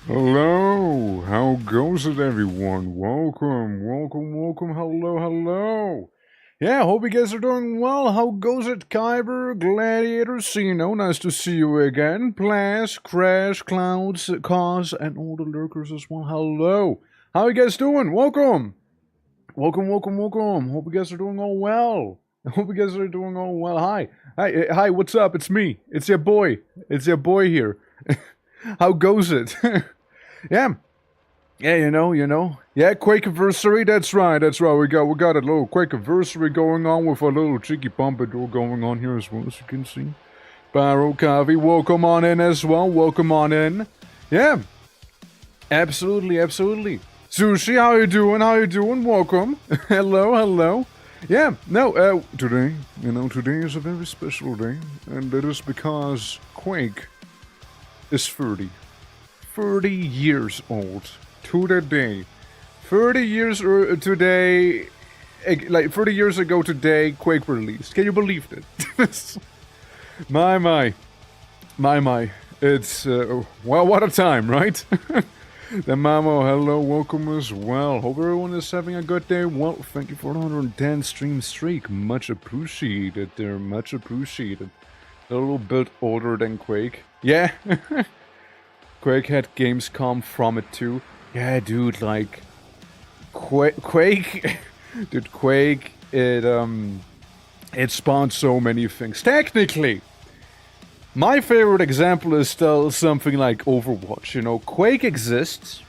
Hello, how goes it, everyone? Welcome, hello. Yeah, hope you guys are doing well. How goes it, Kyber, Gladiator, Cino? Nice to see you again. Plash, Crash, Clouds, Cause, and all the lurkers as well. Hello. How you guys doing? Welcome. Hope you guys are doing all well. Hi, what's up? It's me. It's your boy. Here. How goes it? Yeah. Yeah, you know. Yeah, Quake anniversary, that's right. We got a little Quake anniversary going on with a little cheeky pompadour going on here as well, as you can see. Barrow Coffee, welcome on in as well. Welcome on in. Yeah. Absolutely. Sushi, how you doing? Welcome. hello. Yeah, no, today is a very special day, and that is because Quake is 30 years old to the day. 30 years today, like 30 years ago today, Quake released. Can you believe it? my. It's, well, what a time, right? The Mamo, hello, welcome as well. Hope everyone is having a good day. Well, thank you for the 110 stream streak. Much appreciated there, much appreciated. A little bit older than Quake. Yeah. Quake had games come from it too. Yeah, dude, like Quake dude, Quake, it spawned so many things. Technically, my favorite example is still something like Overwatch. You know, Quake exists.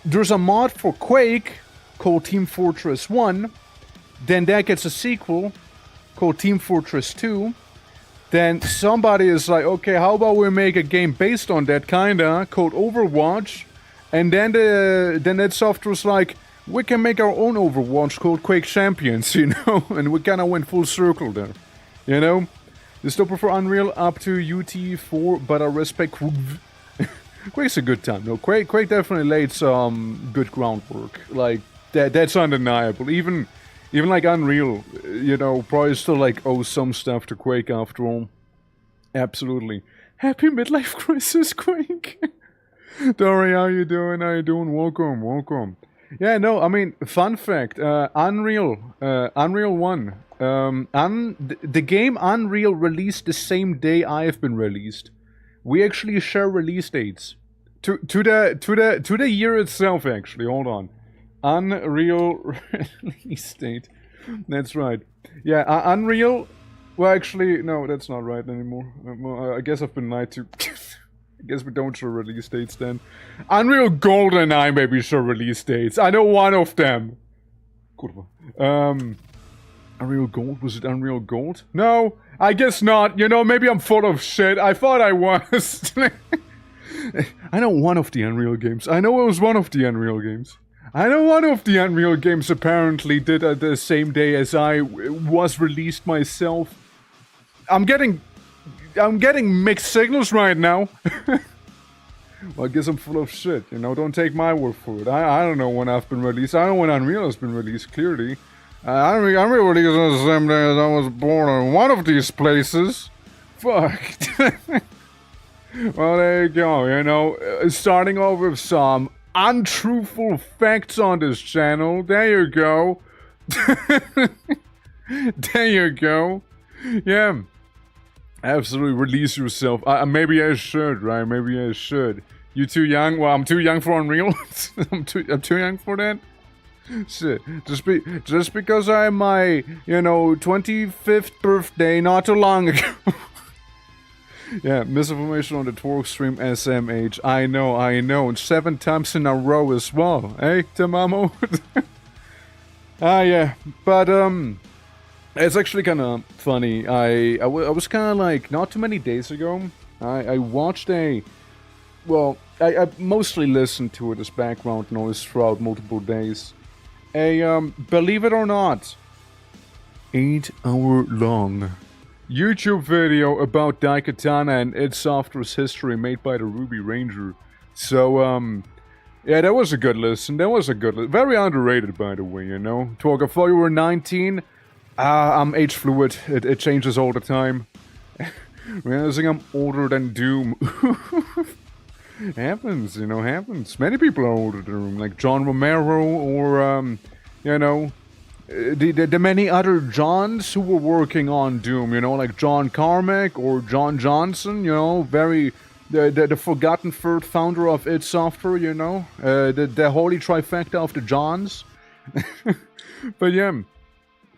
There's a mod for Quake called Team Fortress 1. Then that gets a sequel called Team Fortress 2. Then somebody is like, okay, how about we make a game based on that, kinda, called Overwatch? And then that software's like, we can make our own Overwatch called Quake Champions, you know? And we kinda went full circle there, you know? I still prefer Unreal up to UT4, but I respect Quake. Quake's a good time. No, Quake definitely laid some good groundwork. Like, that's undeniable. Even like Unreal, you know, probably still like owes some stuff to Quake after all. Absolutely. Happy midlife crisis, Quake. Dory, how you doing? Welcome. Yeah, no, I mean, fun fact, Unreal 1. The game Unreal released the same day I have been released. We actually share release dates. To the year itself, actually. Hold on. Unreal release date. That's right. Yeah, Unreal. Well, actually, no, that's not right anymore. I guess I've been lied to. I guess we don't show release dates then. Unreal Gold and I maybe show release dates. I know one of them. Unreal Gold? Was it Unreal Gold? No, I guess not. You know, maybe I'm full of shit. I thought I was. I know one of the Unreal games. I know it was one of the Unreal games. I know one of the Unreal games apparently did at the same day as I was released myself. I'm getting mixed signals right now. Well, I guess I'm full of shit, you know, don't take my word for it. I don't know when I've been released. I don't know when Unreal has been released, clearly. Unreal released on the same day as I was born in one of these places. Fuck. Well, there you go, you know, starting off with some untruthful facts on this channel. There you go. There you go. Yeah. Absolutely, release yourself. Maybe I should, right? Maybe I should. You too young? Well, I'm too young for Unreal. I'm too young for that. Shit. Just because I had my, 25th birthday not too long ago. Yeah, misinformation on the Twerk stream SMH. I know. And 7 times in a row as well. Hey, Tamamo? Yeah. But, it's actually kind of funny. I was kind of like, not too many days ago, I watched well, I mostly listened to it as background noise throughout multiple days. Believe it or not, 8-hour-long YouTube video about Daikatana and id Software's history made by the Ruby Ranger. So, yeah, that was a good listen. Very underrated, by the way, you know. Talk, I thought you were 19. I'm age fluid. It changes all the time. Realizing I'm older than Doom. Happens, you know, happens. Many people are older than him, like John Romero or, you know, the many other Johns who were working on Doom, you know, like John Carmack or John Johnson, you know, the forgotten third founder of id Software, you know, the holy trifecta of the Johns. But yeah,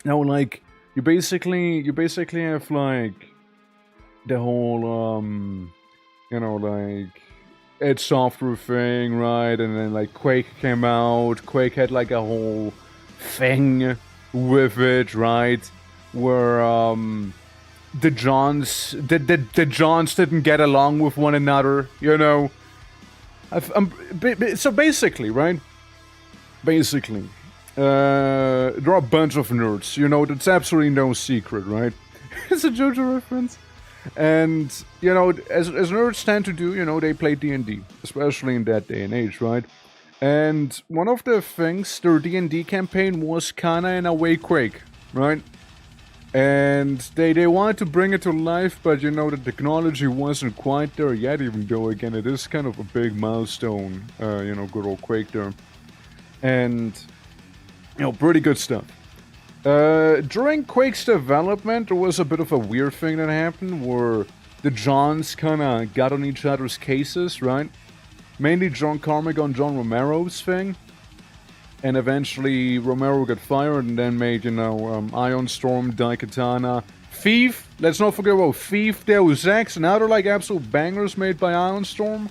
no, like you basically have like the whole you know, like id Software thing, right? And then like Quake came out. Quake had like a whole thing with it, right? Where the Johns didn't get along with one another, you know. So basically, right? Basically, there are a bunch of nerds, you know. That's absolutely no secret, right? It's a JoJo reference. And, you know, as nerds tend to do, you know, they play D&D, especially in that day and age, right? And one of the things, their D&D campaign was kinda in a way Quake, right? And they wanted to bring it to life, but you know, the technology wasn't quite there yet, even though, again, it is kind of a big milestone, you know, good old Quake there. And, you know, pretty good stuff. During Quake's development, there was a bit of a weird thing that happened where the Johns kinda got on each other's cases, right? Mainly John Carmack on John Romero's thing. And eventually Romero got fired and then made, you know, Ion Storm, Daikatana, Thief. Let's not forget about Thief, Deus Ex, and other like absolute bangers made by Ion Storm.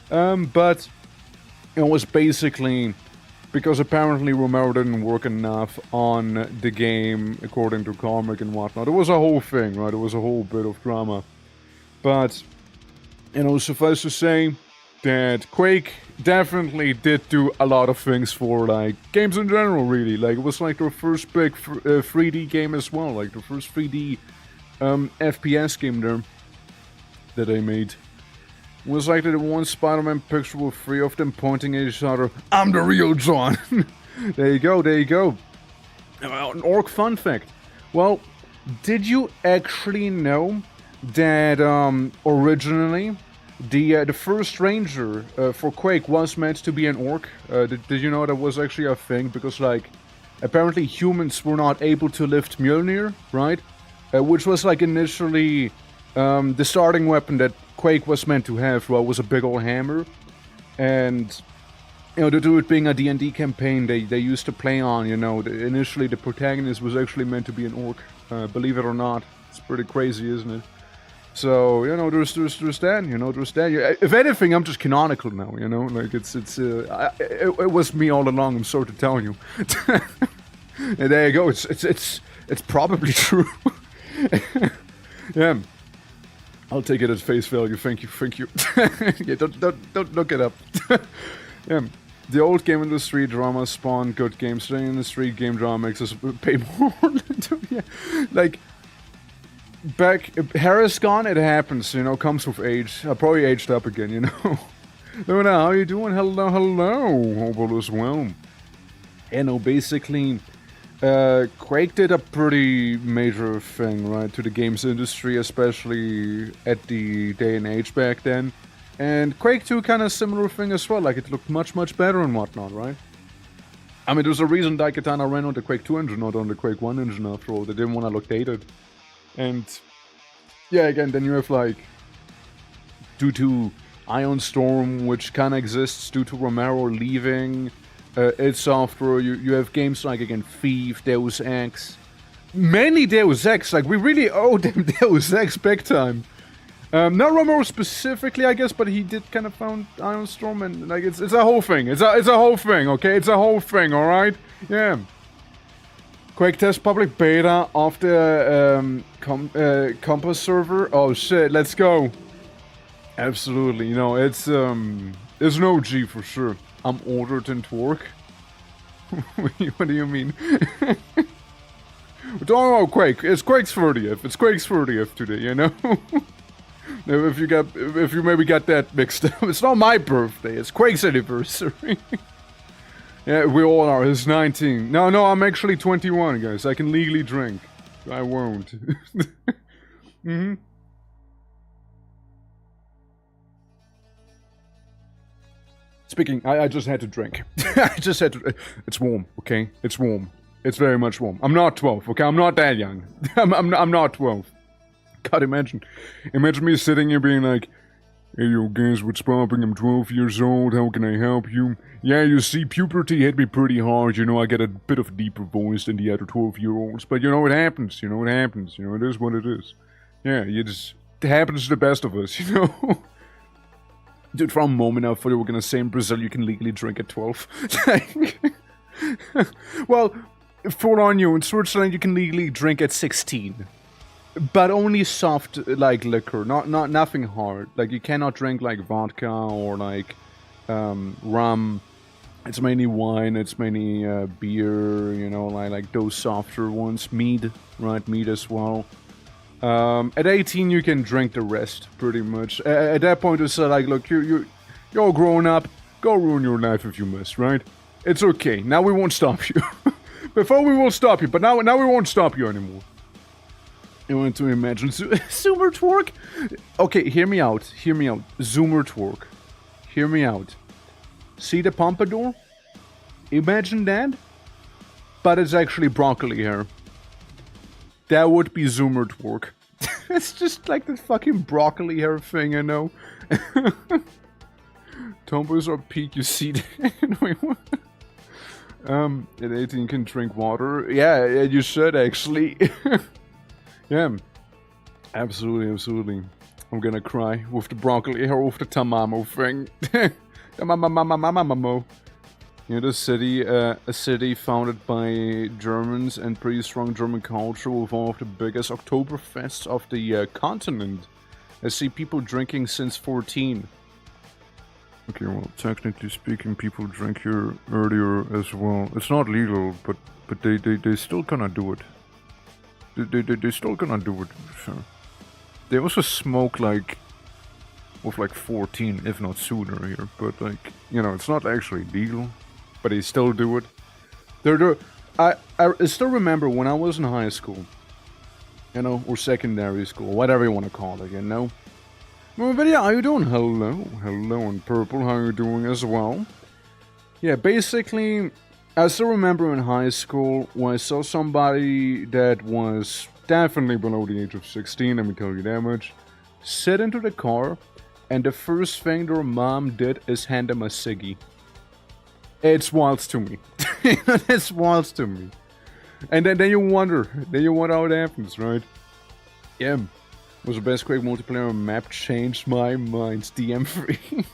But it was basically because apparently Romero didn't work enough on the game according to Carmack and whatnot. It was a whole thing, right? It was a whole bit of drama. But, you know, suffice to say that Quake definitely did do a lot of things for, like, games in general, really. Like, it was, like, their first big 3D game as well. Like, the first 3D FPS game there that they made. It was like the one Spider-Man picture with three of them pointing at each other. I'm the real John! There you go, there you go. An orc fun fact. Well, did you actually know that originally the first ranger for Quake was meant to be an orc? Did you know that was actually a thing? Because, like, apparently humans were not able to lift Mjolnir, right? Which was, like, initially the starting weapon that Quake was meant to have, well, was a big old hammer. And, you know, due to it being a D&D campaign, they used to play on, you know, initially the protagonist was actually meant to be an orc. Believe it or not. It's pretty crazy, isn't it? So, you know, there's that, you know, there's that. If anything, I'm just canonical now, you know, like, it was me all along, I'm sorry to tell you. And there you go, it's probably true. Yeah. I'll take it at face value, thank you. Yeah, don't look it up. Yeah. The old game industry drama spawned good games. Today industry game drama makes us pay more. Yeah. Like, back Harris gone, it happens, you know, comes with age. I probably aged up again, you know. Luna, how you doing? Hello. Hope all is well. You know, basically, Quake did a pretty major thing, right, to the games industry, especially at the day and age back then. And Quake 2 kind of similar thing as well, like it looked much better and whatnot, right? I mean, there's a reason Daikatana ran on the Quake 2 engine, not on the Quake 1 engine after all. They didn't want to look dated. And, yeah, again, then you have, like, due to Ion Storm, which kind of exists due to Romero leaving id Software, you have games like, again, Thief, Deus Ex. Many Deus Ex, like, we really owe them Deus Ex big time. Not Romero specifically, I guess, but he did kind of found Ion Storm, and, like, it's a whole thing. It's a whole thing, okay? It's a whole thing, alright? Yeah. Quake test public beta of the Compass server. Oh shit, let's go. Absolutely, you know, it's an OG for sure. I'm older than Twerk. What do you mean? We're talking about Quake. It's Quake's 30th. It's Quake's 30th today, you know? If you maybe got that mixed up. It's not my birthday, it's Quake's anniversary. Yeah, we all are. He's 19. No, I'm actually 21, guys. I can legally drink. I won't. Mm-hmm. Speaking, I just had to drink. I just had to... It's warm, okay? It's warm. It's very much warm. I'm not 12, okay? I'm not that young. I'm not 12. God, imagine me sitting here being like, "Hey, yo, guys, what's popping? I'm 12 years old. How can I help you? Yeah, you see, puberty hit me pretty hard. You know, I get a bit of a deeper voice than the other 12-year-olds. But, you know, it happens. You know, it happens. You know, it is what it is. Yeah, it happens to the best of us, you know? Dude, for a moment I thought you were gonna say in Brazil you can legally drink at 12. Well, for on you, in Switzerland you can legally drink at 16. But only soft, like, liquor, not nothing hard. Like, you cannot drink, like, vodka or, like, rum. It's mainly wine, it's mainly beer, you know, like those softer ones. Mead, right? Mead as well. At 18, you can drink the rest, pretty much. At that point, it's like, look, you're all grown up. Go ruin your life if you must, right? It's okay. Now we won't stop you. Before we will stop you, but now we won't stop you anymore. You want to imagine Zoomer twerk? Okay, hear me out. Hear me out. Zoomer twerk. Hear me out. See the pompadour? Imagine that, but it's actually broccoli hair. That would be Zoomer twerk. It's just like the fucking broccoli hair thing, I know. Tombos are peak, you see that? Wait, what? At 18 you can drink water. Yeah, you should actually. Yeah, absolutely. I'm gonna cry with the broccoli hair, with the tamamo thing. Tamamo. You know, a city founded by Germans and pretty strong German culture with one of the biggest Oktoberfests of the continent. I see people drinking since 14. Okay, well, technically speaking, people drink here earlier as well. It's not legal, but they still gonna do it. They still gonna do it, sure. They also smoke, like, with, like, 14, if not sooner here. But, like, you know, it's not actually legal. But they still do it. I still remember when I was in high school, you know, or secondary school, whatever you want to call it, you know. Well, but yeah, how you doing? Hello in purple, how you doing as well? Yeah, basically, I still remember in high school when I saw somebody that was definitely below the age of 16, let me tell you that much, sit into the car, and the first thing their mom did is hand them a ciggy. It's wild to me. It's wild to me. And then you wonder how it happens, right? Yeah. Was the best Quake multiplayer map changed my mind, DM3.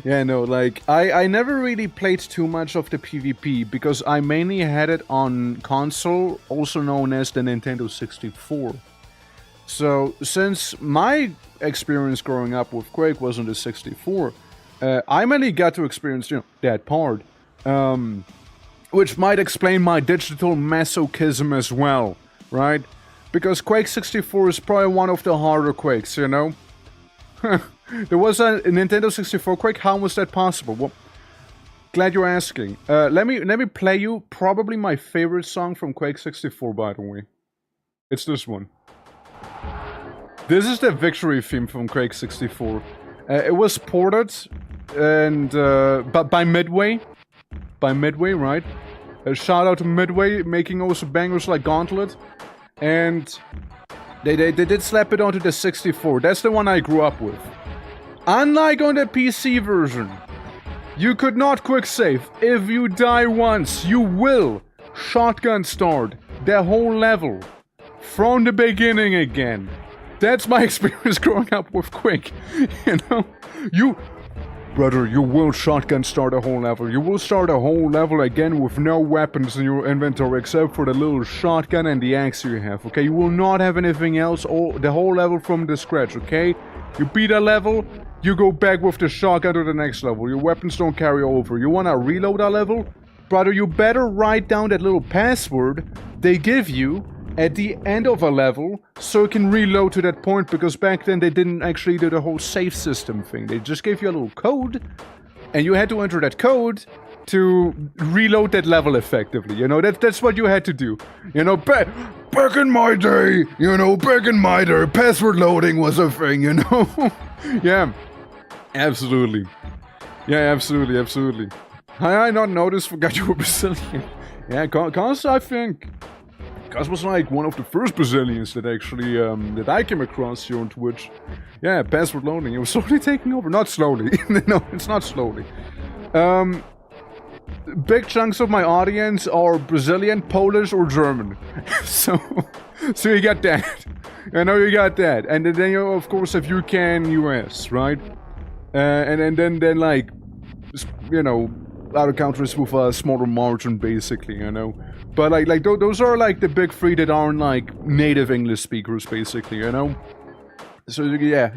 Yeah, no, like, I never really played too much of the PvP, because I mainly had it on console, also known as the Nintendo 64. So, since my experience growing up with Quake was on the 64, I mainly got to experience, you know, that part. Which might explain my digital masochism as well, right? Because Quake 64 is probably one of the harder Quakes, you know? There was a Nintendo 64 Quake, how was that possible? Well, glad you're asking. Let me play you probably my favorite song from Quake 64, by the way. It's this one. This is the victory theme from Quake 64. It was ported and by Midway. By Midway, right? A shout out to Midway, making also bangers like Gauntlet. And they did slap it onto the 64. That's the one I grew up with. Unlike on the PC version, you could not quick save. If you die once, you will shotgun start the whole level from the beginning again. That's my experience growing up with Quake. You know, brother, you will shotgun start a whole level. You will start a whole level again with no weapons in your inventory except for the little shotgun and the axe you have, okay? You will not have anything else, the whole level from the scratch, okay? You beat a level, you go back with the shotgun to the next level. Your weapons don't carry over. You wanna reload a level? Brother, you better write down that little password they give you at the end of a level, so it can reload to that point, because back then they didn't actually do the whole save system thing. They just gave you a little code, and you had to enter that code to reload that level effectively. You know, that's what you had to do. You know, back in my day, password loading was a thing, you know? Yeah, absolutely. Yeah, absolutely, absolutely. I not noticed, forgot you were Brazilian. Yeah, cause I think... Cause was like one of the first Brazilians that actually, that I came across here on Twitch. Yeah, password loading, it was slowly taking over. Not slowly, no, it's not slowly. Big chunks of my audience are Brazilian, Polish, or German. so you got that. I know you got that. And then you, of course, have UK and US, right? And then like, you know, other countries with a smaller margin, basically, you know. But like those are like the big three that aren't like native English speakers, basically, you know. So yeah,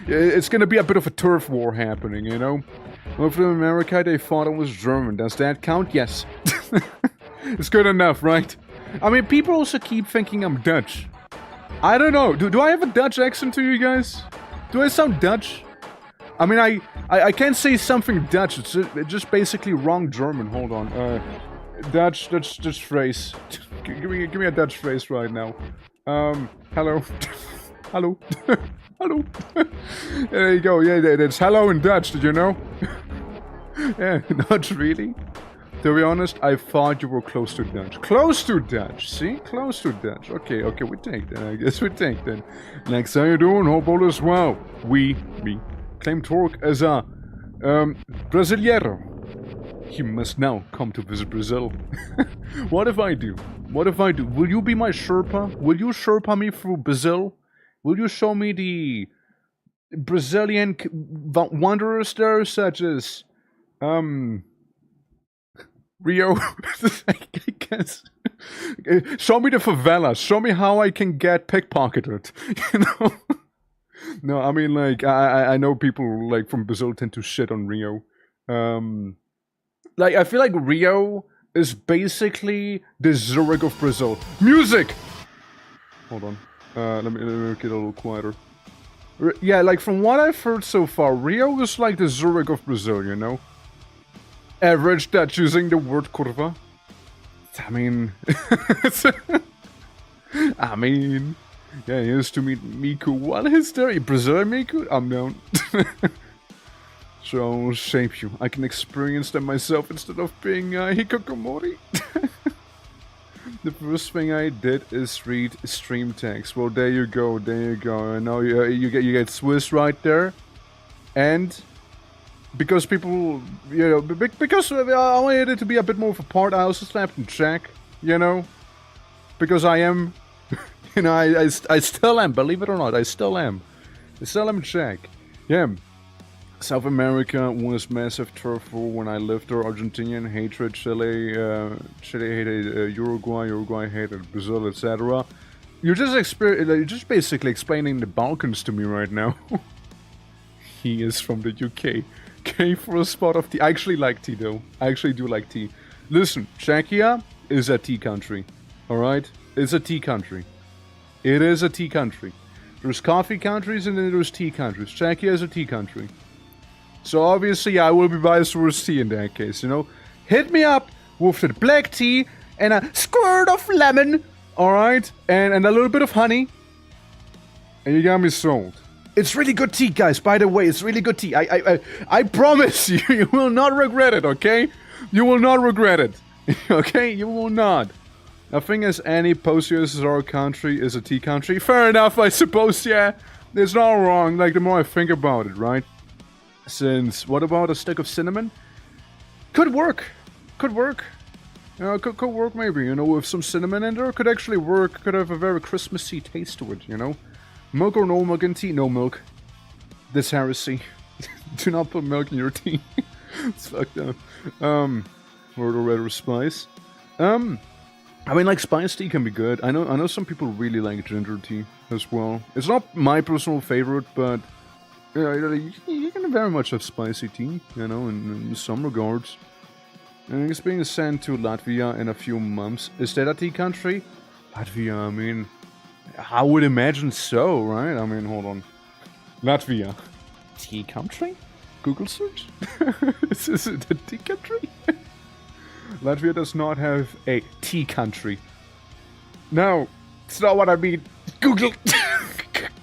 it's gonna be a bit of a turf war happening, you know. Well, from America, they thought it was German. Does that count? Yes. It's good enough, right? I mean, people also keep thinking I'm Dutch. I don't know. Do I have a Dutch accent to you guys? Do I sound Dutch? I mean, I can't say something Dutch. It's just basically wrong German. Hold on. Dutch phrase. Give me a Dutch phrase right now. Hello. Hello. Hello. There you go. Yeah, that's hello in Dutch. Did you know? Yeah, not really. To be honest, I thought you were close to Dutch. Close to Dutch, see? Close to Dutch. Okay, we take that. I guess we take that. Next, how you doing? Hope all is well. Me, claim Torque as a, Brasileiro. He must now come to visit Brazil. What if I do? What if I do? Will you be my Sherpa? Will you Sherpa me through Brazil? Will you show me the Brazilian wanderers there, such as, Rio, I guess. Show me the favelas. Show me how I can get pickpocketed. You know? No, I mean, like, I know people like from Brazil tend to shit on Rio. Like, I feel like Rio is basically the Zurich of Brazil. Music. Hold on. Let me get a little quieter. Yeah, like from what I've heard so far, Rio is like the Zurich of Brazil. You know. Average Dutch using the word curva. I mean... I mean... Yeah, he used to meet Miku. What is there? Brazilian Miku? I'm known. So I'll shape you. I can experience them myself instead of being Hikokomori. The first thing I did is read stream text. Well, there you go, there you go. I know you get Swiss right there. And... because people, you know, because I wanted it to be a bit more of a part, I also slapped in Czech, you know? Because I am, you know, I still am, believe it or not, I still am. I still am Czech. Yeah. South America was massive turf war when I lived there. Argentinian hatred, Chile hated Uruguay hated Brazil, etc. You're just basically explaining the Balkans to me right now. He is from the UK. Came for a spot of tea. I actually like tea though. I actually do like tea. Listen, Czechia is a tea country. Alright? It's a tea country. It is a tea country. There's coffee countries and then there's tea countries. Czechia is a tea country. So obviously I will be biased towards tea in that case, you know? Hit me up with the black tea and a squirt of lemon. Alright? And a little bit of honey. And you got me sold. It's really good tea, guys, by the way, it's really good tea. I promise you, you will not regret it, okay? You will not regret it, okay? You will not. The thing is, any post-USSR country is a tea country. Fair enough, I suppose, yeah. It's not wrong, like, the more I think about it, right? Since, what about a stick of cinnamon? Could work. Could work. You know, could work maybe, you know, with some cinnamon in there. Could actually work, could have a very Christmassy taste to it, you know? Milk or no milk in tea? No milk. This heresy. Do not put milk in your tea. It's fucked up. Or rather spice. I mean, like, spice tea can be good. I know some people really like ginger tea as well. It's not my personal favorite, but you know, you can very much have spicy tea, you know, in some regards. And it's being sent to Latvia in a few months. Is that a tea country? Latvia, I mean... I would imagine so, right? I mean, hold on. Latvia. Tea country? Google search? Is it a tea country? Latvia does not have a tea country. No, it's not what I mean. Google.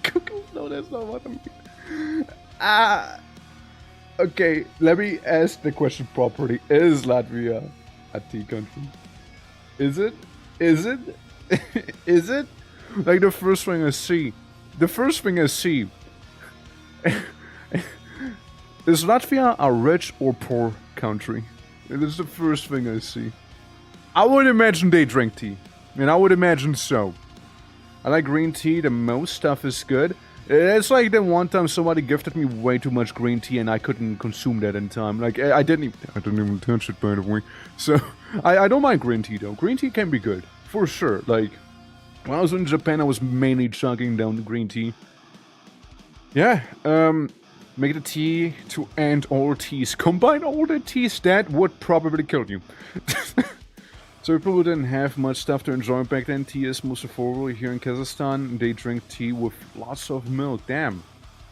Google? No, that's not what I mean. Okay, let me ask the question properly. Is Latvia a tea country? Is it? Is it? Is it? Like the first thing I see. The first thing I see. Is Latvia a rich or poor country? It is the first thing I see. I would imagine they drink tea. And I would imagine so. I like green tea, the most stuff is good. It's like the one time somebody gifted me way too much green tea and I couldn't consume that in time. Like, I didn't even touch it, by the way. So, I don't mind green tea, though. Green tea can be good, for sure. Like, when I was in Japan, I was mainly chugging down the green tea. Yeah, make the tea to end all teas. Combine all the teas, that would probably kill you. So people who didn't have much stuff to enjoy back then, tea is most affordable here in Kazakhstan. They drink tea with lots of milk. Damn.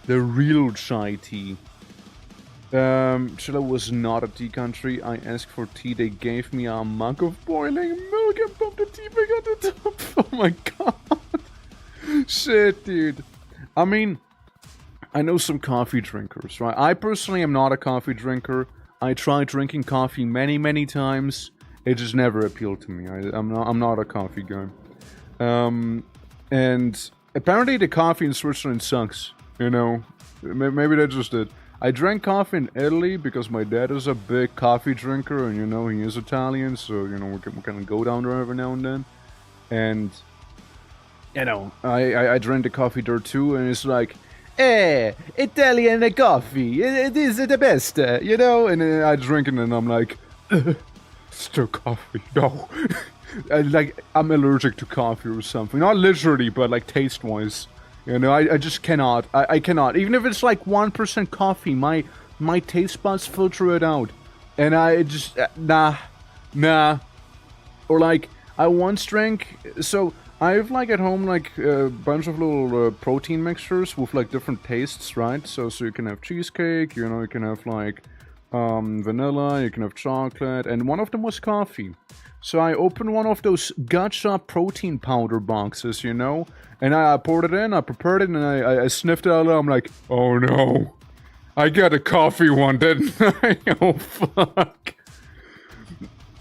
The real chai tea. Chile was not a tea country. I asked for tea. They gave me a mug of boiling milk and pumped the tea back at the top. Oh my god. Shit, dude. I mean, I know some coffee drinkers, right? I personally am not a coffee drinker. I tried drinking coffee many, many times. It just never appealed to me. I'm not a coffee guy. And apparently the coffee in Switzerland sucks. You know, maybe that's just it. I drank coffee in Italy because my dad is a big coffee drinker, and you know he is Italian, so you know we kind of go down there every now and then. And you know, I drank the coffee there too, and it's like, Italian coffee, it is the best, you know. And then I drink it, and I'm like. Still coffee, no. I'm allergic to coffee or something. Not literally, but like taste-wise. You know, I just cannot. I cannot. Even if it's like 1% coffee, my taste buds filter it out. And I just, nah. Or like, I once drank, so I have like at home like a bunch of little protein mixtures with like different tastes, right? So you can have cheesecake, you know, you can have like vanilla, you can have chocolate, and one of them was coffee. So I opened one of those gacha protein powder boxes, you know, and I poured it in, I prepared it, and I sniffed it out, and I'm like, oh no, I got a coffee one, didn't I? Oh fuck.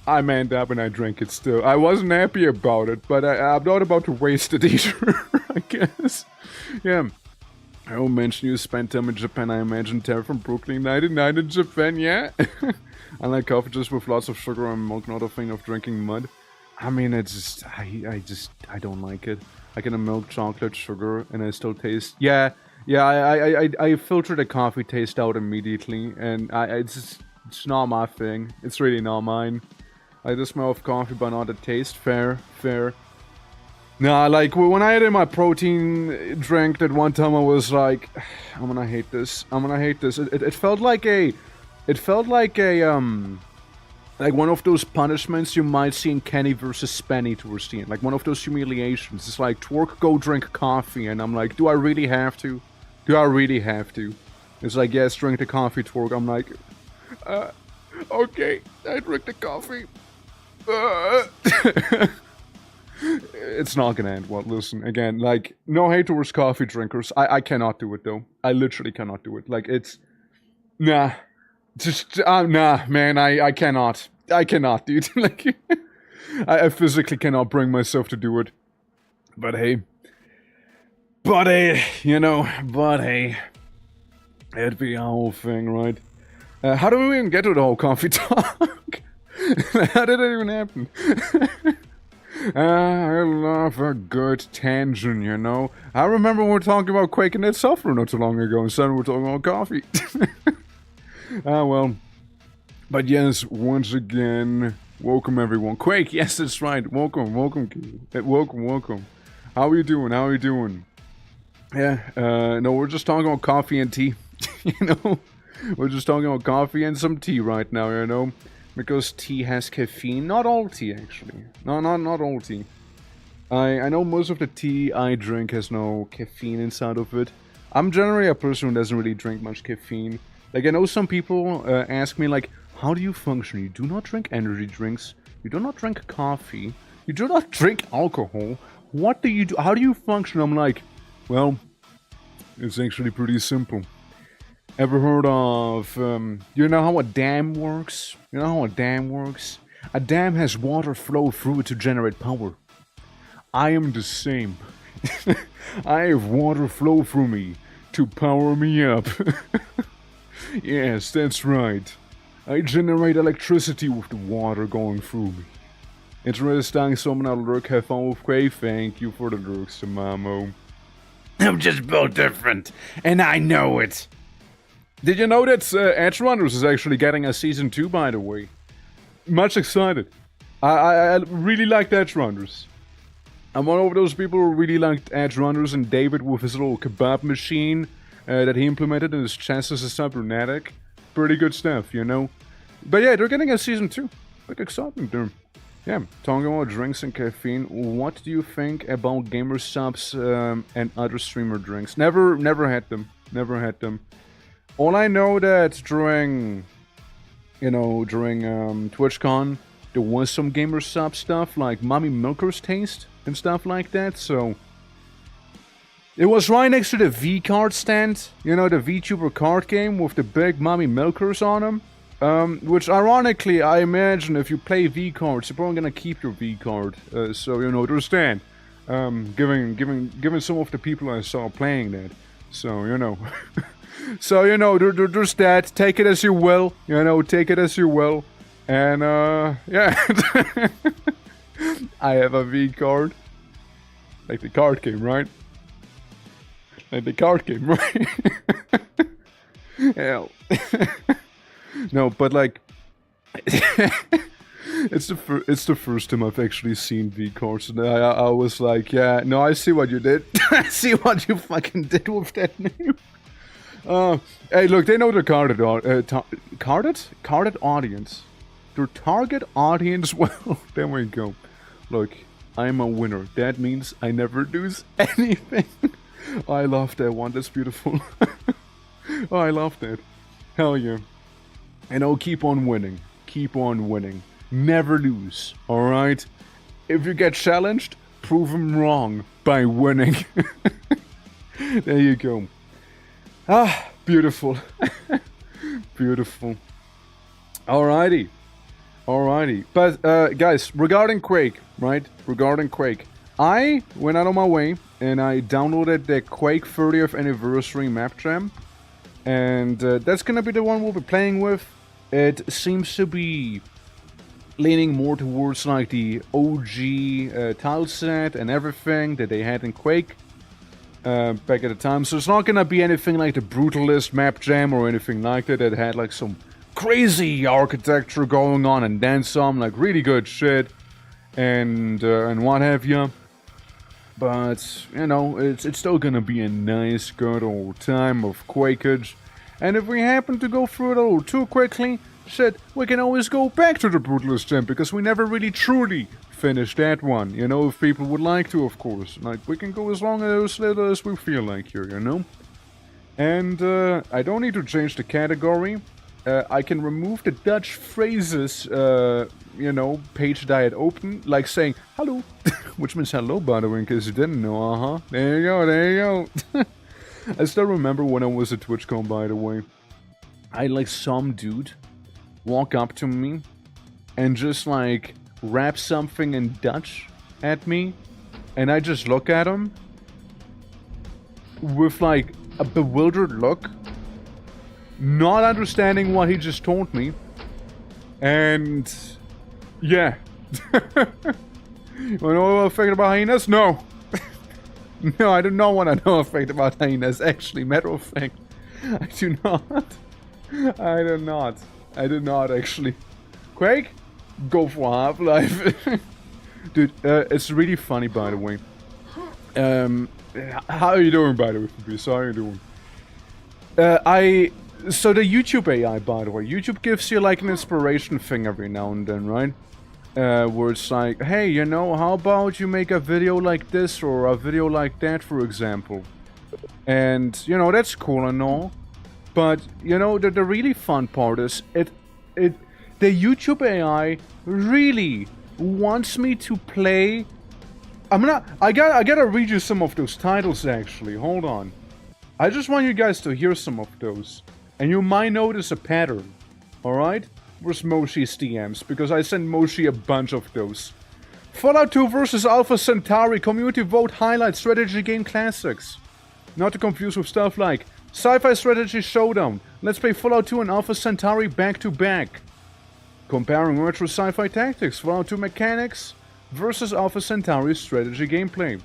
I manned up and I drank it still. I wasn't happy about it, but I'm not about to waste it either, I guess. Yeah. I will mention you spent time in Japan. I imagine Terry from Brooklyn 99 in Japan, yeah? I like coffee just with lots of sugar and milk, not a thing of drinking mud. I mean, it's just, I don't like it. I can have milk, chocolate, sugar, and I still taste, yeah, I filter the coffee taste out immediately, and it's not my thing. It's really not mine. I like the smell of coffee, but not the taste. Fair. Nah, like, when I had my protein drink that one time, I was like, I'm gonna hate this. It felt like like one of those punishments you might see in Kenny versus Spenny towards the end. Like one of those humiliations. It's like, Twerk, go drink coffee. And I'm like, do I really have to? It's like, yes, drink the coffee, Twerk. I'm like, okay, I drink the coffee. It's not gonna end well. Listen, again, like, no hate towards coffee drinkers. I cannot do it, though. I literally cannot do it. Like, it's... Nah. Just, nah, man, I cannot. I cannot, dude. Like, I physically cannot bring myself to do it. But hey. You know, it'd be a whole thing, right? How do we even get to the whole coffee talk? How did it even happen? I love a good tangent, you know? I remember when we were talking about Quake and itself not too long ago, and suddenly we're talking about coffee. Well. But yes, once again, welcome everyone. Quake, yes, that's right. Welcome. Welcome. How are you doing? Yeah, no, we're just talking about coffee and tea. You know? We're just talking about coffee and some tea right now, you know? Because tea has caffeine. Not all tea, actually. No, not all tea. I know most of the tea I drink has no caffeine inside of it. I'm generally a person who doesn't really drink much caffeine. Like, I know some people ask me, like, how do you function? You do not drink energy drinks. You do not drink coffee. You do not drink alcohol. What do you do? How do you function? I'm like, well, it's actually pretty simple. Ever heard of, you know how a dam works? You know how a dam works? A dam has water flow through it to generate power. I am the same. I have water flow through me to power me up. Yes, that's right. I generate electricity with the water going through me. Interesting, someone out lurk, have fun with Quake. Thank you for the lurks, Mamo. I'm just built different, and I know it. Did you know that Edge Runners is actually getting a season 2, by the way? Much excited. I really liked Edge Runners. I'm one of those people who really liked Edge Runners, and David with his little kebab machine that he implemented in his chances is cybernetic. Pretty good stuff, you know? But yeah, they're getting a season 2. Like, exciting there. Yeah, talking about drinks and caffeine, what do you think about gamer subs and other streamer drinks? Never had them. Never had them. All I know that during TwitchCon, there was some gamer sub stuff like Mommy Milker's Taste and stuff like that, so... It was right next to the V-card stand, you know, the VTuber card game with the big Mommy Milkers on them. Which ironically, I imagine if you play V-cards, you're probably gonna keep your V-card. So, you know, understand. Given some of the people I saw playing that. So, you know. So, you know, there's that. Take it as you will. You know, take it as you will. And, yeah. I have a V-card. Like the card game, right? Like the card game, right? Hell. No, but like, it's the first time I've actually seen V-cards, and I was like, yeah, no, I see what you did. I see what you fucking did with that name. Hey, look, they know their carded audience. Their target audience. Well, there we go. Look, I'm a winner. That means I never lose anything. I love that one. That's beautiful. Oh, I love that. Hell yeah. You know, keep on winning. Keep on winning. Never lose, alright? If you get challenged, prove them wrong by winning. There you go. Ah, beautiful. Beautiful. Alrighty. Alrighty. But, guys, regarding Quake, right? Regarding Quake. I went out of my way and I downloaded the Quake 30th Anniversary Map Jam. And that's gonna be the one we'll be playing with. It seems to be leaning more towards like the OG tile set and everything that they had in Quake back at the time. So it's not gonna be anything like the Brutalist Map Jam or anything like that had like some crazy architecture going on and then some, like really good shit and what have you. But, you know, it's still gonna be a nice, good old time of Quakeage. And if we happen to go through it a little too quickly, shit, we can always go back to the Brutalist Gem, because we never really truly finished that one. You know, if people would like to, of course. Like, we can go as long as little as we feel like here, you know? And, I don't need to change the category. I can remove the Dutch phrases, you know, page that I had open, like saying, hello, which means hello, by the way, in case you didn't know, there you go, there you go. I still remember when I was at TwitchCon, by the way, I had, like, some dude walk up to me and just, like, rap something in Dutch at me, and I just look at him with, like, a bewildered look, not understanding what he just told me, and yeah. You know what I think about hyenas? No. No, I do not want to know a fact about hyenas, actually, matter of fact. I do not. I do not. I do not, actually. Quake? Go for Half-Life. Dude, it's really funny, by the way. How are you doing, by the way, Fabrice? How are you doing? So the YouTube AI, by the way, YouTube gives you like an inspiration thing every now and then, right? Where it's like, hey, you know, how about you make a video like this or a video like that, for example? And, you know, that's cool and all. But, you know, the really fun part is, the YouTube AI really wants me to play... I gotta read you some of those titles, actually. Hold on. I just want you guys to hear some of those. And you might notice a pattern. Alright? Where's Moshi's DMs? Because I sent Moshi a bunch of those. Fallout 2 vs Alpha Centauri community vote highlight strategy game classics. Not to confuse with stuff like Sci-Fi Strategy Showdown. Let's play Fallout 2 and Alpha Centauri back to back. Comparing retro sci-fi tactics, Fallout 2 mechanics versus Alpha Centauri strategy gameplay.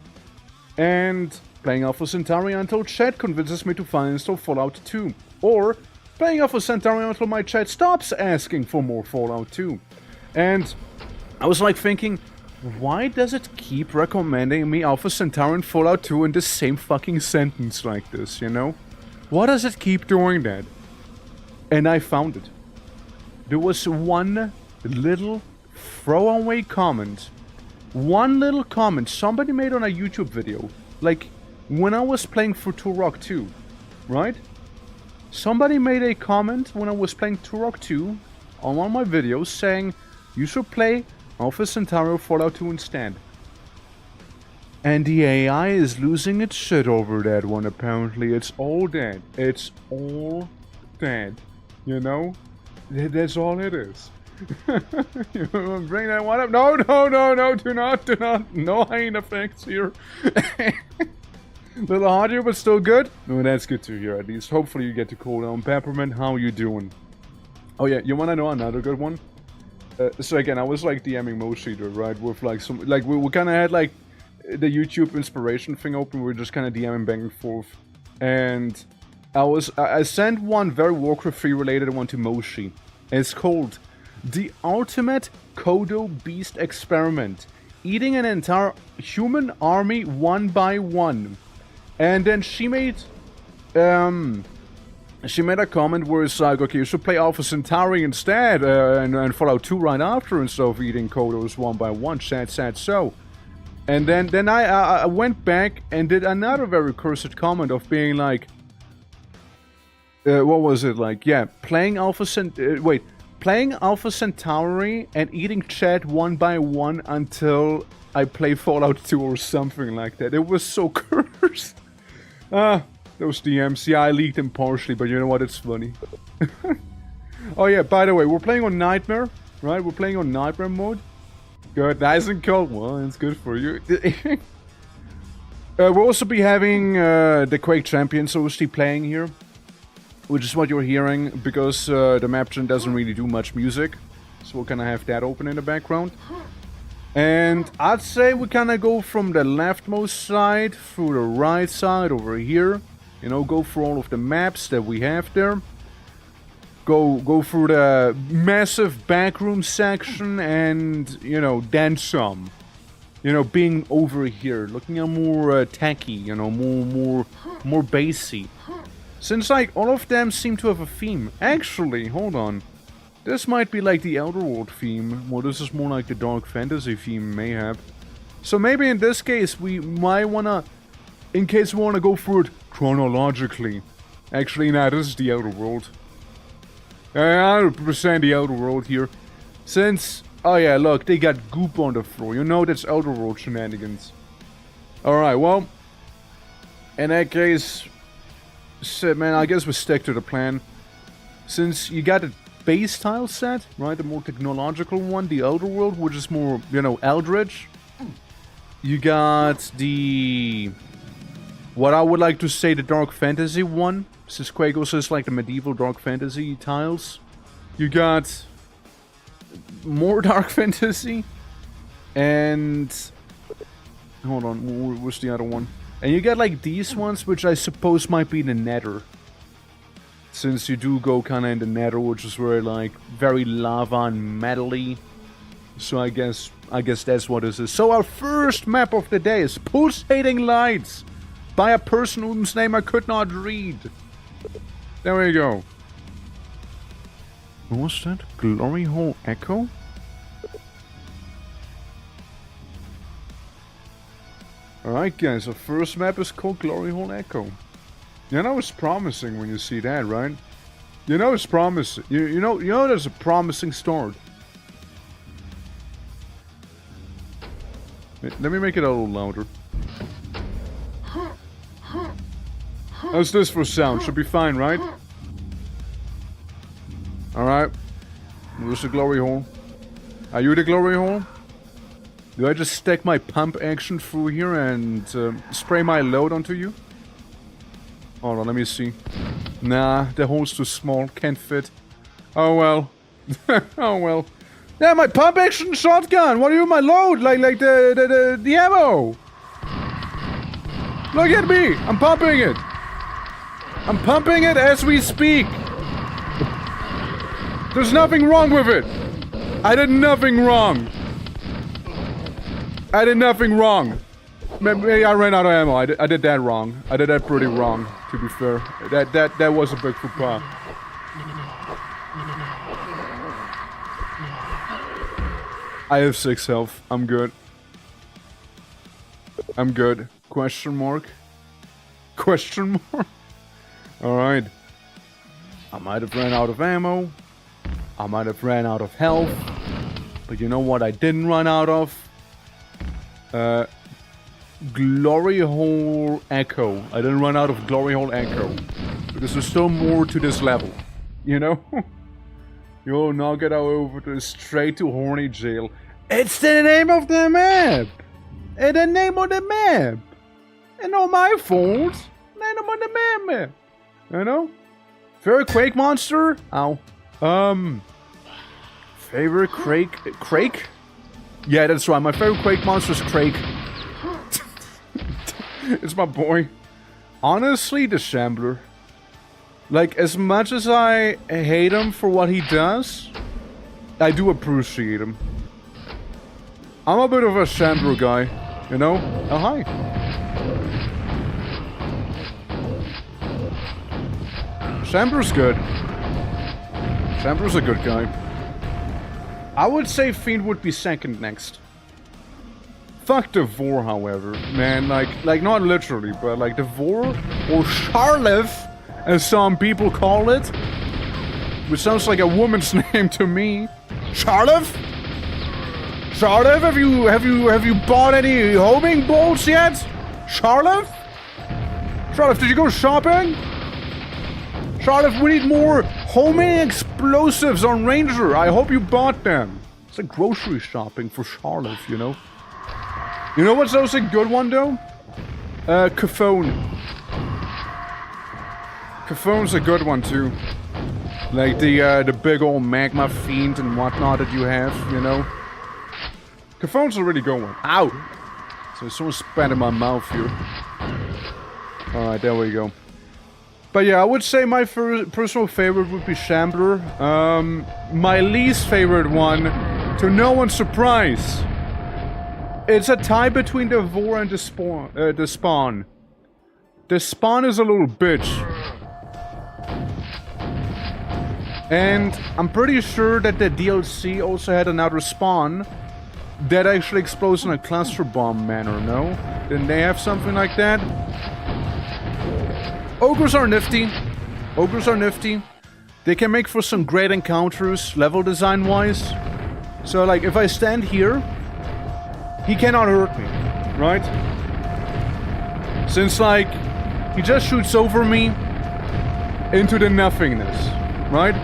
And playing Alpha Centauri until chat convinces me to finally install Fallout 2. Or playing Alpha Centauri until my chat stops asking for more Fallout 2. And I was like thinking, why does it keep recommending me Alpha Centauri and Fallout 2 in the same fucking sentence like this, you know? Why does it keep doing that? And I found it. There was one little throwaway comment. One little comment somebody made on a YouTube video. Like, when I was playing for Turok 2, right? Somebody made a comment when I was playing Turok 2 on one of my videos saying, you should play Alpha Centauri or Fallout 2 instead. And the AI is losing its shit over that one, apparently. It's all dead. It's all dead. You know? That's all it is. You bring that one up. No, do not. No hyena effects here. Little hard here, but still good. Oh, that's good to hear, at least. Hopefully you get to cool down. Peppermint, how you doing? Oh yeah, you wanna know another good one? So again, I was like DMing Moshi, right? With like some, like we kind of had like the YouTube inspiration thing open. We were just kind of DMing back and forth, and I sent one very Warcraft 3 related one to Moshi. It's called The Ultimate Kodo Beast Experiment. Eating an entire human army one by one. And then she made a comment where it's like, okay, you should play Alpha Centauri instead, and Fallout 2 right after instead of eating Kodos one by one. Sad so. And then I went back and did another very cursed comment of being like, what was it like? Yeah, playing Alpha Centauri and eating chat one by one until I play Fallout 2 or something like that. It was so cursed. Those DMs. Yeah, I leaked them partially, but you know what? It's funny. Oh yeah, by the way, we're playing on Nightmare, right? We're playing on Nightmare mode. Good, nice and cold. Well, it's good for you. We'll also be having the Quake Champions obviously playing here, which is what you're hearing, because the map gen doesn't really do much music. So we'll kind of have that open in the background. And I'd say we kind of go from the leftmost side through the right side over here. You know, go through all of the maps that we have there. Go through the massive backroom section and, you know, then some. You know, being over here, looking at more techy, you know, more bassy. Since, like, all of them seem to have a theme. Actually, hold on. This might be like the Elder World theme. Well, this is more like the Dark Fantasy theme, mayhap. So maybe in this case, we might wanna, in case we wanna go through it chronologically. Actually, nah, this is the Elder World. 100% the Elder World here. Since, oh yeah, look, they got goop on the floor. You know that's Elder World shenanigans. Alright, well, in that case, shit, man, I guess we stick to the plan. Since you got a base tile set, right, the more technological one, the Elder World, which is more, you know, Eldritch. You got the, what I would like to say, the Dark Fantasy one, since Quake also is like the medieval Dark Fantasy tiles. You got more Dark Fantasy, and, hold on, where's the other one? And you got like these ones, which I suppose might be the Nether. Since you do go kind of in the Nether, which is very like very lava and metally. So I guess that's what this is. So our first map of the day is Pulsating Lights by a person whose name I could not read. There we go. What was that? Glory Hole Echo? Alright guys, the first map is called Glory Hole Echo. You know it's promising when you see that, right? You know it's promising. You know there's a promising start. Let me make it a little louder. How's this for sound? Should be fine, right? Alright. Where's the glory hole? Are you the glory hole? Do I just stick my pump action through here and spray my load onto you? Hold on, let me see. Nah, the hole's too small. Can't fit. Oh well. Oh well. Yeah, my pump action shotgun! What are you my load? Like the ammo! Look at me! I'm pumping it! I'm pumping it as we speak! There's nothing wrong with it! I did nothing wrong! I did nothing wrong! Maybe I ran out of ammo. I did that wrong. I did that pretty wrong, to be fair. That was a big faux pas. I have 6 health. I'm good. I'm good. Question mark? Question mark? Alright. I might have ran out of ammo. I might have ran out of health. But you know what I didn't run out of? Glory Hole Echo. I didn't run out of Glory Hole Echo. Because there's still more to this level. You know? You'll not get over to straight to Horny Jail. It's the name of the map! It's the name of the map! It's not my fault! Name of the map! You know? Favorite Quake monster? Ow. Favorite Quake? Yeah, that's right. My favorite Quake monster is Quake. It's my boy. Honestly, the Shambler. Like, as much as I hate him for what he does, I do appreciate him. I'm a bit of a Shambler guy, you know? Oh, hi. Shambler's good. Shambler's a good guy. I would say Fiend would be second next. Fuck the Vor, however. Man, like not literally, but like the Vor, or Charlev, as some people call it. Which sounds like a woman's name to me. Charlev? Charlev, have you bought any homing bolts yet? Charlev? Charlev, did you go shopping? Charlev, we need more homing explosives on Ranger. I hope you bought them. It's like grocery shopping for Charlev, you know? You know what's also a good one, though? Caphone. Caphone's a good one, too. Like the big old magma fiend and whatnot that you have, you know? Caphone's a really good one. Ow! So someone spat in my mouth here. Alright, there we go. But yeah, I would say my personal favorite would be Shambler. My least favorite one, to no one's surprise, it's a tie between the Vor and the Spawn. The Spawn is a little bitch. And I'm pretty sure that the DLC also had another Spawn that actually explodes in a cluster bomb manner, no? Didn't they have something like that? Ogres are nifty. Ogres are nifty. They can make for some great encounters, level design-wise. So, like, if I stand here, he cannot hurt me, right? Since, like, he just shoots over me into the nothingness, right?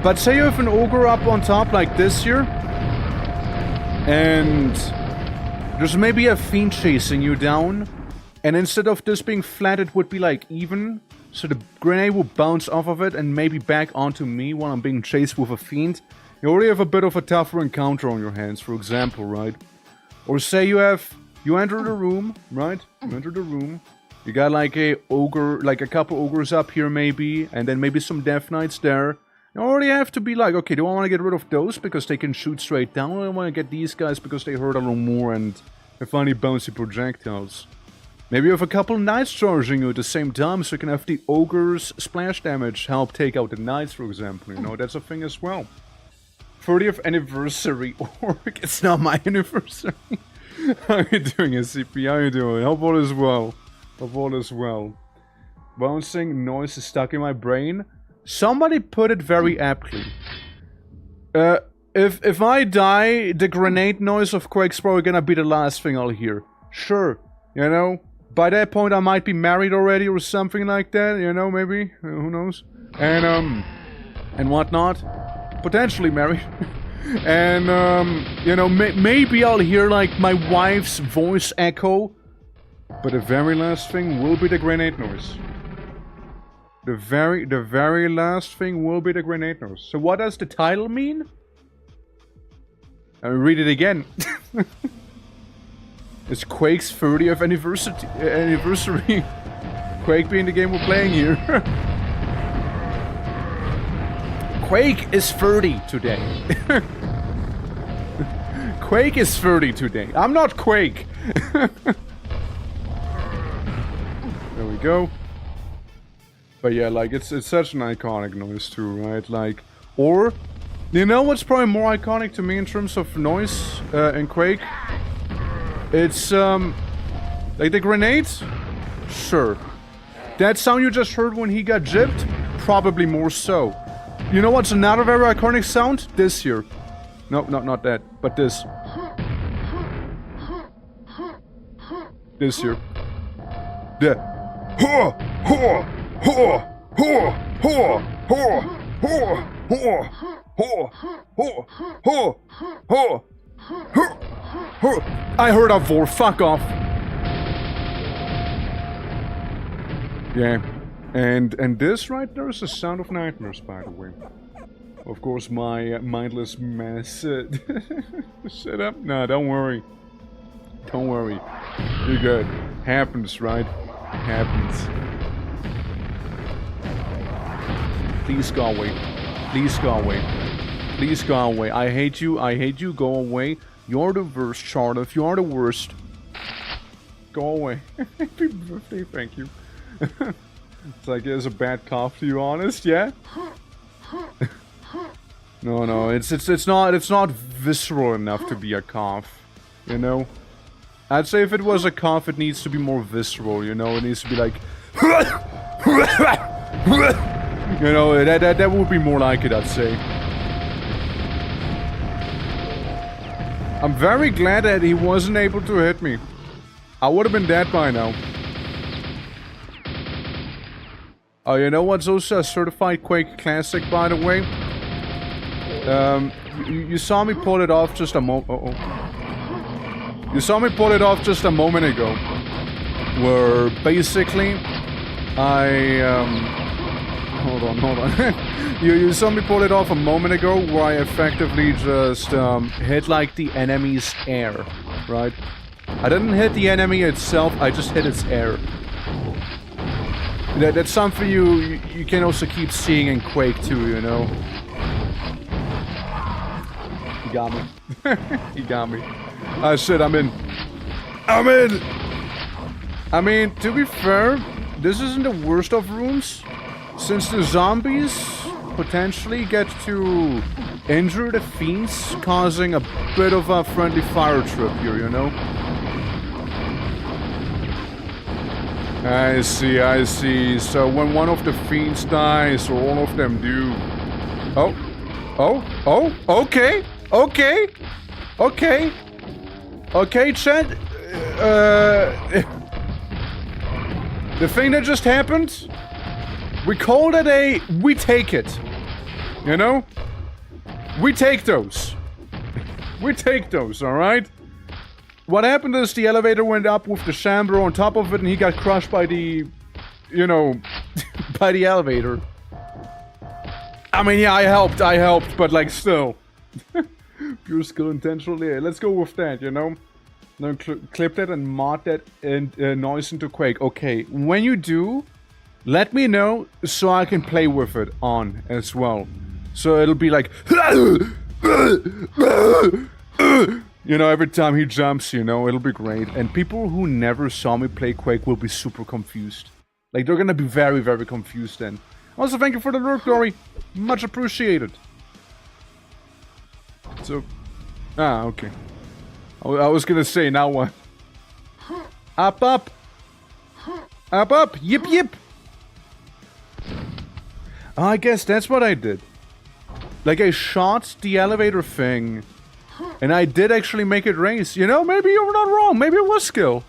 But say you have an ogre up on top like this here, and there's maybe a fiend chasing you down, and instead of this being flat, it would be like even, so the grenade will bounce off of it and maybe back onto me while I'm being chased with a fiend. You already have a bit of a tougher encounter on your hands, for example, right? Or say you enter the room, right? You enter the room, you got like a ogre, like a couple ogres up here maybe, and then maybe some death knights there. You already have to be like, okay, do I want to get rid of those because they can shoot straight down, or do I want to get these guys because they hurt a little more and have funny bouncy projectiles? Maybe you have a couple knights charging you at the same time, so you can have the ogre's splash damage help take out the knights, for example, you know, that's a thing as well. 30th anniversary orc, it's not my anniversary. How are you doing, SCP? How are you doing? Hope all is well. Hope all is well. Bouncing noise is stuck in my brain. Somebody put it very aptly. If I die, the grenade noise of Quake's probably gonna be the last thing I'll hear. Sure, you know, by that point I might be married already or something like that, you know, maybe, who knows. And, and whatnot. Potentially married. And, you know, maybe I'll hear, like, my wife's voice echo. But the very last thing will be the grenade noise. The very last thing will be the grenade noise. So what does the title mean? I'll read it again. It's Quake's 30th anniversary. Quake being the game we're playing here. Quake is 30 today. Quake is 30 today. I'm not Quake. There we go. But yeah, like, it's such an iconic noise too, right? Like, or, you know what's probably more iconic to me in terms of noise in Quake? It's, like the grenades? Sure. That sound you just heard when he got gypped? Probably more so. You know what's another very iconic sound? This here. No, not that, but this. This here. The I heard a vor. Fuck off. Yeah. And this right there is the sound of nightmares, by the way. Of course, my mindless mess set up. No, don't worry. Don't worry. You're good. Happens, right? Happens. Please go away. Please go away. Please go away. I hate you. I hate you. Go away. You're the worst, Charlotte. You're the worst. Go away. Happy birthday. Thank you. It's like there's a bad cough, to be honest, yeah? No, it's not visceral enough to be a cough, you know? I'd say if it was a cough, it needs to be more visceral, you know? It needs to be like... You know, that would be more like it, I'd say. I'm very glad that he wasn't able to hit me. I would have been dead by now. Oh, you know what's also a certified Quake classic, by the way? You saw me pull it off just a You saw me pull it off just a moment ago. Where basically, hold on. You saw me pull it off a moment ago where I effectively just hit like the enemy's air, right? I didn't hit the enemy itself, I just hit its air. That's something you can also keep seeing in Quake too, you know? He got me. He got me. Shit, I'm in. I'm in! I mean, to be fair, this isn't the worst of rooms. Since the zombies potentially get to injure the fiends, causing a bit of a friendly fire trip here, you know? I see. So when one of the fiends dies, or all of them do... Okay, Chad. The thing that just happened, we called it a... we take it. You know? We take those. We take those, alright? What happened is the elevator went up with the chamber on top of it and he got crushed by the... you know... by the elevator. I mean, yeah, I helped, but like, still. Pure skill intentionally. Yeah, let's go with that, you know? Then clip that and mod that and noise into Quake. Okay, when you do, let me know so I can play with it on as well. So it'll be like... you know, every time he jumps, you know, it'll be great. And people who never saw me play Quake will be super confused. Like, they're gonna be very, very confused then. Also, thank you for the lurk, Dory. Much appreciated. So... ah, okay. I was gonna say, now what? Up, up! Up, up! Yip, yip! I guess that's what I did. Like, I shot the elevator thing... and I did actually make it race. You know, maybe you were not wrong. Maybe it was skill.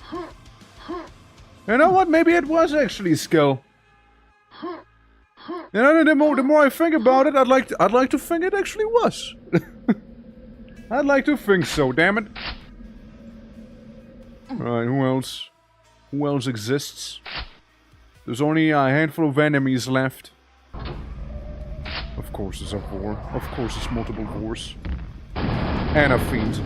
You know what? Maybe it was actually skill. You know, the more I think about it, I'd like to think it actually was. I'd like to think so, damn it. Alright, who else? Who else exists? There's only a handful of enemies left. Of course it's a vor. Of course it's multiple vors. And a fiend.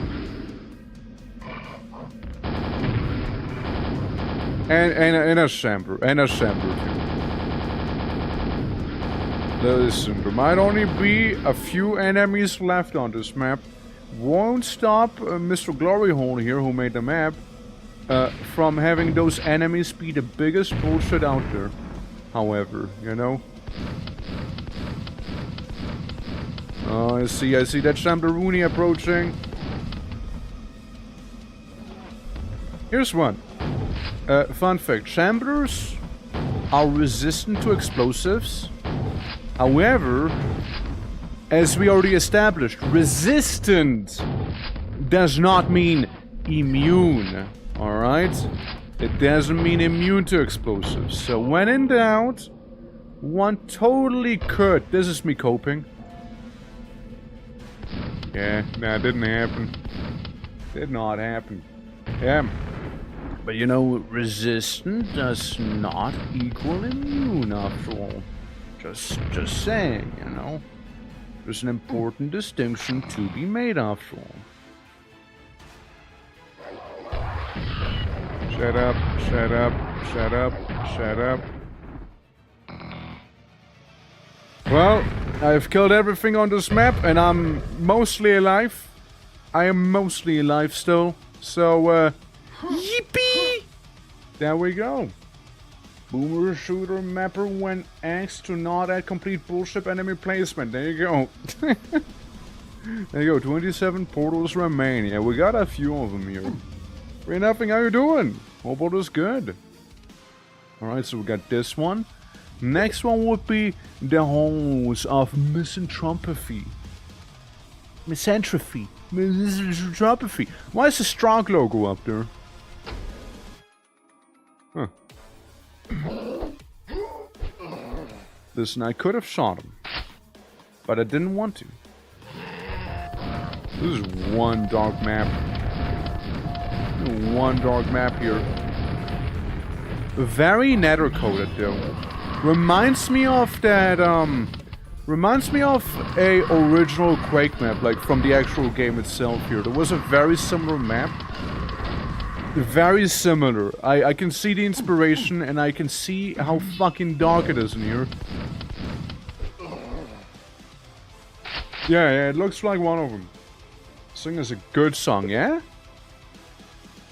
And a Sambur. And a Sambur too. Listen, there might only be a few enemies left on this map. Won't stop Mr. Gloryhole here, who made the map, from having those enemies be the biggest bullshit out there. However, you know. Oh, I see that Shambaruni approaching. Here's one. Fun fact, Shambers are resistant to explosives. However, as we already established, resistant does not mean immune. Alright? It doesn't mean immune to explosives. So when in doubt, one totally could. This is me coping. Yeah, nah, didn't happen. Did not happen. Yeah. But you know, resistant does not equal immune after all. Just saying, you know. There's an important distinction to be made after all. Shut up, shut up, shut up, shut up. Well, I've killed everything on this map and I'm mostly alive. I am mostly alive still. So, yippee! There we go. Boomer shooter mapper when asked to not add complete bullshit enemy placement. There you go. There you go. 27 portals remain. Yeah, we got a few of them here. Free nothing, how you doing? Hope all is good. Alright, so we got this one. Next one would be the halls of misanthropy. Misanthropy. Misanthropy. Why is the Strong logo up there? Huh. Listen, I could have shot him. But I didn't want to. This is one dark map. One dark map here. Very nether coded though. Reminds me of that, reminds me of a original Quake map, like from the actual game itself here. There was a very similar map. Very similar. I can see the inspiration and I can see how fucking dark it is in here. Yeah, it looks like one of them. This thing is a good song, yeah?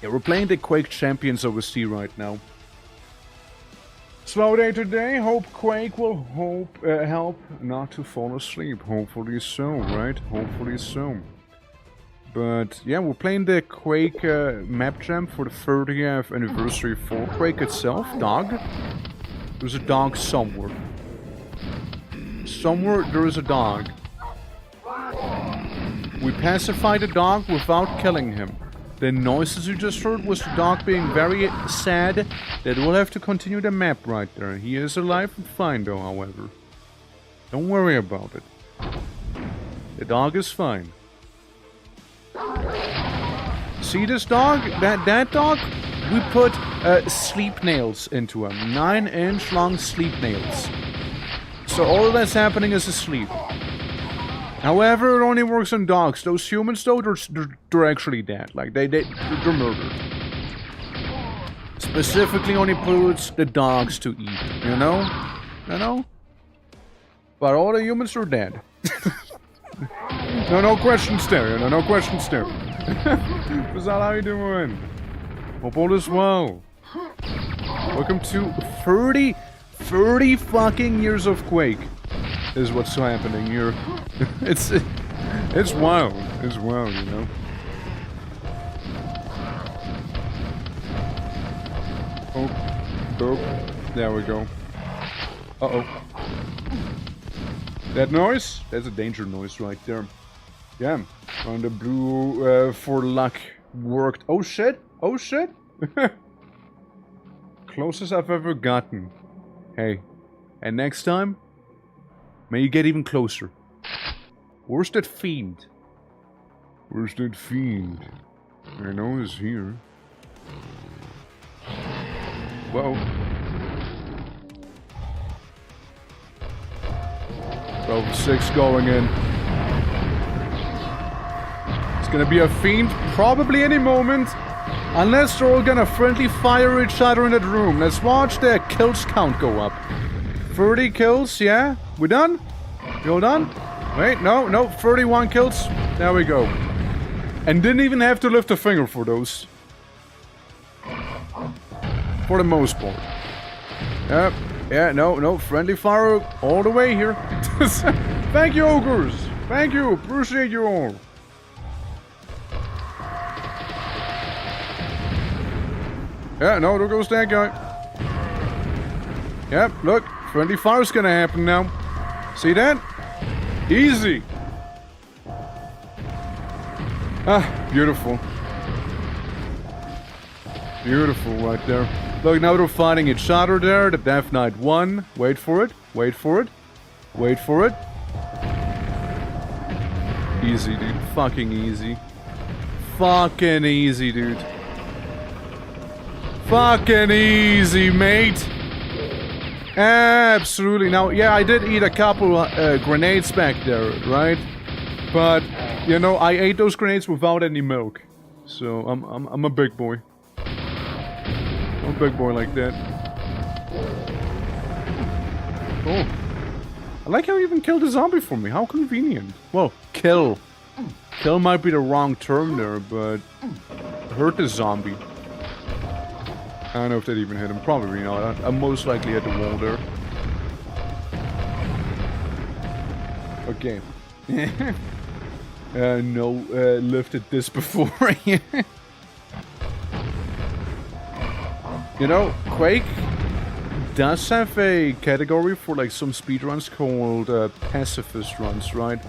Yeah, we're playing the Quake Champions OST right now. Slow day today. Hope Quake will help not to fall asleep. Hopefully so, right? Hopefully so. But yeah, we're playing the Quake map jam for the 30th anniversary for Quake itself. Dog. There's a dog somewhere. Somewhere there is a dog. We pacified the dog without killing him. The noises you just heard was the dog being very sad that we'll have to continue the map right there. He is alive and fine though, however. Don't worry about it. The dog is fine. See this dog? That dog? We put sleep nails into him. 9-inch long sleep nails. So all that's happening is asleep. However, it only works on dogs. Those humans, though, they're actually dead. Like, they're murdered. Specifically only puts the dogs to eat, you know? You know? But all the humans are dead. No questions there, you know? No questions there. Bazal, how you doing? Hope all is well. Welcome to 30 fucking years of Quake. Is what's happening here. It's wild. It's wild, you know. Oh, there we go. Uh-oh. That noise? That's a danger noise right there. Yeah. On the blue for luck worked. Oh shit! Oh shit! Closest I've ever gotten. Hey. And next time, May you get even closer. Where's that fiend? Where's that fiend? I know he's here. Whoa. Level 6 going in. It's gonna be a fiend probably any moment. Unless they're all gonna friendly fire each other in that room. Let's watch their kills count go up. 30 kills, yeah? We done? You all done? Wait, no, 31 kills. There we go. And didn't even have to lift a finger for those. For the most part. Yep. Yeah, no, friendly fire all the way here. Thank you, ogres. Thank you. Appreciate you all. Yeah, no, there goes that guy. Yep, look. Friendly fire's gonna happen now. See that? Easy. Ah, beautiful. Beautiful right there. Look, now they're fighting each other there. The Death Knight won. Wait for it. Wait for it. Wait for it. Easy, dude. Fucking easy. Fucking easy, dude. Fucking easy, mate. Absolutely. Now, yeah, I did eat a couple grenades back there, right? But, you know, I ate those grenades without any milk. So, I'm a big boy. I'm a big boy like that. Oh. I like how you even killed a zombie for me. How convenient. Well, kill. Kill might be the wrong term there, but... hurt the zombie. I don't know if that even hit him. Probably not. I'm most likely at the wall there. Okay. No, lifted this before. You know, Quake does have a category for like some speedruns called pacifist runs, right?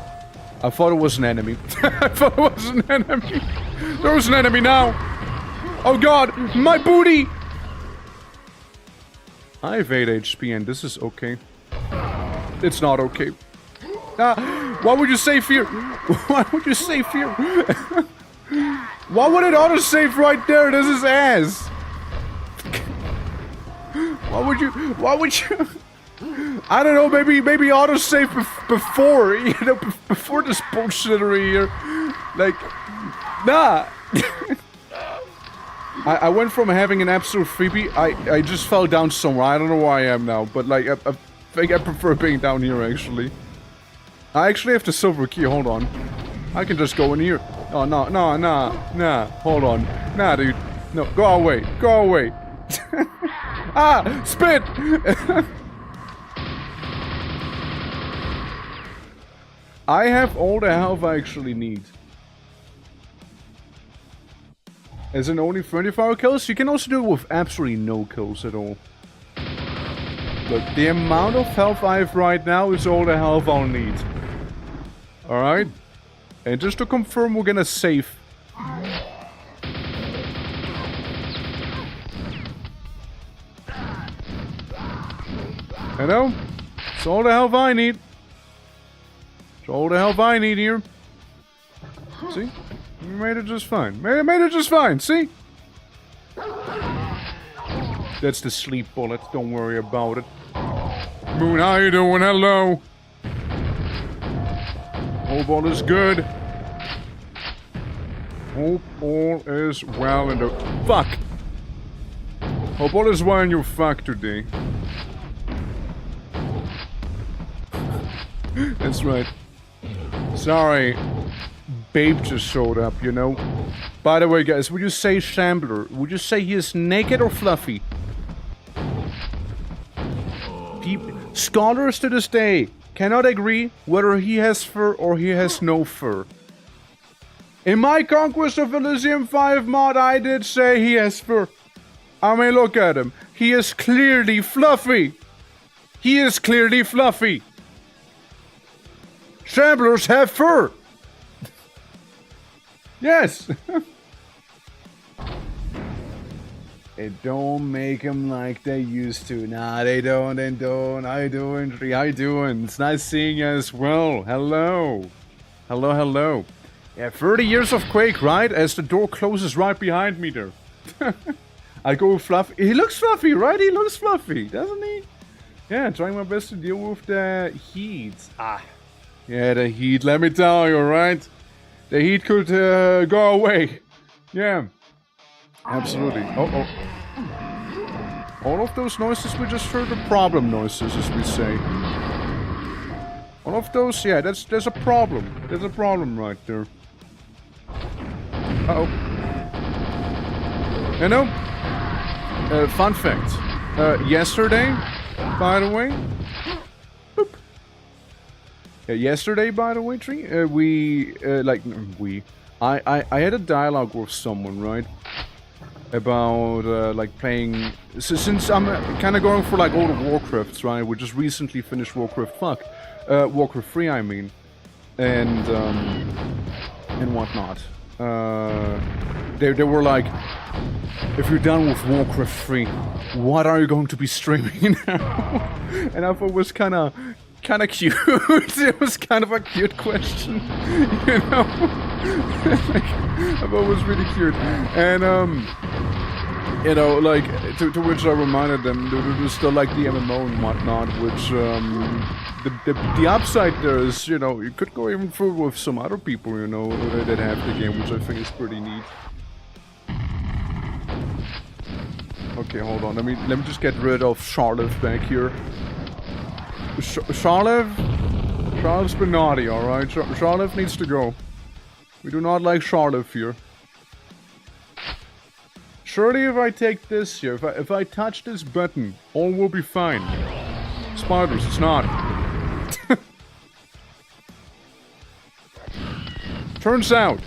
I thought it was an enemy. I thought it was an enemy. There's an enemy now. Oh god, my booty! I have 8 HP and this is okay. It's not okay. Why would you say fear? Why would you say fear? Why would it autosave right there? This is ass. Why would you? I don't know, maybe autosave before, you know, before this bullshittery here. Like, nah. I went from having an absolute freebie, I just fell down somewhere. I don't know where I am now, but like, I think I prefer being down here, actually. I actually have the silver key, hold on. I can just go in here. Oh, no, hold on. Nah, dude. No, go away, go away. Ah, spit! I have all the health I actually need. As in only 25 kills? You can also do it with absolutely no kills at all. Look, the amount of health I have right now is all the health I'll need. Alright? And just to confirm, we're gonna save. You know? It's all the health I need. It's all the health I need here. See? Made it just fine. Made it just fine, see? That's the sleep bullet, don't worry about it. Moon, how you doing? Hello. Hope all is good. Hope all is well in the... Fuck! Hope all is well in your fuck today. That's right. Sorry. Babe just showed up, you know. By the way, guys, would you say Shambler? Would you say he is naked or fluffy? Scholars to this day cannot agree whether he has fur or he has no fur. In my Conquest of Elysium 5 mod, I did say he has fur. I mean, look at him. He is clearly fluffy. He is clearly fluffy. Shamblers have fur. Yes. It don't make them like they used to. Nah, they don't. How you doing, Tree? How you doing? It's nice seeing you as well. Hello. Hello. Yeah, 30 years of Quake, right? As the door closes right behind me there. I go with Fluffy. He looks fluffy, right? He looks fluffy, doesn't he? Yeah, trying my best to deal with the heat. Yeah, the heat. Let me tell you, right? The heat could go away. Yeah. Absolutely. Oh. All of those noises we just heard are problem noises, as we say. All of those, yeah, there's a problem. There's a problem right there. Uh-oh. You know, fun fact. Yesterday, by the way... Boop. Yesterday, by the way, Tree, I had a dialogue with someone, right? About, like, playing... Since I'm kind of going for, like, all the Warcrafts, right? We just recently finished Warcraft 3, I mean. And whatnot. They were like, if you're done with Warcraft 3, what are you going to be streaming now? And I thought it was kind of cute. It was kind of a cute question, you know? Like, I thought it was really cute. And, you know, like, to which I reminded them, there was still, like, the MMO and whatnot, which, the upside there is, you know, you could go even through with some other people, you know, that have the game, which I think is pretty neat. Okay, hold on, let me just get rid of Charlotte back here. Charlotte's been naughty, alright? Charlotte needs to go. We do not like Charlotte here. Surely if I take this here, if I touch this button, all will be fine. Spiders, it's not. Turns out,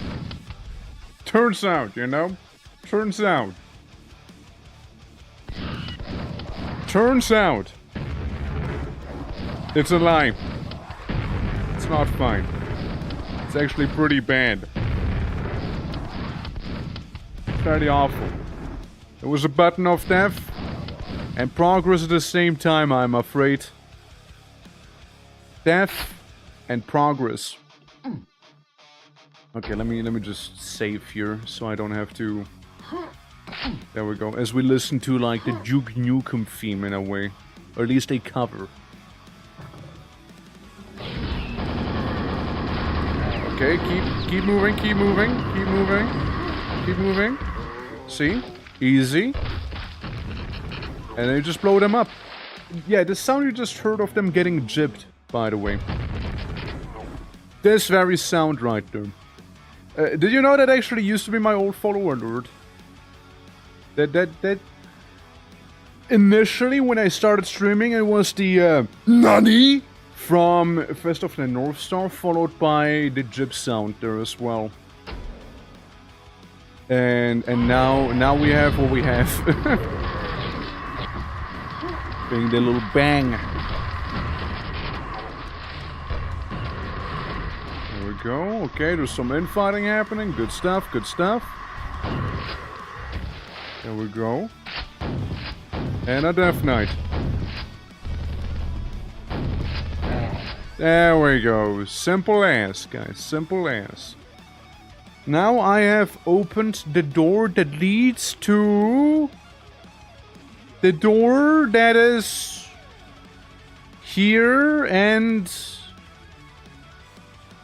you know? Turns out, it's a lie. It's not fine. It's actually pretty bad. Fairly awful. It was a button of death and progress at the same time, I'm afraid. Death and progress. Okay, let me just save here so I don't have to. There we go. As we listen to like the Duke Nukem theme in a way, or at least a cover. Okay, keep moving. See? Easy. And then you just blow them up. Yeah, the sound you just heard of them getting jibbed, by the way. This very sound right there. Did you know that actually used to be my old follower alert? That initially when I started streaming it was the NANI from Fist of the North Star, followed by the jib sound there as well. And now we have what we have. Being the little bang. There we go. Okay, there's some infighting happening. Good stuff. There we go. And a Death Knight. There we go. Simple as, guys. Simple as. Now I have opened the door that leads to... the door that is... here and...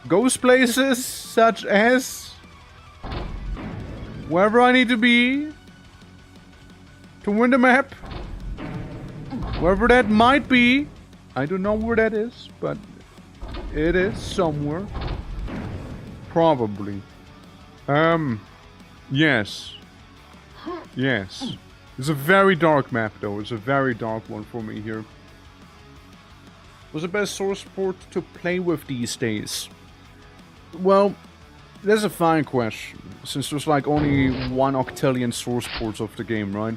goes places such as... wherever I need to be... to win the map. Wherever that might be. I don't know where that is, but... it is somewhere. Probably. Yes. Yes. It's a very dark map, though. It's a very dark one for me here. What's the best source port to play with these days? Well, that's a fine question, since there's like only 1 octillion source ports of the game, right?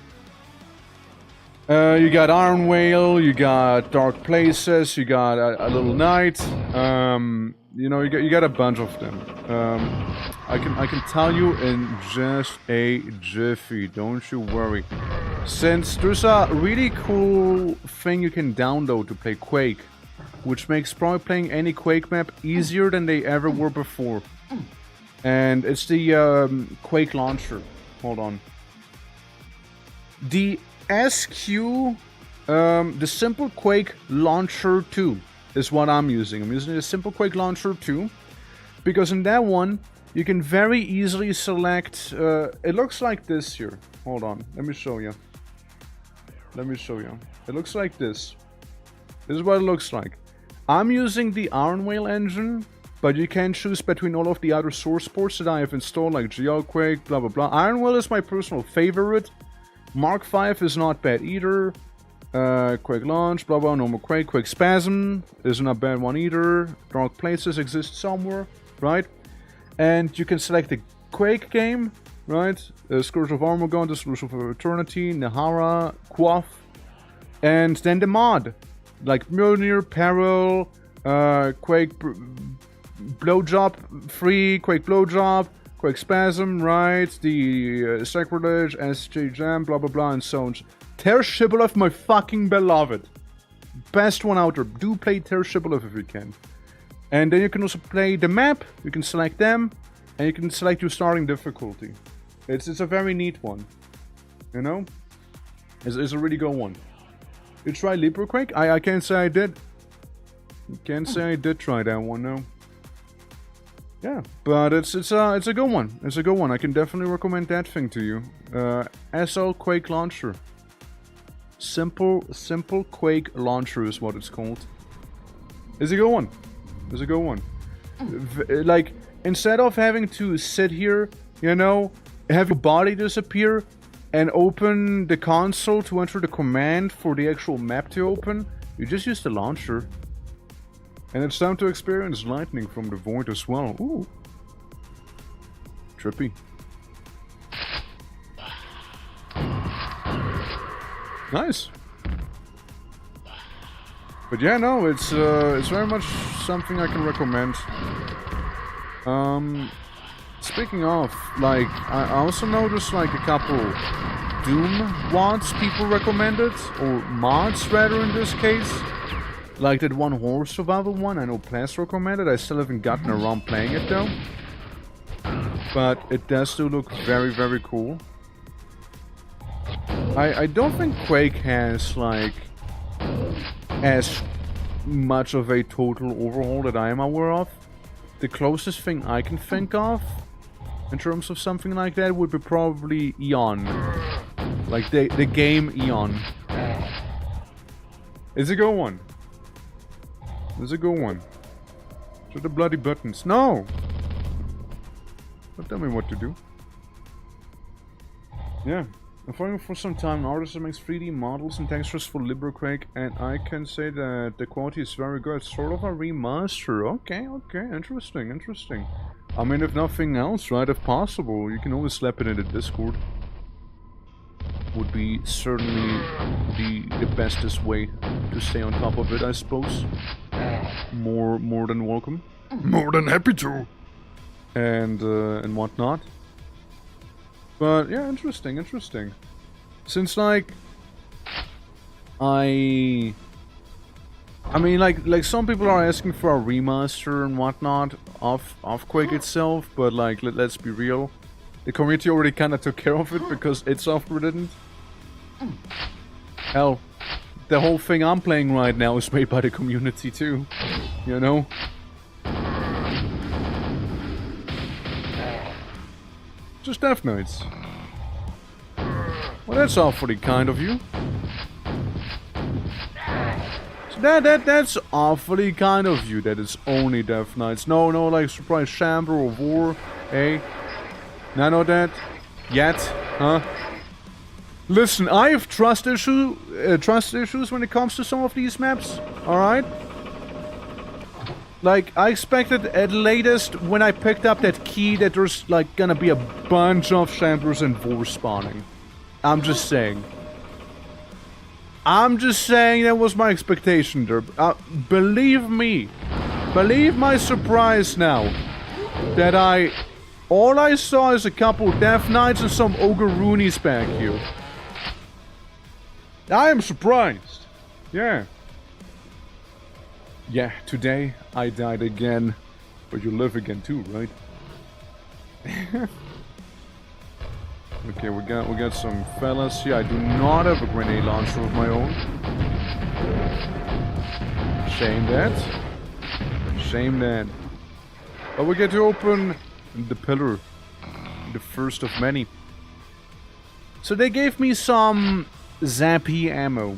You got Iron Whale, you got Dark Places, you got a Little Night, you know, you got a bunch of them. I can tell you in just a jiffy, don't you worry. Since there's a really cool thing you can download to play Quake, which makes probably playing any Quake map easier than they ever were before. And it's the Quake launcher. Hold on. The SQ, the Simple Quake Launcher 2 is what I'm using. I'm using the Simple Quake Launcher 2 because in that one you can very easily select. It looks like this here. Hold on, let me show you. Let me show you. It looks like this. This is what it looks like. I'm using the Iron Whale engine, but you can choose between all of the other source ports that I have installed, like GeoQuake, blah blah blah. Iron Whale is my personal favorite. Mark 5 is not bad either. Quake Launch, blah blah, normal Quake. Quake Spasm is not a bad one either. Dark Places exist somewhere, right? And you can select the Quake game, right? Scourge of Armagon, Dissolution of Eternity, Nahara, Quaff, and then the mod, like Mjolnir, Peril, Quake Blowjob Free, Quake Blowjob, Quake Spasm, right? The Sacrilege, SJ Jam, blah blah blah, and so on. Ter Shibboleth, my fucking beloved. Best one out there. Do play Ter Shibboleth if you can. And then you can also play the map, you can select them, and you can select your starting difficulty. It's a very neat one. You know? It's a really good one. You try LibreQuake? I can't say I did. Can't say I did try that one, no. Yeah, but it's a good one. It's a good one. I can definitely recommend that thing to you. SL Quake Launcher. Simple Quake Launcher is what it's called. It's a good one. It's a good one. Like, instead of having to sit here, you know, have your body disappear and open the console to enter the command for the actual map to open, you just use the launcher. And it's time to experience lightning from the void as well. Ooh. Trippy. Nice. But yeah, no, it's very much something I can recommend. Speaking of, like, I also noticed like a couple Doom mods people recommended, or mods rather in this case. Like that one horror survival one, I know Plas recommended. I still haven't gotten around playing it though. But it does still look very, very cool. I don't think Quake has like as much of a total overhaul that I am aware of. The closest thing I can think of in terms of something like that would be probably Eon. Like the game Eon. It's a good one. It's a good one. So the bloody buttons. No! Don't tell me what to do. Yeah. I'm following for some time an artist that makes 3D models and textures for LibreQuake, and I can say that the quality is very good. Sort of a remaster. Okay, interesting, interesting. I mean, if nothing else, right, if possible, you can always slap it in the Discord. Would be certainly the bestest way to stay on top of it, I suppose. More than welcome. More than happy to. And whatnot. But yeah, interesting. Since like I mean like some people are asking for a remaster and whatnot of Quake itself, but like let's be real, the community already kinda took care of it because id Software didn't. Hell, the whole thing I'm playing right now is made by the community too, you know? Just Death Knights. Well, that's awfully kind of you. So that's awfully kind of you that it's only Death Knights. No, like Surprise Chamber or War, eh? None of that? Yet? Huh? Listen, I have trust issues when it comes to some of these maps, alright? Like, I expected at latest when I picked up that key that there's like gonna be a bunch of Chambers and Vor spawning. I'm just saying. That was my expectation there. Believe me. Believe my surprise now. That all I saw is a couple Death Knights and some Ogre Roonies back here. I am surprised. Yeah. Yeah, today I died again. But you live again too, right? Okay, we got some fellas here. I do not have a grenade launcher of my own. Shame that. Shame that. But we get to open the pillar. The first of many. So they gave me some zappy ammo.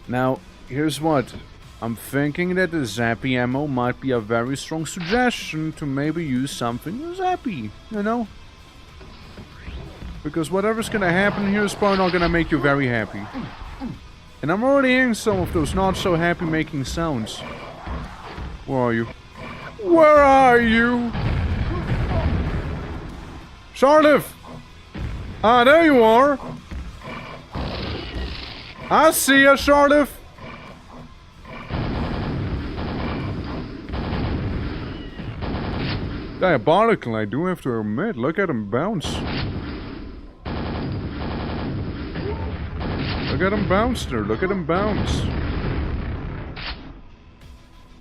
Now, here's what. I'm thinking that the zappy ammo might be a very strong suggestion to maybe use something zappy, you know? Because whatever's gonna happen here is probably not gonna make you very happy. And I'm already hearing some of those not so happy making sounds. Where are you? Where are you? Charlotte! Ah, there you are! I see ya, Charlotte! Diabolical, I do have to admit. Look at him bounce. Look at him bounce there. Look at him bounce.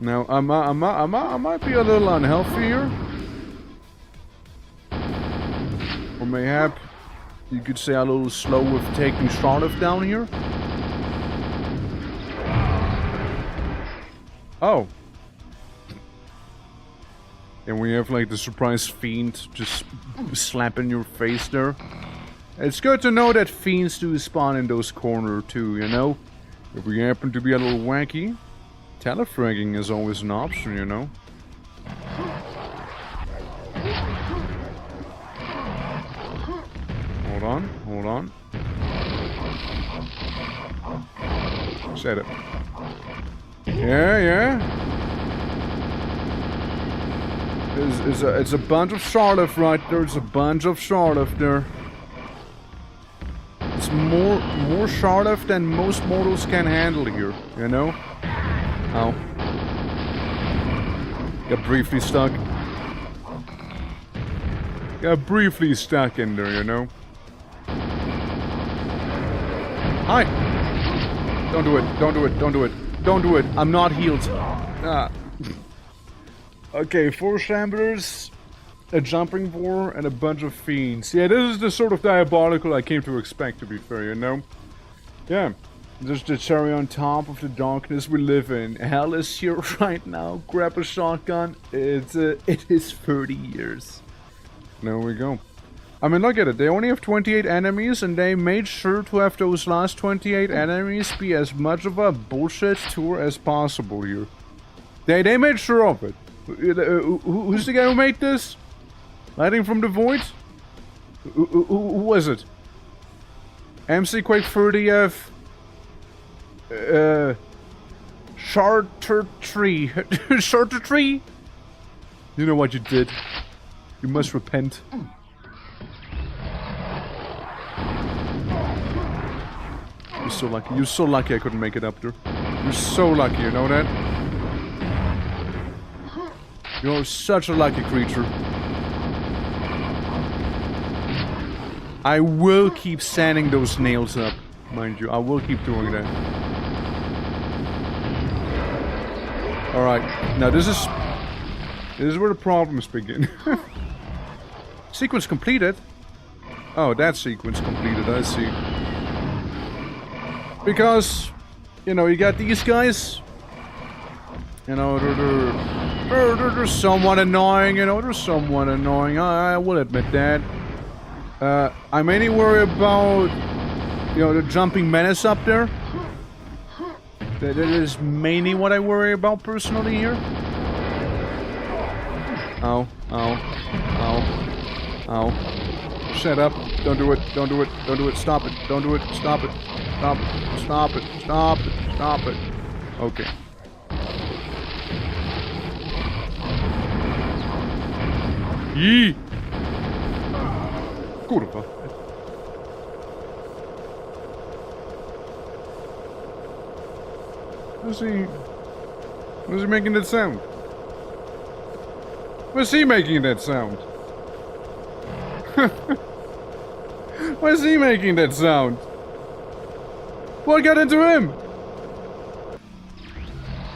Now, I might be a little unhealthy here. Or mayhap you could say a little slow with taking Charlotte down here. Oh. And we have like the surprise fiend just slapping your face there. It's good to know that fiends do spawn in those corners too, you know? If we happen to be a little wacky, telefragging is always an option, you know? Hold on, hold on. Set it. Yeah, yeah. It's a bunch of Charlotte right there. It's a bunch of Charlotte there. It's more Charlotte than most mortals can handle here, you know? Ow. Got briefly stuck. Got briefly stuck in there, you know? Hi! Don't do it, don't do it, don't do it. Don't do it, I'm not healed. Ah. Okay, 4 shamblers, a jumping boar, and a bunch of fiends. Yeah, this is the sort of diabolical I came to expect, to be fair, you know? Yeah, just the cherry on top of the darkness we live in. Hell is here right now. Grab a shotgun. It is 30 years. There we go. I mean, look at it. They only have 28 enemies, and they made sure to have those last 28 enemies be as much of a bullshit tour as possible here. They made sure of it. Who's the guy who made this? Lighting from the Void? Who was it? MC Quake 30F... Charter Tree. Charter Tree? You know what you did. You must repent. You're so lucky. You're so lucky I couldn't make it up there. You're so lucky, you know that? You're such a lucky creature. I will keep sanding those nails up, mind you. I will keep doing that. Alright, now this is where the problems begin. Sequence completed. Oh, that sequence completed, I see. Because, you know, you got these guys. You know, they're somewhat annoying, you know, they're somewhat annoying. I will admit that. I'm mainly worried about, you know, the jumping menace up there. That is mainly what I worry about personally here. Ow, ow, ow, ow. Shut up. Don't do it, don't do it, don't do it, stop it, don't do it, stop it, stop it, stop it, stop it, stop it. Okay. Yee! Kurwa. Was he making that sound? Was he making that sound? Was he making that sound? What got into him?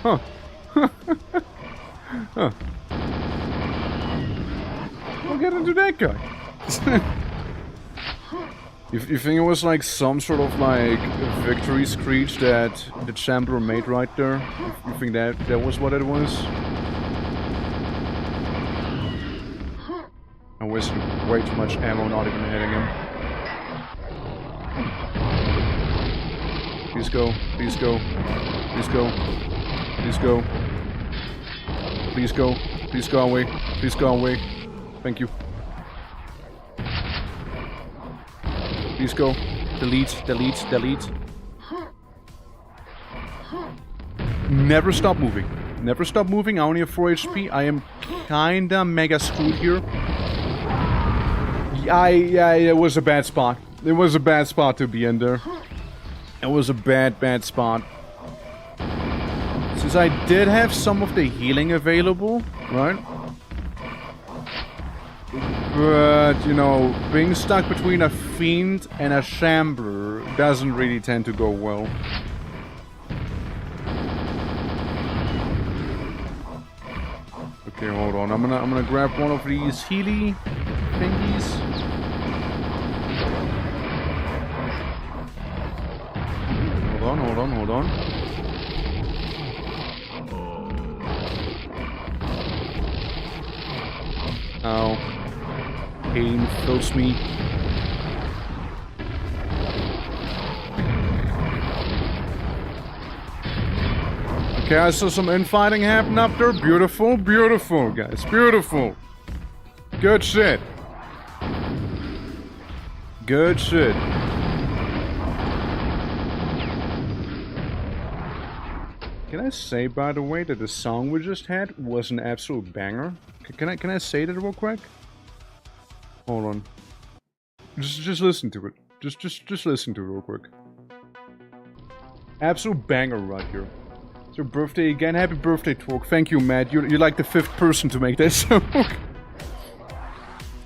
Huh. Huh. What got into that guy? You think it was like some sort of like victory screech that the Chamber made right there? You think that was what it was? I wasted way too much ammo not even hitting him. Please go, please go, please go, please go. Please go, please go away, please go away. Thank you. Please go. Delete, delete, delete. Never stop moving. Never stop moving. I only have 4 HP. I am kinda mega screwed here. Yeah, it was a bad spot. It was a bad spot to be in there. It was a bad spot. Since I did have some of the healing available, right? But, you know, being stuck between a fiend and a chamber doesn't really tend to go well. Okay, hold on. I'm gonna grab one of these healy thingies. Hold on. Ow. Pain fills me. Okay, I saw some infighting happen up there. Beautiful, beautiful, guys. Beautiful. Good shit. Good shit. Can I say, by the way, that the song we just had was an absolute banger? Can I say that real quick? Hold on. Just listen to it. Just listen to it real quick. Absolute banger right here. It's your birthday again. Happy birthday, Torque. Thank you, Matt. You're like the 5th person to make that song.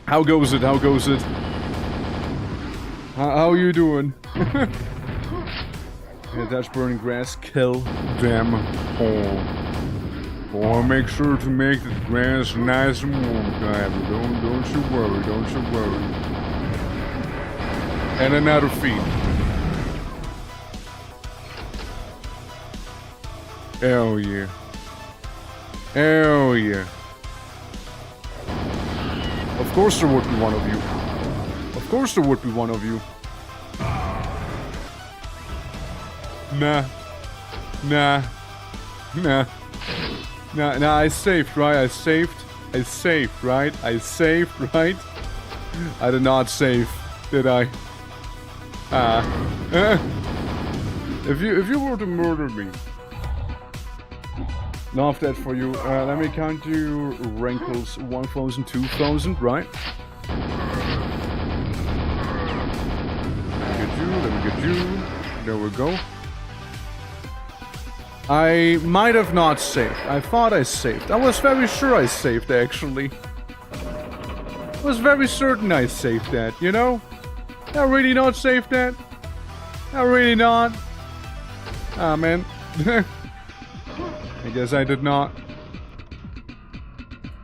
How goes it? How goes it? How you doing? Yeah, that's burning grass. Kill them all. Oh, make sure to make the grass nice and warm, Kyber. Don't you worry, don't you worry. And another feed. Hell yeah. Hell yeah. Of course there would be one of you. Of course there would be one of you. Nah. Nah. Nah. Nah, I saved, right? I saved, right? I saved, right? I did not save, did I? If you were to murder me, enough that for you. Let me count your wrinkles. 1,000, 2,000, right? Let me get you. There we go. I might have not saved. I thought I saved. I was very sure I saved, actually. I was very certain I saved that, you know? I really not saved that. I really not. Ah, man. I guess I did not.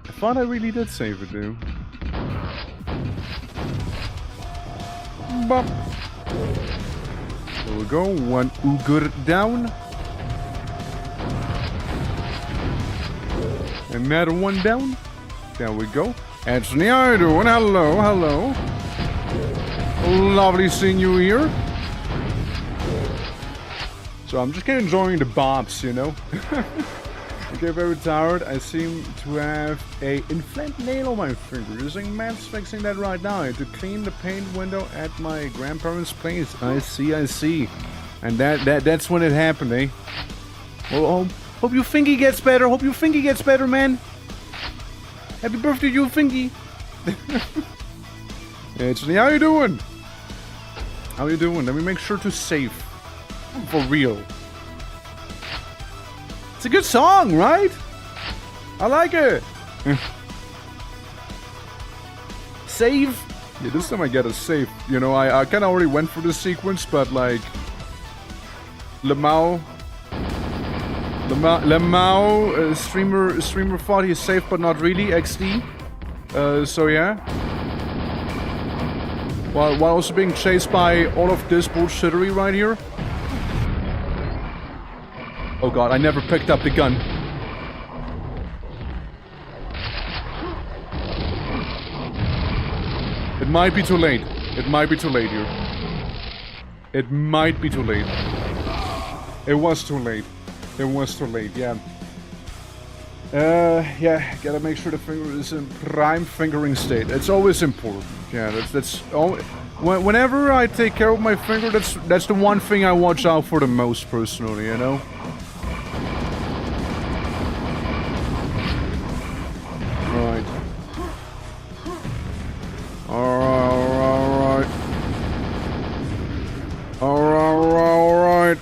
I thought I really did save it, dude. Bop. There we go. One Ugur down. Another one down. There we go. Anthony, how you doing? Hello, hello. Lovely seeing you here. So I'm just kind of enjoying the bobs, you know. I get very tired. I seem to have a inflamed nail on my finger. Using Matt's fixing that right now to clean the paint window at my grandparents' place. I see. And that's when it happened, eh? Well, hope your fingy gets better. Hope your fingy gets better, man. Happy birthday, you fingy. Anthony, how you doing? How you doing? Let me make sure to save. For real. It's a good song, right? I like it. Save. Yeah, this time I gotta save. You know, I kind of already went for the sequence, but like... Lemao. Streamer thought he's safe, but not really. XD. So yeah. While also being chased by all of this bullshittery right here. Oh god, I never picked up the gun. It might be too late. It might be too late here. It might be too late. It was too late. It was too late, yeah. Yeah, gotta make sure the finger is in prime fingering state. It's always important. Yeah, that's whenever I take care of my finger, that's the one thing I watch out for the most personally, you know? Right. Alright. Alright.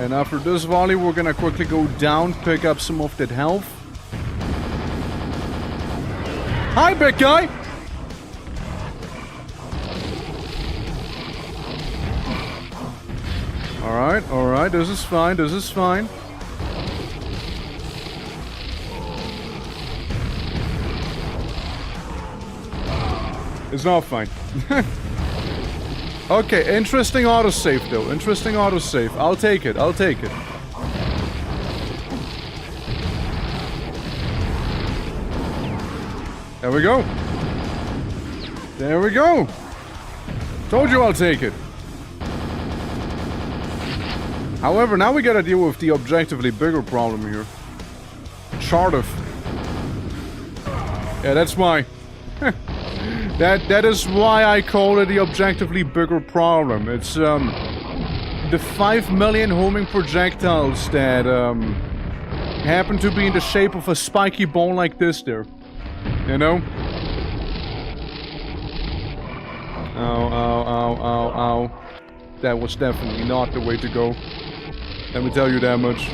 And after this volley, we're gonna quickly go down, pick up some of that health. Hi, big guy! Alright, this is fine, this is fine. It's not fine. Okay, interesting autosave though. Interesting autosave. I'll take it. I'll take it. There we go. There we go. Told you I'll take it. However, now we gotta deal with the objectively bigger problem here. Chardiff. Yeah, that's why. That is why I call it the objectively bigger problem. It's the 5 million homing projectiles that happen to be in the shape of a spiky ball like this there. You know? Ow, ow, ow, ow, ow. That was definitely not the way to go. Let me tell you that much.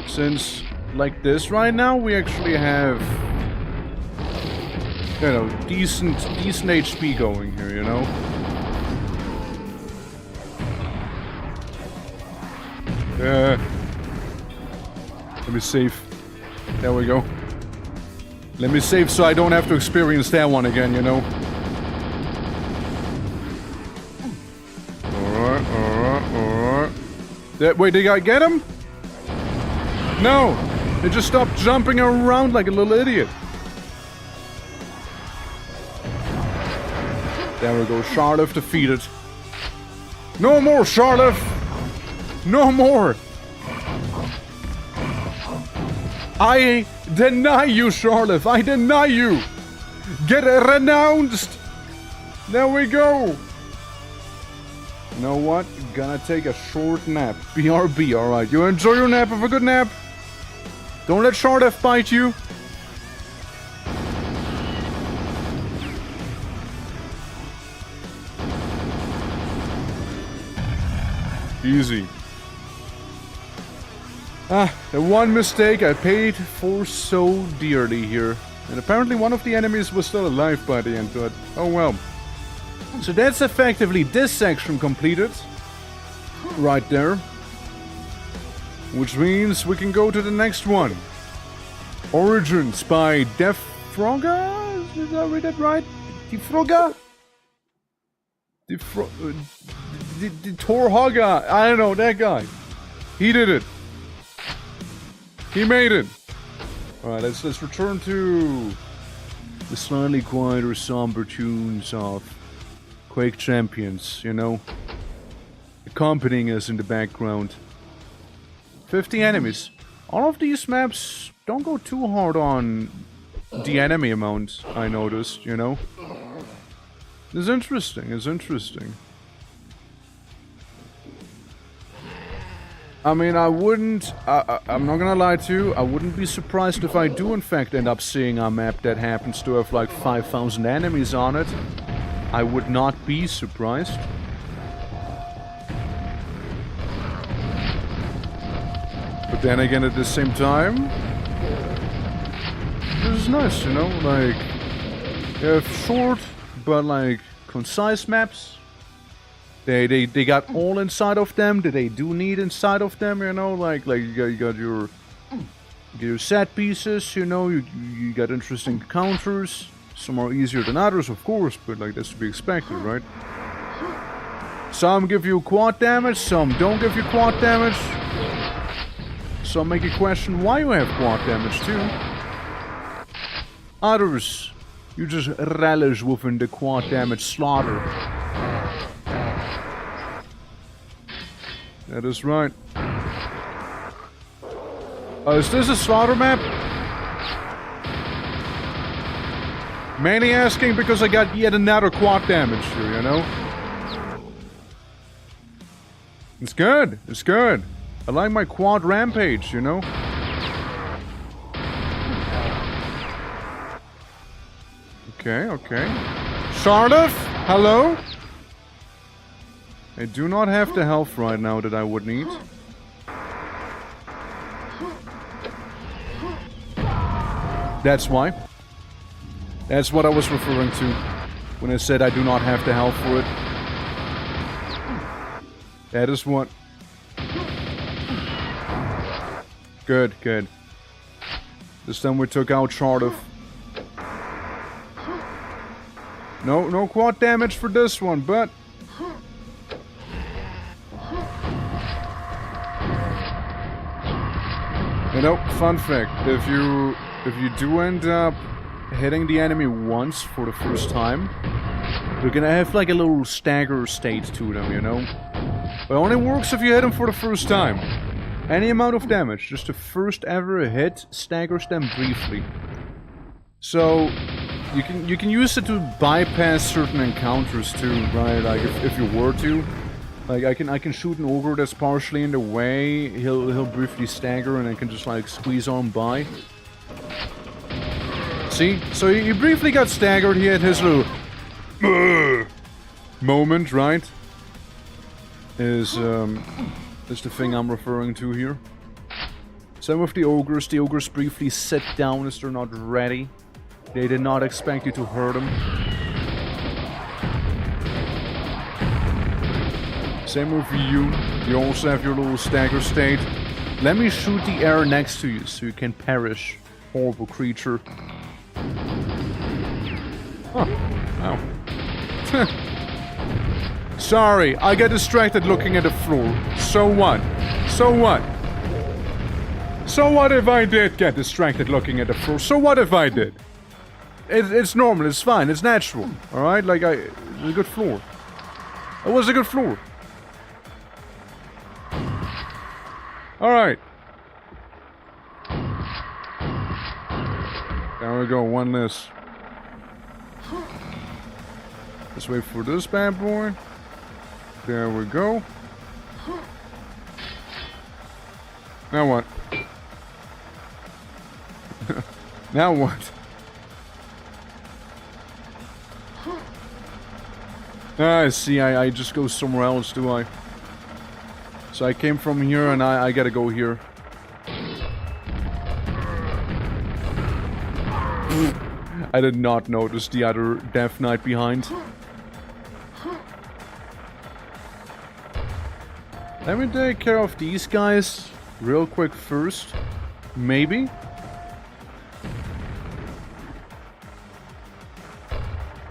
Since, like this right now, we actually have... you know, decent HP going here, you know? Let me save. There we go. Let me save so I don't have to experience that one again, you know? Alright. Wait, did I get him? No! They just stopped jumping around like a little idiot. There we go, Chardiff defeated. No more, Chardiff! No more! I deny you, Chardiff! I deny you! Get renounced! There we go! You know what? Gonna take a short nap. BRB, alright. You enjoy your nap, have a good nap! Don't let Chardiff bite you! Easy. The one mistake I paid for so dearly here. And apparently one of the enemies was still alive by the end, but oh well. So that's effectively this section completed. Right there. Which means we can go to the next one. Origins by Defroga? Did I read that right? Defroga? The Torhaga, I don't know, that guy. He did it. He made it. Alright, let's return to the slightly quieter, somber tunes of Quake Champions, you know? Accompanying us in the background. 50 enemies. All of these maps don't go too hard on the enemy amount, I noticed, you know? It's interesting, it's interesting. I mean, I wouldn't... I'm not gonna lie to you, I wouldn't be surprised if I do in fact end up seeing a map that happens to have like 5,000 enemies on it. I would not be surprised. But then again, at the same time... this is nice, you know, like... They have short, but like concise maps. They got all inside of them that they do need inside of them, you know, like you got your set pieces, you know, you got interesting counters. Some are easier than others, of course, but like that's to be expected, right? Some give you quad damage, some don't give you quad damage. Some make you question why you have quad damage too. Others, you just relish within the quad damage slaughter. That is right. Is this a slaughter map? Mainly asking because I got yet another quad damage here, you know? It's good, it's good. I like my quad rampage, you know? Okay, okay. Shardov, hello? I do not have the health right now that I would need. That's why. That's what I was referring to when I said I do not have the health for it. That is what. Good, good. This time we took out Shardov. No quad damage for this one, but... You know, fun fact, if you do end up hitting the enemy once for the first time, you're gonna have like a little stagger state to them, you know? But it only works if you hit them for the first time. Any amount of damage, just the first ever hit staggers them briefly. So you can use it to bypass certain encounters too, right? Like if you were to. Like I can shoot an ogre that's partially in the way, he'll briefly stagger and I can just like squeeze on by. See? So he briefly got staggered, he had his little moment, right? Is the thing I'm referring to here. Some of the ogres briefly sit down as they're not ready. They did not expect you to hurt them. Same with you. You also have your little stagger state. Let me shoot the air next to you so you can perish. Horrible creature. Oh. Ow. Sorry, I got distracted looking at the floor. So what? So what? So what if I did get distracted looking at the floor? So what if I did? It's normal, it's fine, it's natural. Alright? Like, it's a good floor. It was a good floor. Alright. There we go, one less. Let's wait for this bad boy. There we go. Now what? Now what? I see, I just go somewhere else, do I? So I came from here and I gotta go here. I did not notice the other Death Knight behind. Let me take care of these guys real quick first. Maybe?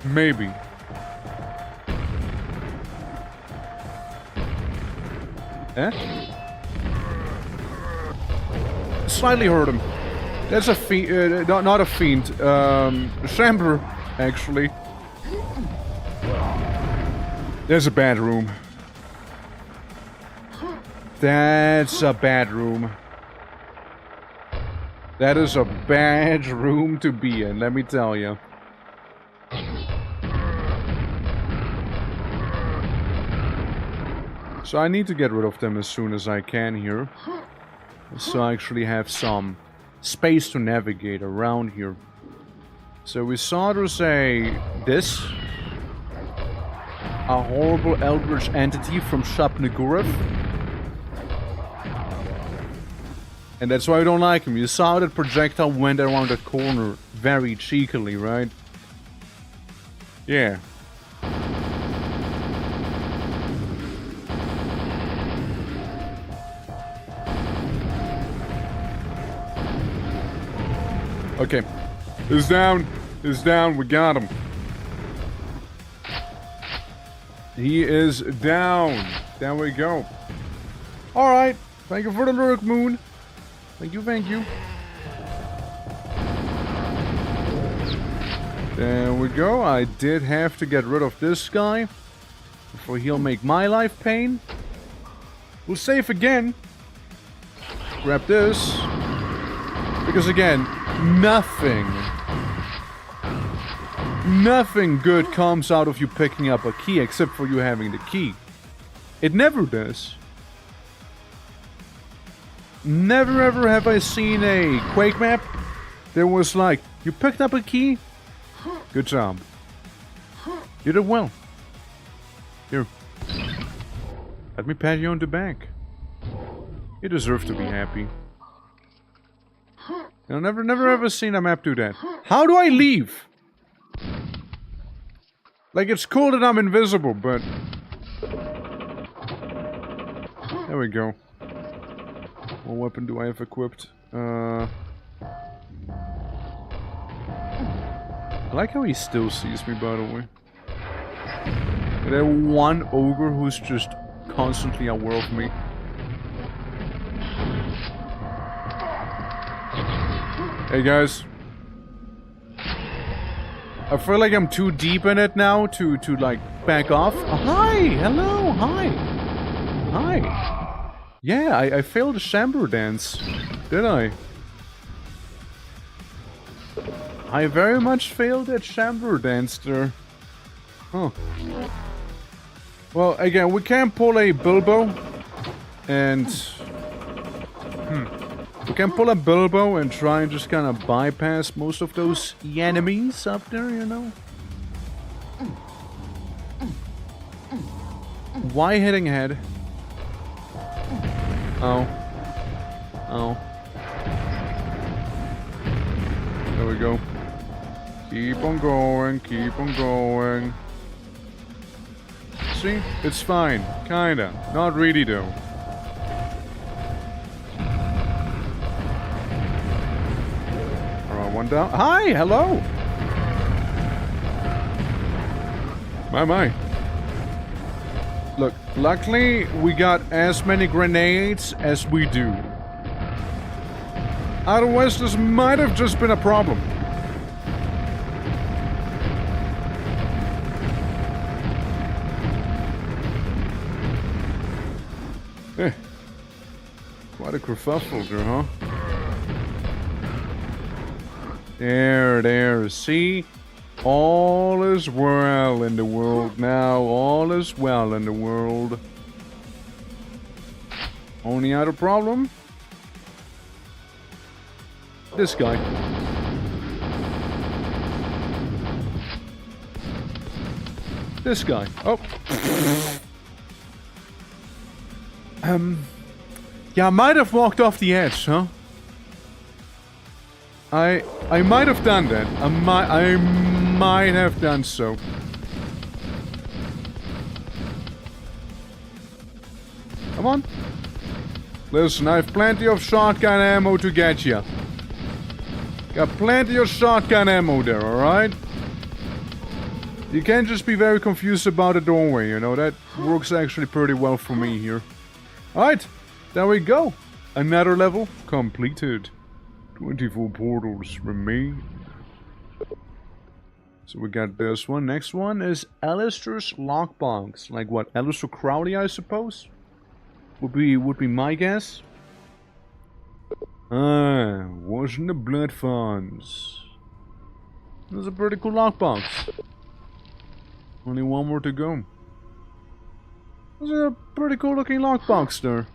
Maybe. Eh? Slightly hurt him. That's a fiend, not a fiend, Shambler, actually. There's a bad room. That's a bad room. That is a bad room to be in, let me tell you. So I need to get rid of them as soon as I can here. So I actually have some space to navigate around here. So we saw there's this. A horrible eldritch entity from Shub-Niggurath. And that's why I don't like him. You saw that projectile went around that corner very cheekily, right? Yeah. Okay. He's down. He's down. We got him. He is down. There we go. Alright. Thank you for the lurk, Moon. Thank you, thank you. There we go. I did have to get rid of this guy before he'll make my life pain. We'll save again. Grab this. Because again, nothing good comes out of you picking up a key except for you having the key. It never does. Never ever have I seen a Quake map that was like, you picked up a key? Good job. You did well. Here. Let me pat you on the back. You deserve to be happy. I've never ever seen a map do that. How do I leave? Like, it's cool that I'm invisible, but... There we go. What weapon do I have equipped? I like how he still sees me, by the way. There's one ogre who's just constantly aware of me. Hey guys. I feel like I'm too deep in it now to like back off. Oh, hi! Hello! Hi! Hi! Yeah, I failed the chamber dance. Did I? I very much failed that chamber dance there. Huh. Well, again, we can pull a Bilbo. And... We can pull a Bilbo and try and just kind of bypass most of those enemies up there, you know? Why hitting head? Oh. Oh. There we go. Keep on going, keep on going. See? It's fine. Kinda. Not really, though. Alright, one down. Hi! Hello! My. Look, luckily, we got as many grenades as we do. Otherwise, this might have just been a problem. Eh. Quite a kerfuffle there, huh? There. See? All is well in the world now. All is well in the world. Only other problem? This guy. This guy. Oh. Yeah, I might have walked off the edge, huh? I might have done that. I might have done so. Come on. Listen, I have plenty of shotgun ammo to get you. Got plenty of shotgun ammo there, alright? You can't just be very confused about the doorway, you know? That works actually pretty well for me here. Alright, there we go. Another level completed. 24 portals remain. So we got this one. Next one is Alistair's lockbox. Like what? Alistair Crowley, I suppose? Would be my guess. Washing the blood funds. That's a pretty cool lockbox. Only one more to go. That's a pretty cool looking lockbox there.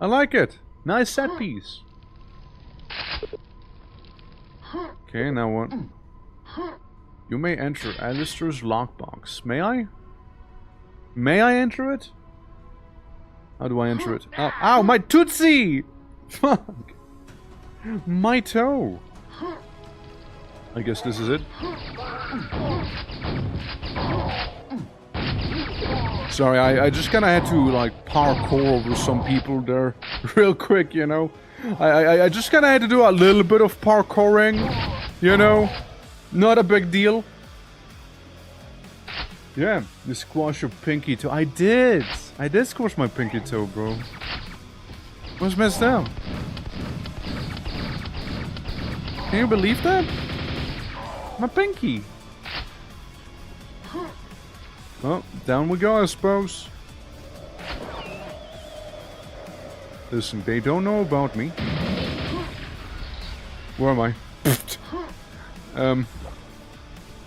I like it. Nice set piece. Okay, now what? You may enter Alistair's lockbox. May I? May I enter it? How do I enter it? Oh, ow, my tootsie! Fuck! My toe! I guess this is it. Sorry, I just kinda had to, like, parkour over some people there real quick, you know? I just kinda had to do a little bit of parkouring, you know? Not a big deal. Yeah, you squash your pinky toe. I did squash my pinky toe, bro. What's messed up? Can you believe that? My pinky. Well, down we go, I suppose. Listen, they don't know about me. Where am I?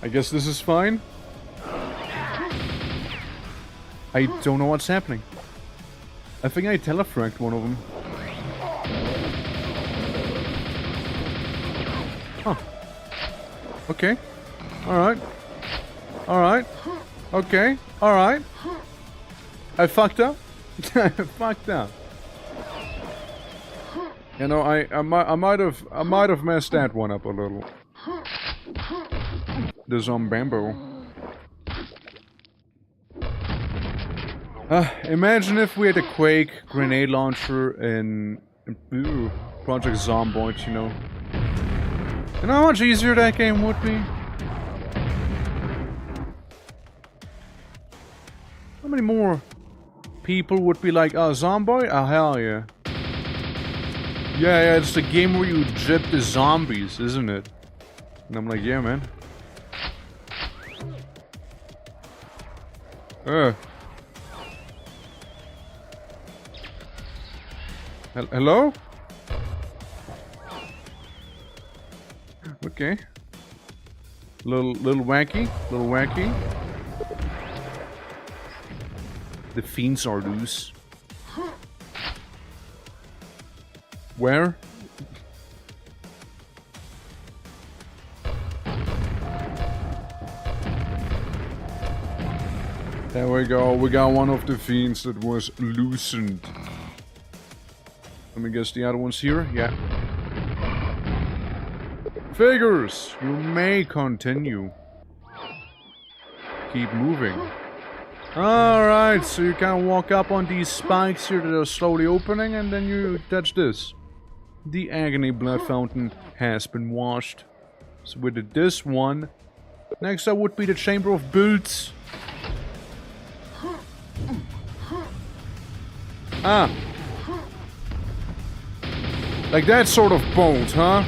I guess this is fine. I don't know what's happening. I think I telefragged one of them. Huh. Okay. Alright. Alright. Okay. Alright. I fucked up. I fucked up. You know, I might have messed that one up a little. The Zombambo. Imagine if we had a Quake grenade launcher in Project Zomboid, you know. You know how much easier that game would be? How many more people would be like, oh, Zomboid? Oh, hell yeah. Yeah, it's the game where you jib the zombies, isn't it? And I'm like, yeah, man. Hello? Okay. Little wacky. The fiends are loose. Where? There we go. We got one of the fiends that was loosened. Let me guess the other one's here. Yeah. Figures! You may continue. Keep moving. Alright, so you can walk up on these spikes here that are slowly opening, and then you touch this. The agony blood fountain has been washed. So we did this one. Next up would be the Chamber of Builds. Ah. Like that sort of bolt, huh?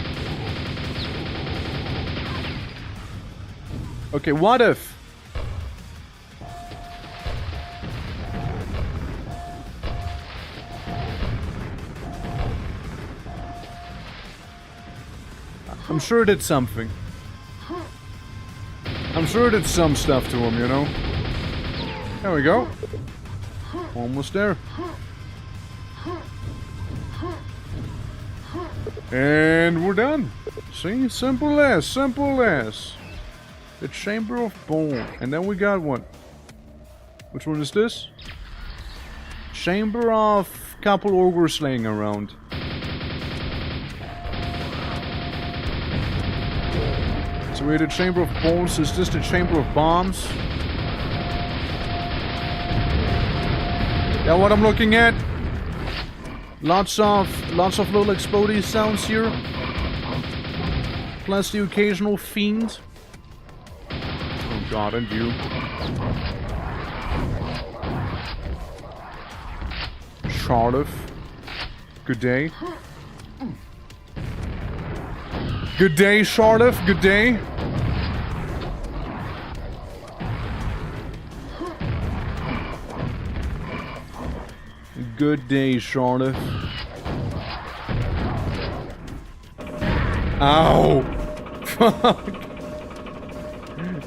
Okay, what if? I'm sure it did something. I'm sure it did some stuff to him, you know? There we go. Almost there. And we're done. See? Simple as, simple as. The Chamber of Bone. And then we got one. Which one is this? Chamber of couple ogres laying around. So we had the Chamber of Bones. Is this the Chamber of Bombs? That what I'm looking at? Lots of little exploding sounds here. Plus the occasional fiend. Oh god, and you. Charlotte. Good day. Good day, Charlotte. Good day. Good day, Charlotte. Ow! Fuck!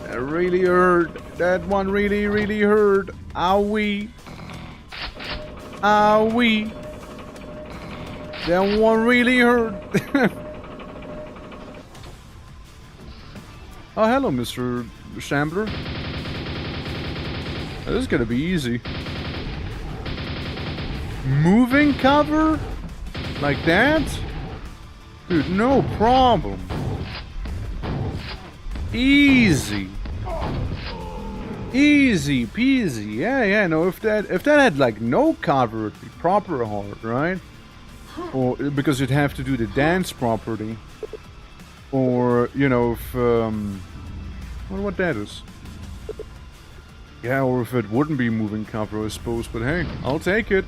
That really hurt. That one really, really hurt. Owie. Owie. That one really hurt. Oh, hello, Mr. Shambler. This is gonna be easy. Moving cover? Like that? Dude, no problem. Easy. Easy peasy. Yeah, no, if that had like no cover, it'd be proper hard, right? Or because you'd have to do the dance properly. Or, you know, if wonder what that is. Yeah, or if it wouldn't be moving cover, I suppose, but hey, I'll take it.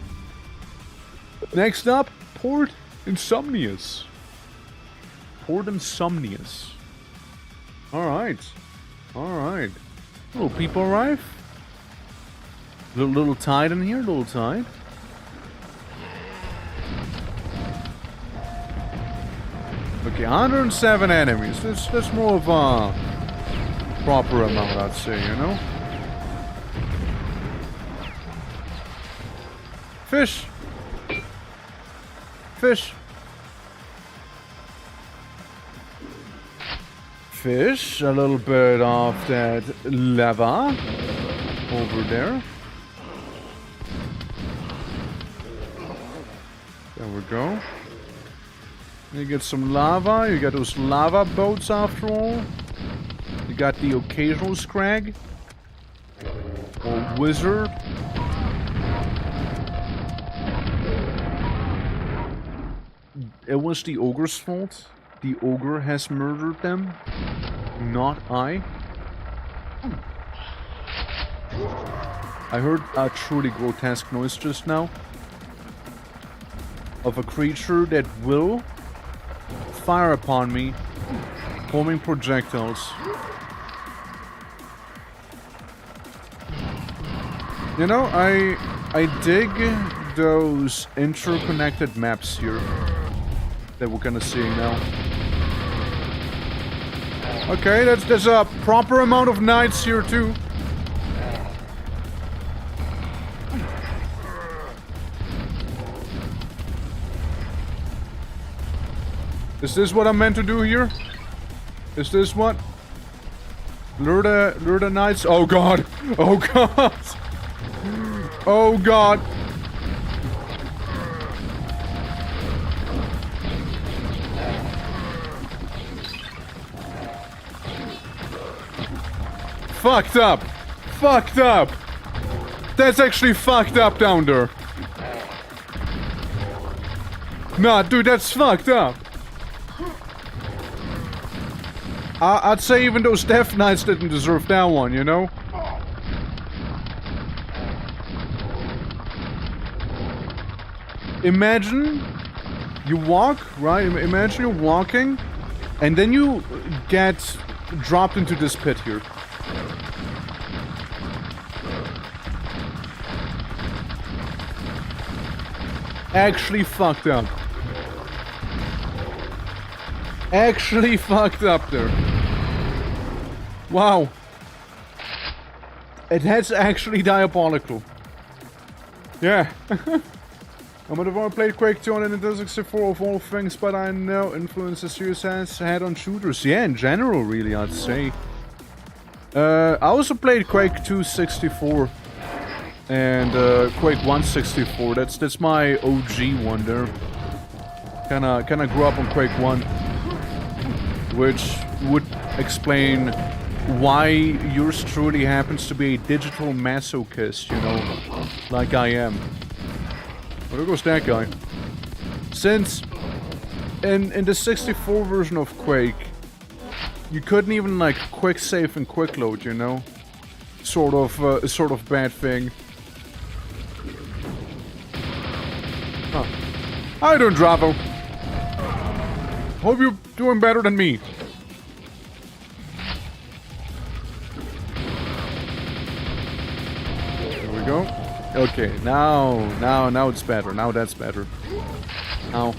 Next up, Port Insomnius. Port Insomnius. Alright. Alright. Little people arrive. Little tide in here, little tide. Okay, 107 enemies. That's more of a proper amount, I'd say, you know? Fish! Fish! Fish, a little bit of that lava over there. There we go. You get some lava, you got those lava boats after all. You got the occasional scrag. Or wizard. It was the ogre's fault. The ogre has murdered them, not I. I heard a truly grotesque noise just now. Of a creature that will fire upon me, homing projectiles. You know, I dig those interconnected maps here that we're gonna see now. Okay, there's a proper amount of knights here too. Is this what I'm meant to do here? Is this what? Lure the knights? Oh god! Oh god! Oh god! Fucked up! Fucked up! That's actually fucked up down there. Nah, dude, that's fucked up. I'd say even those Death Knights didn't deserve that one, you know? Imagine you walk, right? Imagine you're walking, and then you get dropped into this pit here. Actually fucked up. Actually fucked up there. Wow. That's actually diabolical. Yeah. I might have only played Quake 2 on the Nintendo 64 of all things, but I know influences Serious has had on shooters. Yeah, in general, really, I'd say. I also played Quake 2 64. And Quake 1 64. That's my OG one there. Kinda grew up on Quake 1. Which would explain why yours truly happens to be a digital masochist, you know, like I am. Well, there goes that guy. Since in the 64 version of Quake, you couldn't even like quick save and quick load, you know, sort of bad thing. Huh. How you doing, Dravo? Hope you're doing better than me. There we go. Okay, now it's better. Now that's better. Now,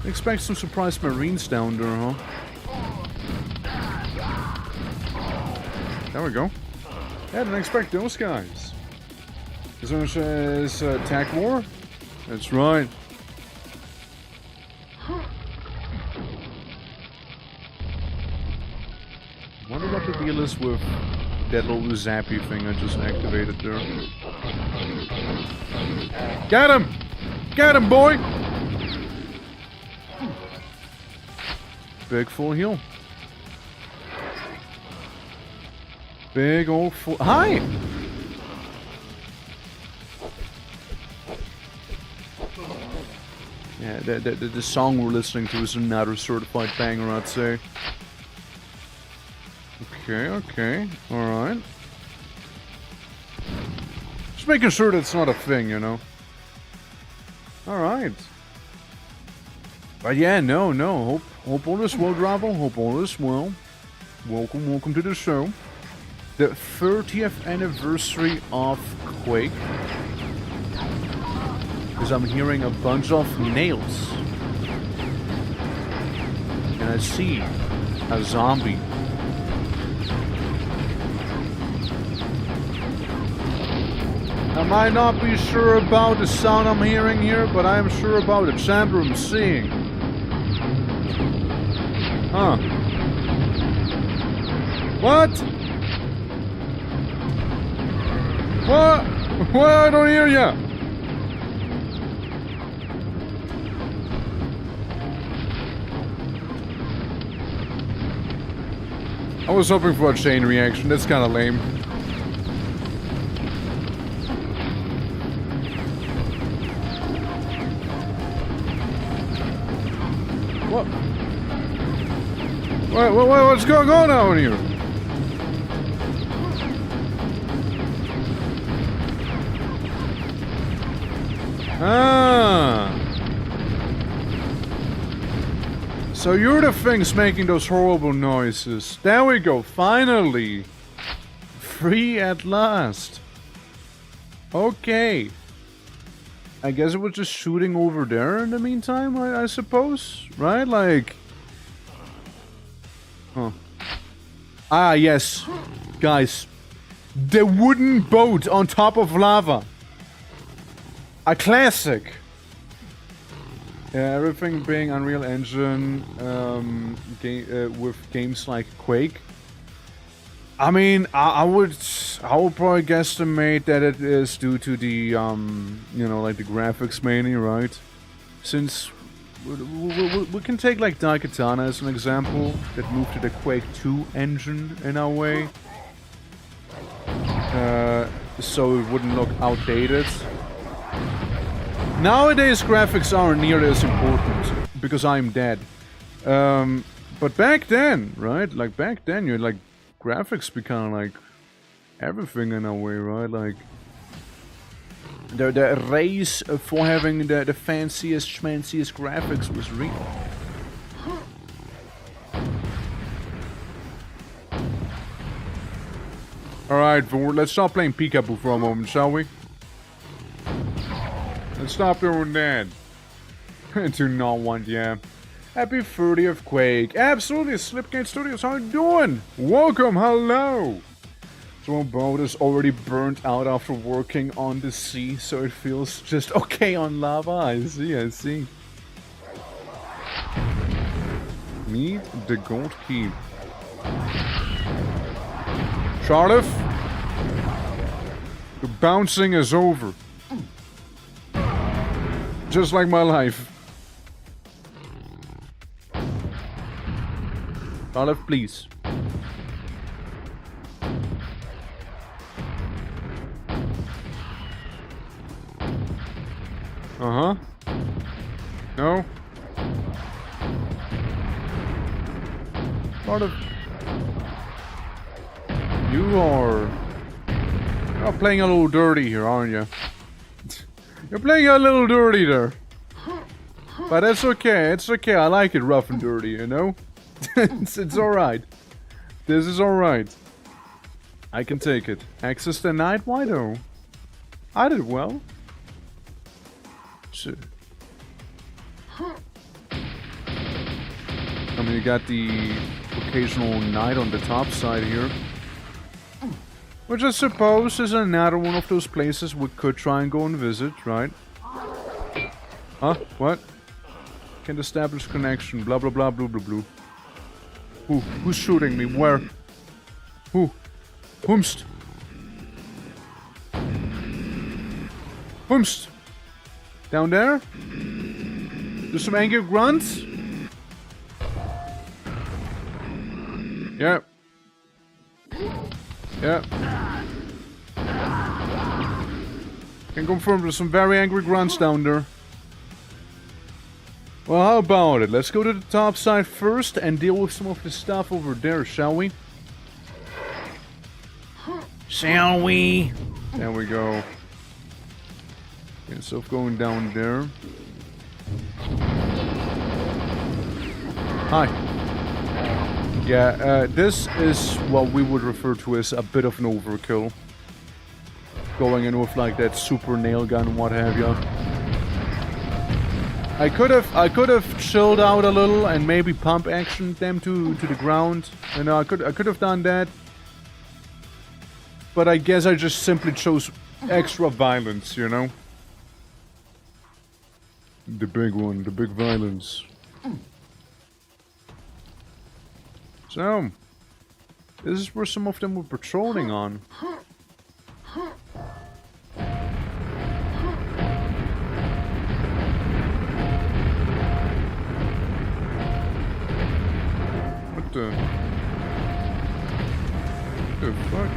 expect some surprised Marines down there, huh? There we go. Yeah, didn't expect those guys. This one says attack war. That's right. Wonder what the deal is with that little zappy thing I just activated there. Get him! Get him, boy! Big full heal. Big old Hi! Yeah, the song we're listening to is another certified banger, I'd say. Okay, alright. Just making sure that's not a thing, you know. Alright. But yeah, no. Hope all is well, Bravo. Hope all is well. Welcome to the show. The 30th anniversary of Quake. Because I'm hearing a bunch of nails. And I see a zombie. I might not be sure about the sound I'm hearing here, but I am sure about the sound I'm seeing. Huh. What? What? I don't hear ya. I was hoping for a chain reaction. That's kind of lame. What? What's going on out here? Ah. So you're the things making those horrible noises. There we go, finally. Free at last. Okay. I guess it was just shooting over there in the meantime, I suppose? Right? Like... Huh. Ah, yes. Guys. The wooden boat on top of lava. A classic. Yeah, everything being Unreal Engine with games like Quake. I mean, I would probably guesstimate that it is due to the you know, like the graphics mainly, right? Since we can take like Daikatana as an example that moved to the Quake 2 engine in a way, so it wouldn't look outdated. Nowadays, graphics aren't nearly as important because I'm dead. But back then, right? Like back then, you had like graphics become like everything in a way, right? Like the race for having the fanciest, schmanciest graphics was real. Alright, let's stop playing peekaboo for a moment, shall we? Let's stop doing that. Do not want, yeah. Happy 30th Quake. Absolutely, Slipgate Studios, how you doing? Welcome, hello. So my boat is already burnt out after working on the sea, so it feels just okay on lava. I see. Meet the Gold Key. Charlotte, the bouncing is over. Just like my life. Charlotte, please. Uh-huh. No? Charlotte. You're playing a little dirty here, aren't you? You're playing a little dirty there. But it's okay, I like it rough and dirty, you know? it's alright. This is alright. I can take it. Access denied? Why though? I did well. Shit. I mean, you got the occasional knight on the top side here. Which I suppose is another one of those places we could try and go and visit, right? Huh? What? Can't establish connection, blah blah blah blah blah blah. Who's shooting me? Where? Who? Whomst? Whomst? Down there? There's some angry grunts? Yep. Yeah. Can confirm there's some very angry grunts down there. Well, how about it? Let's go to the top side first and deal with some of the stuff over there, shall we? Shall we? There we go. Okay, so going down there. Hi. Yeah, this is what we would refer to as a bit of an overkill. Going in with like that super nail gun and what have you. I could have chilled out a little and maybe pump actioned them to the ground. You know, I could have done that. But I guess I just simply chose extra violence, you know? The big one, the big violence. So, this is where some of them were patrolling on. What the fuck?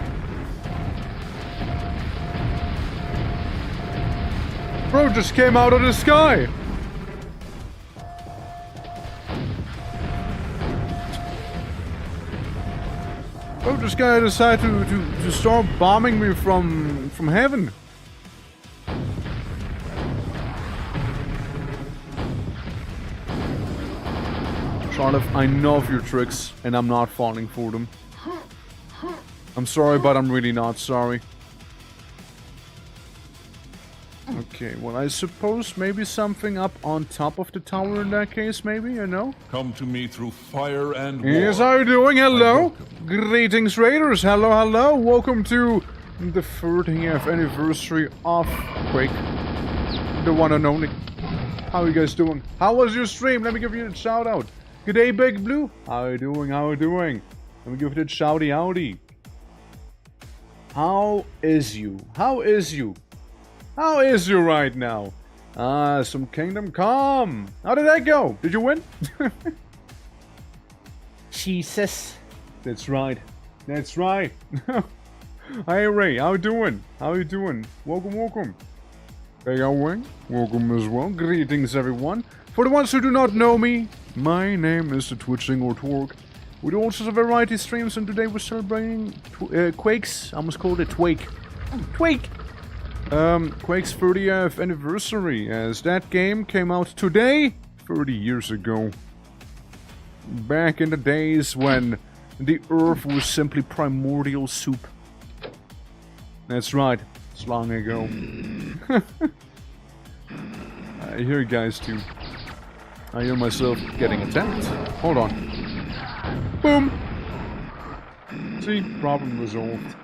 Bro just came out of the sky! Oh, this guy decided to start bombing me from heaven. Charlotte, I know of your tricks, and I'm not falling for them. I'm sorry, but I'm really not sorry. Okay, well, I suppose maybe something up on top of the tower in that case, maybe, you know? Come to me through fire and war. Yes, how are you doing? Hello? Greetings, Raiders. Hello, hello. Welcome to the 30th anniversary of Quake. The one and only. How are you guys doing? How was your stream? Let me give you a shout out. Good day, Big Blue. How are you doing? How are you doing? Let me give you a shouty outy. How is you? How is you? How is you right now? Some Kingdom Come. How did that go? Did you win? Jesus. That's right. That's right. Hi Ray, how you doing? How you doing? Welcome, welcome. Hey, Wing. Welcome as well. Greetings, everyone. For the ones who do not know me, my name is the Twitching or Twerk. We do all sorts of variety streams, and today we're celebrating Quake's. I almost called it Twake. Twake! Quake's 30th anniversary, as that game came out today, 30 years ago. Back in the days when the Earth was simply primordial soup. That's right, it's long ago. I hear you guys too. I hear myself getting attacked. Hold on. Boom! See, problem resolved.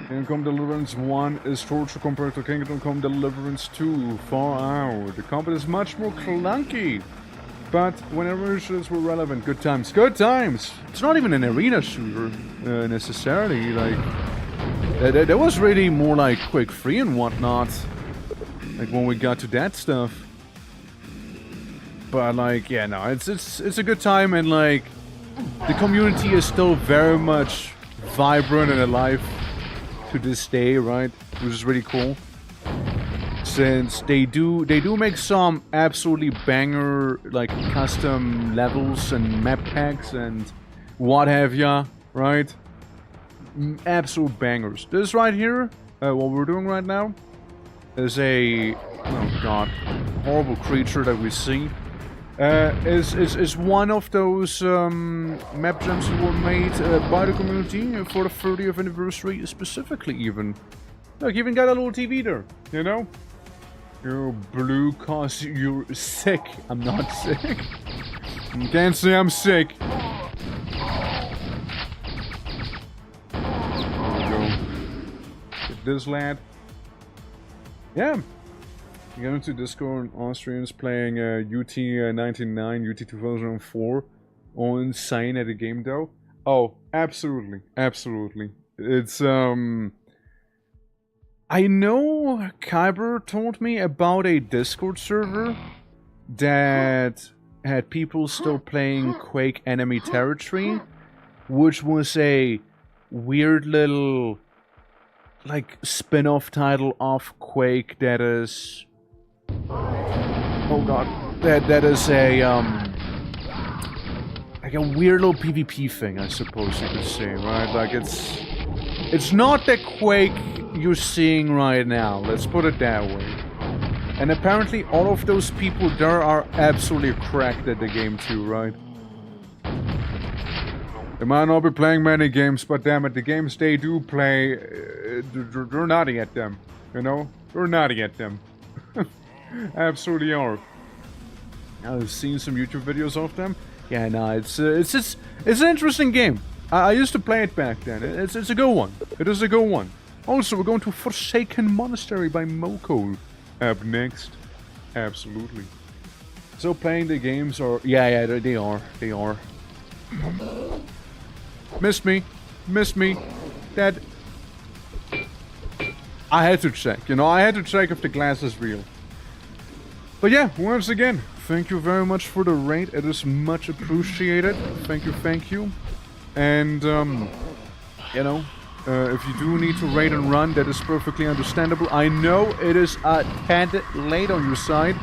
Kingdom Come Deliverance 1 is torture compared to Kingdom Come Deliverance 2. Far out. The combat is much more clunky. But whenever shooters were relevant, good times. Good times! It's not even an arena shooter, necessarily. Like, that was really more like Quake 3 and whatnot. Like when we got to that stuff. But like, yeah, no, it's a good time, and like, the community is still very much vibrant and alive to this day, right? Which is really cool. Since they do make some absolutely banger, like, custom levels and map packs and what have ya, right? Absolute bangers. This right here, what we're doing right now, is a, oh god, horrible creature that we see. Is one of those map gems that were made by the community for the 30th anniversary specifically, even. Look, even got a little TV there, you know? You're blue cause you're sick. I'm not sick. You can't say I'm sick. There we go. Get this lad. Yeah. You get into Discord, Austrians playing UT 99, UT 2004. All insane at the game though. Oh, absolutely. Absolutely. It's, I know Kyber told me about a Discord server that had people still playing Quake Enemy Territory, which was a weird little, like, spin-off title of Quake that is... Oh god. That is a, like a weird little PvP thing, I suppose you could say, right? Like, it's not the Quake you're seeing right now, let's put it that way. And apparently all of those people there are absolutely cracked at the game too, right? They might not be playing many games, but damn it, the games they do play, they're naughty at them, you know? They're naughty at them. Absolutely are. I've seen some YouTube videos of them. Yeah, no, it's an interesting game. I used to play it back then. It's a good one. It is a good one. Also, we're going to Forsaken Monastery by Moko up next. Absolutely. So playing the games are... Yeah, they are. They are. Missed me. Missed me. That... I had to check, you know, I had to check if the glass is real. But yeah, once again, thank you very much for the raid. It is much appreciated. Thank you, thank you. And, you know, if you do need to raid and run, that is perfectly understandable. I know it is a tad late on your side.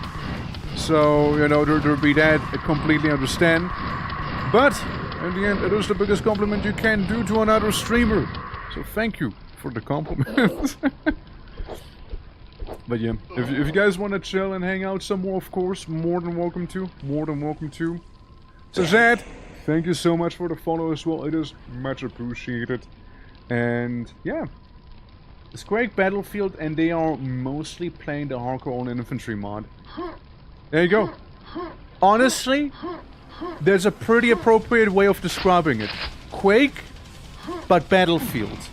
So, you know, there'll be that. I completely understand. But, in the end, it is the biggest compliment you can do to another streamer. So thank you for the compliment. But yeah, if you guys want to chill and hang out some more, of course, more than welcome to. More than welcome to. So Zed, thank you so much for the follow as well. It is much appreciated. And yeah, it's Quake Battlefield, and they are mostly playing the hardcore on infantry mod. There you go. Honestly, there's a pretty appropriate way of describing it. Quake, but Battlefield.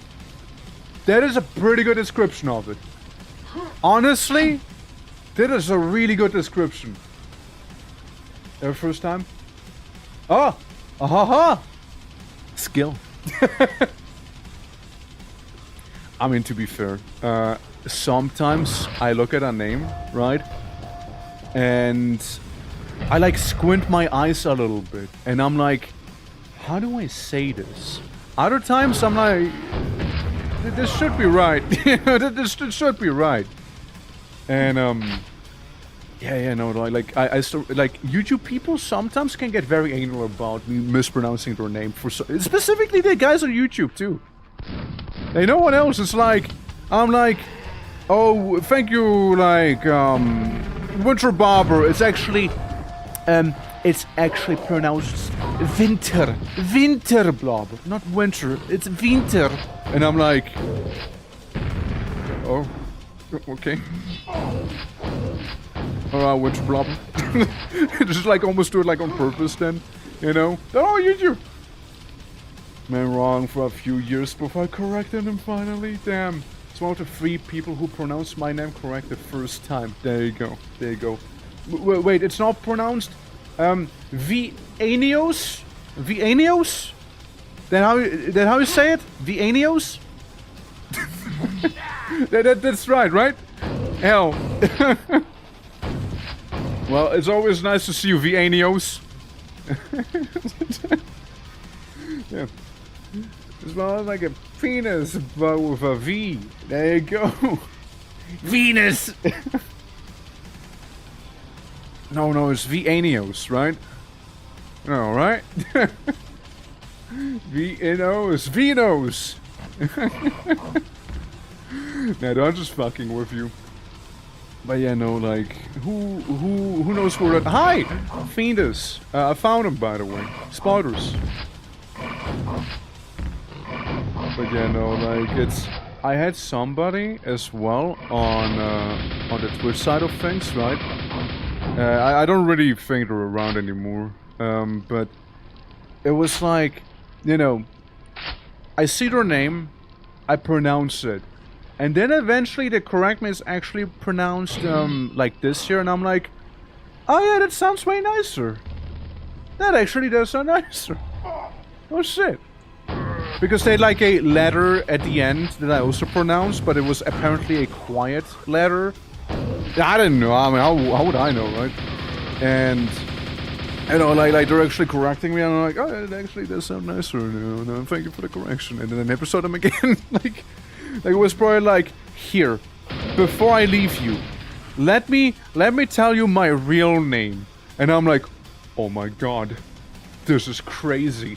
That is a pretty good description of it. Honestly, that is a really good description. First time? Oh! Ahaha! Skill. I mean, to be fair, sometimes I look at a name, right? And I like squint my eyes a little bit. And I'm like, how do I say this? Other times I'm like, this should be right. this should be right. And no, like I still like YouTube people sometimes can get very anal about me mispronouncing their name for specifically the guys on YouTube too. Hey, no one else is like, I'm like, oh, thank you, like Winter Barber. It's actually pronounced Winter Blob, not winter. It's winter, and I'm like, oh. Okay. Alright, Winter Blob. Just like almost do it like on purpose then, you know? Oh, YouTube! Man, wrong for a few years before I corrected him finally. Damn. It's one of the 3 people who pronounced my name correct the first time. There you go. There you go. Wait, it's not pronounced? Vianios? Vianios? Then how you say it? Vianios? That's right? Hell. Well, it's always nice to see you, Vianios. Yeah. It's well like a penis, but with a V. There you go. Venus! No, it's Vianios, right? No, right? Vinos. Nah, I'm just fucking with you. But yeah, no, like, who knows where that... Hi! Fiendus. I found him, by the way. Spiders. But yeah, no, like, it's... I had somebody as well on the Twitch side of things, right? I don't really think they're around anymore. But it was like, you know, I see their name, I pronounce it. And then eventually the correct me is actually pronounced like this here, and I'm like, oh yeah, that sounds way nicer. That actually does sound nicer. Oh shit. Because they had like a letter at the end that I also pronounced, but it was apparently a quiet letter. I didn't know, I mean, how would I know, right? And You know, like they're actually correcting me, and I'm like, oh, actually, that sounds nicer. No, thank you for the correction. And then I never saw them again. like it was probably like, here, before I leave you, let me tell you my real name. And I'm like, oh my god, this is crazy.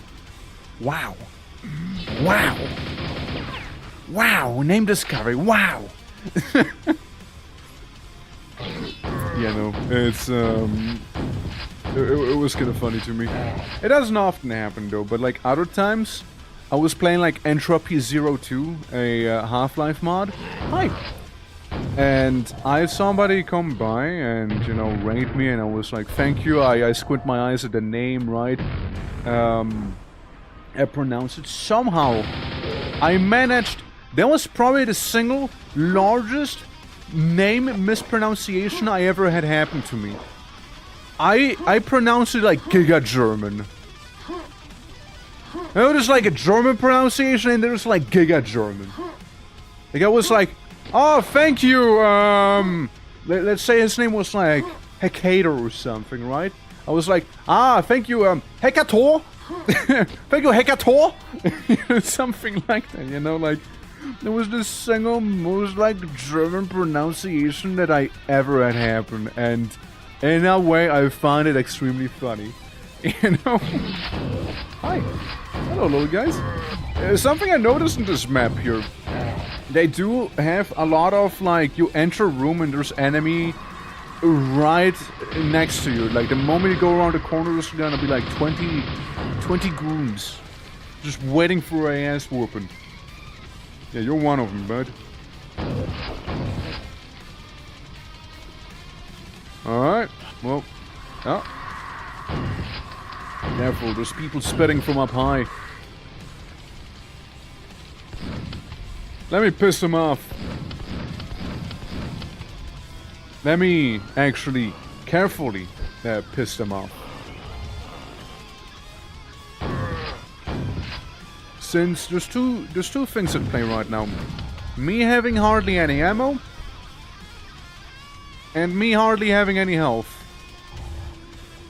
Wow, name discovery. Wow. Yeah, no, it's It was kind of funny to me. It doesn't often happen though, but like other times, I was playing like Entropy 02, a Half-Life mod. Hi! And I had somebody come by and, you know, rate me, and I was like, thank you. I squint my eyes at the name, right? I pronounced it. Somehow, I managed... That was probably the single largest name mispronunciation I ever had happen to me. I pronounced it like Giga German. There's like a German pronunciation and there's like Giga German. Like I was like, oh, thank you, let's say his name was like Hekator or something, right? I was like, thank you, Hekator? Thank you, Hekator? Something like that, you know, like, it was the single most like German pronunciation that I ever had happen, and in that way I find it extremely funny. You know? Hi. Hello, little guys. Something I noticed in this map here. They do have a lot of, like, you enter a room and there's enemy right next to you. Like, the moment you go around the corner, there's gonna be like 20 goons just waiting for a ass whooping. Yeah, you're one of them, bud. Alright, well, oh. Careful, there's people spitting from up high. Let me piss them off. Let me actually carefully piss them off. Since there's two things at play right now. Me having hardly any ammo, and me hardly having any health.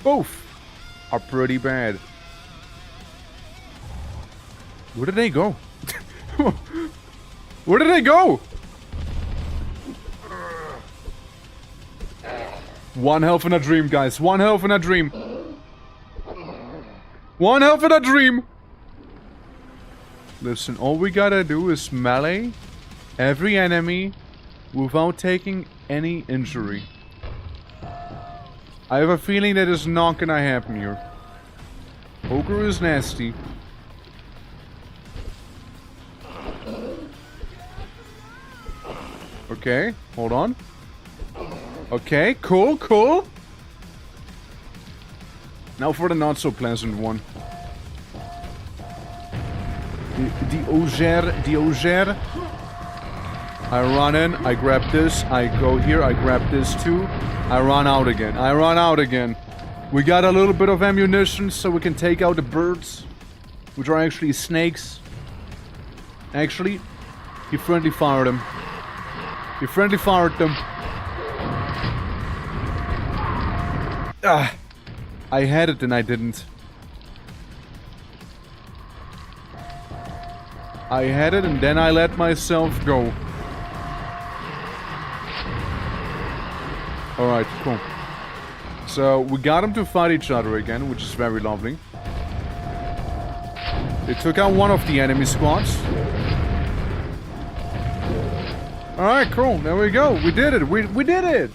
Both are pretty bad. Where did they go? Where did they go? One health in a dream, guys. One health in a dream. One health in a dream. Listen, all we gotta do is melee every enemy without taking any injury. I have a feeling that is not gonna happen here. Ogre is nasty. Okay, hold on. Okay, cool. Now for the not so pleasant one. The Auger. I run in, I grab this, I go here, I grab this too. I run out again. We got a little bit of ammunition so we can take out the birds, which are actually snakes. Actually, he friendly fired them. I had it and I didn't. I had it and then I let myself go. Alright, cool. So, we got them to fight each other again, which is very lovely. They took out one of the enemy squads. Alright, cool. There we go. We did it. We did it!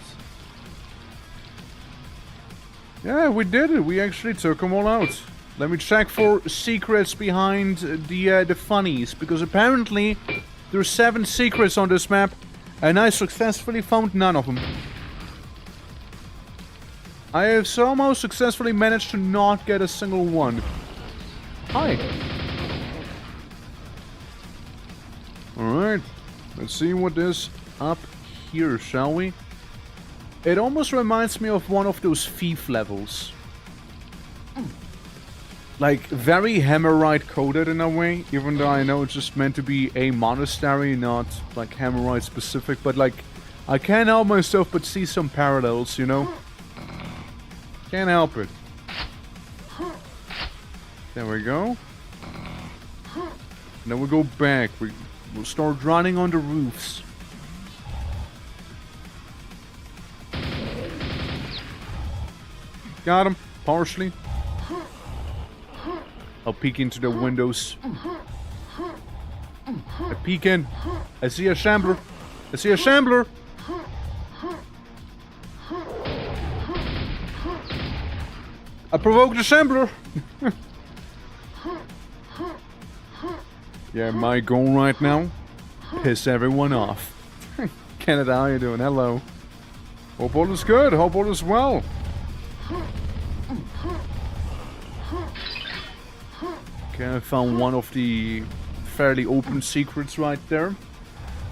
Yeah, we did it. We actually took them all out. Let me check for secrets behind the funnies, because apparently there's 7 secrets on this map, and I successfully found none of them. I have somehow successfully managed to not get a single one. Hi. Alright. Let's see what is up here, shall we? It almost reminds me of one of those thief levels. Like, very Hammerite coded in a way, even though I know it's just meant to be a monastery, not like Hammerite specific, but like, I can't help myself but see some parallels, you know? Can't help it. There we go. And then we go back. We'll start running on the roofs. Got him. Partially. I'll peek into the windows. I peek in. I see a shambler. I see a shambler. I provoked a shambler. Yeah, my goal right now, piss everyone off. Canada, how you doing? Hello. Hope all is good. Hope all is well. Okay, I found one of the fairly open secrets right there.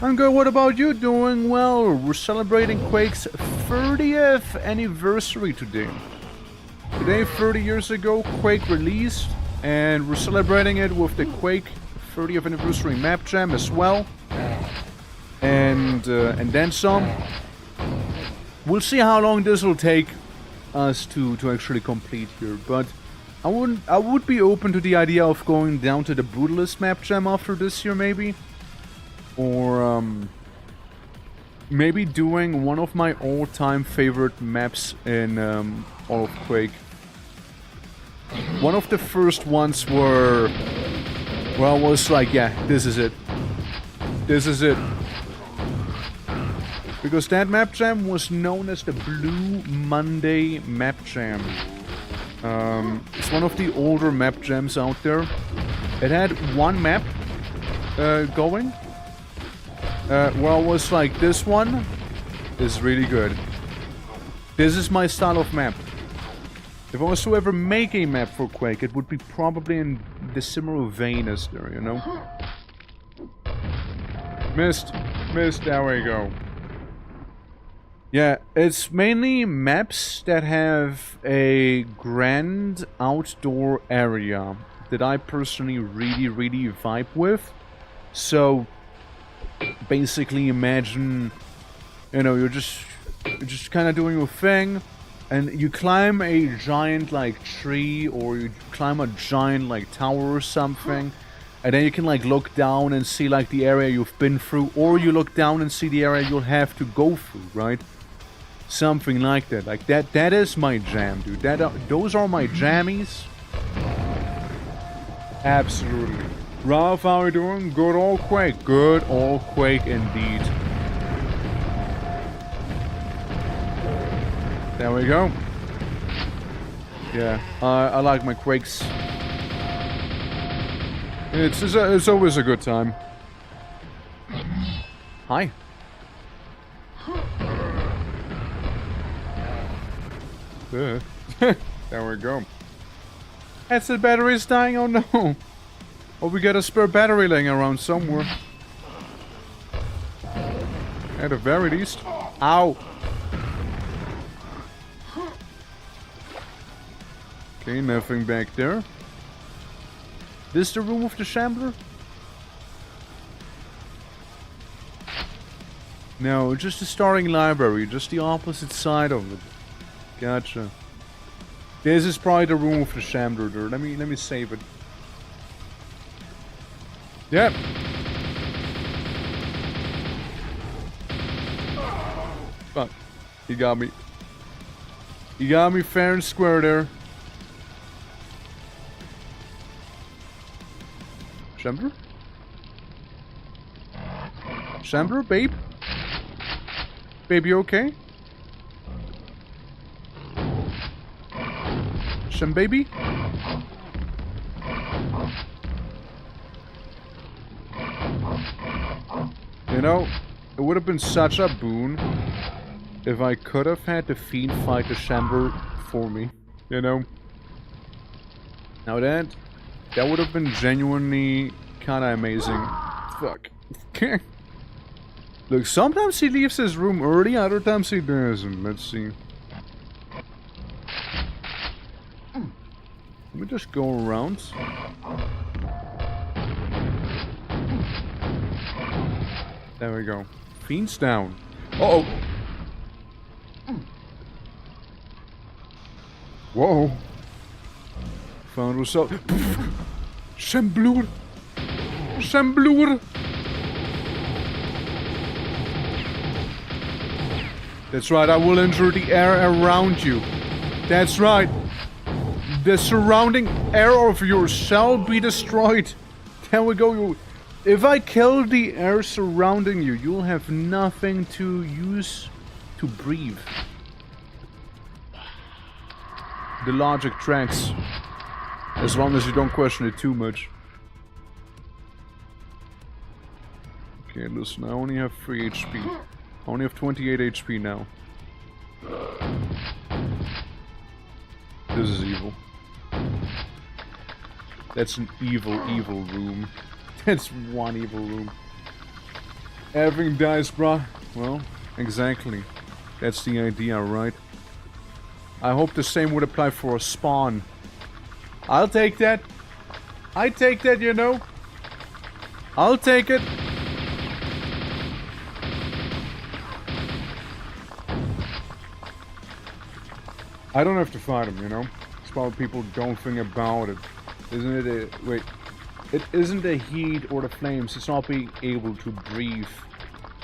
I'm good. What about you? Doing well. We're celebrating Quake's 30th anniversary today. Today, 30 years ago, Quake released, and we're celebrating it with the Quake 30th anniversary map jam as well, and then some. We'll see how long this will take us to actually complete here, but I would be open to the idea of going down to the Brutalist map jam after this year, maybe, or maybe doing one of my all-time favorite maps in all of Quake. One of the first ones were, well, was like, yeah, this is it. This is it. Because that map jam was known as the Blue Monday map jam. It's one of the older map jams out there. It had one map going. Well, it was like, this one is really good. This is my style of map. If I was to ever make a map for Quake, it would be probably in the similar vein as there, you know? Missed. Missed, there we go. Yeah, it's mainly maps that have a grand outdoor area that I personally really vibe with. So, basically imagine, you know, you're just kind of doing your thing, and you climb a giant, like, tree, or you climb a giant, like, tower or something, and then you can, like, look down and see, like, the area you've been through, or you look down and see the area you'll have to go through, right? Something like that. Like, that is my jam, dude. Those are my jammies. Absolutely. Ralph, how are you doing? Good old Quake. Good old Quake indeed. There we go. Yeah, I like my Quakes. It's always a good time. Hi. There we go. Headset battery is dying. Oh no. Oh, we got a spare battery laying around somewhere. At the very least. Ow. Okay, nothing back there. This the room of the Shambler? No, just the starting library, just the opposite side of it. Gotcha. This is probably the room of the Shambler there. Let me save it. Yep. Fuck. He got me. He got me fair and square there. Shambler? Shambler, babe? Babe, you okay? Shem baby? You know, it would have been such a boon if I could have had the Fiend fight the Shambler for me, you know? Now that would have been genuinely kinda amazing. Fuck. Look, sometimes he leaves his room early, other times he doesn't. Let's see. Let me just go around. There we go. Fiend's down. Uh-oh. Whoa. Found result. Schembloer. Schembloer. That's right, I will injure the air around you. That's right. The surrounding air of your shall be destroyed. There we go. If I kill the air surrounding you, you'll have nothing to use to breathe. The logic tracks. As long as you don't question it too much. Okay, listen, I only have 3 HP. I only have 28 HP now. This is evil. That's an evil room. That's one evil room. Everything dies, bruh. Well, exactly. That's the idea, right? I hope the same would apply for a spawn. I'll take that. I take that, you know. I'll take it. I don't have to fight him, you know. It's about people don't think about it. Isn't it a... Wait. It isn't the heat or the flames. It's not being able to breathe.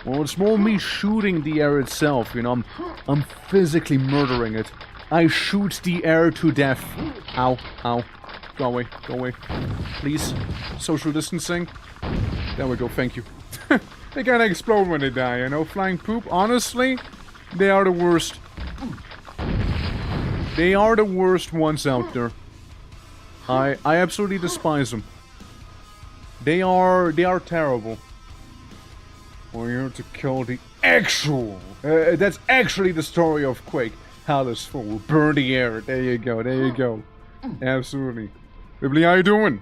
Well, it's more me shooting the air itself, you know. I'm physically murdering it. I shoot the air to death. Ow, ow. Go away, go away. Please. Social distancing. There we go, thank you. They kinda explode when they die, you know. Flying poop, honestly, they are the worst. They are the worst ones out there. I absolutely despise them. They are terrible. We're here to kill the actual... that's actually the story of Quake. Hell is full. Burn the air. There you go, there you go. Absolutely. Bibbly, how you doing?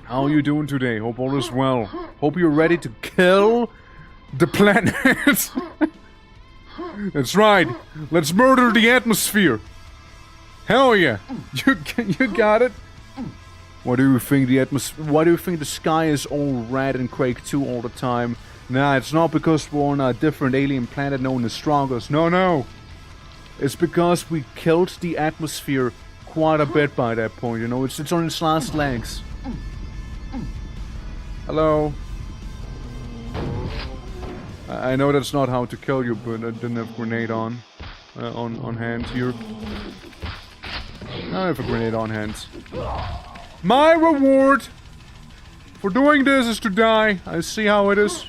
How are you doing today? Hope all is well. Hope you're ready to kill the planet. That's right. Let's murder the atmosphere. Hell yeah. You got it. Why do you think the Why do you think the sky is all red in Quake 2 all the time? Nah, it's not because we're on a different alien planet known as Strongest. No, no. It's because we killed the atmosphere quite a bit by that point, you know. It's on its last legs. Hello. I know that's not how to kill you, but I didn't have a grenade on hand here. I have a grenade on hand. My reward for doing this is to die. I see how it is.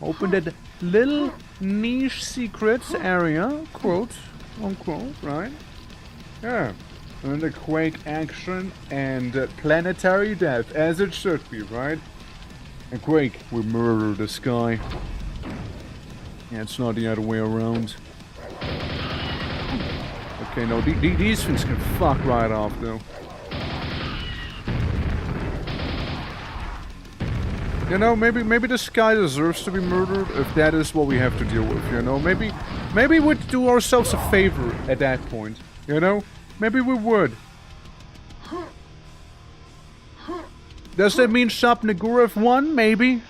Open that little niche secrets area, quote unquote, right? Yeah. And the Quake action and planetary death, as it should be, right? And Quake, we murder the sky. Yeah, it's not the other way around. Okay, no, these things can fuck right off, though. You know, maybe the sky deserves to be murdered if that is what we have to deal with, you know? Maybe we'd do ourselves a favor at that point, you know? Maybe we would. Does that mean Shop Nagurev won? Maybe.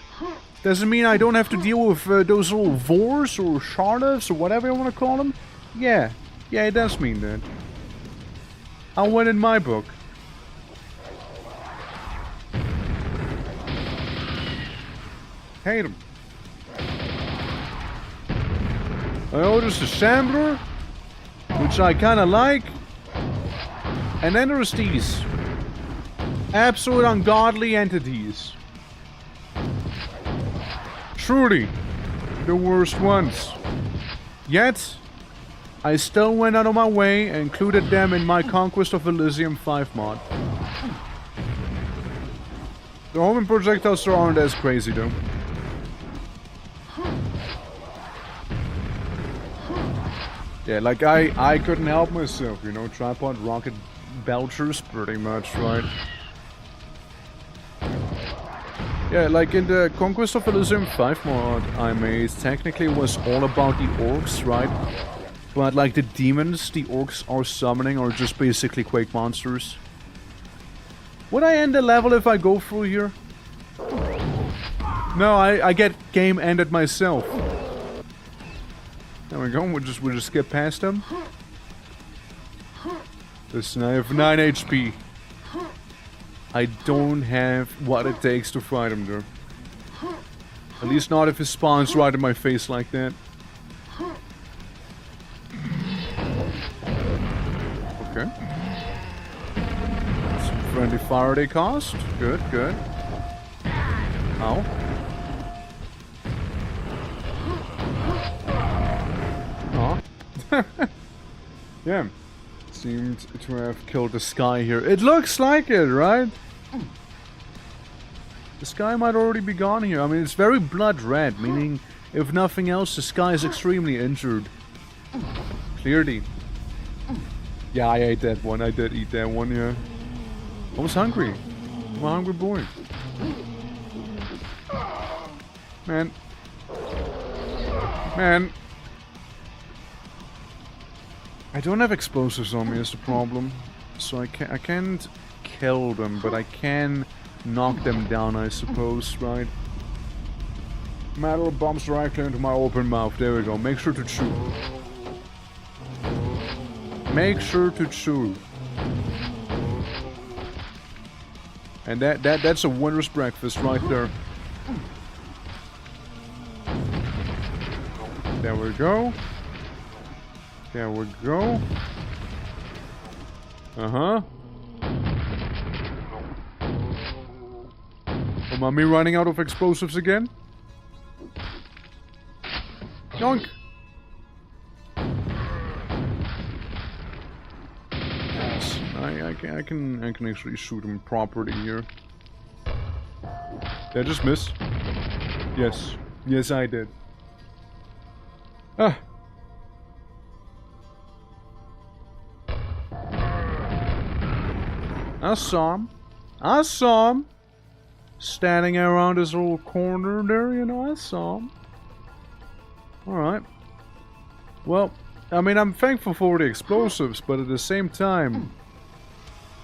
Does it mean I don't have to deal with those little Vors or Shardas or whatever you want to call them? Yeah. Yeah, it does mean that. I win in my book. Hate him. Oh, there's the Shambler, which I kinda like. And then there's these absolute ungodly entities. Truly, the worst ones. Yet, I still went out of my way and included them in my Conquest of Elysium 5 mod. The homing projectiles aren't as crazy though. Yeah, like I couldn't help myself, you know, tripod rocket belchers pretty much, right? Yeah, like in the Conquest of Elysium 5 mod I made, technically it was all about the orcs, right? But like the demons the orcs are summoning are just basically Quake monsters. Would I end the level if I go through here? No, I get game ended myself. There we go, we'll just skip past them. Listen, I have 9 HP. I don't have what it takes to fight him there. At least not if he spawns right in my face like that. Okay. Some friendly fire they cost. Good, good. Ow. Aw. Yeah. Seemed to have killed the sky here. It looks like it, right? The sky might already be gone here. I mean, it's very blood red, meaning, if nothing else, the sky is extremely injured. Clearly. Yeah, I ate that one. I did eat that one, yeah. I was hungry. I'm a hungry boy. Man. Man. I don't have explosives on me is the problem. So I can't kill them, but I can knock them down, I suppose, right? Metal bombs directly into my open mouth. There we go. Make sure to chew. Make sure to chew. And that's a winner's breakfast right there. There we go. There we go. Uh-huh. Am I me running out of explosives again? Yoink! Yes, I can actually shoot him properly here. Did I just miss? Yes. Yes, I did. Ah. I saw him. I saw him. Standing around his little corner there, you know, I saw him. Alright. Well, I mean, I'm thankful for the explosives, but at the same time,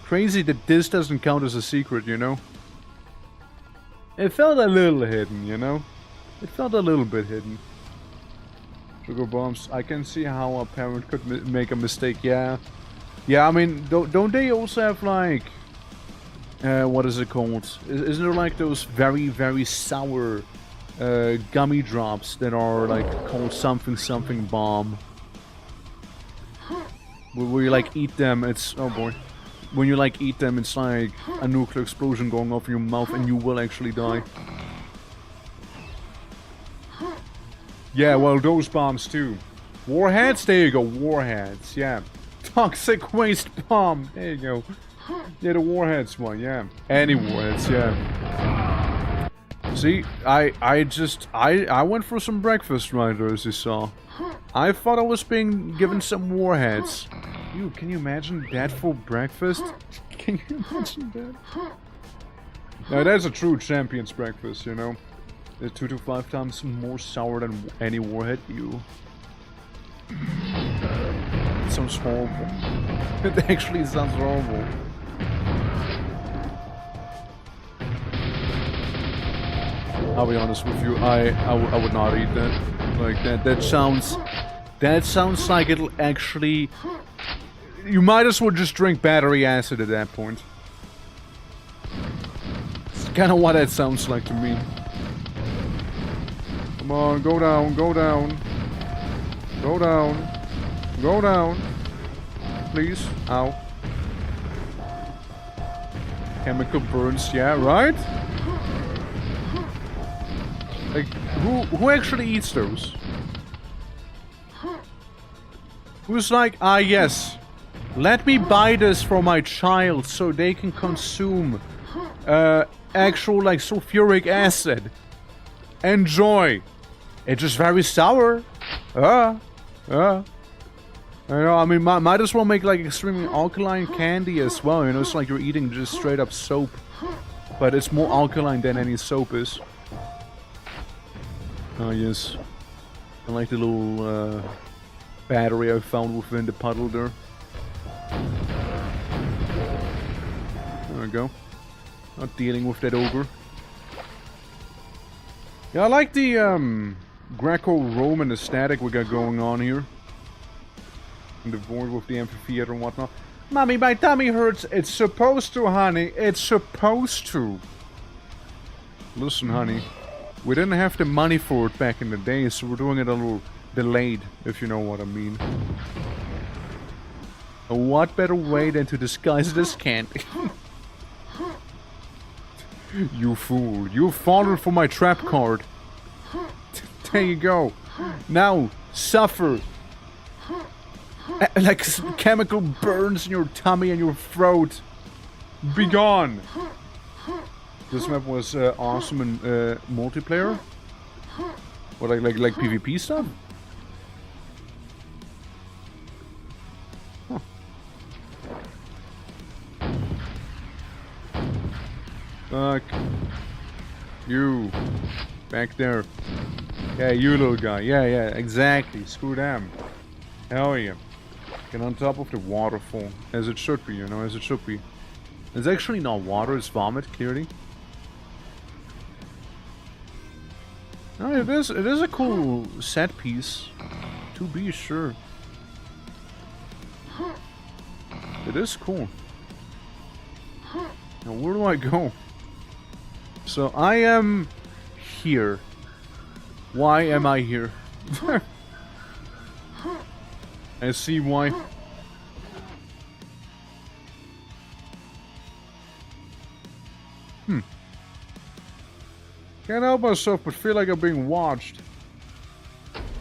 crazy that this doesn't count as a secret, you know? It felt a little hidden, you know? It felt a little bit hidden. Sugar bombs. I can see how a parent could make a mistake, yeah. Yeah, I mean, don't they also have, like... what is it called? Isn't there, like, those very, very sour gummy drops that are, like, called something something bomb? Where you, like, eat them, it's... Oh, boy. When you, like, eat them, it's like a nuclear explosion going off in your mouth and you will actually die. Yeah, well, those bombs, too. Warheads? There you go, warheads, yeah. Toxic waste bomb. There you go. Yeah, the warheads one, yeah. Any warheads, yeah. See, I went for some breakfast right there, as you saw. I thought I was being given some warheads. Ew, can you imagine that for breakfast? Can you imagine that? Now, that's a true champion's breakfast, you know. It's 2 to 5 times more sour than any warhead. Ew. It sounds horrible. It actually sounds horrible. I'll be honest with you, I would not eat that. Like that sounds like it'll actually... You might as well just drink battery acid at that point. It's kind of what that sounds like to me. Come on, go down, go down. Go down. Go down. Please. Ow. Chemical burns, yeah, right? Like, who actually eats those? Who's like, ah yes, let me buy this for my child so they can consume actual, like, sulfuric acid. Enjoy. It's just very sour. I know, I mean, might as well make, like, extremely alkaline candy as well, you know, it's like you're eating just straight up soap. But it's more alkaline than any soap is. Oh, yes. I like the little, battery I found within the puddle there. There we go. Not dealing with that ogre. Yeah, I like the, Greco-Roman aesthetic we got going on here. And the void with the amphitheater and whatnot. Mommy, my tummy hurts. It's supposed to, honey. It's supposed to. Listen, honey. We didn't have the money for it back in the day, so we're doing it a little delayed, if you know what I mean. What better way than to disguise it as candy? You fool. You fallen for my trap card. There you go. Now, suffer. Like chemical burns in your tummy and your throat. Be gone. This map was awesome in multiplayer. What, like PvP stuff? Huh. Fuck. You. Back there. Yeah, you little guy. Yeah, exactly. Screw them. Hell yeah. Get on top of the waterfall. As it should be, you know, as it should be. It's actually not water, it's vomit, clearly. No, it is a cool set piece. To be sure. It is cool. Now, where do I go? So, I am here. Why am I here? I see why. Can't help myself but feel like I'm being watched.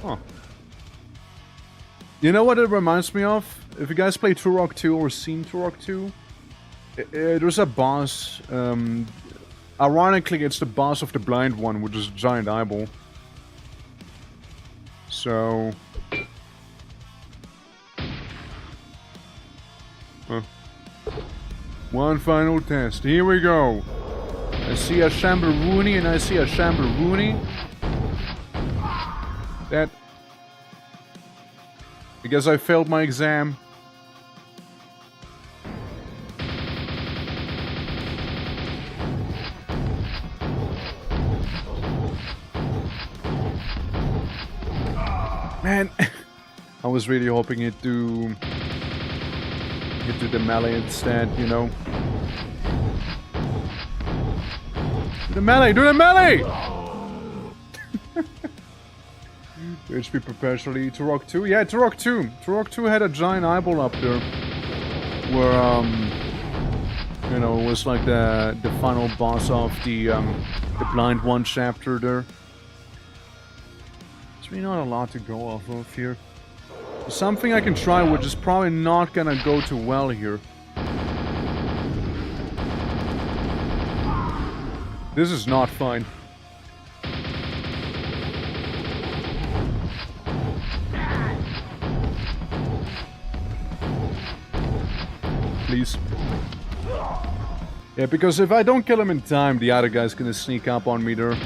Huh. You know what it reminds me of? If you guys play Turok 2 or seen Turok 2, there's a boss. Ironically, it's the boss of the blind one, which is a giant eyeball. So... One final test. Here we go. I see a Shamble-Rooney and I see a Shamble-Rooney. That... I guess I failed my exam. Man, I was really hoping it'd do the melee instead, you know. Do the melee! Do the melee! HP perpetually. Turok 2? Yeah, Turok 2. Turok 2 had a giant eyeball up there. Where, you know, it was like the final boss of the Blind One chapter there. There's really not a lot to go off of here. Something I can try, which is probably not gonna go too well here. This is not fun. Please. Yeah, because if I don't kill him in time, the other guy's gonna sneak up on me there.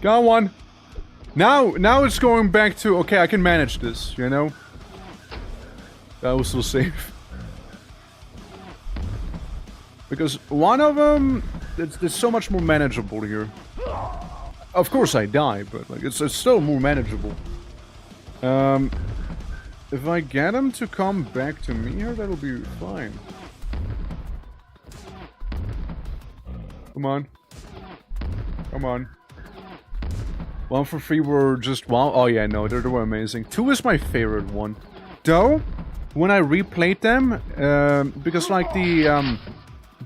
Got one. Now it's going back to, okay, I can manage this, you know? That was so safe. Because one of them, it's so much more manageable here. Of course I die, but like it's still more manageable. If I get him to come back to me here, that'll be fine. Come on. Come on. 1 for 3 were just wow. Oh yeah, no, they were amazing. 2 is my favorite one. Though, when I replayed them, because like the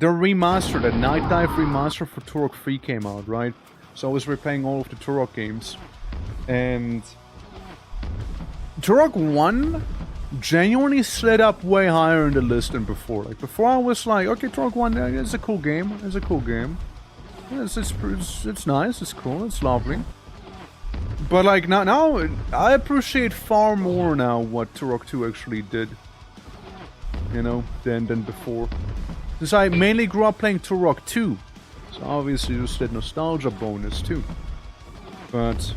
remaster, the Night Dive remaster for Turok 3 came out, right? So I was replaying all of the Turok games. And Turok 1 genuinely slid up way higher in the list than before. Like before I was like, okay, Turok 1, it's a cool game. It's a cool game. Yeah, it's nice, it's cool, it's lovely. But like now I appreciate far more now what Turok 2 actually did. You know, than before. Since I mainly grew up playing Turok 2. So obviously just that nostalgia bonus too. But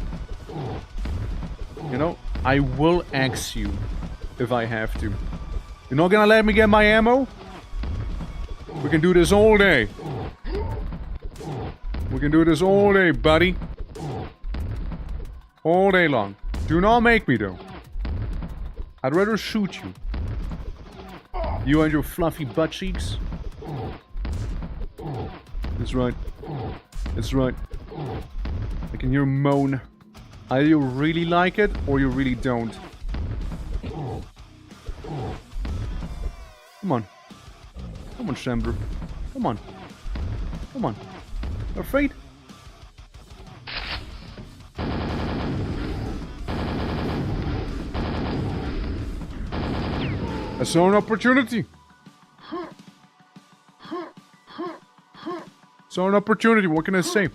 you know, I will axe you if I have to. You're not gonna let me get my ammo? We can do this all day. We can do this all day, buddy. All day long. Do not make me, though. I'd rather shoot you. You and your fluffy butt cheeks. That's right. That's right. I can hear him moan. Either you really like it, or you really don't. Come on. Come on, Shambler. Come on. Come on. Afraid? I saw an opportunity. Saw an opportunity, what can I say?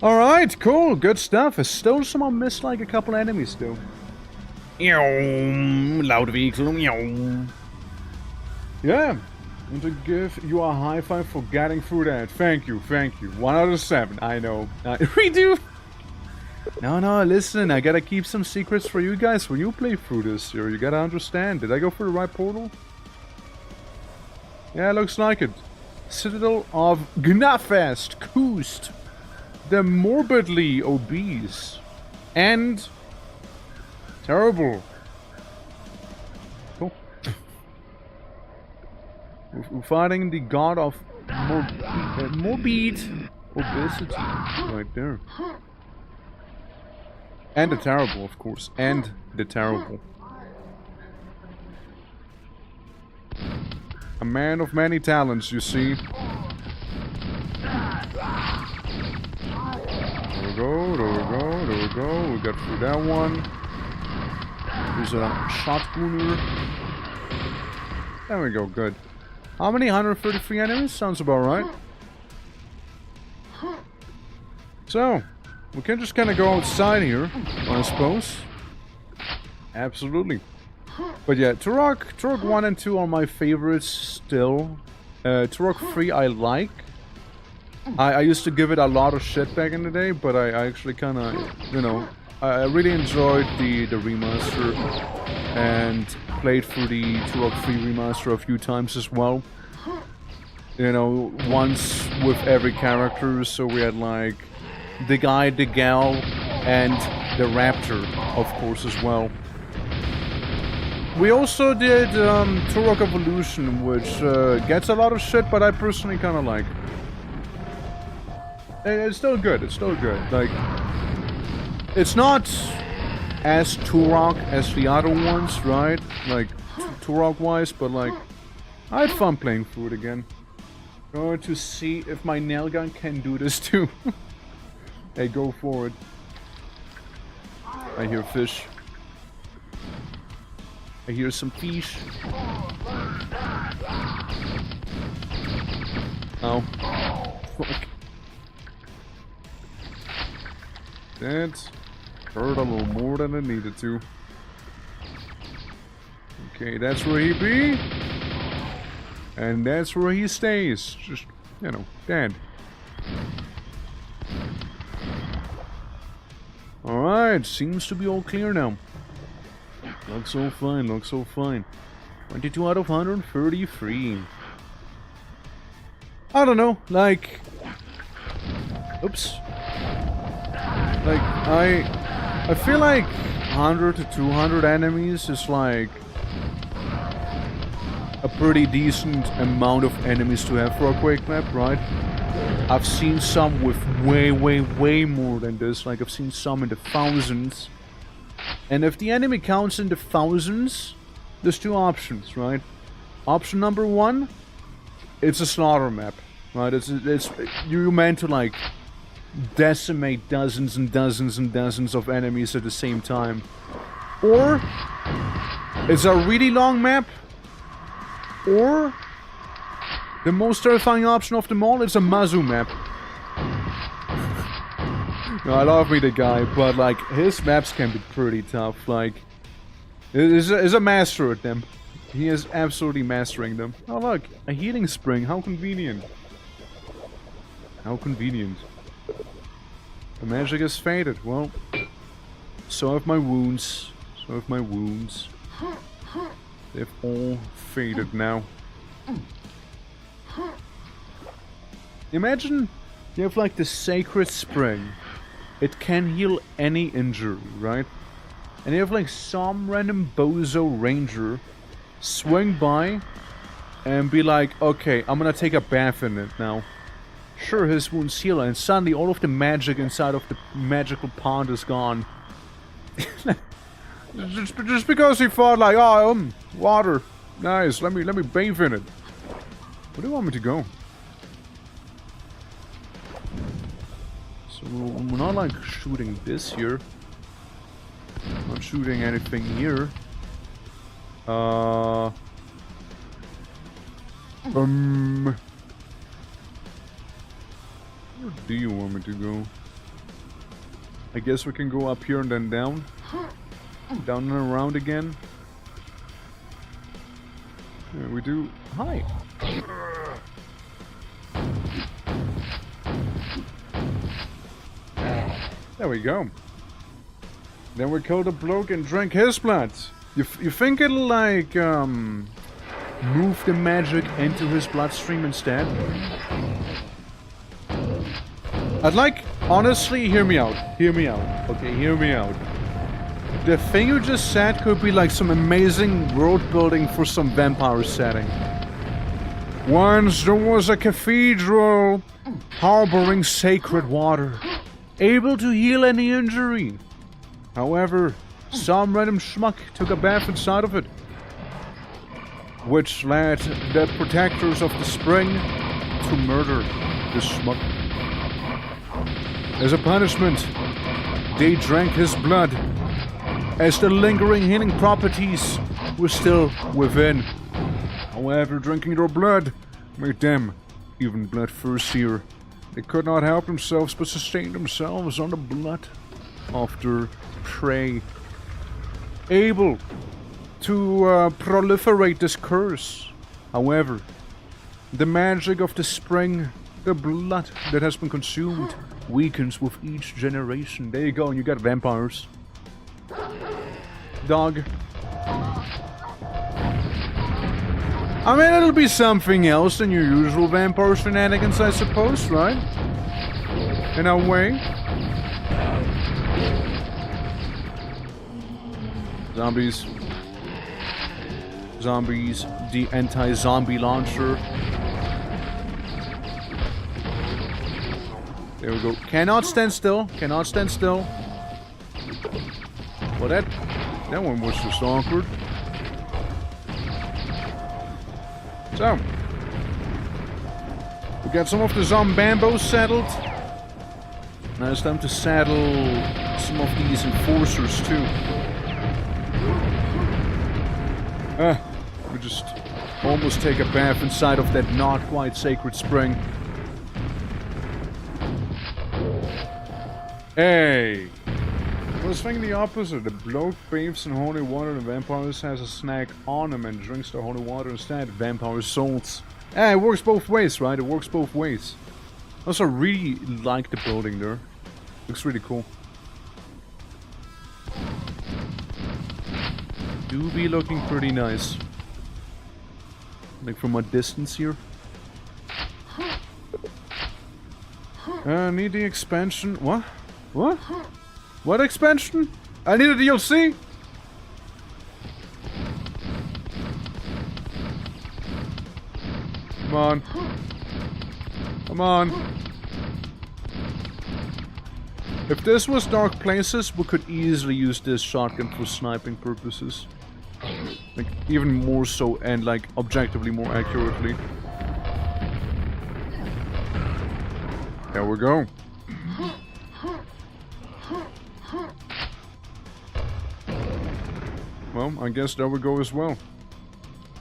Alright, cool, good stuff. I still somehow missed like a couple enemies though. Loud vehicle. Yeah. And to give you a high five for getting through that. Thank you, thank you. 1 out of 7, I know. Redo! No, listen, I gotta keep some secrets for you guys when you play through this here. You gotta understand. Did I go through the right portal? Yeah, looks like it. Citadel of Gnafest, Koost, the morbidly obese, and terrible. Cool. We're fighting the god of morbid obesity right there. And the terrible, of course. And the terrible. A man of many talents, you see. There we go, there we go, there we go. We got through that one. There's a shotgunner. There we go, good. How many? 133 enemies? Sounds about right. So, we can just kind of go outside here, I suppose. Absolutely. But yeah, Turok 1 and 2 are my favorites still. Turok 3 I like. I used to give it a lot of shit back in the day, but I actually kind of, you know, I really enjoyed the remaster and played through the Turok 3 remaster a few times as well. You know, once with every character, so we had like the guy, the gal, and the raptor, of course, as well. We also did Turok Evolution, which gets a lot of shit, but I personally kind of like. It's still good, it's still good. Like, it's not as Turok as the other ones, right? Like, Turok-wise, but like, I had fun playing through it again. Going to see if my nail gun can do this too. Hey, go forward. I hear fish. I hear some fish. Oh. Fuck. That hurt a little more than it needed to. Okay, that's where he be. And that's where he stays. Just, you know, dead. Alright, seems to be all clear now. Looks so fine, looks so fine. 22 out of 133. I don't know, like... Oops. Like, I feel like 100 to 200 enemies is like... a pretty decent amount of enemies to have for a Quake map, right? I've seen some with way more than this. Like, I've seen some in the thousands. And if the enemy counts in the thousands, there's two options, right? Option number one, it's a slaughter map, right? It's you're meant to like decimate dozens and dozens and dozens of enemies at the same time. Or it's a really long map. Or the most terrifying option of them all is a Mazu map. No, I love me the guy, but like his maps can be pretty tough. Like, he's a master at them. He is absolutely mastering them. Oh look, a healing spring. How convenient. How convenient. The magic has faded. Well, so have my wounds. So have my wounds. They've all faded now. Imagine You have like the sacred spring. It can heal any injury, right? And you have like some random bozo ranger swing by and be like, okay, I'm gonna take a bath in it now. Sure, his wounds heal, and suddenly all of the magic inside of the magical pond is gone. just because he thought like, oh, water, nice, let me bathe in it. Where do you want me to go? So we're not like shooting this here. Not shooting anything here. Where do you want me to go? I guess we can go up here and then down. Down and around again. Yeah, we do. Hi. There we go. Then we kill the bloke and drink his blood. You think it'll like move the magic into his bloodstream instead? I'd like, honestly, hear me out. Hear me out. Okay, hear me out. The thing you just said could be like some amazing world building for some vampire setting. Once there was a cathedral harboring sacred water, able to heal any injury. However, some random schmuck took a bath inside of it, which led the protectors of the spring to murder the schmuck. As a punishment, they drank his blood, as the lingering healing properties were still within. However, drinking their blood made them even bloodthirstier. They could not help themselves but sustain themselves on the blood of their prey, able to proliferate this curse. However, the magic of the spring, the blood that has been consumed, weakens with each generation. There you go, and you got vampires. Dog. I mean, it'll be something else than your usual vampire shenanigans, I suppose, right? In a way. Zombies. Zombies. The anti-zombie launcher. There we go. Cannot stand still. Cannot stand still. Well, that one was just awkward. So, we got some of the zombambos settled. Now it's time to saddle some of these enforcers too. We just almost take a bath inside of that not quite sacred spring. Hey! I was thinking the opposite. The bloke bathes in holy water, the vampires has a snack on him and drinks the holy water instead. Vampire souls. Yeah, it works both ways, right? It works both ways. Also, really like the building there. Looks really cool. Do be looking pretty nice. Like from a distance here. Need the expansion. What? What? What expansion? I need a DLC? Come on. Come on. If this was Dark Places, we could easily use this shotgun for sniping purposes. Like, even more so and, like, objectively more accurately. There we go. Well, I guess there we go as well.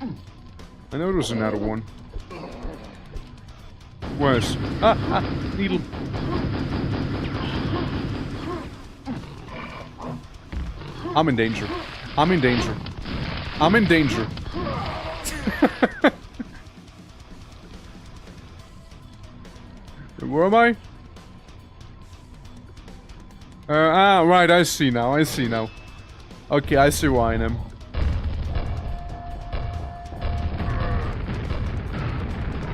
I know there's another one. Where's? Needle. I'm in danger. I'm in danger. I'm in danger. Where am I? Right, I see now, I see now. Okay, I see why I am.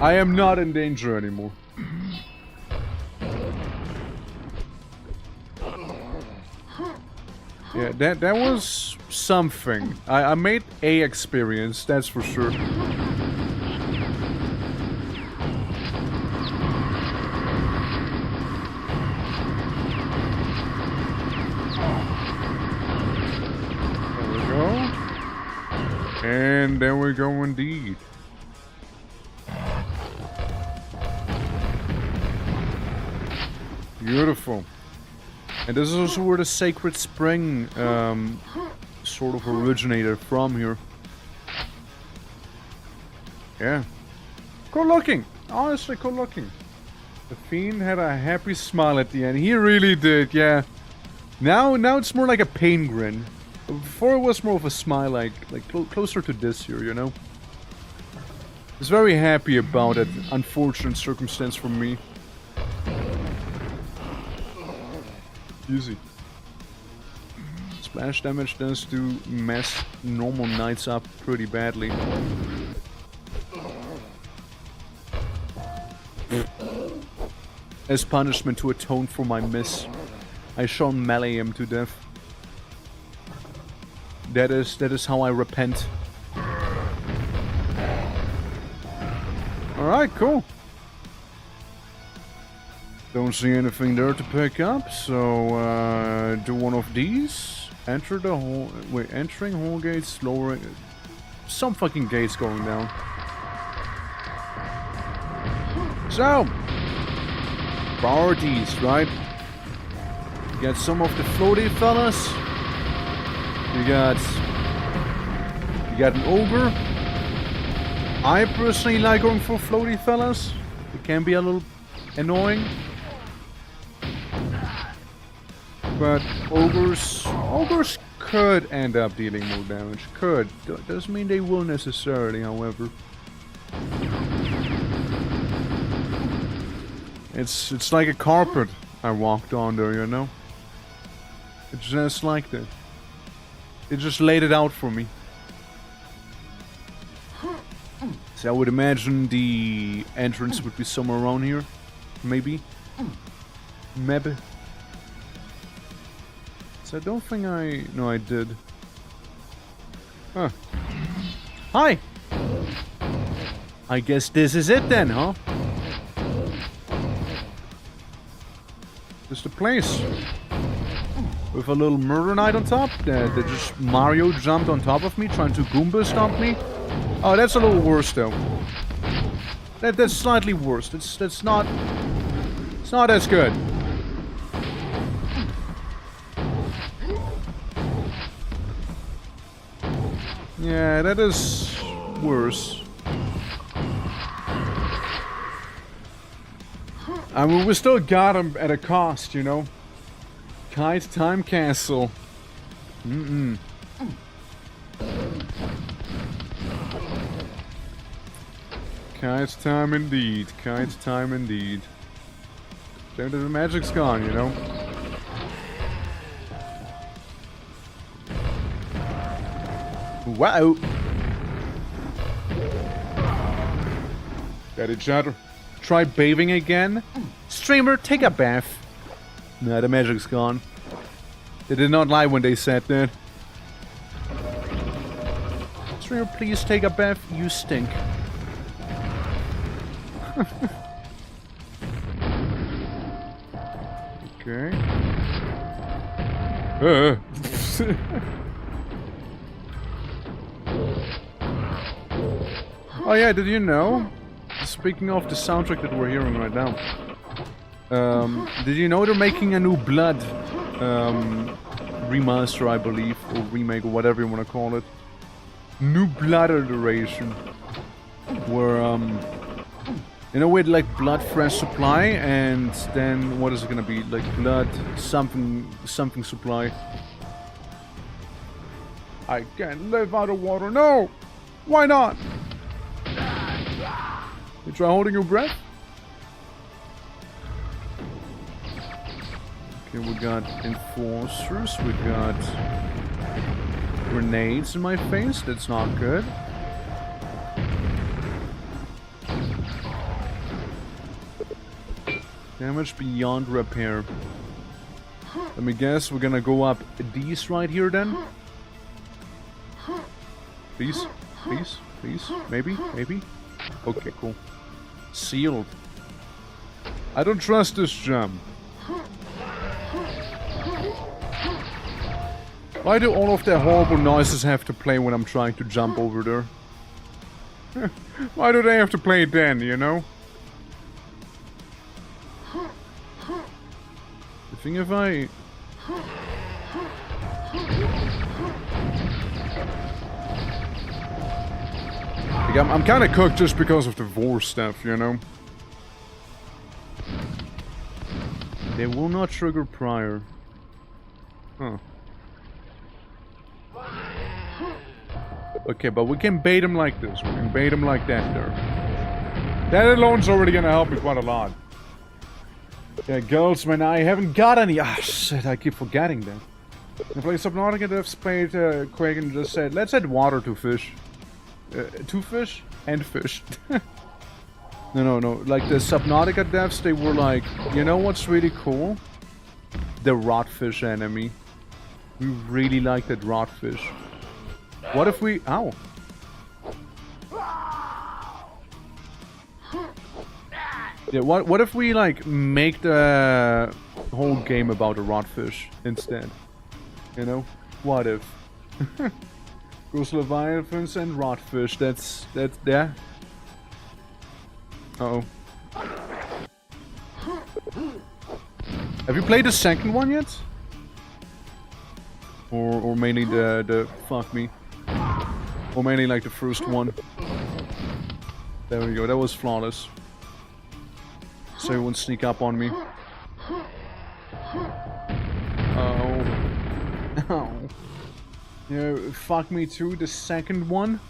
I am not in danger anymore. Yeah, that was something. I made a experience, that's for sure. There we go. And there we go indeed. Beautiful. And this is also where the sacred spring sort of originated from here. Yeah. Good looking. Honestly, good looking. The Fiend had a happy smile at the end. He really did, yeah. Now it's more like a pain grin. Before it was more of a smile, like closer to this here, you know? He's very happy about it. Unfortunate circumstance for me. Easy. Splash damage does do mess normal knights up pretty badly. As punishment to atone for my miss, I shall melee him to death. That is how I repent. Alright, cool. Don't see anything there to pick up, so do one of these. Enter the hole. Wait, entering hole gates, lowering. Some fucking gates going down. So, priorities, right? You got some of the floaty fellas. You got an ogre. I personally like going for floaty fellas. It can be a little annoying. But ogres could end up dealing more damage. Could. Doesn't mean they will necessarily, however. It's like a carpet I walked on there, you know? It's just like that. It just laid it out for me. So I would imagine the entrance would be somewhere around here. Maybe. Maybe. So I don't think I... No, I did. Huh. Hi! I guess this is it then, huh? Just a place. With a little murder knight on top. That just Mario jumped on top of me trying to Goomba stomp me. Oh, that's a little worse though. That's slightly worse. That's not... It's not as good. Yeah, that is worse. I mean, we still got him at a cost, you know? Kite Time Castle. Kite time indeed. Kite time indeed. Damn, the magic's gone, you know? Wow! Got each other. Try bathing again? Streamer, take a bath. Nah, the magic's gone. They did not lie when they said that. Streamer, please take a bath. You stink. Okay. Oh yeah, did you know? Speaking of the soundtrack that we're hearing right now, did you know they're making a new Blood remaster, I believe, or remake, or whatever you want to call it? New Blood iteration, where in a way like Blood Fresh Supply, and then what is it gonna be? Like Blood something supply. I can't live out of water. No, why not? You try holding your breath. Okay, we got enforcers. We got grenades in my face. That's not good. Damage beyond repair. Let me guess, we're gonna go up these right here then? Please? Please? Please? Maybe? Maybe? Okay, cool. Sealed. I don't trust this jump. Why do all of their horrible noises have to play when I'm trying to jump over there? Why do they have to play it then, you know? The thing if I... Like, I'm kind of cooked just because of the vor stuff, you know? They will not trigger prior. Huh. Okay, but we can bait him like this. We can bait him like that there. That alone's already gonna help me quite a lot. Yeah, girls, man, I haven't got any. Ah, shit, I keep forgetting that. If like Subnautica devs played Quake and just said, let's add water to fish. To fish? And fish. No. Like the Subnautica devs, they were like, you know what's really cool? The rotfish enemy. We really like that rotfish. What if we... Ow. Yeah, what if we, like, make the whole game about a rotfish instead? You know? What if? Ghost Leviathans and rotfish, that's there. Uh-oh. Have you played the second one yet? Or mainly the fuck me? Or mainly like the first one? There we go, that was flawless. So you won't sneak up on me. Oh. Oh. Yeah, fuck me too, the second one?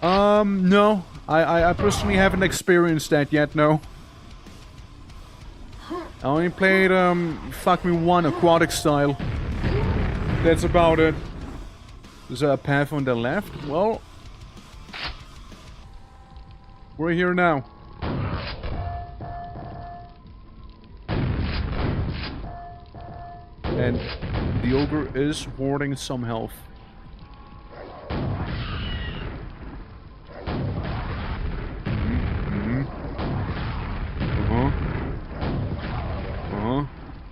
No. I personally haven't experienced that yet, no. I only played, fuck me 1 aquatic style. That's about it. Is there a path on the left? Well... We're here now. And the ogre is hoarding some health.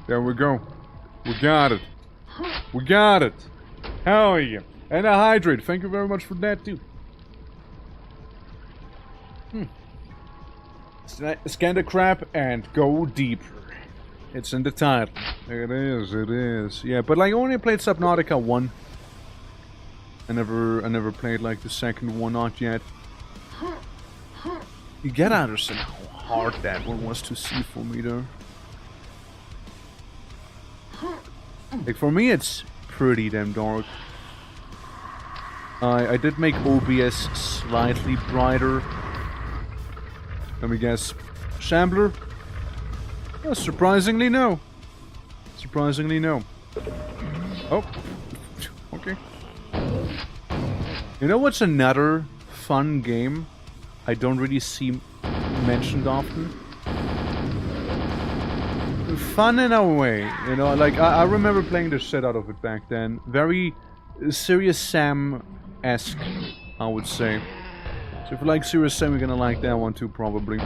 There we go. We got it. We got it. Hell yeah. And a hydrate. Thank you very much for that too. Scan the crap and go deeper. It's in the title. It is. Yeah, but like I only played Subnautica 1. I never played like the second one, not yet. You get to understand how hard that one was to see for me there. Like for me it's pretty damn dark. I did make OBS slightly brighter. Let me guess. Shambler? Oh, surprisingly no. Surprisingly no. Oh. Okay. You know what's another fun game I don't really see mentioned often? Fun in a way, you know, like I remember playing the shit out of it back then. Very Serious Sam-esque, I would say. So if you like Serious Sam, you're gonna like that one too, probably.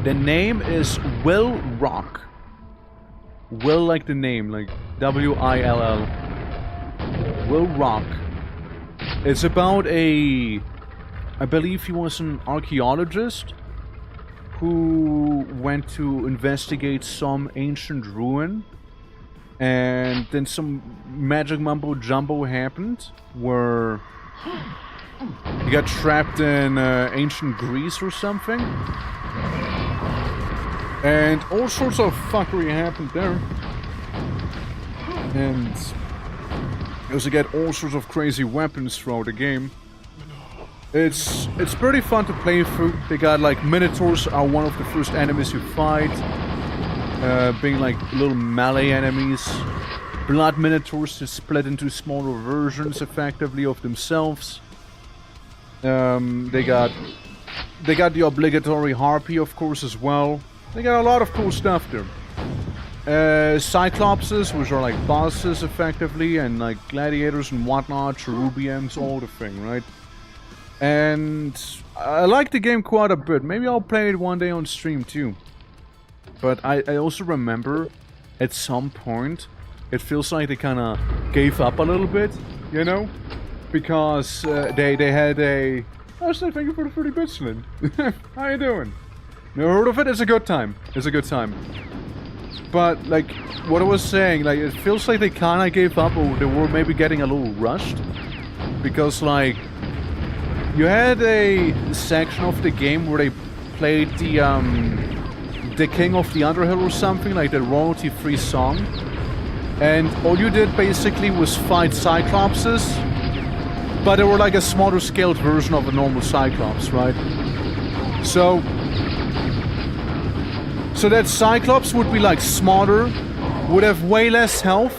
The name is Will Rock. Will like the name, like W-I-L-L. Will Rock. It's about I believe he was an archaeologist who went to investigate some ancient ruin, and then some magic mumbo jumbo happened where he got trapped in ancient Greece or something, and all sorts of fuckery happened there, and you also get all sorts of crazy weapons throughout the game. It's pretty fun to play through. They got like minotaurs are one of the first enemies you fight, being like little melee enemies. Blood minotaurs is split into smaller versions, effectively, of themselves. They got the obligatory harpy, of course, as well. They got a lot of cool stuff there. Cyclopses, which are like bosses effectively, and like gladiators and whatnot, cherubians, all the thing, right? And I like the game quite a bit. Maybe I'll play it one day on stream too. But I also remember at some point it feels like they kind of gave up a little bit, you know? Because they had a... Oh, so thank you for the 30 bits, Lynn. How you doing? Never heard of it? It's a good time. It's a good time. But, like, what I was saying, like, it feels like they kind of gave up, or they were maybe getting a little rushed. Because, like, you had a section of the game where they played the King of the Underhill or something, like the royalty-free song. And all you did basically was fight Cyclopses, but they were like a smaller scaled version of a normal Cyclops, right? So that Cyclops would be like smaller, would have way less health,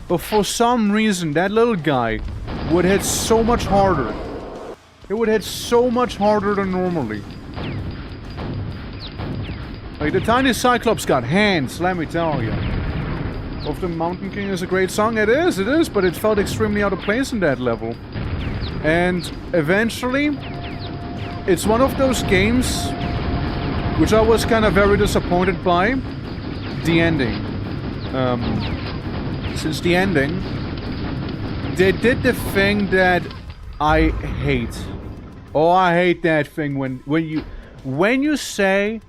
but for some reason that little guy would hit so much harder. It would hit so much harder than normally. Like, the tiny Cyclops got hands, let me tell you. Of the Mountain King is a great song. It is, but it felt extremely out of place in that level. And eventually, it's one of those games which I was kind of very disappointed by. The ending. Since the ending, they did the thing that I hate. Oh, I hate that thing when you say,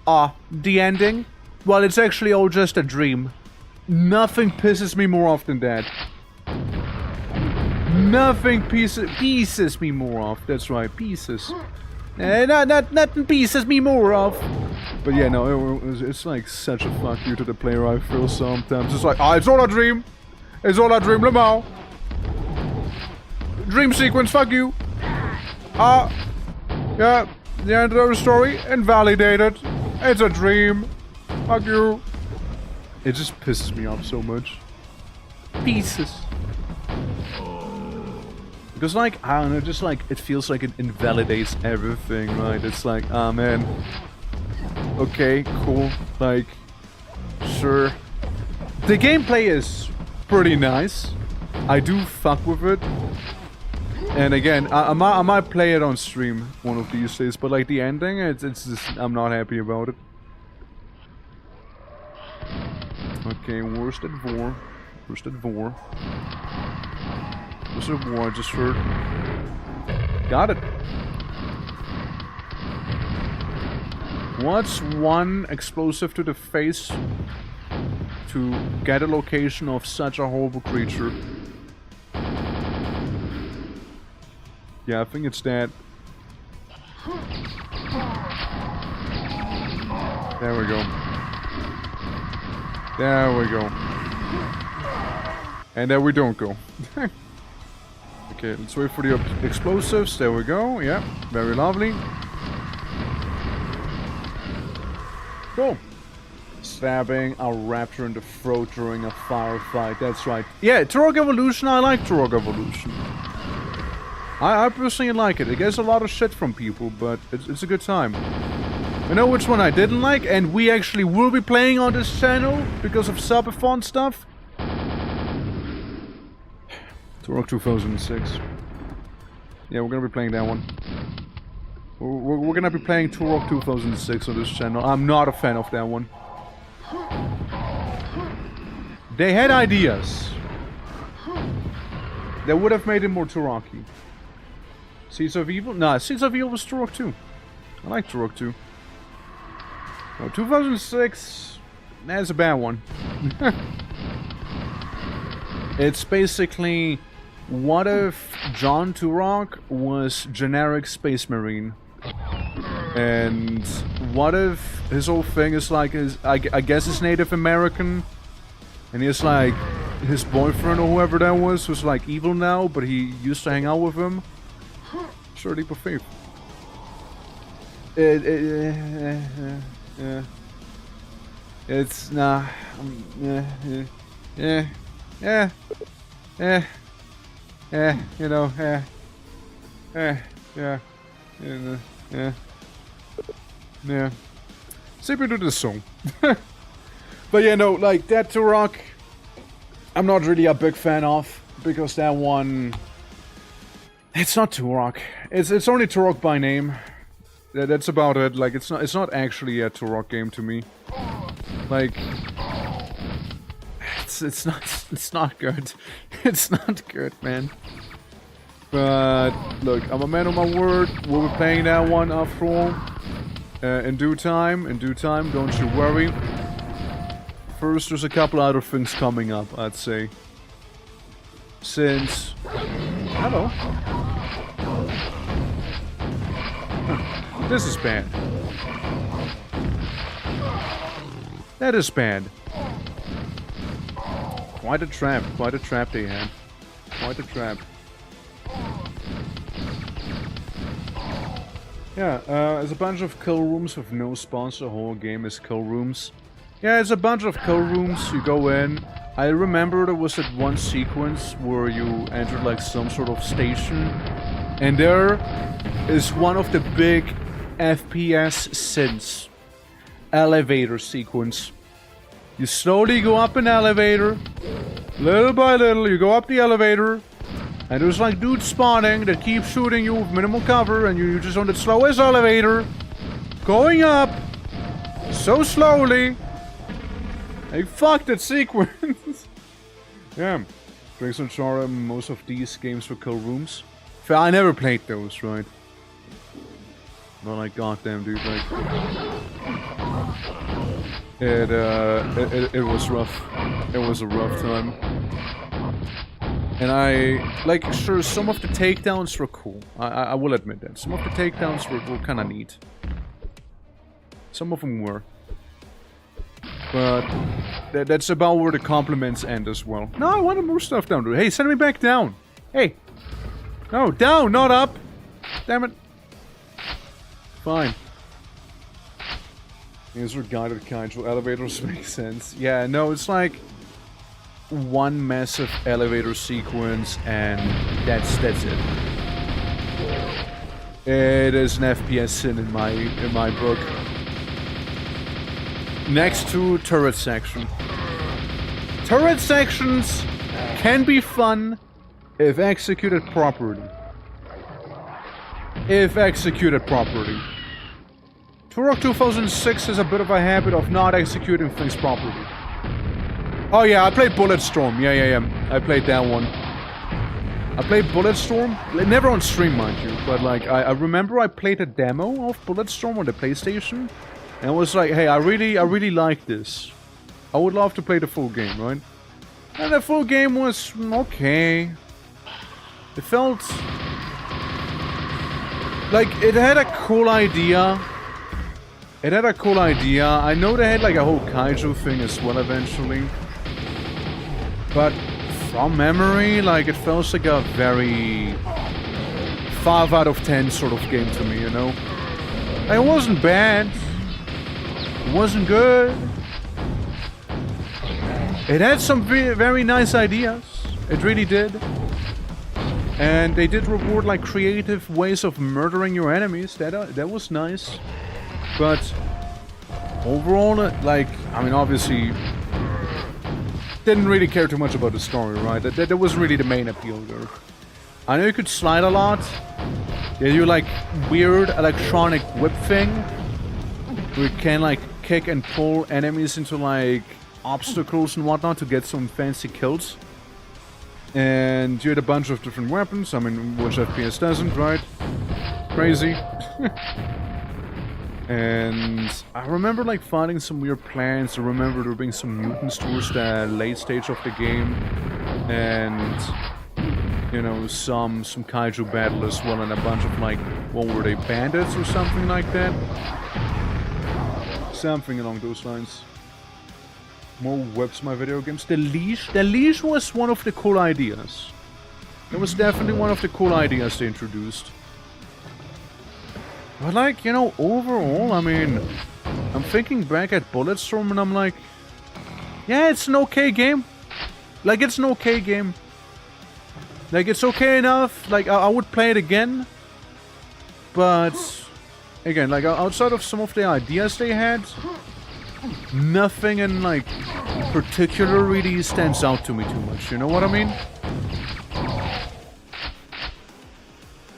the ending, well, it's actually all just a dream. Nothing pisses me more off than that. Nothing pieces me more off. That's right, pieces. Nothing pieces me more off. But yeah, no, it's like such a fuck you to the player, I feel sometimes. It's like, it's all a dream. It's all a dream, Lamau. Dream sequence, fuck you. Yeah, the end of the story, invalidated. It's a dream. Fuck you. It just pisses me off so much. Pieces. Because, like, I don't know, just like, it feels like it invalidates everything, right? It's like, man. Okay, cool. Like, sure. The gameplay is pretty nice. I do fuck with it. And again, I might play it on stream one of these days, but like the ending, it's just, I'm not happy about it. Okay, worst at Vor. Worst at Vor. Worst at Vor, I just heard. Got it. What's one explosive to the face to get a location of such a horrible creature? Yeah, I think it's that. There we go. There we go. And there we don't go. Okay, let's wait for the explosives. There we go. Yeah, very lovely. Cool. Stabbing a raptor in the throat during a firefight. That's right. Yeah, Turok Evolution. I like Turok Evolution. I personally like it. It gets a lot of shit from people, but it's a good time. I know which one I didn't like, and we actually will be playing on this channel because of subathon stuff. Turok 2006. Yeah, we're gonna be playing that one. We're gonna be playing Turok 2006 on this channel. I'm not a fan of that one. They had ideas that would have made it more Turok-y. Seeds of Evil? Nah, Seeds of Evil was Turok 2. I like Turok 2. No, 2006... That's a bad one. It's basically... What if John Turok was generic Space Marine? And what if his whole thing is like... I guess he's Native American. And he's like... His boyfriend or whoever that was like evil now, but he used to hang out with him. Sure, leap of faith. It's nah. You know, yeah. Say we do this song. But yeah, no, like, that Turok, I'm not really a big fan of, because that one... It's not Turok. It's only Turok by name. That's about it. Like, it's not actually a Turok game to me. Like... It's not good. It's not good, man. But, look, I'm a man of my word. We'll be playing that one after all. In due time, don't you worry. First, there's a couple other things coming up, I'd say. Since... Hello. Huh. This is bad. That is bad. Quite a trap they had. Quite a trap. Yeah, there's a bunch of kill rooms with no spawns. The whole game is kill rooms. Yeah, it's a bunch of kill rooms. You go in. I remember there was that one sequence where you entered like some sort of station. And there is one of the big FPS sins. Elevator sequence. You slowly go up an elevator. Little by little, you go up the elevator. And there's like dudes spawning that keep shooting you with minimal cover. And you're just on the slowest elevator. Going up. So slowly. Hey, fuck that sequence. Yeah. Brings on charm. Most of these games were kill rooms. I never played those, right? But like, goddamn, dude, like... It was rough. It was a rough time. And like, sure, some of the takedowns were cool. I will admit that. Some of the takedowns were kind of neat. Some of them were. But that's about where the compliments end as well. No, I wanted more stuff down, dude. Hey, send me back down. Hey. No, down, not up. Damn it. Fine. These are guided kaiju elevators, make sense. Yeah, no, it's like one massive elevator sequence and that's it. It is an FPS sin in my book. Next to turret section. Turret sections can be fun if executed properly. If executed properly. Turok 2006 has a bit of a habit of not executing things properly. Oh yeah, I played Bulletstorm. Yeah. I played that one. I played Bulletstorm. Never on stream, mind you. But like, I remember I played a demo of Bulletstorm on the PlayStation. And I was like, hey, I really like this. I would love to play the full game, right? And the full game was okay. It felt... like, it had a cool idea. I know they had like a whole kaiju thing as well eventually. But from memory, like, it felt like a very 5 out of 10 sort of game to me, you know? Like, it wasn't bad. It wasn't good. It had some very nice ideas. It really did. And they did reward like creative ways of murdering your enemies. That was nice. But overall, like, I mean, obviously, didn't really care too much about the story, right? That was really the main appeal there. I know you could slide a lot. Yeah, you like weird electronic whip thing. We can like kick and pull enemies into like obstacles and whatnot to get some fancy kills. And you had a bunch of different weapons. I mean, which FPS doesn't, right? Crazy. And I remember like finding some weird plants. I remember there being some mutants towards the late stage of the game. And, you know, some kaiju battle as well, and a bunch of like, what were they, bandits or something like that? Something along those lines. More whips, my video games. The leash was one of the cool ideas. It was definitely one of the cool ideas they introduced. But like, you know, overall, I mean, I'm thinking back at Bulletstorm and I'm like, yeah, it's an okay game. Like, it's an okay game. Like, it's okay enough. Like, I would play it again. But, again, like, outside of some of the ideas they had, nothing in, like, particular really stands out to me too much, you know what I mean?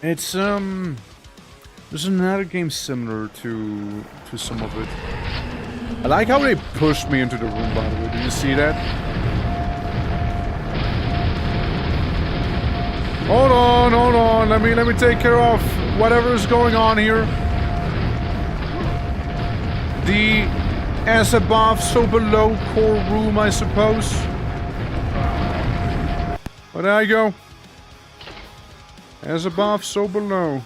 It's, there's another game similar to some of it. I like how they pushed me into the room, by the way. Did you see that? Hold on. Let me take care of whatever is going on here. The as above, so below core room, I suppose. But there you go. As above, so below.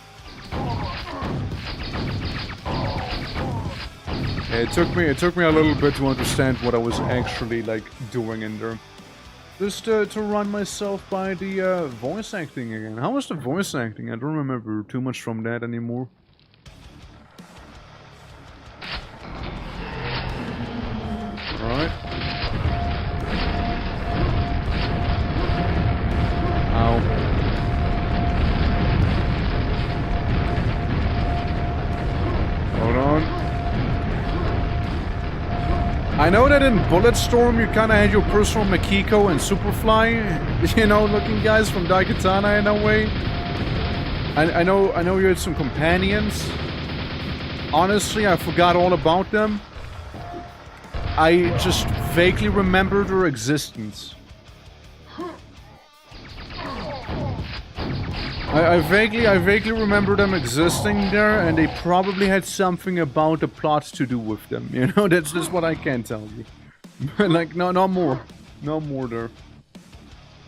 It took me a little bit to understand what I was actually, like, doing in there. Just to run myself by the voice acting again. How was the voice acting? I don't remember too much from that anymore. Alright. Ow. Hold on. I know that in Bulletstorm you kinda had your personal Makiko and Superfly, you know, looking guys from Daikatana in a way. I know you had some companions. Honestly, I forgot all about them. I just vaguely remember their existence. I vaguely remember them existing there, and they probably had something about the plot to do with them. You know, that's just what I can tell you. Like, no more. No more there.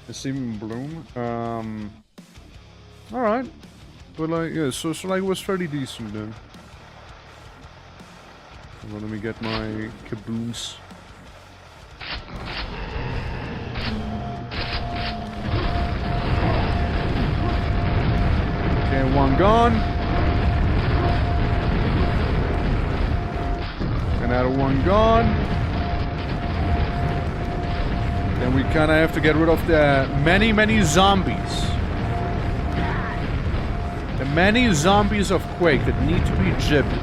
It's even Bloom. Alright. But like, yeah, so like it was fairly decent then. Well, let me get my kabooms. Okay, one gone. Another one gone. Then we kinda have to get rid of the many zombies. The many zombies of Quake that need to be jibbed.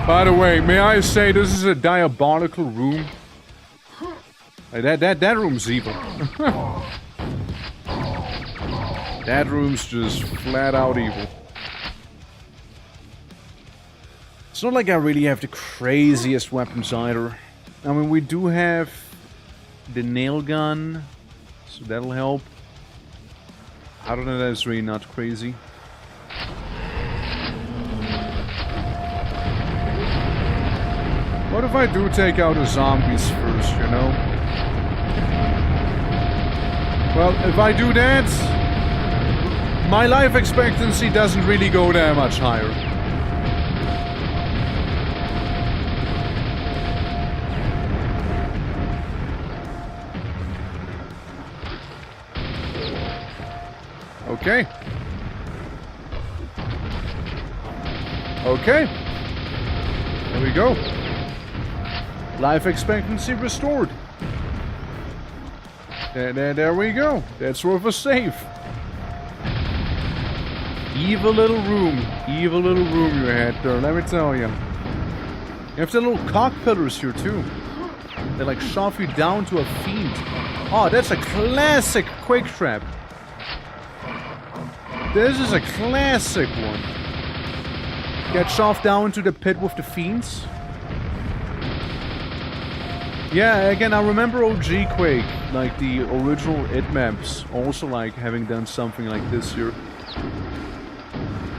By the way, may I say this is a diabolical room? That room's evil. That room's just flat out evil. It's not like I really have the craziest weapons either. I mean, we do have the nail gun, so that'll help. Other than that, it's really not crazy. What if I do take out the zombies first, you know? Well, if I do that, my life expectancy doesn't really go that much higher. Okay. Okay. There we go. Life expectancy restored. There we go. That's worth a save. Evil little room. Evil little room you had there, let me tell you. You have the little cock pillars here too. They like shove you down to a fiend. Oh, that's a classic Quake trap. This is a classic one. Get shoved down to the pit with the fiends. Yeah, again, I remember OG Quake, like the original It maps, also like having done something like this here.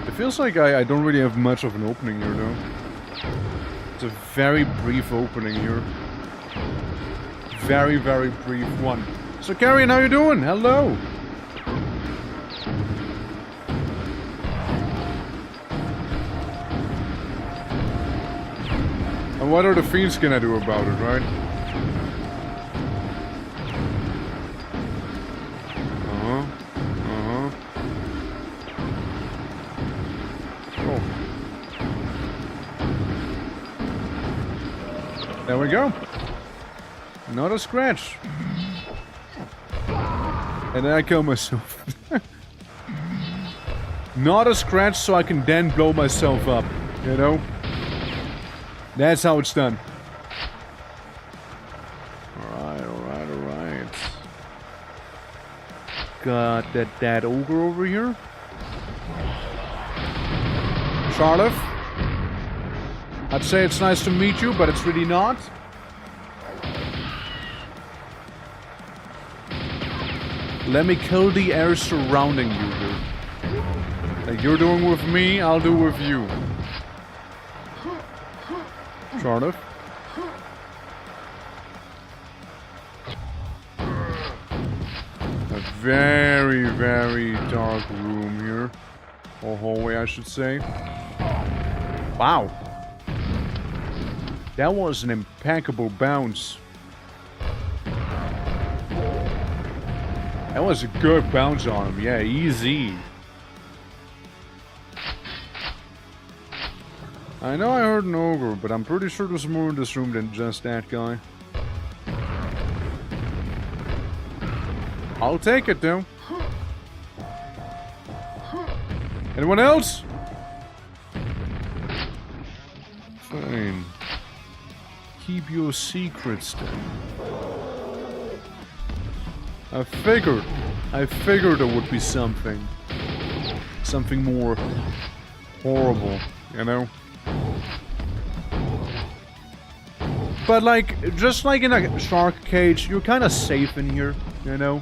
It feels like I don't really have much of an opening here, though. It's a very brief opening here. Very, very brief one. So, Carrion, how you doing? Hello! And what are the fiends gonna do about it, right? There we go. Not a scratch. And then I kill myself. Not a scratch so I can then blow myself up, you know? That's how it's done. Alright, alright, alright. Got that ogre over here. Charlotte. I'd say it's nice to meet you, but it's really not. Let me kill the air surrounding you, dude. Like you're doing with me, I'll do with you. Charlotte. A very, very dark room here. Or hallway, I should say. Wow. That was an impeccable bounce. That was a good bounce on him. Yeah, easy. I know I heard an ogre, but I'm pretty sure there's more in this room than just that guy. I'll take it, though. Anyone else? Fine. Keep your secrets, then. I figured there would be something. Something more horrible, you know? But like, just like in a shark cage, you're kind of safe in here, you know?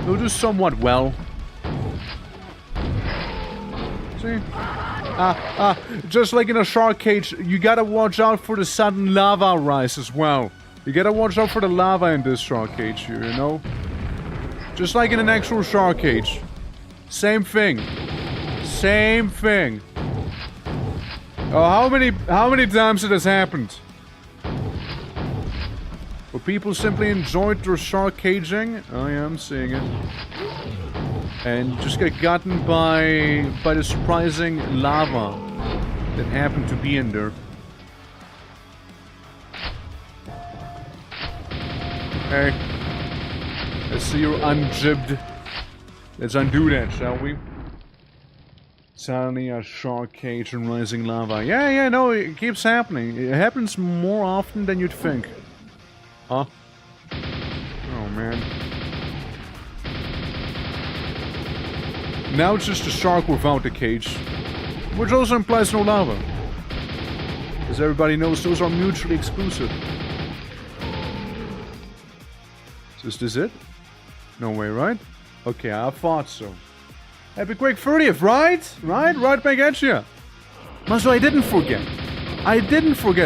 You'll do somewhat well. See? Just like in a shark cage, you gotta watch out for the sudden lava rise as well. You gotta watch out for the lava in this shark cage here, you know? Just like in an actual shark cage. Same thing. Same thing. Oh, how many times it has happened? Where people simply enjoyed their shark caging? Oh yeah, I'm seeing it. And just get gotten by the surprising lava that happened to be in there. Hey, let's see you're unjibbed. Let's undo that, shall we? Suddenly a shark cage and rising lava. Yeah, no, it keeps happening. It happens more often than you'd think. Huh? Oh, man. Now it's just a shark without the cage. Which also implies no lava. As everybody knows, those are mutually exclusive. Is this it? No way, right? Okay, I thought so. Happy Quake 30th, right? Right back at you. Mazu, I didn't forget.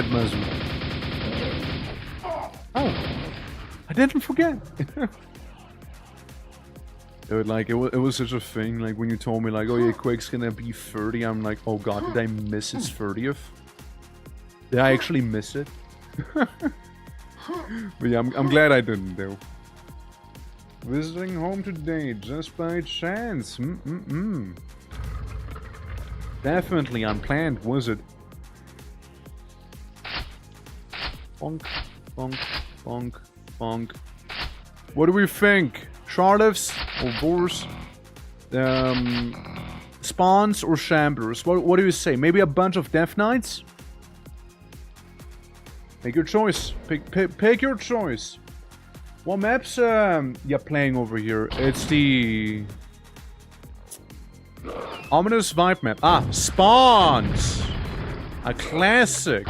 Mazu. Oh. I didn't forget. Dude, like, it was such a thing, like, when you told me, like, oh yeah, Quake's gonna be 30, I'm like, oh god, did I miss his 30th? Did I actually miss it? But yeah, I'm glad I didn't, though. Visiting home today, just by chance. Definitely unplanned, was it? Bonk, bonk, bonk, bonk. What do we think? Charlottes or Vors? Spawns or Shamblers? What do you say? Maybe a bunch of Death Knights? Make your choice. Pick your choice. What maps you're playing over here? It's the Ominous Vibe map. Ah, Spawns! A classic.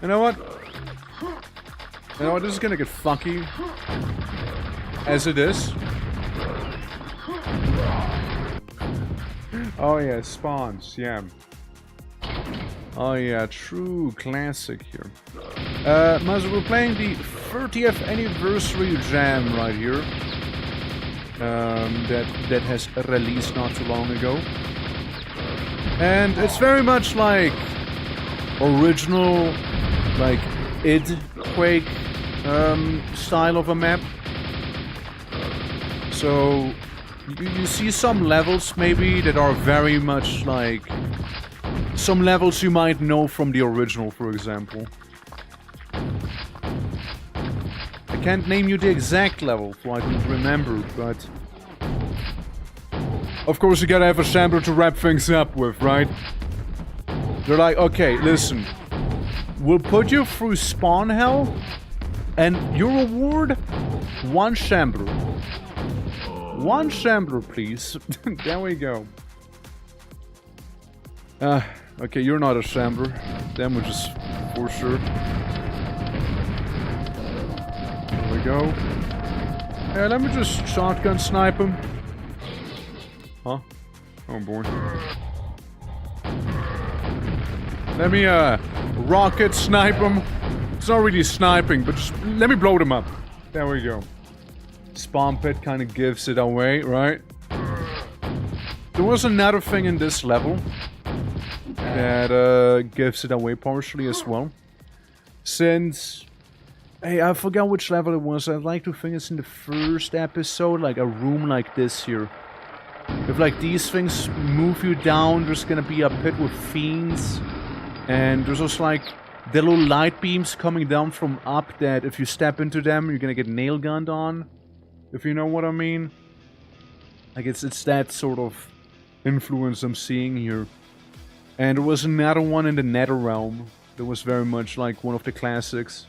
You know what? You know what? This is gonna get funky. As it is. Oh yeah, Spawns, yeah. Oh yeah, true classic here. Mazu, we're playing the 30th anniversary jam right here. That has released not too long ago. And it's very much like original, like id Quake style of a map. So you see some levels maybe that are very much like some levels you might know from the original, for example. I can't name you the exact level, so I don't remember, but Of course, you gotta have a shambler to wrap things up with, right? They're like, okay, listen. We'll put you through spawn hell, and your reward, 1 shambler. 1 shambler, please. There we go. Okay, you're not a shambler. Damages for sure. There we go. Yeah, let me just shotgun snipe him. Huh? Oh boy. Let me rocket snipe him. It's not really sniping, but just let me blow them up. There we go. Spawn pit kind of gives it away, right? There was another thing in this level that gives it away partially as well. Since, hey, I forgot which level it was. I'd like to think it's in the first episode, like a room like this here. If like these things move you down, there's gonna be a pit with fiends, and there's also like the little light beams coming down from up that if you step into them, you're gonna get nail gunned on. If you know what I mean. Like it's that sort of influence I'm seeing here. And there was another one in the Nether realm that was very much like one of the classics.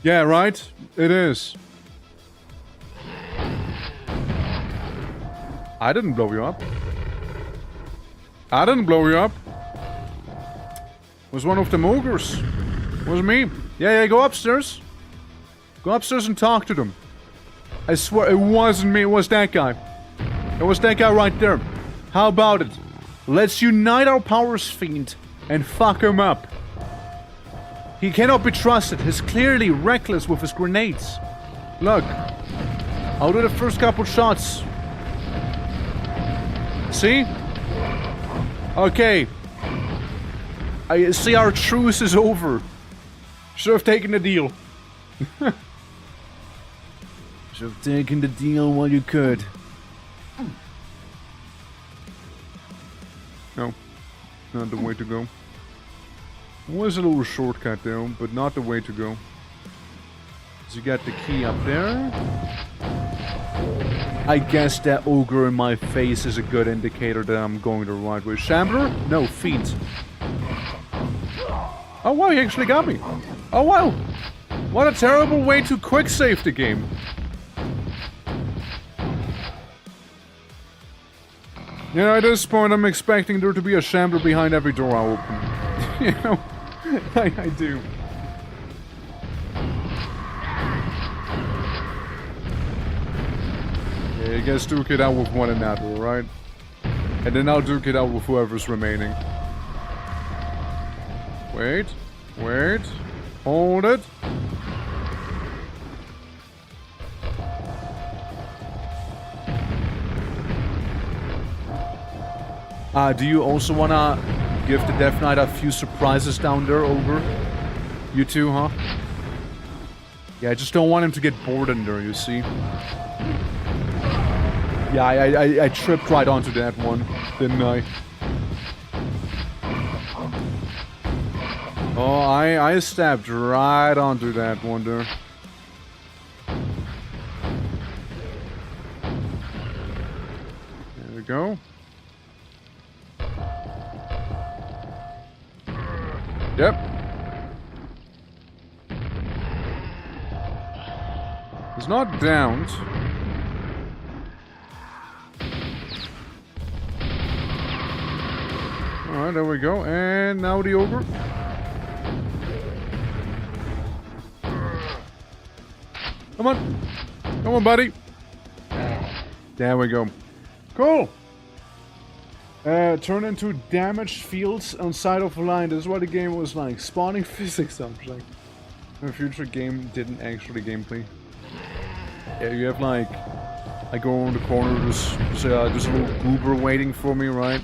Yeah, right? It is. I didn't blow you up. I didn't blow you up. It was one of the ogres. It was me. Yeah, go upstairs. Go upstairs and talk to them. I swear, it wasn't me, it was that guy. It was that guy right there. How about it? Let's unite our powers, fiend, and fuck him up. He cannot be trusted. He's clearly reckless with his grenades. Look. I'll do the first couple shots. See? Okay. I see our truce is over. Should have taken the deal. Should have taken the deal while you could. No. Not the way to go. Was a little shortcut though, but not the way to go. So you got the key up there. I guess that ogre in my face is a good indicator that I'm going the right way. Shambler? No, fiend. Oh wow, he actually got me. Oh wow! What a terrible way to quick save the game. Yeah, at this point I'm expecting there to be a shambler behind every door I open. You know? I do. Yeah, you guys duke it out with one another, right? And then I'll duke it out with whoever's remaining. Wait. Wait. Hold it. Do you also wanna give the Death Knight a few surprises down there, Ogre? You too, huh? Yeah, I just don't want him to get bored in there, you see? Yeah, I tripped right onto that one, didn't I? Oh, I stepped right onto that one there. There we go. Yep. He's not downed. Alright, there we go. And now the ogre. Come on. Come on, buddy. There we go. Cool. Turn into damaged fields on side of the line. This is what the game was like. Spawning physics, I'm like. The future game didn't actually gameplay. Yeah, you have like... I go around the corner, there's a little goober waiting for me, right?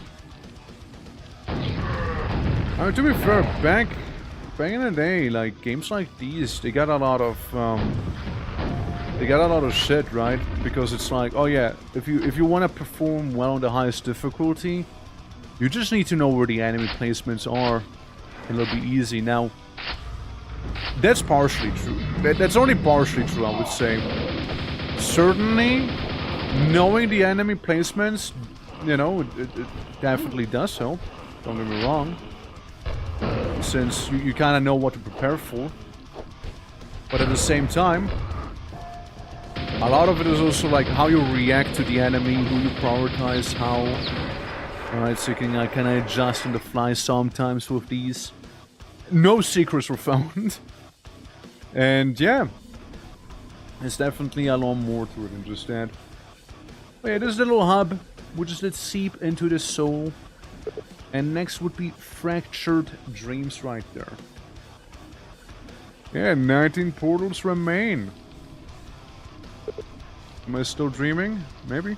I mean, to be fair, back in the day, like, games like these, they got a lot of shit, right? Because it's like, oh yeah, if you want to perform well on the highest difficulty, you just need to know where the enemy placements are, and it'll be easy. Now, that's partially true. That's only partially true, I would say. Certainly, Knowing the enemy placements, you know, it definitely does help. Don't get me wrong. Since you kind of know what to prepare for. But at the same time, a lot of it is also like how you react to the enemy, who you prioritize, how. Alright, so you can kind of adjust on the fly sometimes with these. No secrets were found. And yeah, there's definitely a lot more to it than just that. But yeah, this little hub, we'll just let seep into the soul. And next would be Fractured Dreams right there. Yeah, 19 portals remain. Am I still dreaming? Maybe?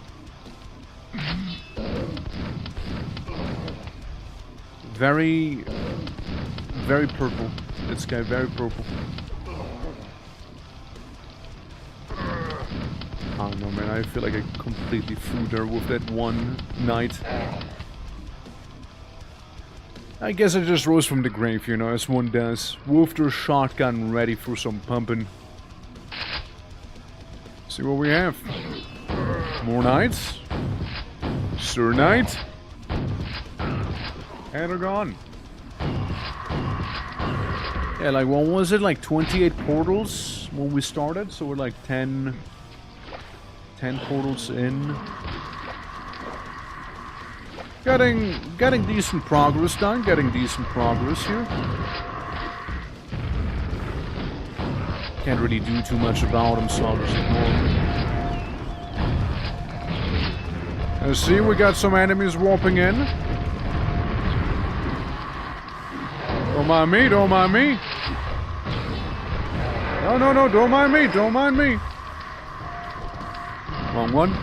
Very purple. This guy, very purple. I don't know, man. I feel like I completely flew there with that one night. I guess I just rose from the grave, you know, as one does. With their shotgun ready for some pumping. See what we have. More knights. Sir Knight. And they're gone. Yeah, like, what was it? Like 28 portals when we started? So we're like 10 portals in. Getting decent progress done. Getting decent progress here. Can't really do too much about him, so I'll just ignore him. See, we got some enemies warping in. Don't mind me, don't mind me. No, don't mind me, don't mind me. Wrong one.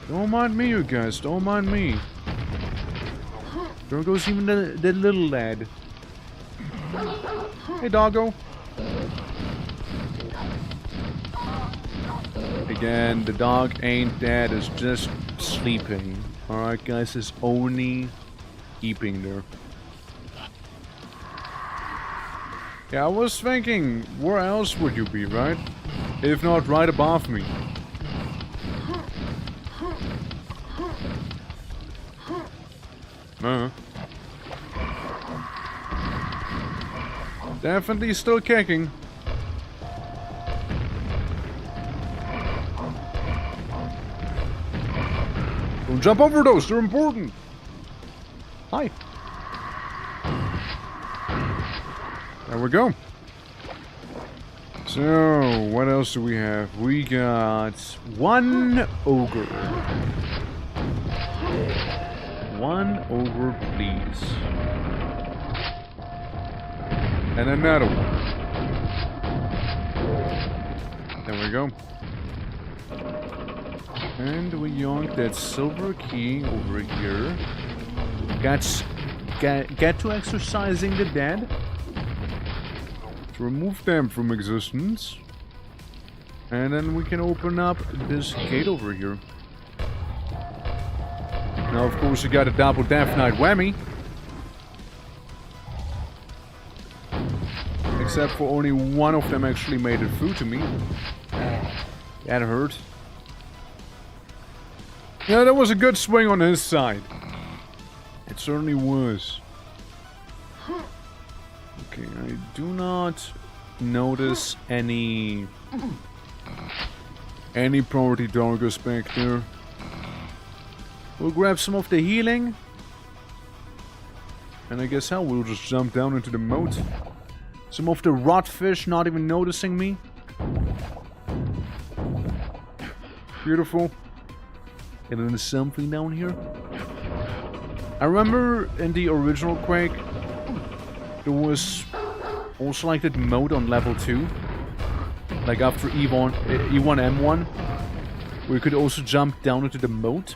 Don't mind me, you guys, don't mind me. There goes even the little lad. Hey, doggo. Again, the dog ain't dead, it's just sleeping. Alright, guys, it's only keeping there. Yeah, I was thinking, where else would you be, right? If not right above me. Definitely still kicking. Don't jump over those, they're important. Hi. There we go. So, what else do we have? We got one ogre. One ogre, please. And another one. There we go. And we yoink that silver key over here. Get to exercising the dead. To remove them from existence. And then we can open up this gate over here. Now, of course, you got a double Death Knight whammy. Except for only one of them actually made it through to me. That hurt. Yeah, that was a good swing on his side. It certainly was. Okay, I do not notice any priority targets back there. We'll grab some of the healing. And I guess we'll just jump down into the moat. Some of the rotfish not even noticing me. Beautiful. And then there's something down here. I remember in the original Quake, there was also like that mode on level 2. Like after E1, E1M1. Where you could also jump down into the moat.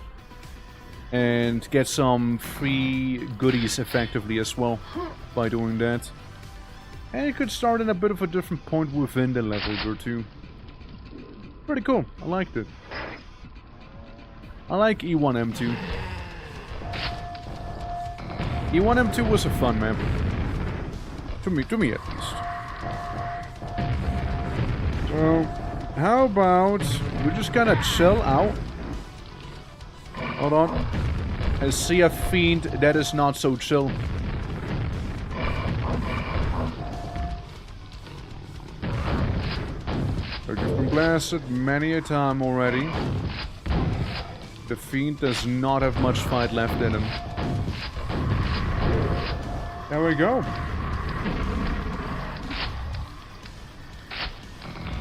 And get some free goodies effectively as well by doing that. And you could start at a bit of a different point within the level or two. Pretty cool. I liked it. I like E1M2. E1M2 was a fun map. To me at least. So, how about We're just gonna chill out. Hold on. I see a fiend that is not so chill. I've been blasted many a time already. The fiend does not have much fight left in him. There we go.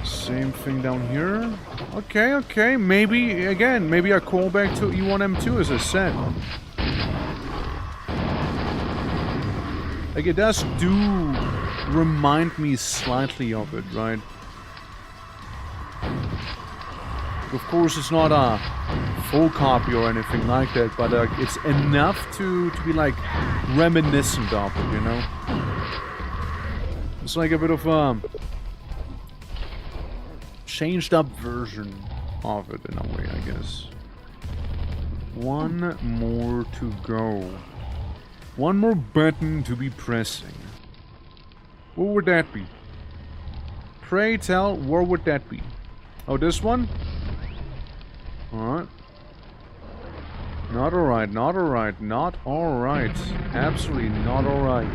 Same thing down here. Okay, okay. Maybe, again, maybe a callback to E1M2 as I said. Like, it does do remind me slightly of it, right? Of course, it's not a full copy or anything like that, but it's enough to be like reminiscent of it, you know? It's like a bit of a changed up version of it in a way, I guess. One more to go. One more button to be pressing. What would that be? Pray tell, where would that be? Oh, this one? Alright. Not alright, not alright, not alright. Absolutely not alright.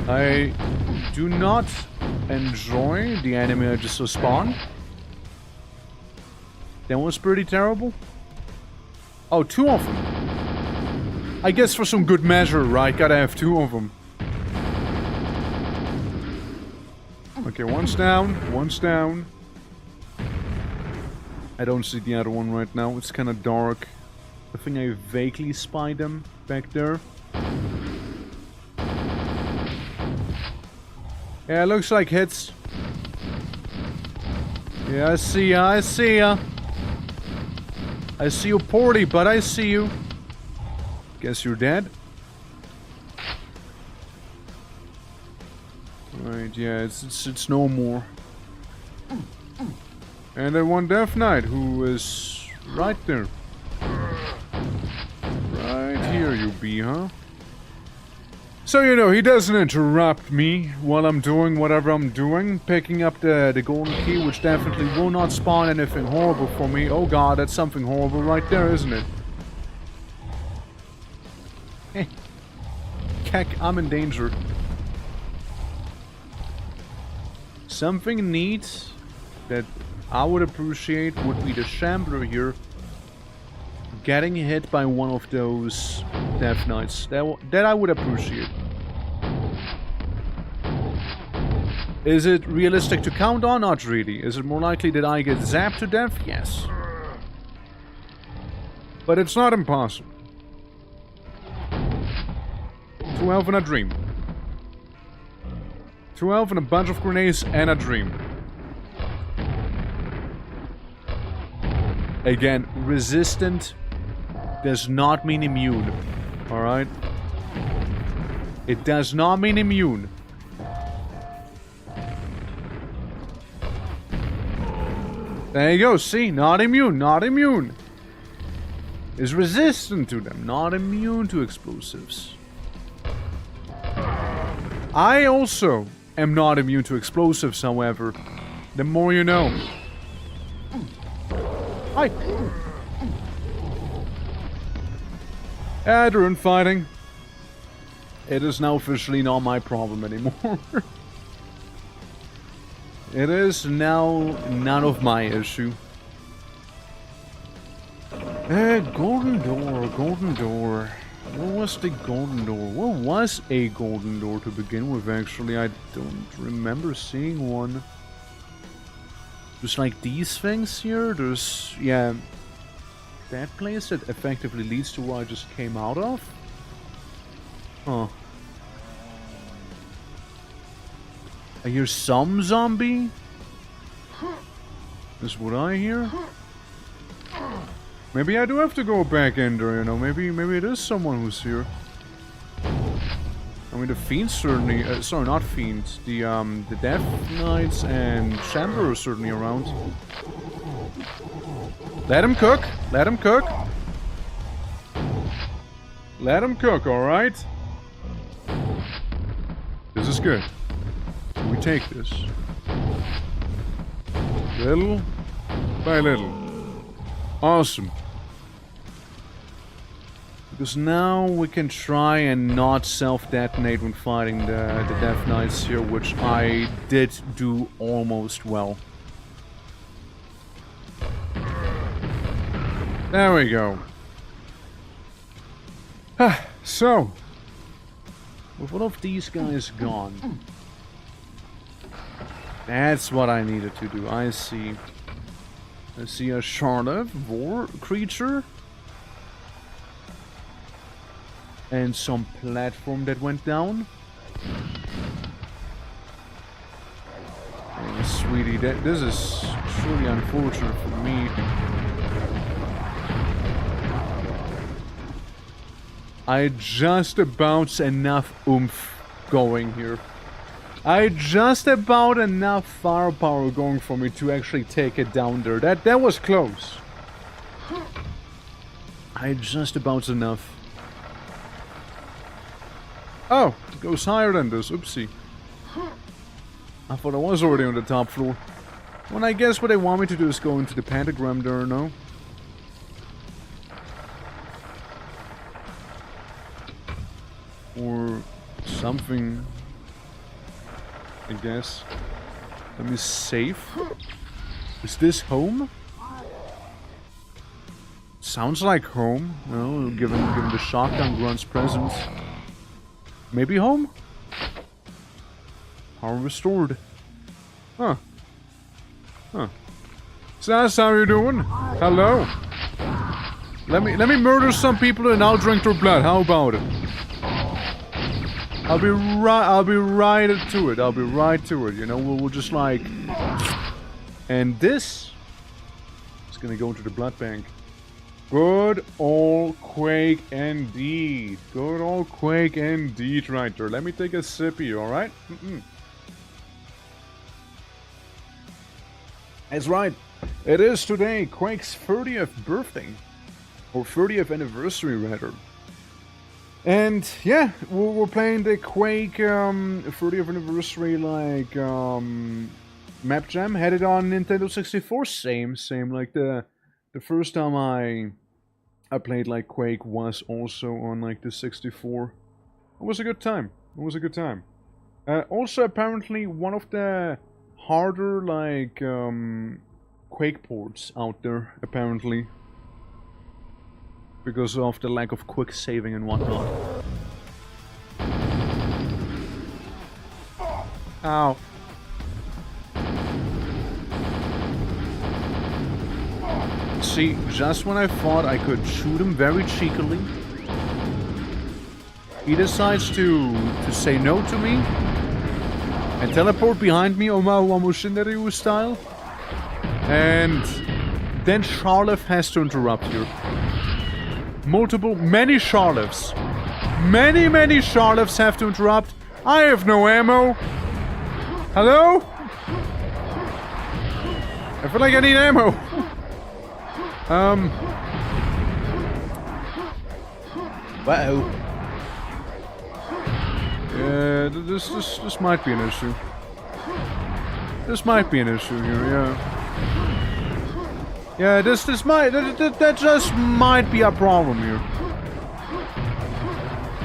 I do not enjoy the enemy I just saw spawn. That was pretty terrible. Oh, 2 of them. I guess for some good measure, right? Gotta have 2 of them. Okay, one's down, one's down. I don't see the other one right now. It's kind of dark. I think I vaguely spied them back there. Yeah, looks like hits. Yeah, I see ya, I see ya. I see you, Porty, but I see you. Guess you're dead. Right, yeah, it's no more. And then one Death Knight who is right there. Right here you be, huh? So, you know, he doesn't interrupt me while I'm doing whatever I'm doing. Picking up the golden key, which definitely will not spawn anything horrible for me. Oh god, that's something horrible right there, isn't it? Hey. Keck, I'm in danger. Something neat that I would appreciate would be the Shambler here getting hit by one of those Death Knights. That I would appreciate. Is it realistic to count on? Not really. Is it more likely that I get zapped to death? Yes. But it's not impossible. 2 health and a dream. 2 health and a bunch of grenades and a dream. Again, resistant does not mean immune. Alright? It does not mean immune. There you go, see? Not immune, not immune. Is resistant to them, not immune to explosives. I also am not immune to explosives, however. The more you know. Hi! They're infighting. It is now officially not my problem anymore. It is now none of my issue. Golden door, golden door. Where was the golden door? Where was a golden door to begin with, actually? I don't remember seeing one. There's like these things here. There's, yeah, that place that effectively leads to where I just came out of. Huh. I hear some zombie. Is what I hear. Maybe I do have to go back in there, you know. Maybe it is someone who's here. I mean, the Fiends certainly... sorry, not Fiends. The Death Knights and Chandler are certainly around. Let him cook. Let him cook. Let him cook, alright? This is good. We take this. Little by little. Awesome. Because now we can try and not self-detonate when fighting the Death Knights here, which I did do almost well. There we go. So, with all of these guys gone, that's what I needed to do. I see a Charlotte War creature. And some platform that went down. Oh, sweetie, this is truly unfortunate for me. I just about enough oomph going here. I just about enough firepower going for me to actually take it down there. That was close. I just about enough. Oh, it goes higher than this. Oopsie. I thought I was already on the top floor. Well, I guess what they want me to do is go into the pentagram there, no? Or something. I guess. Let me save. Is this home? Sounds like home. No, given the shotgun grunt's presence. Maybe home? Power restored. Huh. Huh. So that's how you doing? Hello? Let me murder some people and I'll drink their blood. How about it? I'll be right to it. I'll be right to it. You know, we'll just like... And this is gonna go into the blood bank. Good old Quake indeed. Good old Quake indeed right there. Let me take a sip here, alright? That's right. It is today Quake's 30th birthday. Or 30th anniversary, rather. And yeah, we're playing the Quake 30th anniversary, like, map jam. Had it on Nintendo 64. Same like the first time I played like Quake was also on like the 64. It was a good time. It was a good time. Also, apparently one of the harder like Quake ports out there, apparently, because of the lack of quick saving and whatnot. Ow. See, just when I thought I could shoot him very cheekily, he decides to say no to me and teleport behind me, Oma Wamushinderu style. And then Charlev has to interrupt here. Many Charlevs. Many Charlevs have to interrupt. I have no ammo. Hello? I feel like I need ammo. Wow. Yeah, this might be an issue. This might be an issue here, yeah. Yeah, that just might be a problem here.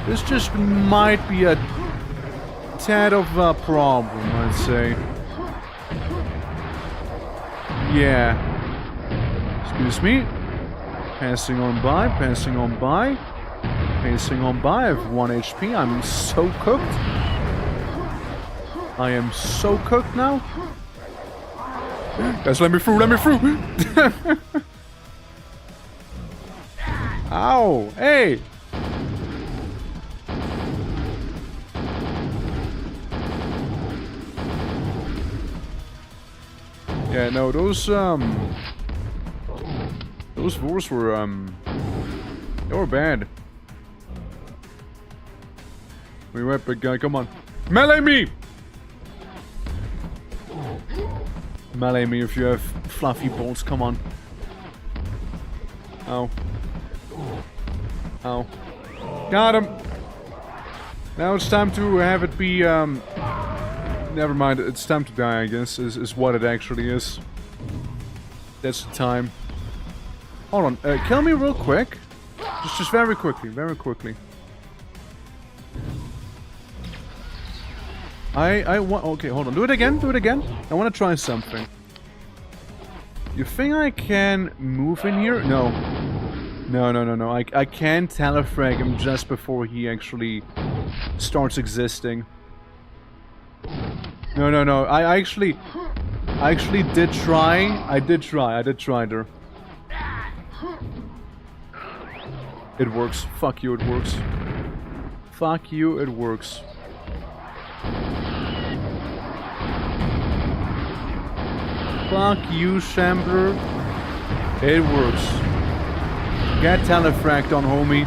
This just might be a tad of a problem, I'd say. Yeah. Excuse me. Passing on by. I have 1 HP. I'm so cooked. I am so cooked now. Guys, let me through. Ow! Hey! Yeah, no, those wars were, they were bad. Where you at, big guy? Come on. Melee me! Melee me if you have fluffy balls, come on. Ow. Ow. Got him! Now it's time to have it be, never mind, it's time to die, I guess, is what it actually is. That's the time. Hold on. Kill me real quick. Just very quickly. Very quickly. I want... Okay, hold on. Do it again. Do it again. I want to try something. You think I can move in here? No. No. I can't telefrag him just before he actually starts existing. No. I actually did try. I did try there. It works. Fuck you, it works. Fuck you, it works. Fuck you, Shambler. It works. Get telefragged on, homie.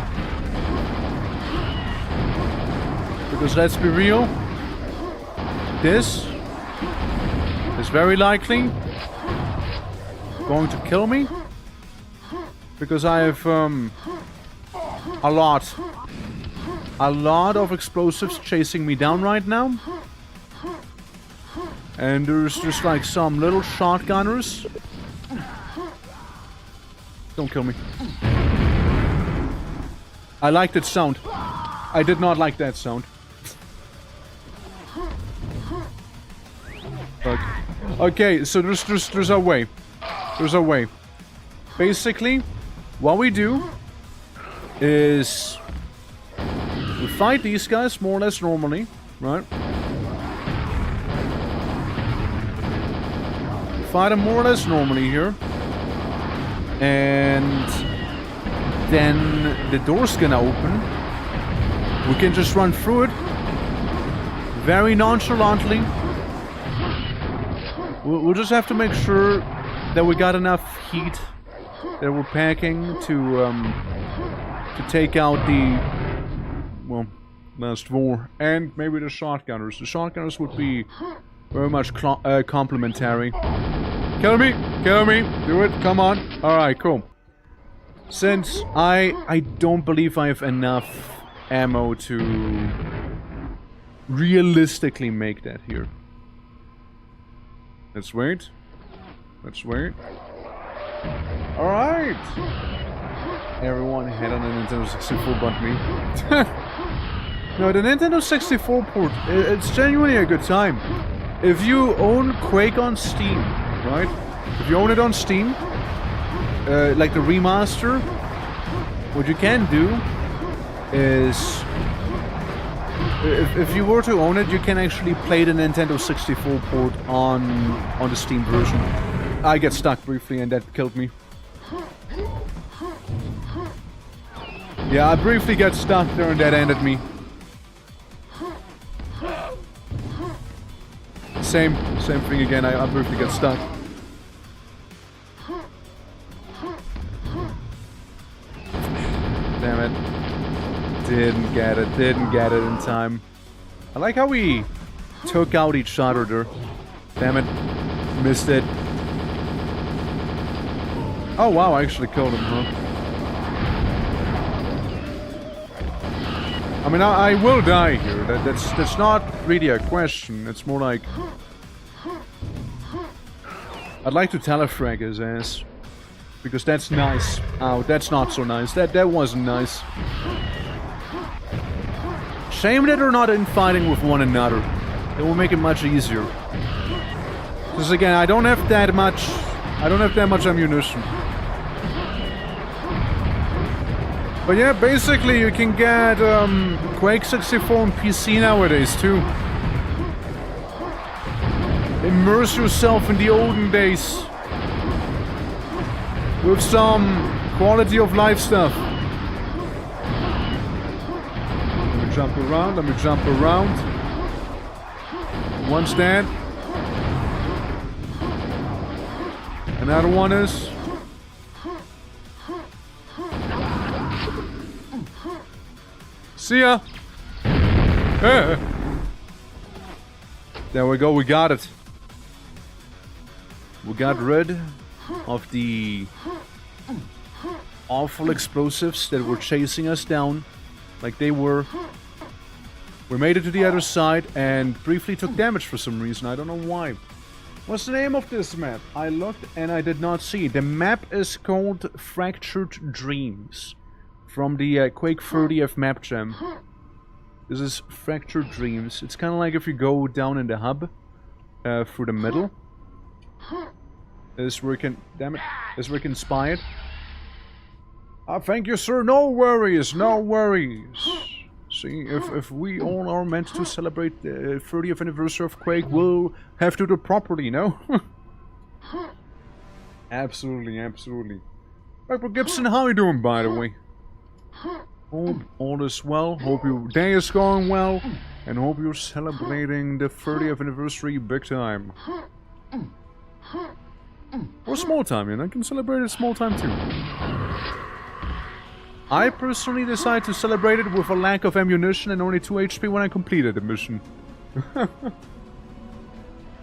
Because let's be real. This is very likely going to kill me. Because I have a lot of explosives chasing me down right now. And there's just like some little shotgunners. Don't kill me. I liked that sound. I did not like that sound. Okay, so there's a way. There's a way. Basically, what we do is we fight these guys more or less normally, right? Fight them more or less normally here. And then the door's gonna open. We can just run through it. Very nonchalantly. We'll just have to make sure that we got enough heat that we're packing to take out the, well, last four. And maybe the shotgunners. The shotgunners would be very much complementary. Kill me! Kill me! Do it! Come on! Alright, cool. Since I don't believe I have enough ammo to realistically make that here. Let's wait. Let's wait. Alright! Everyone head on the Nintendo 64 but me. No, the Nintendo 64 port, it's genuinely a good time. If you own Quake on Steam, right? If you own it on Steam, like the remaster, what you can do is, if you were to own it, you can actually play the Nintendo 64 port on the Steam version. I get stuck briefly and that killed me. Yeah, I briefly got stuck there and that ended me. Same thing again, I briefly got stuck. Damn it. Didn't get it in time. I like how we took out each other there. Damn it. Missed it. Oh wow, I actually killed him, huh? I mean, I will die here. That's not really a question. It's more like I'd like to telefrag his ass because that's nice. Oh, that's not so nice. That wasn't nice. Shame that they're not infighting with one another. It will make it much easier. Because again, I don't have that much ammunition. But yeah, basically you can get Quake 64 on PC nowadays too. Immerse yourself in the olden days with some quality of life stuff. Let me jump around. One's dead. Another one is. See ya! There we go, we got it. We got rid of the awful explosives that were chasing us down, like they were. We made it to the other side and briefly took damage for some reason, I don't know why. What's the name of this map? I looked and I did not see. The map is called Fractured Dreams. From the Quake 30th map jam. This is Fractured Dreams. It's kind of like if you go down in the hub. Through the middle. This is where you can... Damn it. This is where you can spy it. Thank you, sir. No worries. No worries. See, if we all are meant to celebrate the 30th anniversary of Quake, we'll have to do it properly, no? Absolutely, absolutely. Michael Gibson, how you doing, by the way? Hope all is well. Hope your day is going well. And hope you're celebrating the 30th anniversary big time. Or small time, and I can celebrate it small time too. I personally decided to celebrate it with a lack of ammunition and only 2 HP when I completed the mission.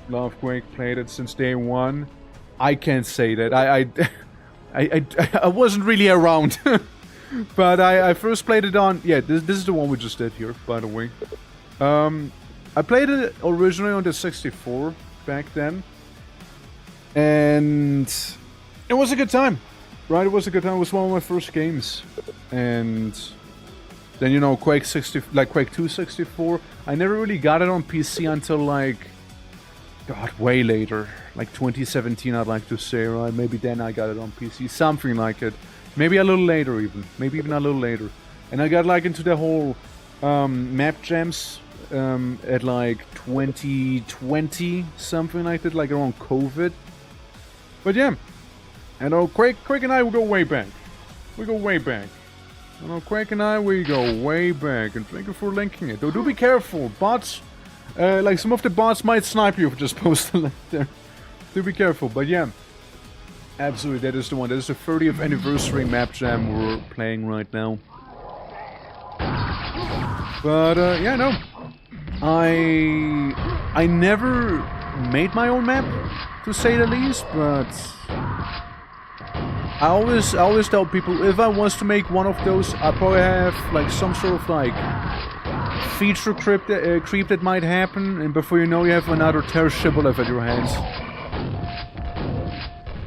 Love Quake, played it since day one. I can't say that. I wasn't really around. But I first played it on... Yeah, this is the one we just did here, by the way. I played it originally on the 64 back then. And it was a good time. Right, it was a good time. It was one of my first games. And then, you know, Quake 2 64, I never really got it on PC until like, God, way later. Like 2017, I'd like to say, right? Maybe then I got it on PC, something like it. Maybe a little later even. Maybe even a little later. And I got like into the whole map jams at like 2020, something like that, like around COVID. But yeah. I know Quake and I will go way back. We go way back. I know Quake and I, we go way back. And thank you for linking it. Though, do be careful. Bots, like some of the bots might snipe you if you just post a link there. Do be careful. But yeah. Absolutely, that is the one. That is the 30th anniversary map jam we're playing right now. But, yeah, no. I never made my own map, to say the least, but... I always tell people, if I was to make one of those, I'd probably have like some sort of like feature creep that might happen, and before you know, you have another Terror Shibboleth at your hands.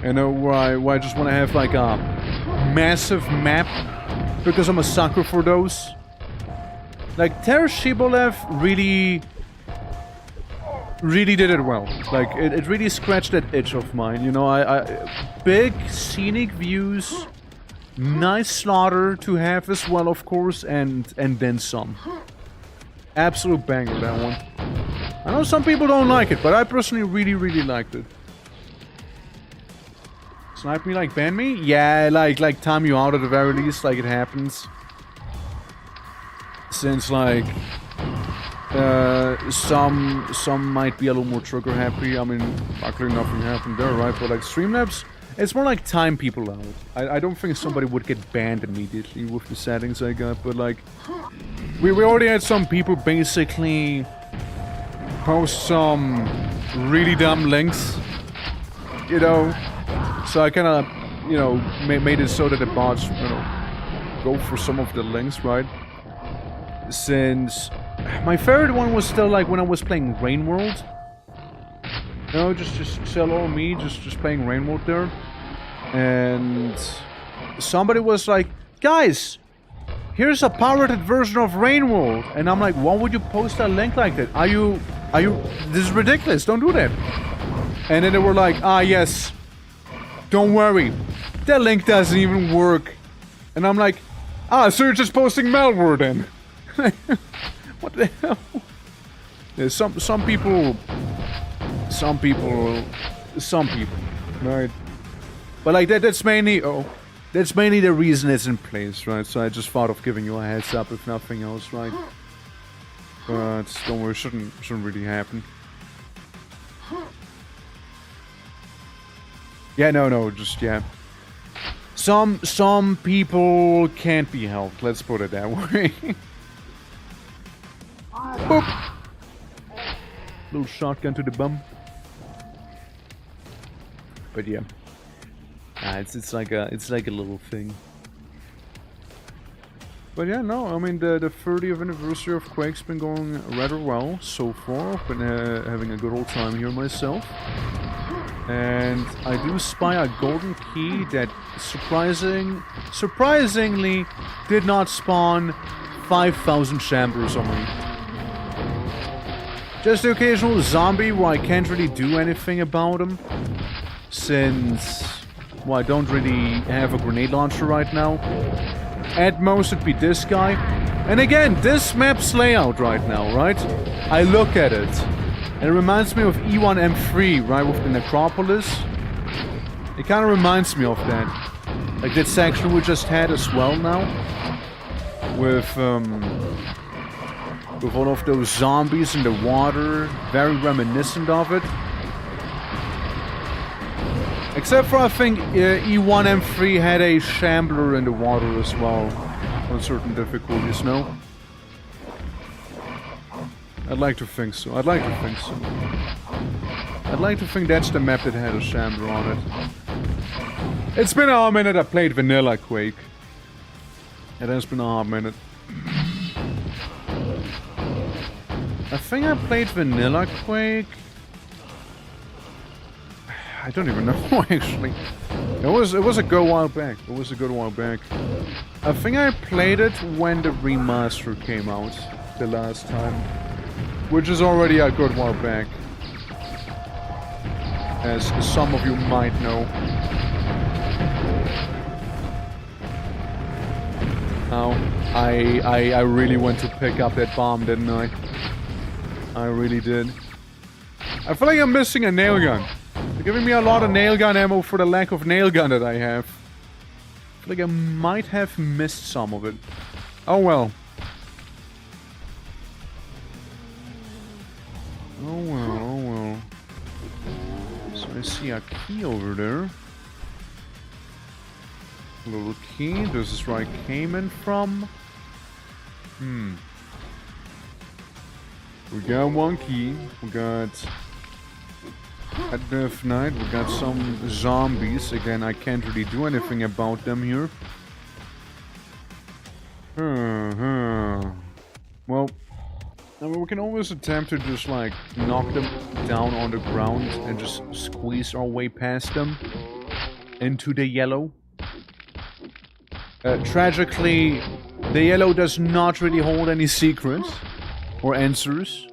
You know, where I just want to have like a massive map, because I'm a sucker for those. Like Terror Shibboleth really did it well. Like, it really scratched that itch of mine, you know. Big scenic views, nice slaughter to have as well, of course, and then some. Absolute banger, that one. I know some people don't like it, but I personally really liked it. Snipe me, like ban me? Yeah, like time you out at the very least, like it happens. Since like some might be a little more trigger happy. I mean, luckily nothing happened there, right? But like Streamlabs, it's more like time people out. I don't think somebody would get banned immediately with the settings I got, but like we already had some people basically post some really dumb links, you know. So I kind of, you know, made it so that the bots, you know, go for some of the links, right? Since my favorite one was still like when I was playing Rain World. You know, just sell all me, just playing Rain World there. And somebody was like, guys, here's a pirated version of Rain World. And I'm like, why would you post a link like that? Are you, this is ridiculous, don't do that. And then they were like, ah, yes, don't worry, that link doesn't even work. And I'm like, ah, so you're just posting malware then? What the hell? Yeah, some people, right? But like that's mainly the reason it's in place, right? So I just thought of giving you a heads up, if nothing else, right? But don't worry, shouldn't really happen. Yeah, no, just yeah. Some people can't be helped. Let's put it that way. Boop. Little shotgun to the bum. But yeah, it's like a little thing. But yeah, no, I mean the 30th anniversary of Quake's been going rather well so far. I've been having a good old time here myself. And I do spy a golden key that surprisingly did not spawn 5,000 shamblers on me. Just the occasional zombie where I can't really do anything about him. Since, well, I don't really have a grenade launcher right now. At most it'd be this guy. And again, this map's layout right now, right? I look at it. And it reminds me of E1M3, right, with the Necropolis. It kind of reminds me of that. Like that section we just had as well now. With all of those zombies in the water. Very reminiscent of it. Except for, I think, E1M3 had a shambler in the water as well. On certain difficulties, no? I'd like to think so. I'd like to think so. I'd like to think that's the map that had a shambler on it. It's been a hot minute I played vanilla Quake. It has been a hot minute. I think I played vanilla Quake. I don't even know actually. It was a good while back. It was a good while back. I think I played it when the remaster came out the last time. Which is already a good while back. As some of you might know. Oh, I really went to pick up that bomb, didn't I? I really did. I feel like I'm missing a nail gun. They're giving me a lot of nail gun ammo for the lack of nail gun that I have. I feel like I might have missed some of it. Oh well. Oh well, oh well. So I see a key over there. A little key. This is where I came in from. We got one key. We got a Death Knight. We got some zombies. Again, I can't really do anything about them here. Well, I mean, we can always attempt to just like knock them down on the ground and just squeeze our way past them into the yellow. Tragically, the yellow does not really hold any secrets or answers.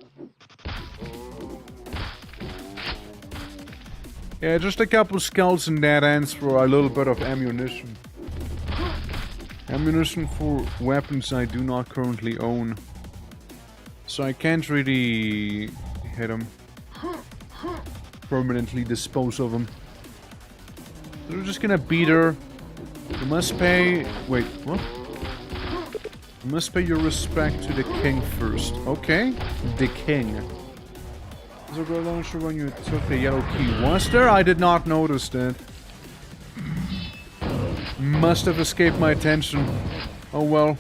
Yeah, just a couple skulls and dead ends for a little bit of ammunition. Ammunition for weapons I do not currently own. So I can't really hit them. Permanently dispose of them. So we're just gonna beat her. You must pay... Wait, what? You must pay your respect to the king first. Okay. The king. Was there a launcher when you took the yellow key? Was there? I did not notice that. Must have escaped my attention. Oh well.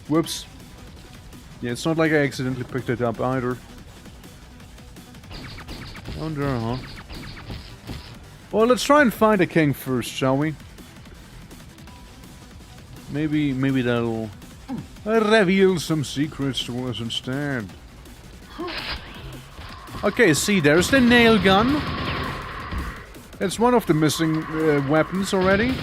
Whoops. Yeah, it's not like I accidentally picked it up either. Down there, huh? Well, let's try and find the king first, shall we? Maybe that'll reveal some secrets to us instead. Okay, see, there's the nail gun. That's one of the missing weapons already.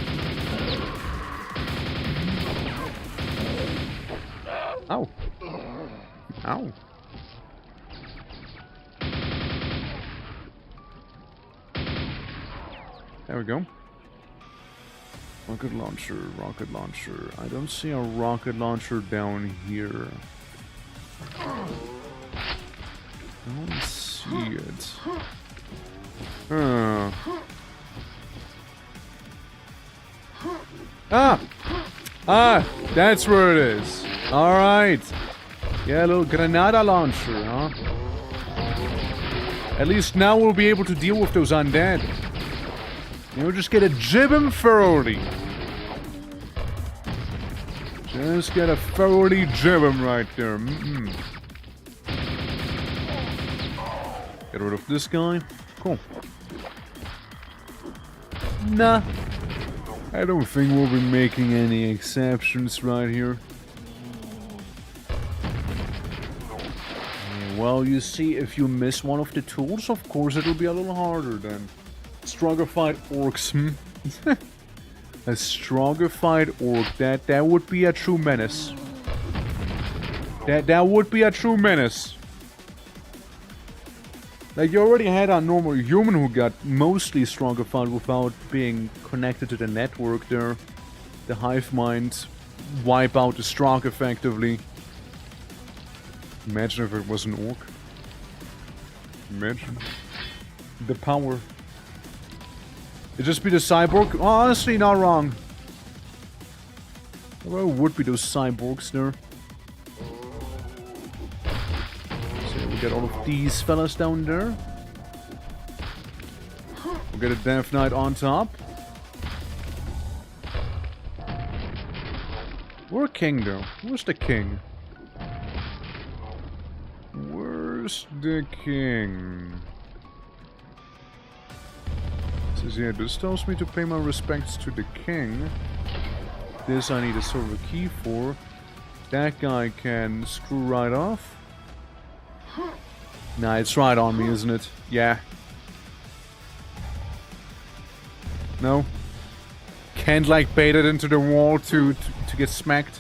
Ow. Ow. There we go. Rocket launcher, rocket launcher. I don't see a rocket launcher down here. I don't see it. Ah! That's where it is. Alright. Yeah, a little granada launcher, huh? At least now we'll be able to deal with those undead. You know, just get a jib 'em thoroughly. Just get a thoroughly jib 'em right there. Get rid of this guy. Cool. Nah. I don't think we'll be making any exceptions right here. Well, you see, if you miss one of the tools, of course it'll be a little harder then. It's Strongified orcs, A strongified orc. That would be a true menace. That would be a true menace. Like, you already had a normal human who got mostly strongified without being connected to the network there. The hive mind wipe out the strong effectively. Imagine if it was an orc. Imagine. The power. It'd just be the cyborg. Oh, honestly, not wrong. Well, it would be those cyborgs there. So we got all of these fellas down there. We'll get a Death Knight on top. Where's King though? Where's the king? Where's the king? Says, yeah, this tells me to pay my respects to the king. This I need a silver key for. That guy can screw right off. Nah, it's right on me, isn't it? Yeah. No? Can't, like, bait it into the wall to get smacked?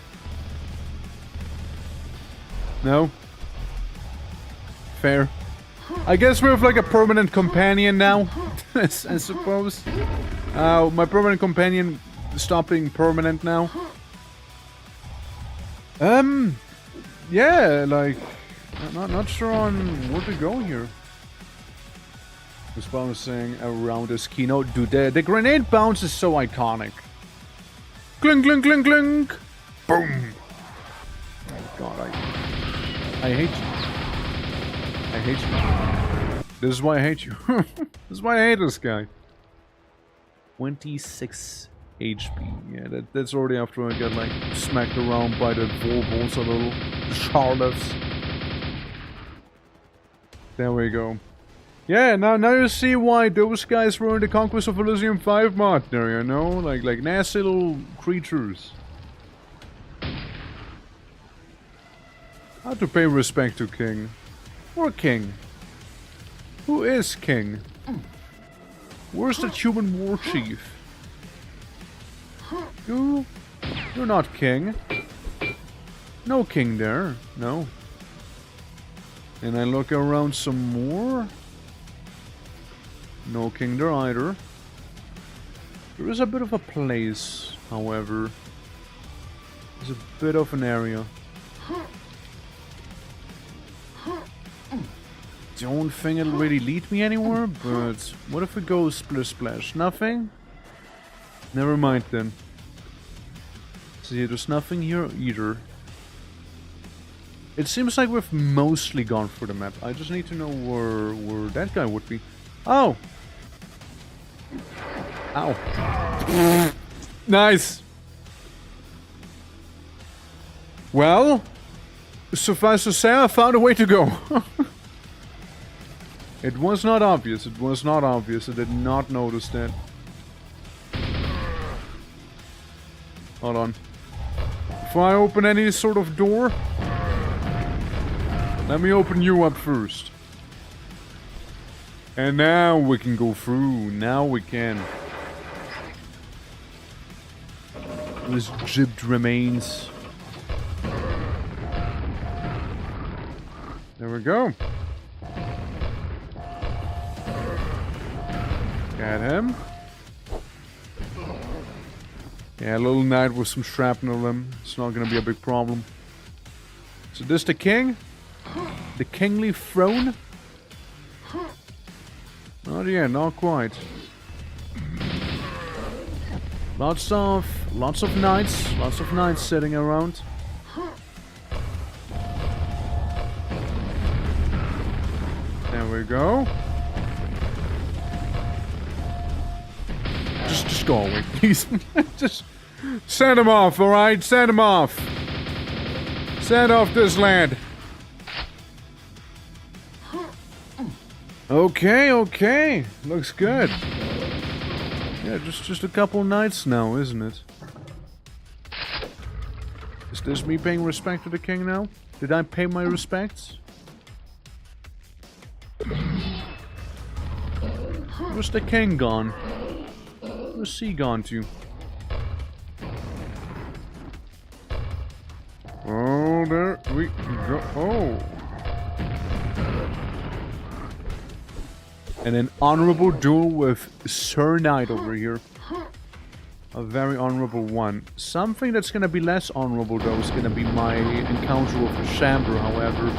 No? Fair. I guess we have, like, a permanent companion now, I suppose. My permanent companion stopped being permanent now. Yeah, like, not sure on where to go here. As I was saying around this keynote, dude, the grenade bounce is so iconic. Clink, clink, clink, clink. Boom. Oh god, I hate you. I hate you. This is why I hate you. This is why I hate this guy. 26 HP. Yeah, that's already after I get like smacked around by the Volvos a little. The Charlottes. There we go. Yeah, now you see why those guys were in the Conquest of Elysium 5 mod there, you know? Like nasty little creatures. How to pay respect to King. Or King. Who is King? Where's the human war chief? You're not King. No King there. No. And I look around some more. No King there either. There is a bit of a place, however. There's a bit of an area. Don't think it'll really lead me anywhere, but what if it goes splish splash? Nothing? Never mind then. See, there's nothing here either. It seems like we've mostly gone for the map. I just need to know where that guy would be. Oh! Ow. Nice! Well, suffice to say, I found a way to go. It was not obvious. It was not obvious. I did not notice that. Hold on. Before I open any sort of door, let me open you up first. And now we can go through. Now we can. This gibbed remains. There we go. Got him. Yeah, a little knight with some shrapnel in him. It's not gonna be a big problem. So this the king? The kingly throne? Oh yeah, not quite. Lots of knights sitting around. There we go. Just go away, please. Just send him off, alright? Send him off. Send off this land. Okay. Looks good. Yeah, just a couple nights now, isn't it? Is this me paying respect to the king now? Did I pay my respects? Where's the king gone? Where's he gone to? Oh, there we go. Oh. And an honorable duel with Sir Knight over here. A very honorable one. Something that's gonna be less honorable though is gonna be my encounter with the Chamber, however.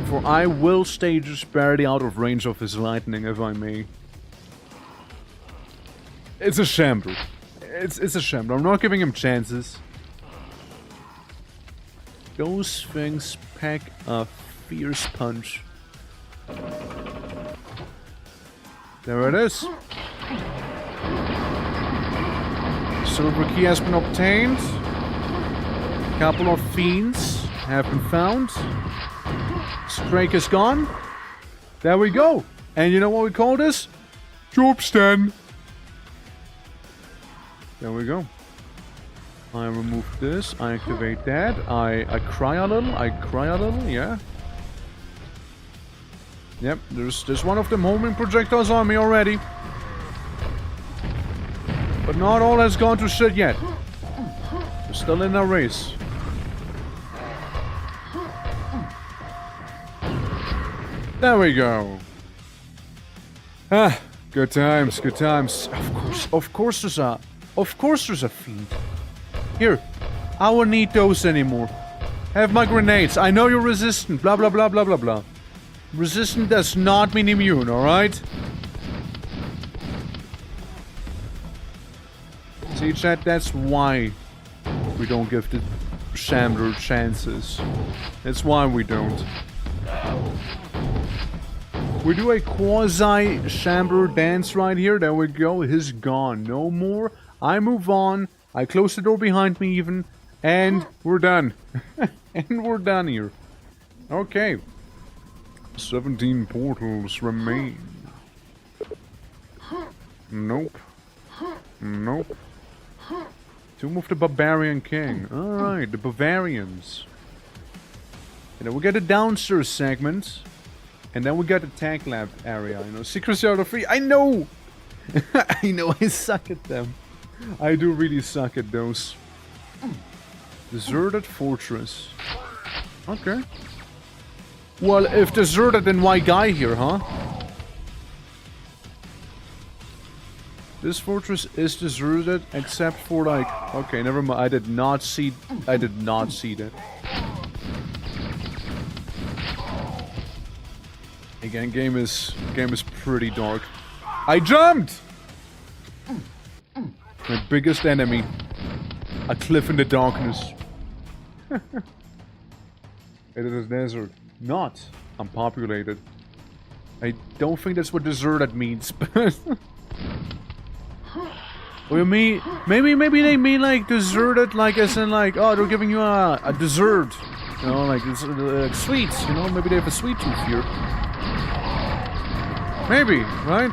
For I will stay just barely out of range of his lightning, if I may. It's a Chamber. It's a Chamber. I'm not giving him chances. Those things pack a fierce punch. There it is. Silver key has been obtained. A couple of fiends have been found. Drake is gone. There we go. And you know what we call this? Job stand. There we go. I remove this. I activate that. I cry a little. Yeah. Yep. There's one of them homing projectiles on me already. But not all has gone to shit yet. We're still in a race. There we go. Ah, good times, good times. Of course there's a fiend. Here, I won't need those anymore. Have my grenades. I know you're resistant. Blah blah blah blah blah blah. Resistant does not mean immune, alright? See, chat, that's why we don't give the Chamber chances. That's why we don't. We do a quasi-Chamber dance right here. There we go. He's gone. No more. I move on. I close the door behind me even. And we're done. And we're done here. Okay. 17 portals remain. Nope. Nope. Tomb of the Barbarian King. Alright, the Bavarians. And then we get a downstairs segment. And then we got the tank lab area, you know. Secrecy out of 3. I know! I know, I suck at them. I do really suck at those. Deserted Fortress. Okay. Well, if deserted, then why guy here, huh? This fortress is deserted, except for like... Okay, never mind. I did not see that. Again, game is pretty dark. I jumped! My biggest enemy. A cliff in the darkness. It is a desert. Not unpopulated. I don't think that's what deserted means, but... Well, maybe they mean like deserted, like as in like, oh, they're giving you a dessert. You know, like it's like sweets, you know, maybe they have a sweet tooth here. Maybe, right?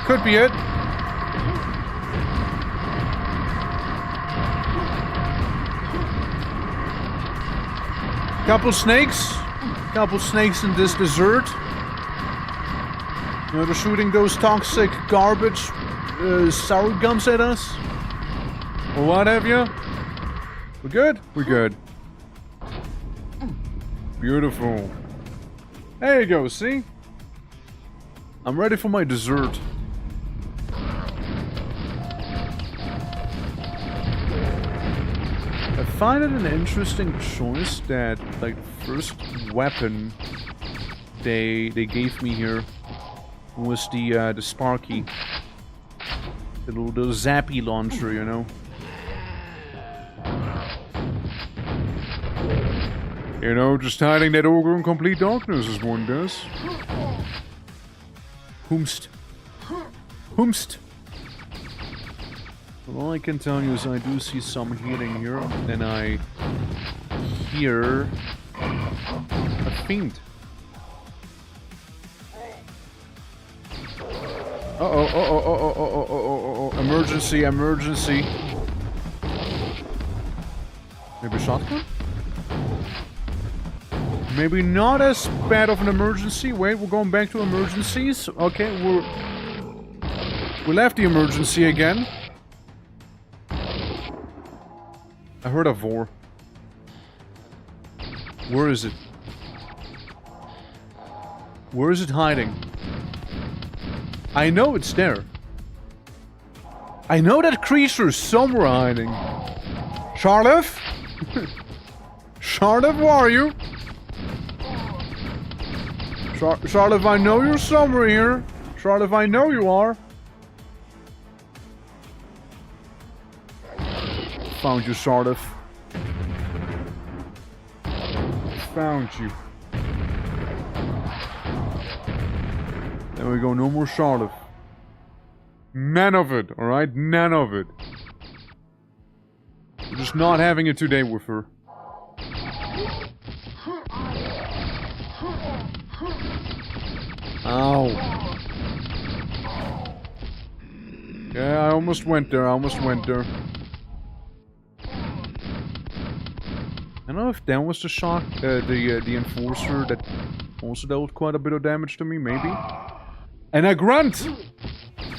Could be it. Couple snakes in this dessert. You know, they're shooting those toxic garbage sour gums at us. Or what have you. We're good? We're good. Beautiful. There you go, see? I'm ready for my dessert. I find it an interesting choice that, like, the first weapon they gave me here was the Sparky. The little zappy launcher, you know? You know, just hiding that ogre in complete darkness as one does. Whomst. Well, all I can tell you is I do see some healing here, and I hear a fiend. Uh-oh, emergency. Maybe a shotgun? Maybe not as bad of an emergency. Wait, we're going back to emergencies. Okay, we left the emergency again. I heard a vor. Where is it? Where is it hiding? I know it's there. I know that creature is somewhere hiding. Charlotte? Charlotte, where are you? Charlotte, I know you're somewhere here. Charlotte, I know you are. Found you, Charlotte. Found you. There we go, no more Charlotte. None of it, alright? None of it. We're just not having it today with her. Ow. Yeah, I almost went there, I don't know if that was the shock, the enforcer that also dealt quite a bit of damage to me, maybe? And a grunt!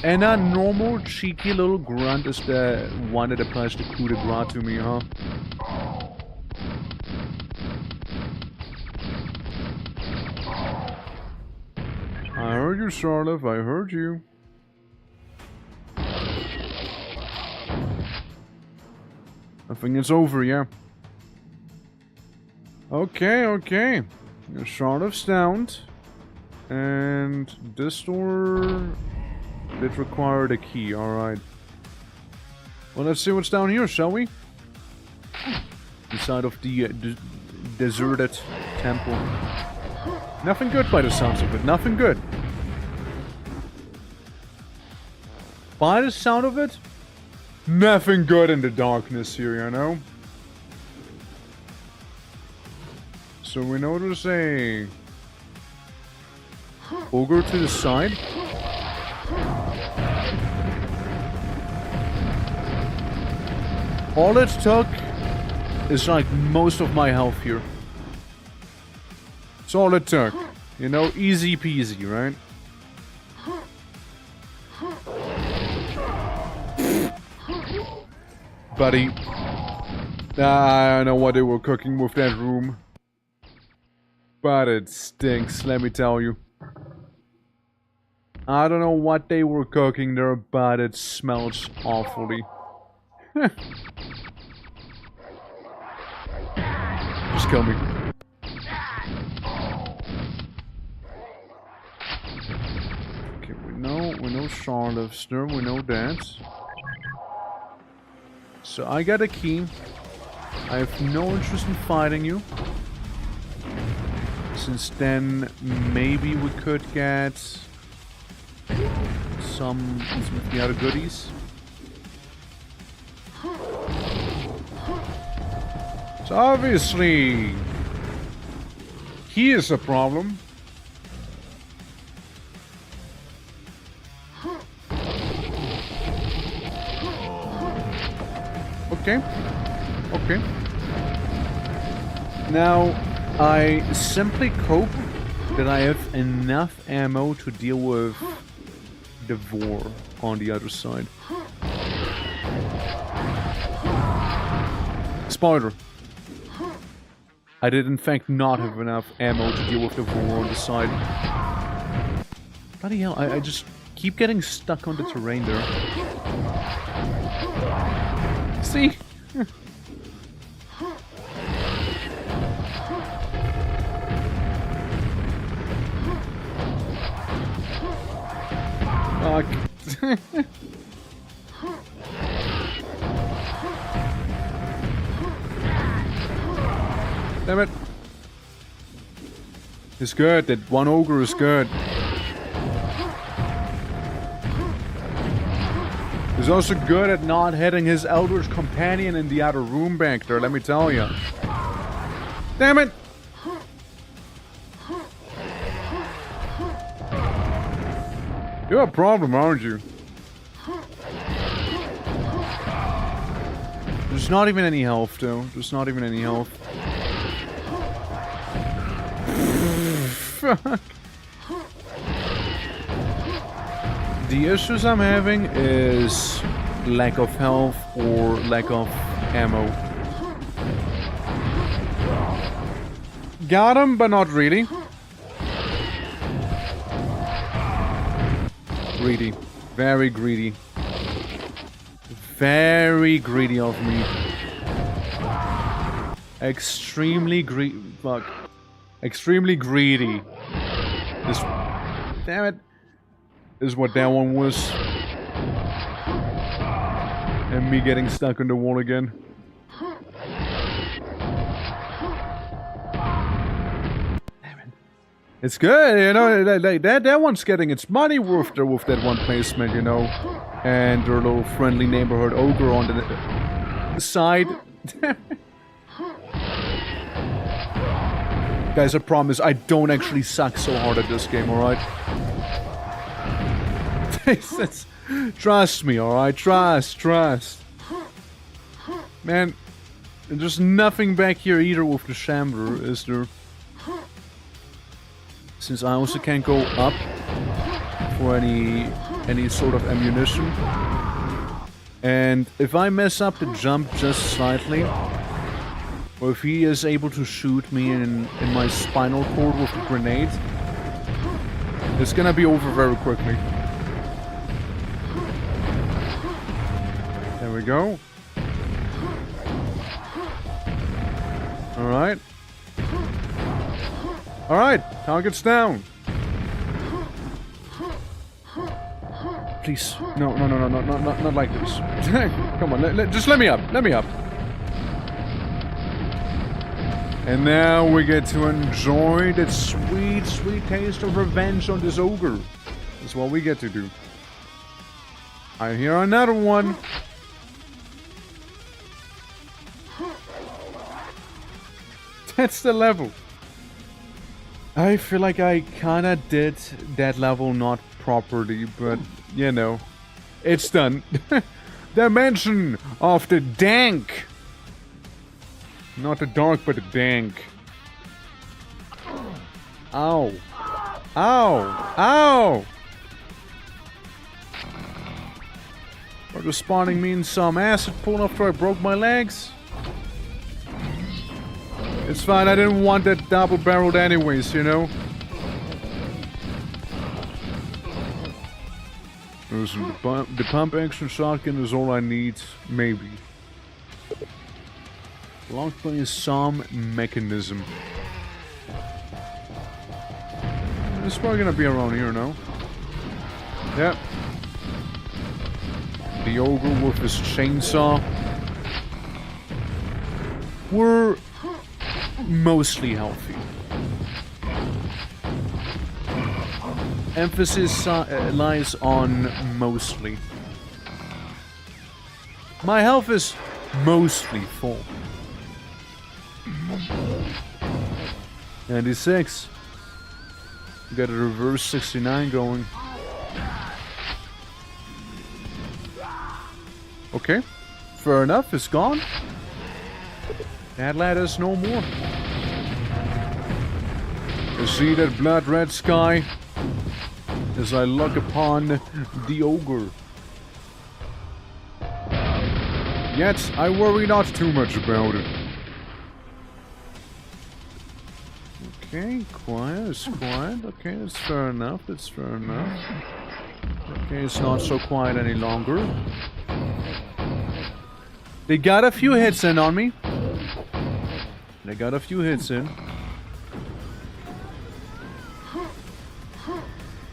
And a normal, cheeky little grunt is the one that applies the coup de grace to me, huh? I heard you, Charlotte, I heard you. I think it's over, yeah. Okay, okay. Charlotte's down. And this door did require the key, alright. Well, let's see what's down here, shall we? Inside of the deserted temple. Nothing good by the sounds of it, nothing good. By the sound of it, nothing good in the darkness here, you know? So we know there's a ogre to the side. All it took is like most of my health here. That's all it took. You know, easy peasy, right? Buddy. I don't know what they were cooking with that room. But it stinks, let me tell you. I don't know what they were cooking there, but it smells awfully. Just kill me. Okay, we know Charlotte's there, we know that. So I got a key. I have no interest in fighting you. Since then, maybe we could get some of the other goodies. So obviously, he is a problem. Okay. Okay. Now, I simply hope that I have enough ammo to deal with the vor on the other side. Spoiler. I did in fact not have enough ammo to deal with the vor on the side. Bloody hell, I just keep getting stuck on the terrain there. See? Fuck. Damn it. It's good. That one ogre is good. He's also good at not hitting his eldritch companion in the other room back there, let me tell you. Damn it! You have a problem, aren't you? There's not even any health, though. There's not even any health. fuck? The issues I'm having is lack of health or lack of ammo. Got him, but not really. Greedy. Very greedy. Very greedy of me. Extremely greedy. Fuck. Extremely greedy. This. Damn it. Is what that one was. And me getting stuck on the wall again. Damn it. It's good, you know, that one's getting its money worth there with that one placement, you know. And their little friendly neighborhood ogre on the side. Guys, I promise, I don't actually suck so hard at this game, alright? Trust me, alright? Trust. Man, there's nothing back here either with the Shambler, is there? Since I also can't go up for any sort of ammunition. And if I mess up the jump just slightly, or if he is able to shoot me in my spinal cord with a grenade, it's gonna be over very quickly. There we go. Alright. Alright, target's down. Please. No, not like this. Come on, just let me up. And now we get to enjoy that sweet, sweet taste of revenge on this ogre. That's what we get to do. I hear another one. That's the level. I feel like I kinda did that level not properly, but, you know, it's done. Dimension of the dank. Not the dark, but the dank. Ow. Ow. Ow! Or just spawning me in some acid pool after I broke my legs? It's fine, I didn't want that double-barreled anyways, you know? Listen, the pump-action shotgun is all I need, maybe. Long play is some mechanism. It's probably gonna be around here, no? Yep. The ogre with his chainsaw. We're mostly healthy. Emphasis lies on mostly. My health is mostly full. 96. Got a reverse 69 going. Okay, fair enough, it's gone. That ladder's no more. You see that blood red sky as I look upon the ogre. Yet I worry not too much about it. Okay, quiet, it's quiet. Okay, that's fair enough, that's fair enough. Okay, it's not so quiet any longer. They got a few hits in on me. They got a few hits in.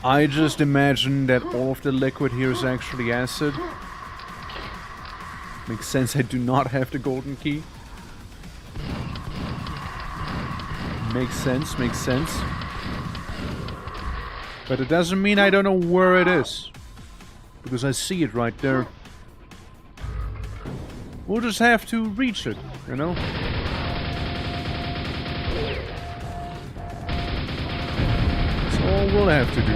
I just imagine that all of the liquid here is actually acid. Makes sense, I do not have the golden key. Makes sense, makes sense. But it doesn't mean I don't know where it is. Because I see it right there. We'll just have to reach it, you know? That's all we'll have to do.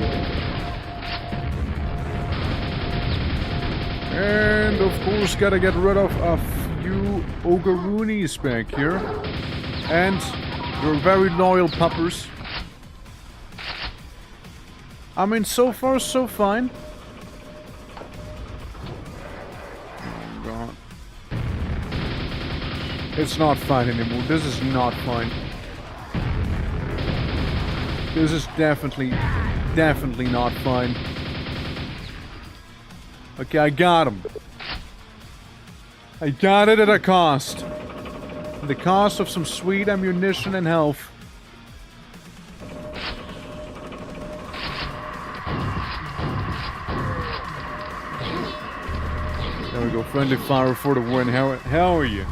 And of course gotta get rid of a few Ogreroonies back here. And they're very loyal puppers. I mean, so far, so fine. Oh, God. It's not fine anymore. This is not fine. This is definitely not fine. Okay, I got him. I got it at a cost. The cost of some sweet ammunition and health. There we go, friendly fire for the win. How are you?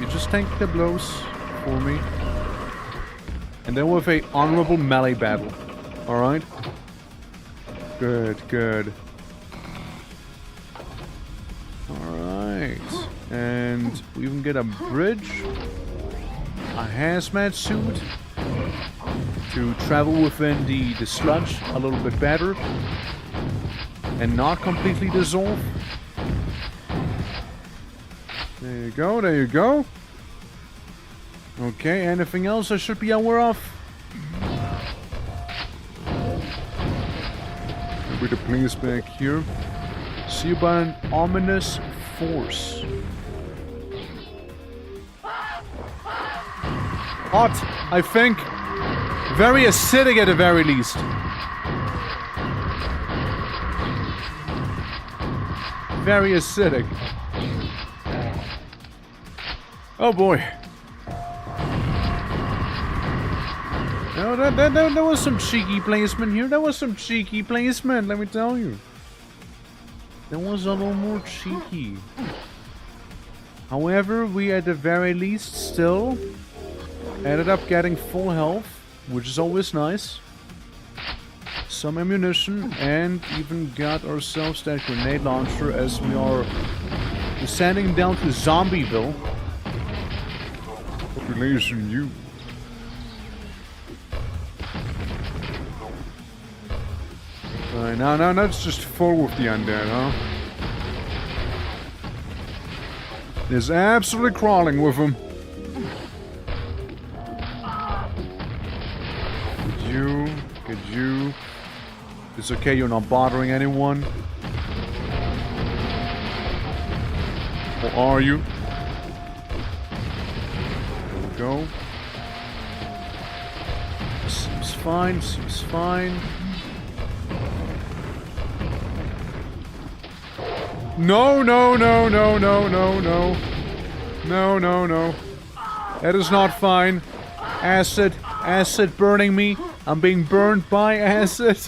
You just tank the blows for me. And then with a honorable melee battle. Alright? Good, good. Alright. And we even get a bridge. A hazmat suit. To travel within the sludge a little bit better. And not completely dissolve. There you go, there you go. Okay, anything else I should be aware of? Maybe the police back here. See about an ominous force. Hot, I think. Very acidic at the very least. Very acidic. Oh boy. No, that was some cheeky placement here. That was some cheeky placement, let me tell you. That was a little more cheeky. However, we at the very least still ended up getting full health, which is always nice. Some ammunition, and even got ourselves that grenade launcher as we are descending down to Zombieville. Population you. Now that's just full with the undead, huh? It's absolutely crawling with them. Could you? It's okay, you're not bothering anyone. Or are you? There we go. Seems fine, seems fine. No. That is not fine. Acid burning me. I'm being burned by acid.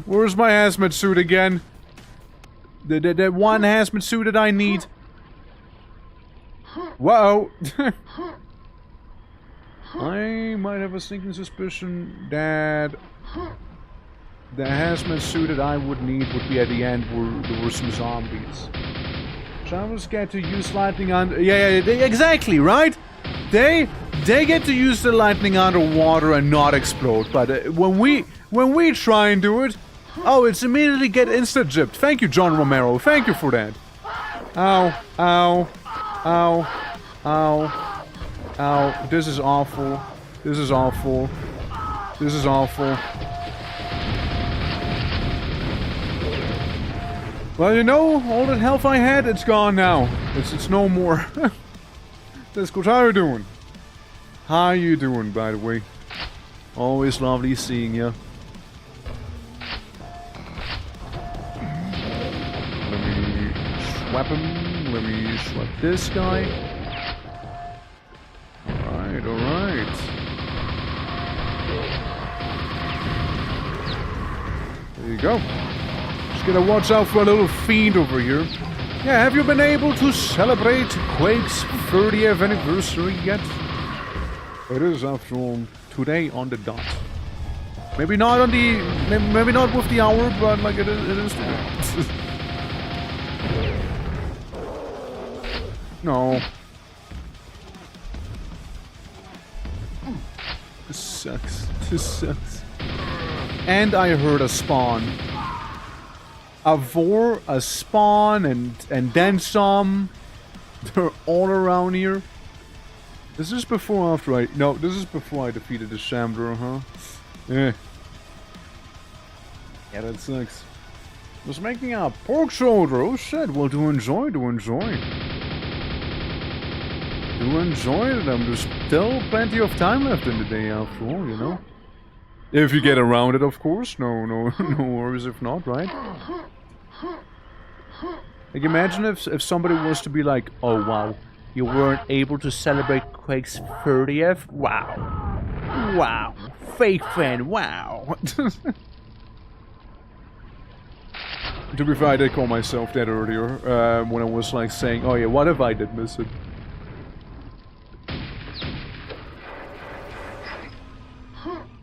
Where's my hazmat suit again? The one hazmat suit that I need. Whoa. I might have a sneaking suspicion that the hazmat suit that I would need would be at the end where there were some zombies. Travelers get to use lightning under... Yeah, exactly, right? They get to use the lightning underwater and not explode. But when we try and do it, oh, it's immediately get insta-gypped. Thank you, John Romero. Thank you for that. Ow, ow, ow, ow, ow. This is awful. This is awful. This is awful. Well, you know, all that health I had, it's gone now. It's no more. That's good. How you doing? How you doing, by the way? Always lovely seeing you. Let me swap him. Let me swap this guy. Alright, alright. There you go. Just gotta watch out for a little fiend over here. Yeah, have you been able to celebrate Quake's 30th anniversary yet? It is, after all, today on the dot. Maybe not on the... Maybe not with the hour, but like it is today. No. This sucks. This sucks. And I heard a spawn. A vor, a spawn, and then some. They're all around here. This is before or after I... No, this is before I defeated the Shambler, huh? Yeah. Yeah, that sucks. Was making a pork shoulder. Oh shit, well, do enjoy, do enjoy. Do enjoy it. There's still plenty of time left in the day after all, you know? If you get around it, of course. No worries if not, right? Like, imagine if somebody was to be like, oh wow, you weren't able to celebrate Quake's 30th? Wow. Wow. Fake fan, wow. To be fair, I did call myself that earlier, when I was like saying, oh yeah, what if I did miss it?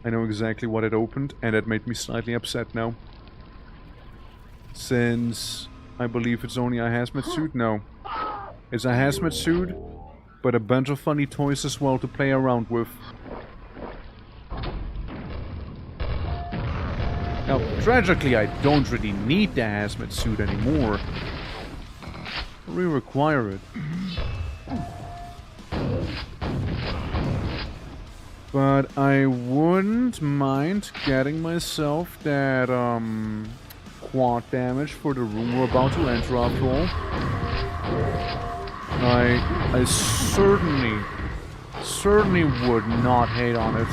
I know exactly what it opened, and it made me slightly upset now. Since I believe it's only a hazmat suit? No. It's a hazmat suit, but a bunch of funny toys as well to play around with. Now, tragically, I don't really need the hazmat suit anymore. I really require it. But I wouldn't mind getting myself that, quad damage for the room we're about to enter after all. I certainly would not hate on it.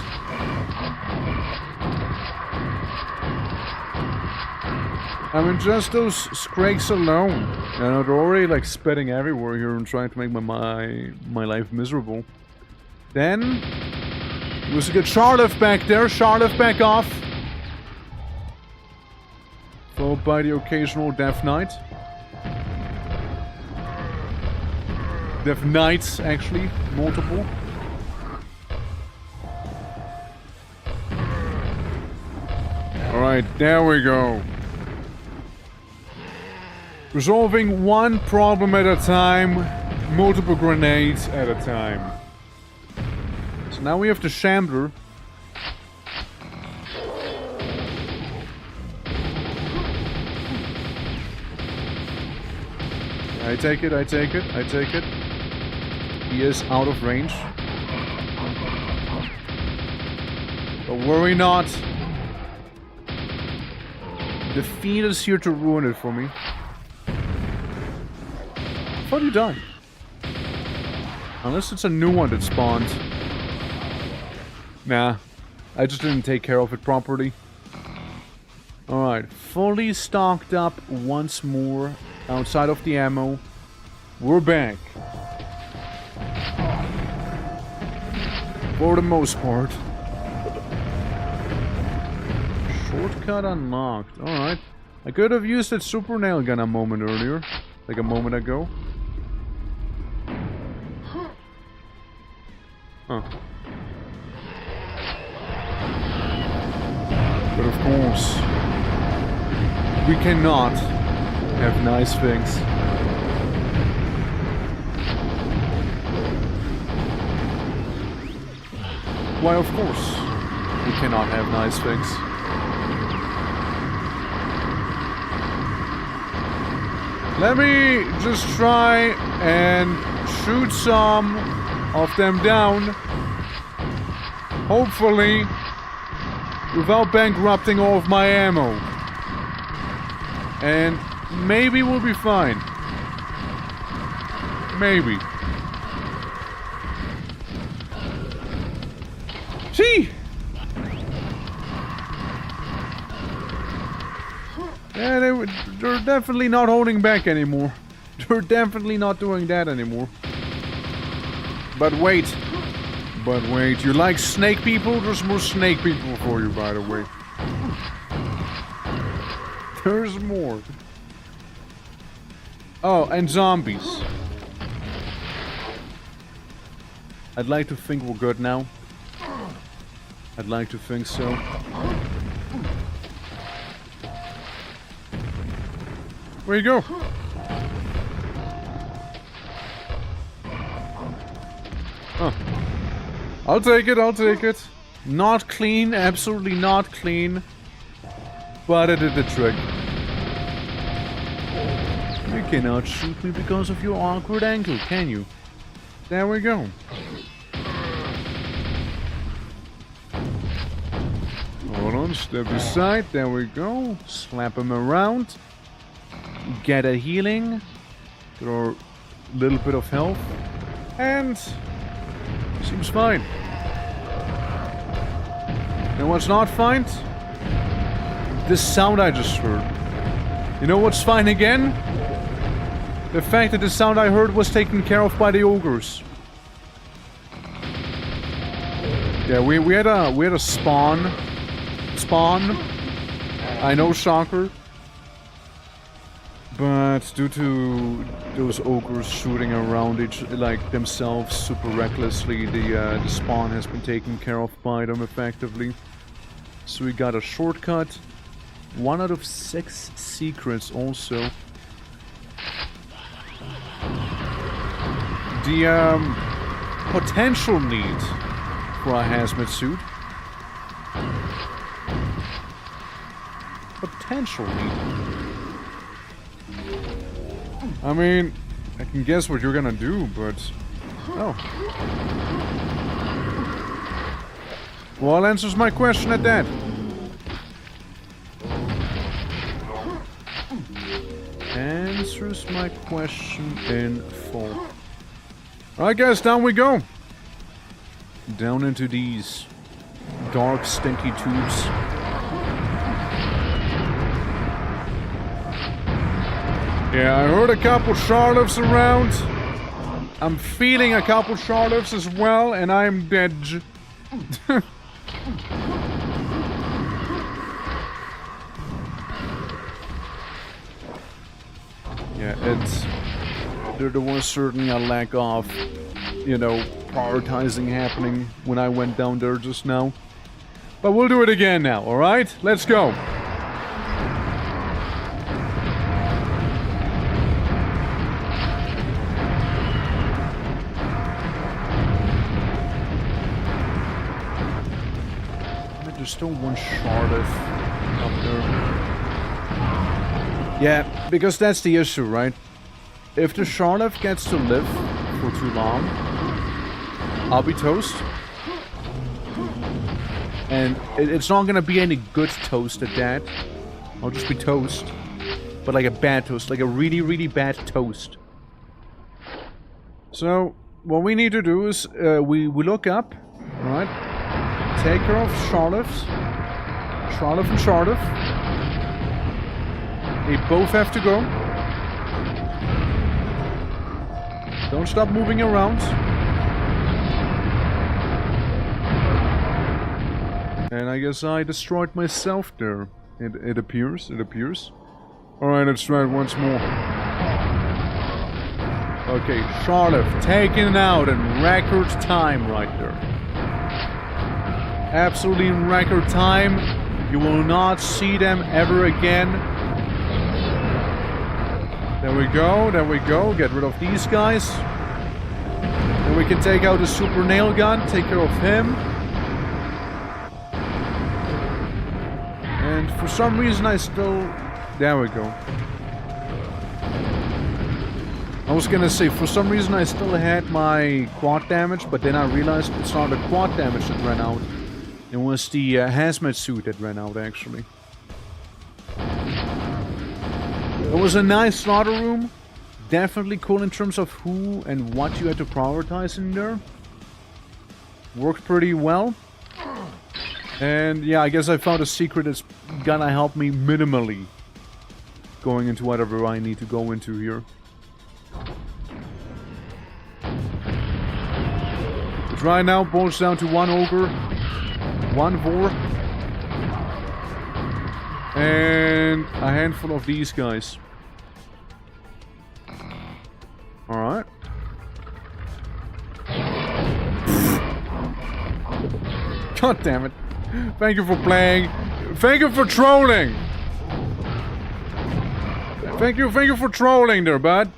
I mean, just those scrakes alone. You know, they're already like spitting everywhere here and trying to make my life miserable. Then, there's a good Charlotte back there. Charlotte back off. Followed by the occasional Death Knight. Death Knights, actually. Multiple. Alright, there we go. Resolving one problem at a time. Multiple grenades at a time. So now we have the Shambler. I take it, I take it, I take it. He is out of range. But worry not. The Fiend is here to ruin it for me. I thought he died. Unless it's a new one that spawned. Nah, I just didn't take care of it properly. Alright, fully stocked up once more. Outside of the ammo. We're back. For the most part. Shortcut unlocked. Alright. I could have used that super nail gun a moment earlier. Like a moment ago. Huh. But of course, we cannot have nice things. Why, of course, we cannot have nice things. Let me just try and shoot some of them down. Hopefully, without bankrupting all of my ammo. And maybe we'll be fine. Maybe. See? Yeah, they're definitely not holding back anymore. They're definitely not doing that anymore. But wait. But wait, you like snake people? There's more snake people for you, by the way. There's more. Oh, and zombies. I'd like to think we're good now. I'd like to think so. Where you go? Oh. I'll take it, I'll take it. Not clean, absolutely not clean. But it did the trick. You cannot shoot me because of your awkward angle, can you? There we go. down, step aside, there we go. Slap him around. Get a healing. Get our little bit of health. And seems fine. And what's not fine? This sound I just heard. You know what's fine again? The fact that the sound I heard was taken care of by the ogres. Yeah, we had a spawn. I know, shocker. But due to those ogres shooting around themselves super recklessly, the spawn has been taken care of by them effectively. So we got a shortcut. 1 out of 6 secrets also. The potential need for a hazmat suit. Potential need. I mean, I can guess what you're gonna do, but... Oh. Well, answers my question at that. Answers my question in full. Alright guys, down we go. Down into these dark, stinky tubes. Yeah, I heard a couple Charlottes around. I'm feeling a couple Charlottes as well, and I'm dead. Yeah, there was certainly a lack of, you know, prioritizing happening when I went down there just now. But we'll do it again now, alright? Let's go! There's still one Charlotte up there. Yeah, because that's the issue, right? If the Charlotte gets to live for too long, I'll be toast. And it's not gonna be any good toast at that. I'll just be toast. But like a bad toast, like a really, really bad toast. So, what we need to do is, we look up, right? Take care of Charlotte and Charlotte. They both have to go. Don't stop moving around. And I guess I destroyed myself there. It appears. Alright, let's try it once more. Okay, Charlotte taken out in record time right there. Absolutely in record time. You will not see them ever again. There we go. Get rid of these guys. Then we can take out the super nail gun, take care of him. And for some reason I still... There we go. I was gonna say, for some reason I still had my quad damage, but then I realized it's not the quad damage that ran out. It was the hazmat suit that ran out, actually. It was a nice slaughter room. Definitely cool in terms of who and what you had to prioritize in there. Worked pretty well. And yeah, I guess I found a secret that's gonna help me minimally going into whatever I need to go into here. But right now, boils down to one ogre, one vor, and a handful of these guys. Alright. God damn it. Thank you for playing. Thank you for trolling. Thank you for trolling there, bud.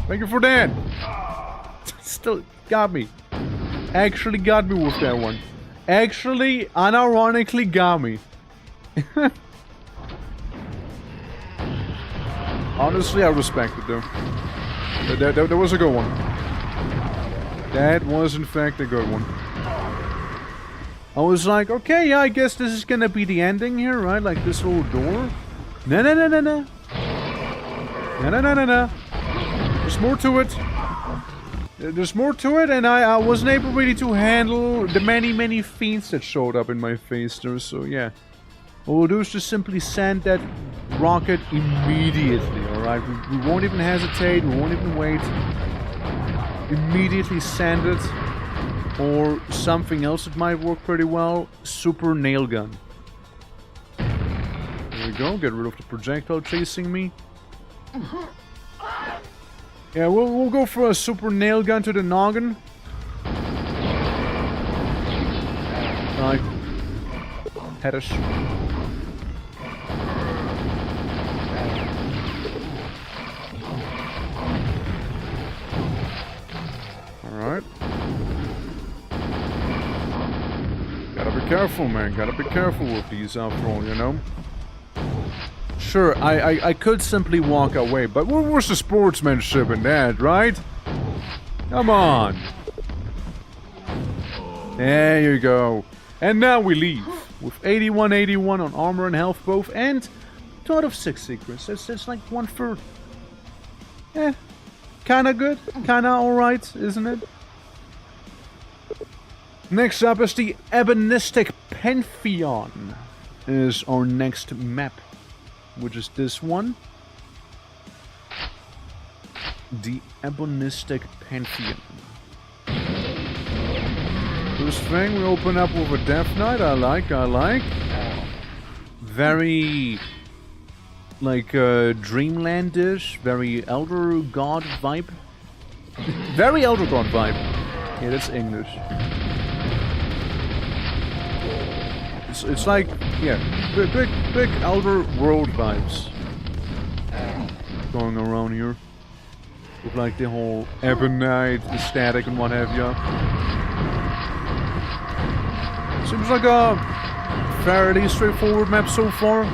Thank you for that. Still got me. Actually got me with that one. Actually, unironically got me. Honestly, I respect it though. That was a good one. That was in fact a good one. I was like, okay, yeah, I guess this is gonna be the ending here, right? Like this little door. No, no, no, no, no. No, no, no, no, no. There's more to it. There's more to it, and I wasn't able really to handle the many fiends that showed up in my face there, so yeah. What we'll do is just simply send that rocket immediately, alright? We won't even hesitate, we won't even wait. Immediately send it. Or something else that might work pretty well. Super nail gun. There we go, get rid of the projectile chasing me. Yeah, we'll go for a super nail gun to the noggin. Like, headish. Alright. Gotta be careful, man. Gotta be careful with these after all, you know? Sure, I could simply walk away, but where's the sportsmanship in that, right? Come on. There you go. And now we leave. With 81 on armor and health both, and 2 out of 6 secrets. That's like 1/3. Eh. Kinda good. Kinda alright, isn't it? Next up is the Ebonistic Pantheon. Is our next map. Which is this one. The Ebonistic Pantheon. First thing, we open up with a Death Knight. I like. Very... like, Dreamlandish. Very Elder God vibe. Very Elder God vibe. Yeah, that's English. It's like, yeah, big Elder World vibes going around here. With like the whole Ebonite aesthetic and what have you. Seems like a fairly straightforward map so far.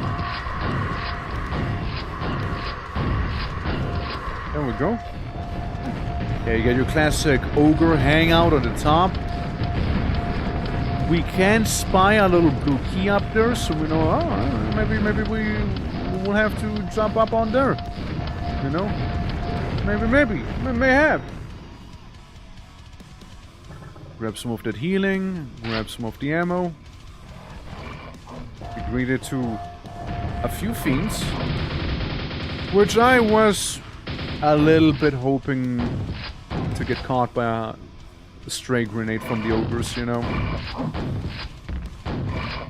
There we go. Yeah, you get your classic ogre hangout on the top. We can spy a little blue key up there, so we know, oh, maybe we will have to jump up on there. You know? Maybe. We may have. Grab some of that healing, grab some of the ammo. Be greeted to a few fiends. Which I was a little bit hoping to get caught by a stray grenade from the ogres, you know.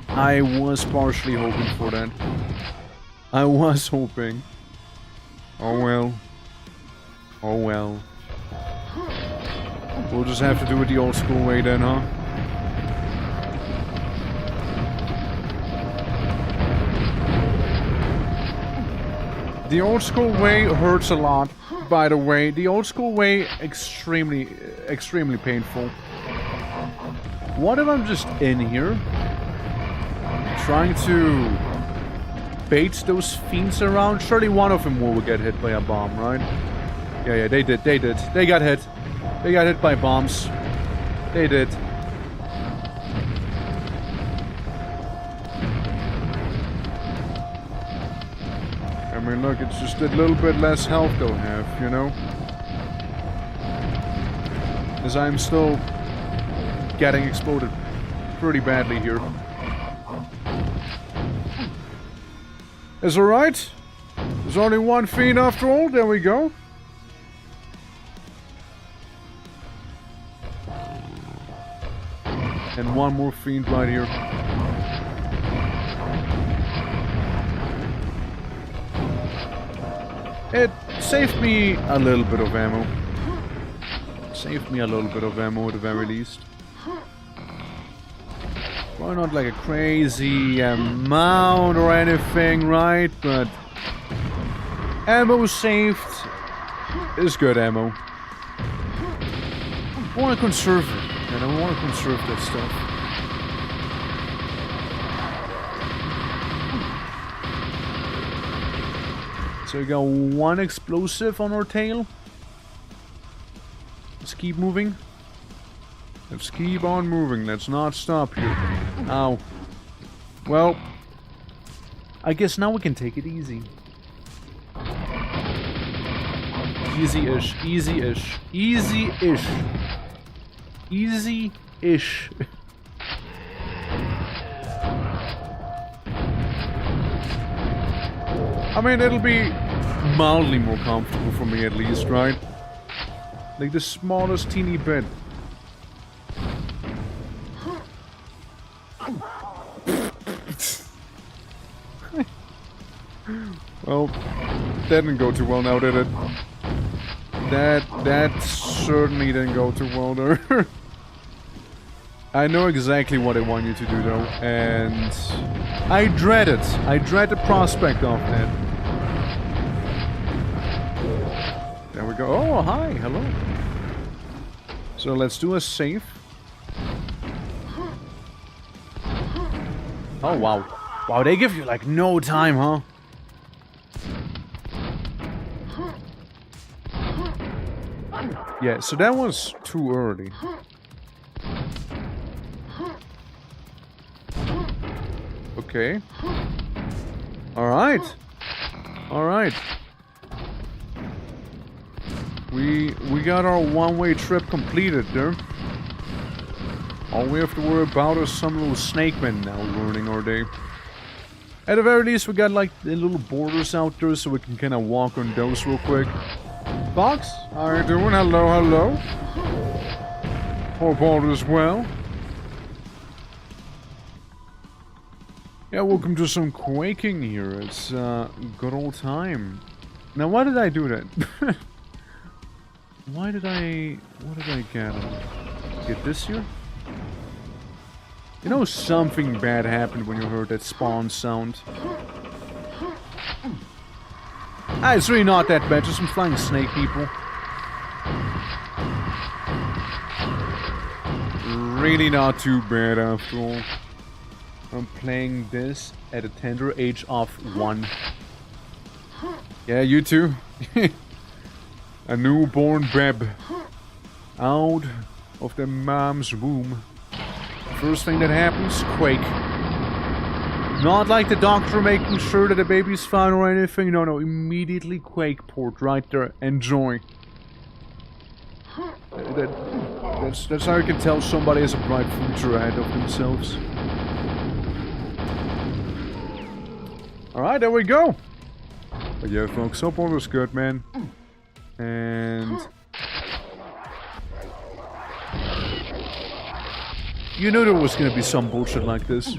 I was partially hoping for that. I was hoping. Oh well. Oh well. We'll just have to do it the old school way then, huh? The old school way hurts a lot, by the way. The old school way, extremely painful. What if I'm just in here, trying to bait those fiends around? Surely one of them will get hit by a bomb, right? Yeah, they did. They got hit. They got hit by bombs. They did. I mean, look, it's just a little bit less health they'll have, you know? As I'm still getting exploded pretty badly here. It's alright. There's only one fiend after all. There we go. And one more fiend right here. It saved me a little bit of ammo. Saved me a little bit of ammo at the very least. Probably not like a crazy amount or anything, right? But ammo saved is good ammo. I want to conserve it. And I want to conserve that stuff. So we got one explosive on our tail. Let's keep moving. Let's keep on moving. Let's not stop here. Ow. Well, I guess now we can take it easy. Easy-ish. Easy-ish. Easy-ish. Easy-ish. I mean, it'll be mildly more comfortable for me at least, right? Like the smallest teeny bit. Well, that didn't go too well now, did it? That certainly didn't go too well there. I know exactly what I want you to do though, and I dread it. I dread the prospect of that. There we go. Oh, hi, hello. So let's do a save. Oh, wow. Wow, they give you like no time, huh? Yeah, so that was too early. Okay. Alright. Alright. We got our one-way trip completed there. All we have to worry about is some little snake men now ruining our day. At the very least, we got like the little borders out there so we can kind of walk on those real quick. Fox, how are you doing? Hello, hello. Hope all is well. Yeah, welcome to some quaking here. It's good old time. Now, why did I do that? What did I get? Get this here? You know something bad happened when you heard that spawn sound. Ah, it's really not that bad, just some flying snake people. Really not too bad after all. I'm playing this at a tender age of 1. Yeah, you too. A newborn beb. Out of the mom's womb. First thing that happens, Quake. Not like the doctor making sure that the baby's fine or anything. No, no, immediately Quake port right there. Enjoy. That's how you can tell somebody has a bright future ahead of themselves. Alright, there we go. But yeah, folks, hope all is good, man. And... you knew there was gonna be some bullshit like this.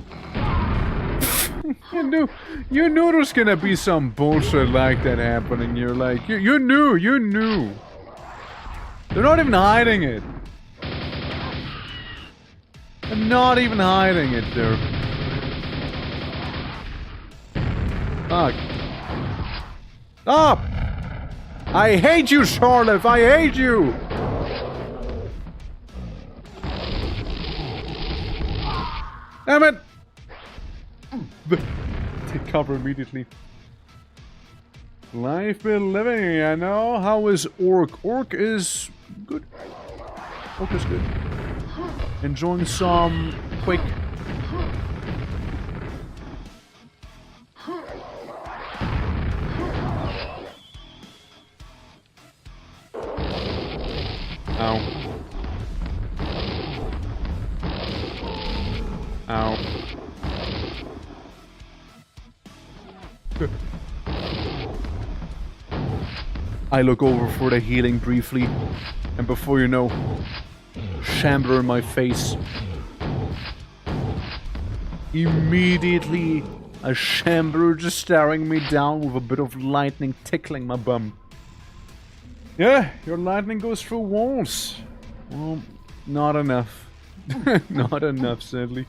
You knew there was gonna be some bullshit like that happening. You're like, you knew. They're not even hiding it. They're not even hiding it there. Fuck. Stop! I hate you, Charlotte! I hate you! Damn it! Take cover immediately. Life been living, I know. How is Orc? Orc is good. Orc is good. Enjoying some Quake. Ow. Ow. I look over for the healing briefly, and before you know, Shambler in my face. Immediately, a Shambler just staring me down with a bit of lightning tickling my bum. Yeah, your lightning goes through walls. Well, not enough. Not enough, sadly.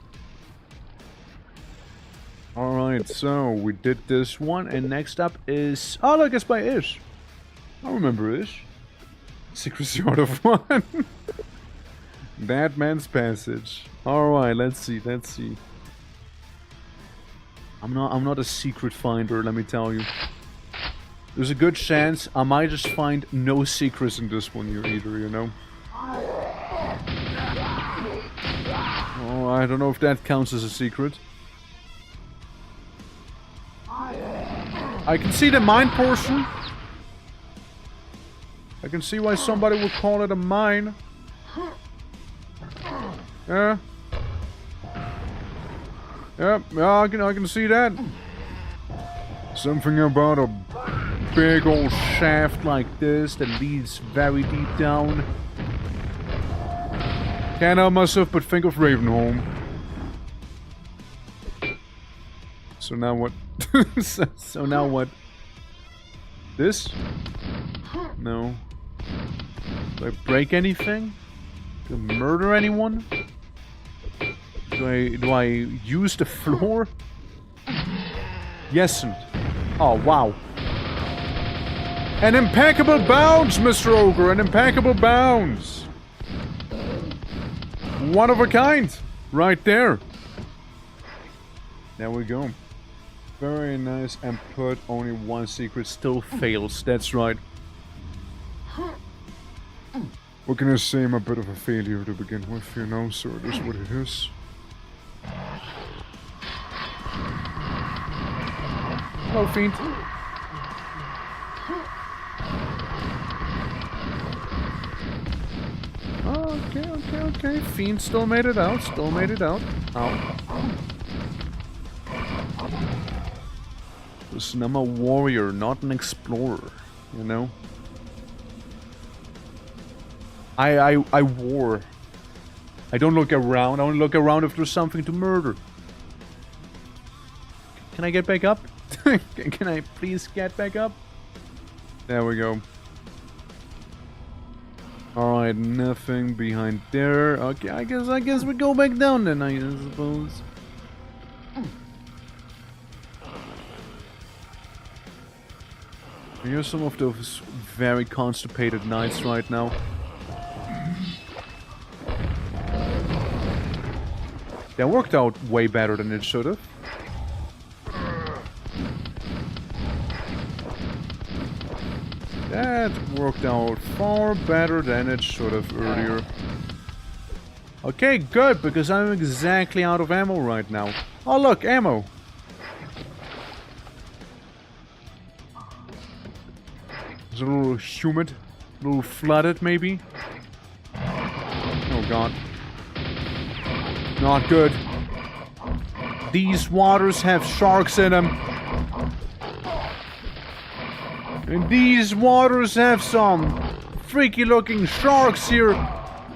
Alright, so we did this one, and next up is... oh, look, it's by Ish. I remember Ish. Secrecy Art of One. That Man's Passage. Alright, let's see. I'm not a secret finder, let me tell you. There's a good chance I might just find no secrets in this one here either, you know? So I don't know if that counts as a secret. I can see the mine portion. I can see why somebody would call it a mine. Yeah. Yep, yeah, I can see that. Something about a big old shaft like this that leads very deep down. Can't help myself but think of Ravenholm. So now what? so now what? This? No. Do I break anything? Do I murder anyone? Do I use the floor? Yes. Oh wow. An impeccable bounce, Mr. Ogre. An impeccable bounce. One of a kind. Right there. There we go. Very nice, and put only one secret still fails. That's right. What can I say? I'm a bit of a failure to begin with, you know, so it is what it is. Hello, Fiend. Okay. Fiend still made it out. Ow. Listen, I'm a warrior, not an explorer, you know? I war. I don't look around, I only look around if there's something to murder. Can I get back up? Can I please get back up? There we go. Alright, nothing behind there. Okay, I guess we go back down then, I suppose. Here's some of those very constipated knights right now. That worked out way better than it should have. That worked out far better than it should have earlier. Okay, good, because I'm exactly out of ammo right now. Oh look, ammo! It's a little humid, a little flooded maybe. Oh god. Not good. These waters have sharks in them. And these waters have some freaky looking sharks here.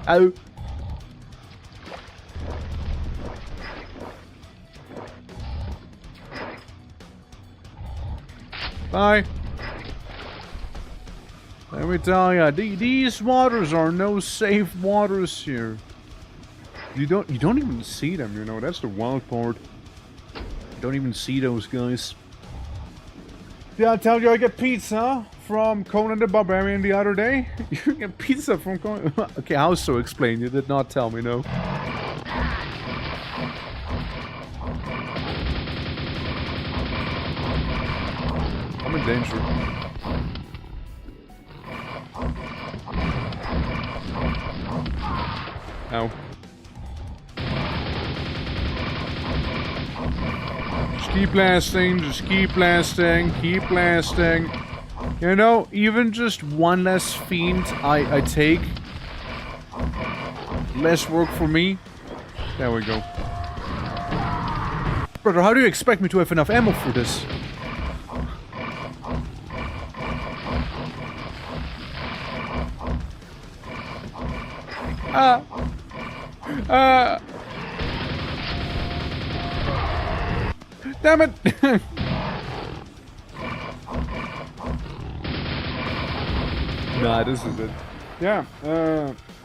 Ow. Bye. Let me tell ya, these waters are no safe waters here. You don't even see them, you know, that's the wild part. You don't even see those guys. Did I tell you I get pizza from Conan the Barbarian the other day? You get pizza from Conan? Okay, how so? Explain. You did not tell me, no. I'm in danger. Ow. Just keep blasting, keep blasting. You know, even just one less fiend I take. Less work for me. There we go. Brother, how do you expect me to have enough ammo for this? Damn it! Nah, this is it. Yeah,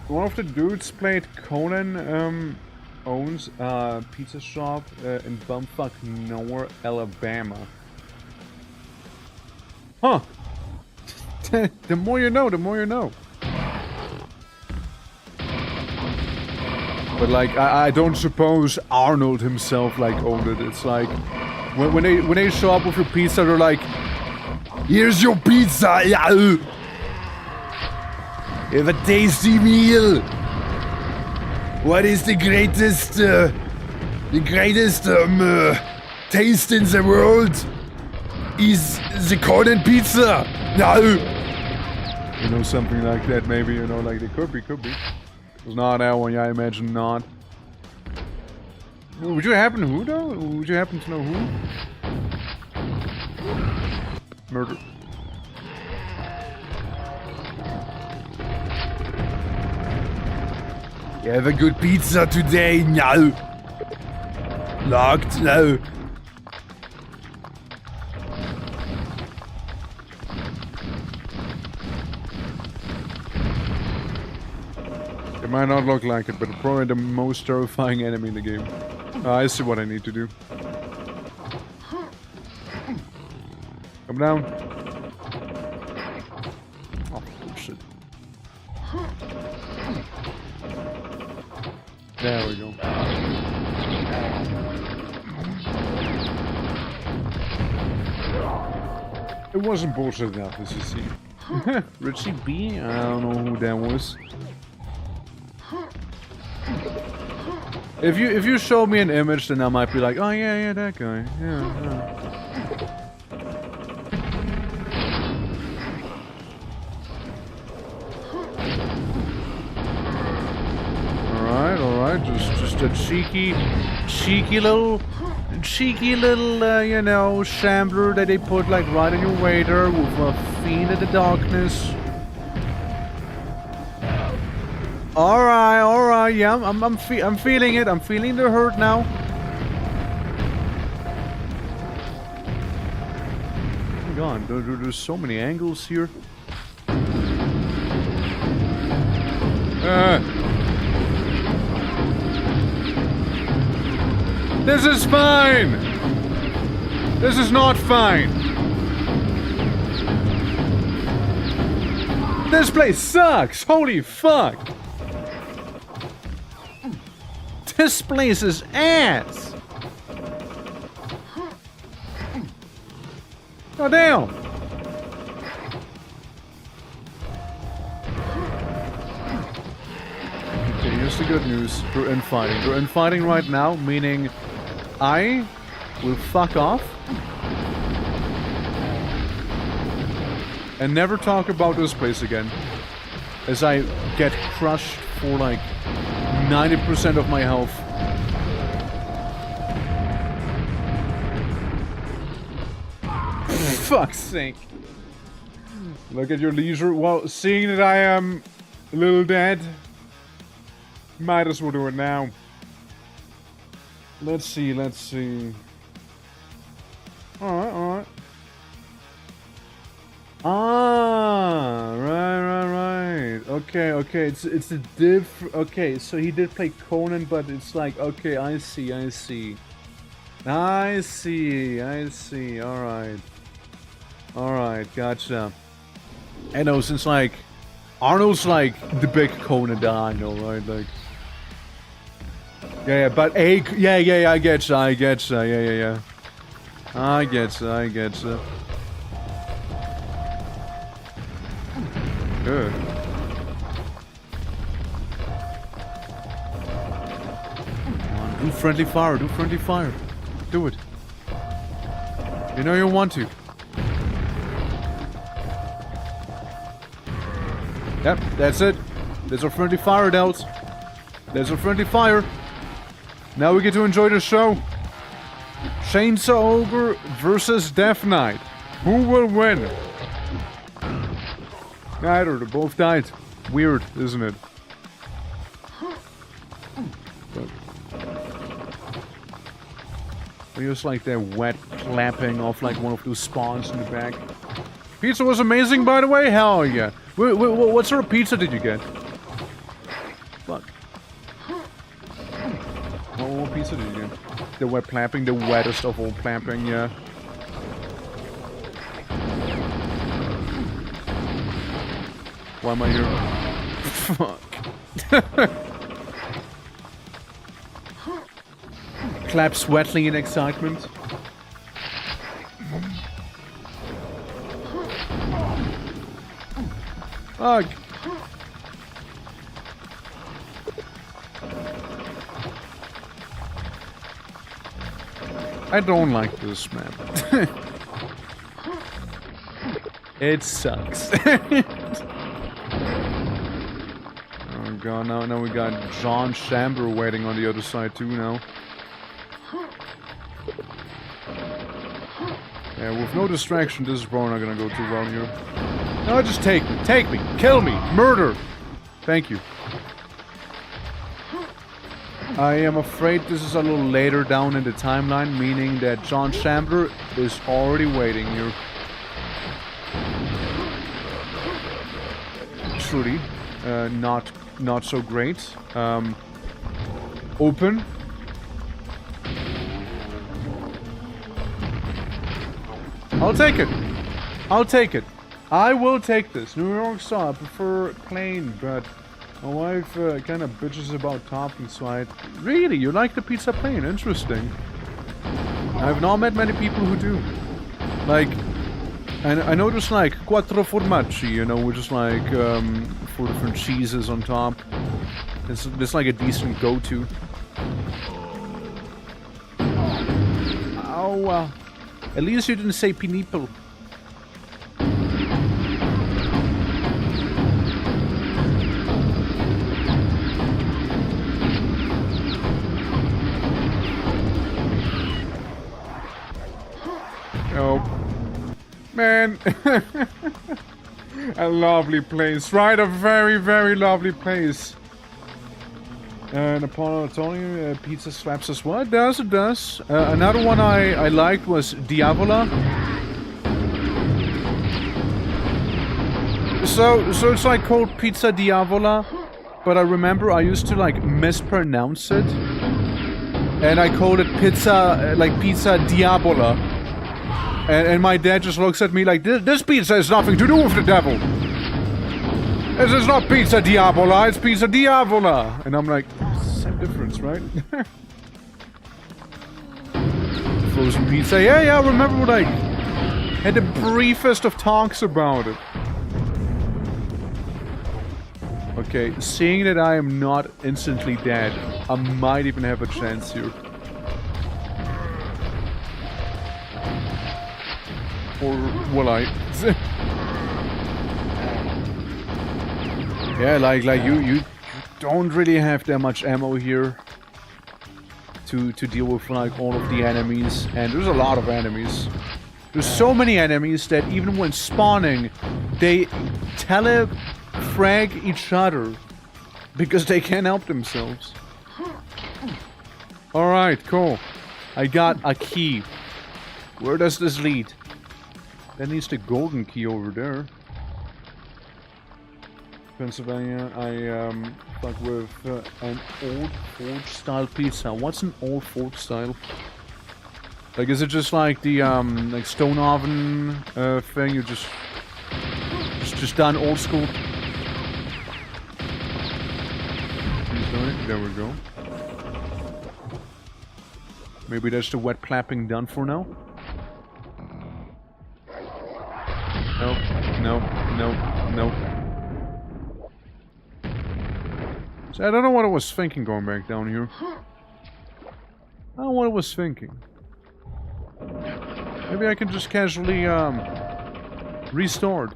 one of the dudes played Conan, owns a pizza shop in bumfuck nowhere, Alabama. Huh. The more you know, the more you know. But like, I don't suppose Arnold himself like owned it. It's like when they show up with your pizza, they're like, "Here's your pizza, yeah. Have a tasty meal." What is the greatest taste in the world? Is the corn and pizza? No. You know, something like that, maybe. You know, like it could be. It's not that one. Yeah, I imagine not. Would you happen to who though? Would you happen to know who? Murder. You have a good pizza today? No. Locked? No. It might not look like it, but it's probably the most terrifying enemy in the game. I see what I need to do. Come down. Oh, bullshit. There we go. It wasn't bullshit enough, as you see. Richie B? I don't know who that was. If you show me an image, then I might be like, oh yeah, that guy. Yeah. Alright, just a cheeky little, you know, shambler that they put like right in your way there with a fiend of the darkness. Alright, yeah, I'm feeling it. I'm feeling the hurt now. Oh my god, there's so many angles here. This is fine! This is not fine! This place sucks! Holy fuck! This place is ass! Oh damn! Okay, here's the good news. We're infighting. We're infighting right now, meaning I will fuck off and never talk about this place again, as I get crushed for like 90% of my health. Fuck's sake. Look at your leisure. Well, seeing that I am a little dead, might as well do it now. Let's see. Alright. Ah, right. Okay. It's a okay, so he did play Conan, but it's like, okay, I see. Alright, gotcha. I know, since like Arnold's like the big Conan that I know, right? Like, yeah, but I getcha, yeah. I getcha. Good. Come on, do friendly fire. Do it. You know you want to. Yep, that's it. There's our friendly fire, adults. There's our friendly fire. Now we get to enjoy the show. Chainsaw Ogre versus Death Knight. Who will win? Neither, they both died. Weird, isn't it? Just like that wet clapping off like one of those spawns in the back. Pizza was amazing, by the way? Hell yeah. What sort of pizza did you get? Fuck. What pizza did you get? The wet clapping, the wettest of all clapping, yeah. Why am I here? Fuck. Clap sweatly in excitement. Fuck. I don't like this map. It sucks. Oh god, now we got John Chamber waiting on the other side too now. Yeah, with no distraction, this is probably not gonna go too well here. No, just take me, kill me, murder! Thank you. I am afraid this is a little later down in the timeline, meaning that John Chamber is already waiting here. Trudy, not so great. Open. I'll take it. I'll take it. I will take this. New York Star. I prefer plain, but my wife kind of bitches about toppings, so I... Really? You like the pizza plain? Interesting. I've not met many people who do. Like, I know there's like quattro formaggi, you know, which is like 4 different cheeses on top. It's like a decent go-to. Oh, at least you didn't say pineapple. Oh. Man. A lovely place. Right, a very, very lovely place. Napoleon pizza slaps as well. It does, it does. Another one I liked was Diavola. So it's like called Pizza Diavola, but I remember I used to like mispronounce it. And I called it Pizza Diabola. And my dad just looks at me like, this pizza has nothing to do with the devil. This is not Pizza Diabola, it's Pizza Diavola. And I'm like, same difference, right? Frozen pizza. Yeah, I remember when I had the briefest of talks about it. Okay, seeing that I am not instantly dead, I might even have a chance here. Or will I? Yeah, like you don't really have that much ammo here to deal with like all of the enemies, and there's a lot of enemies. There's so many enemies that even when spawning, they tele-frag each other because they can't help themselves. All right, cool. I got a key. Where does this lead? That needs the golden key over there. Pennsylvania, I fuck with an old forge style pizza. What's an old forge style? Like, is it just like the like stone oven thing? You just done old school? There we go. Maybe that's the wet clapping done for now. Nope. So I don't know what I was thinking going back down here. I don't know what I was thinking. Maybe I can just casually, restart.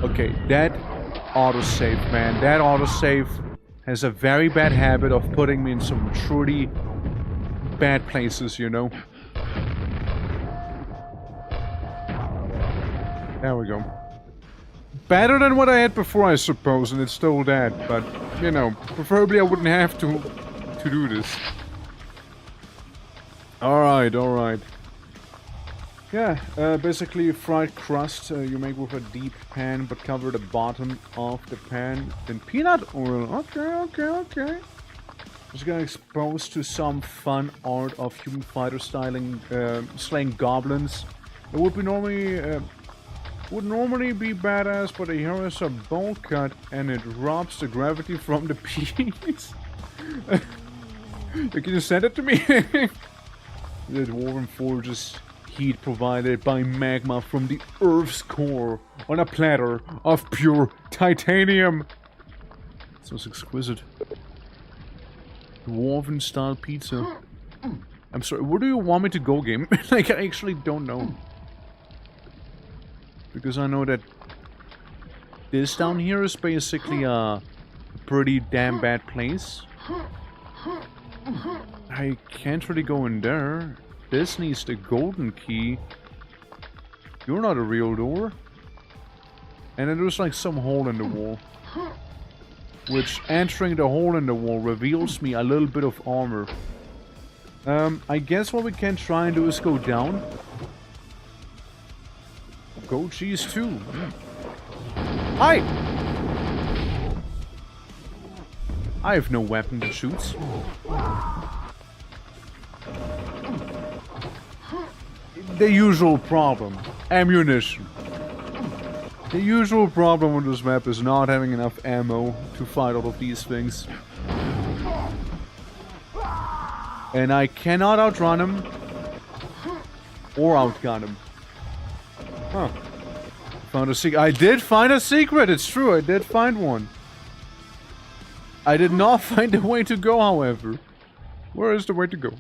Okay, that autosave, man. That autosave has a very bad habit of putting me in some truly bad places, you know? There we go. Better than what I had before, I suppose, and it's still that, but, you know, preferably I wouldn't have to do this. Alright. Yeah, basically fried crust you make with a deep pan, but cover the bottom of the pan in peanut oil. Okay. Just got exposed to some fun art of human fighter slaying goblins. It would normally be badass, but here is a bowl cut and it robs the gravity from the piece. Can you send it to me? The dwarven forges heat provided by magma from the Earth's core on a platter of pure titanium. It was exquisite. Dwarven style pizza. I'm sorry, where do you want me to go, game? Like, I actually don't know. Because I know that this down here is basically a pretty damn bad place. I can't really go in there. This needs the golden key. You're not a real door. And then there's like some hole in the wall. Which, entering the hole in the wall reveals me a little bit of armor. I guess what we can try and do is go down. Go cheese too. Hi! I have no weapon that shoots. The usual problem. Ammunition. The usual problem with this map is not having enough ammo to fight all of these things. And I cannot outrun him. Or outgun him. Huh. Found a secret. I did find a secret, it's true, I did find one. I did not find a way to go, however. Where is the way to go?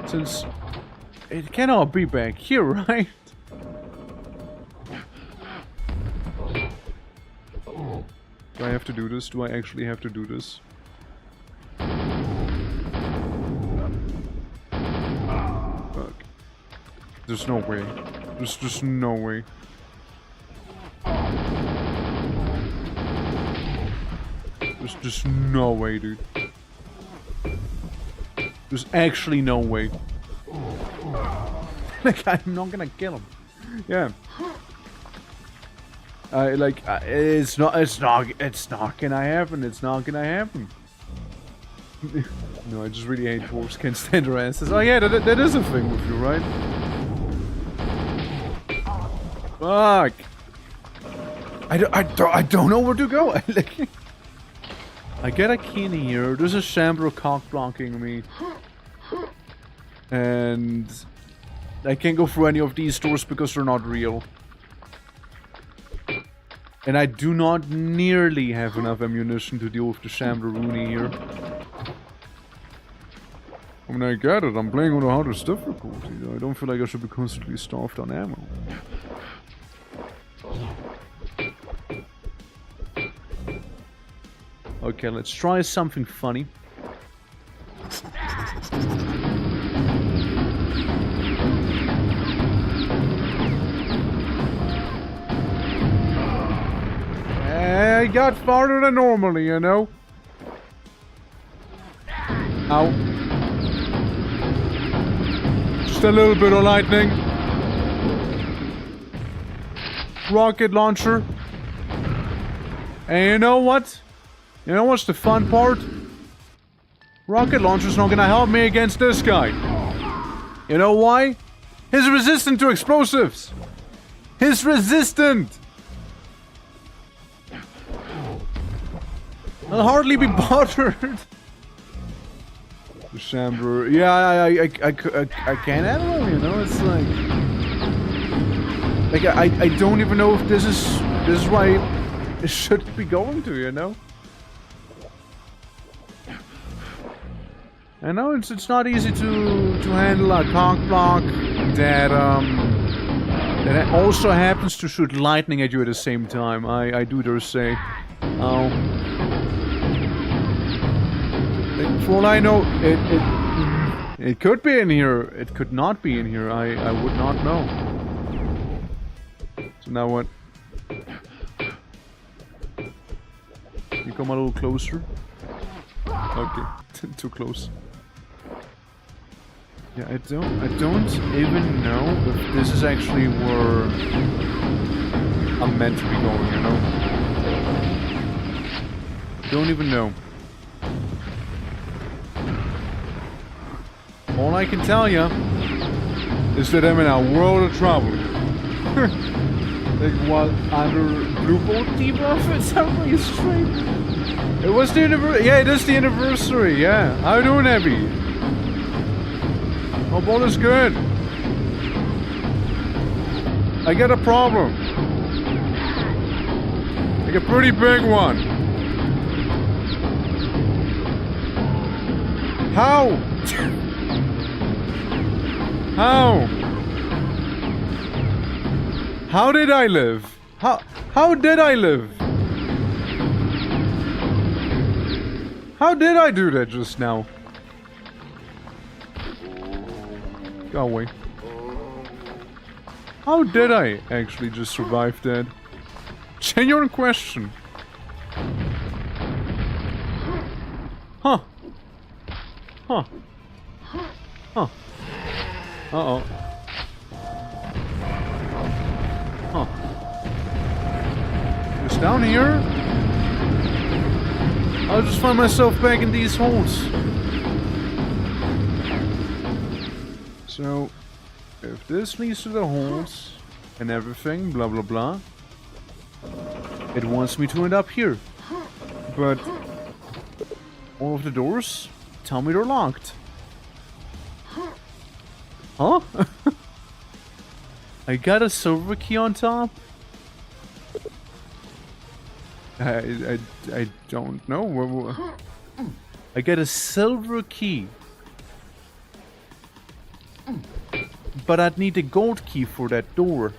Since it cannot be back here, right? Do I have to do this? Do I actually have to do this? Fuck. There's no way. There's just no way. There's just no way, dude. There's actually no way. Like, I'm not gonna kill him. Yeah. It's not gonna happen. It's not gonna happen. No, I just really hate dwarves can't stand their asses. Oh yeah, that is a thing with you, right? Fuck. I don't know where to go. I get a key in here. There's a shambler cock blocking me. And I can't go through any of these doors because they're not real. And I do not nearly have enough ammunition to deal with the shambler Rooney here. I mean, I get it. I'm playing on the hardest difficulty. I don't feel like I should be constantly starved on ammo. Okay, let's try something funny. I got farther than normally, you know? Ow. Just a little bit of lightning. Rocket launcher. And you know what? You know what's the fun part? Rocket launcher's not gonna help me against this guy. You know why? He's resistant to explosives. He's resistant. I'll hardly be bothered. The shambler. Yeah, I can't handle him, you know? It's like I don't even know if this is why it should be going to, you know? I know it's not easy to handle a cock block that also happens to shoot lightning at you at the same time. I do dare say. Oh. For all I know, it could be in here. It could not be in here. I would not know. So now what? You come a little closer. Okay, too close. Yeah, I don't even know if this is actually where I'm meant to be going, you know? Don't even know. All I can tell you is that I'm in a world of trouble. Like what, under Blue Boat debuff? It's not really straight. It was the anniversary. Yeah, it is the anniversary. Yeah. How you doing, Abby? Hope all is good. I got a problem. Like a pretty big one. How? How? How did I live? How did I live? How did I do that just now? Go away. How did I actually just survive that? Genuine question. Huh. Huh. Huh. Uh-oh. Huh. Just down here? I'll just find myself back in these holes. So, if this leads to the holes and everything, blah blah blah, it wants me to end up here. But all of the doors tell me they're locked. Huh? I got a silver key on top? I don't know. I got a silver key. But I'd need a gold key for that door.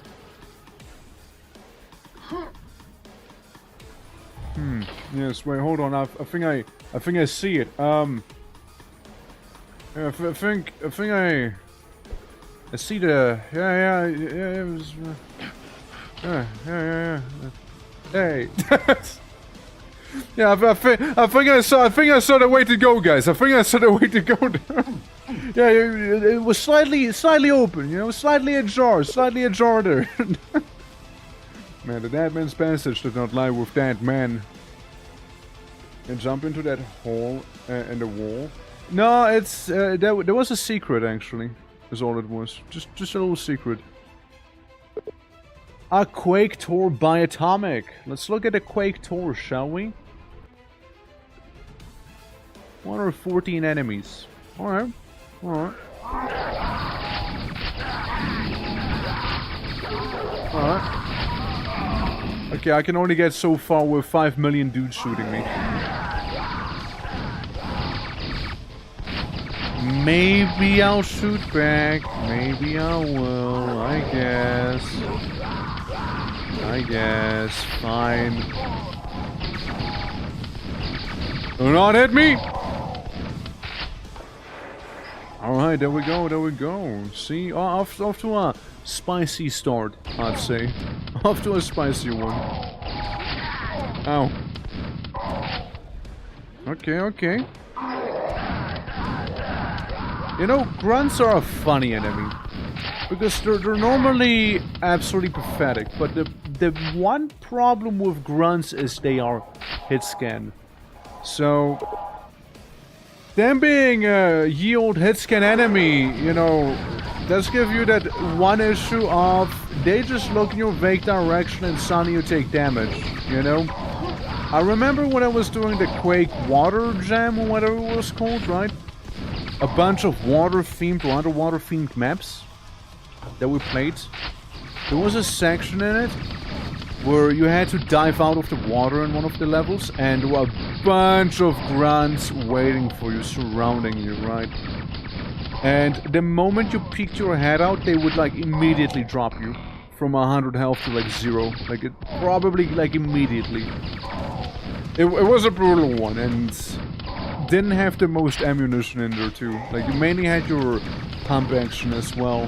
Yes, wait, hold on. I think I see it. I think I see the it was yeah. Hey. Yeah, I think I saw the way to go, guys. I think I saw the way to go there. Yeah, it was slightly open, you know, slightly ajar there. Man, the dead man's passage did not lie with that man. And jump into that hole in the wall. No, it's there was a secret actually. Is all it was. Just a little secret. A Quake tour by Atomic. Let's look at a Quake tour, shall we? 114 enemies. Alright. Alright. Alright. Okay, I can only get so far with 5 million dudes shooting me. Maybe I'll shoot back. Maybe I will. I guess. Fine. Do not hit me! Alright, there we go. See, off to a spicy start, I'd say. Off to a spicy one. Ow. Okay. You know, grunts are a funny enemy. Because they're normally absolutely pathetic, but the one problem with grunts is they are hit scan. So, them being a ye old hit scan enemy, you know, does give you that one issue of they just look in your vague direction and suddenly you take damage, you know? I remember when I was doing the Quake Water Jam or whatever it was called, right? A bunch of water-themed or underwater-themed maps that we played. There was a section in it where you had to dive out of the water in one of the levels, and there were a bunch of grunts waiting for you, surrounding you, right? And the moment you peeked your head out, they would like immediately drop you from 100 health to like 0. Like it probably like immediately. It was a brutal one, and didn't have the most ammunition in there too. Like you mainly had your pump action as well,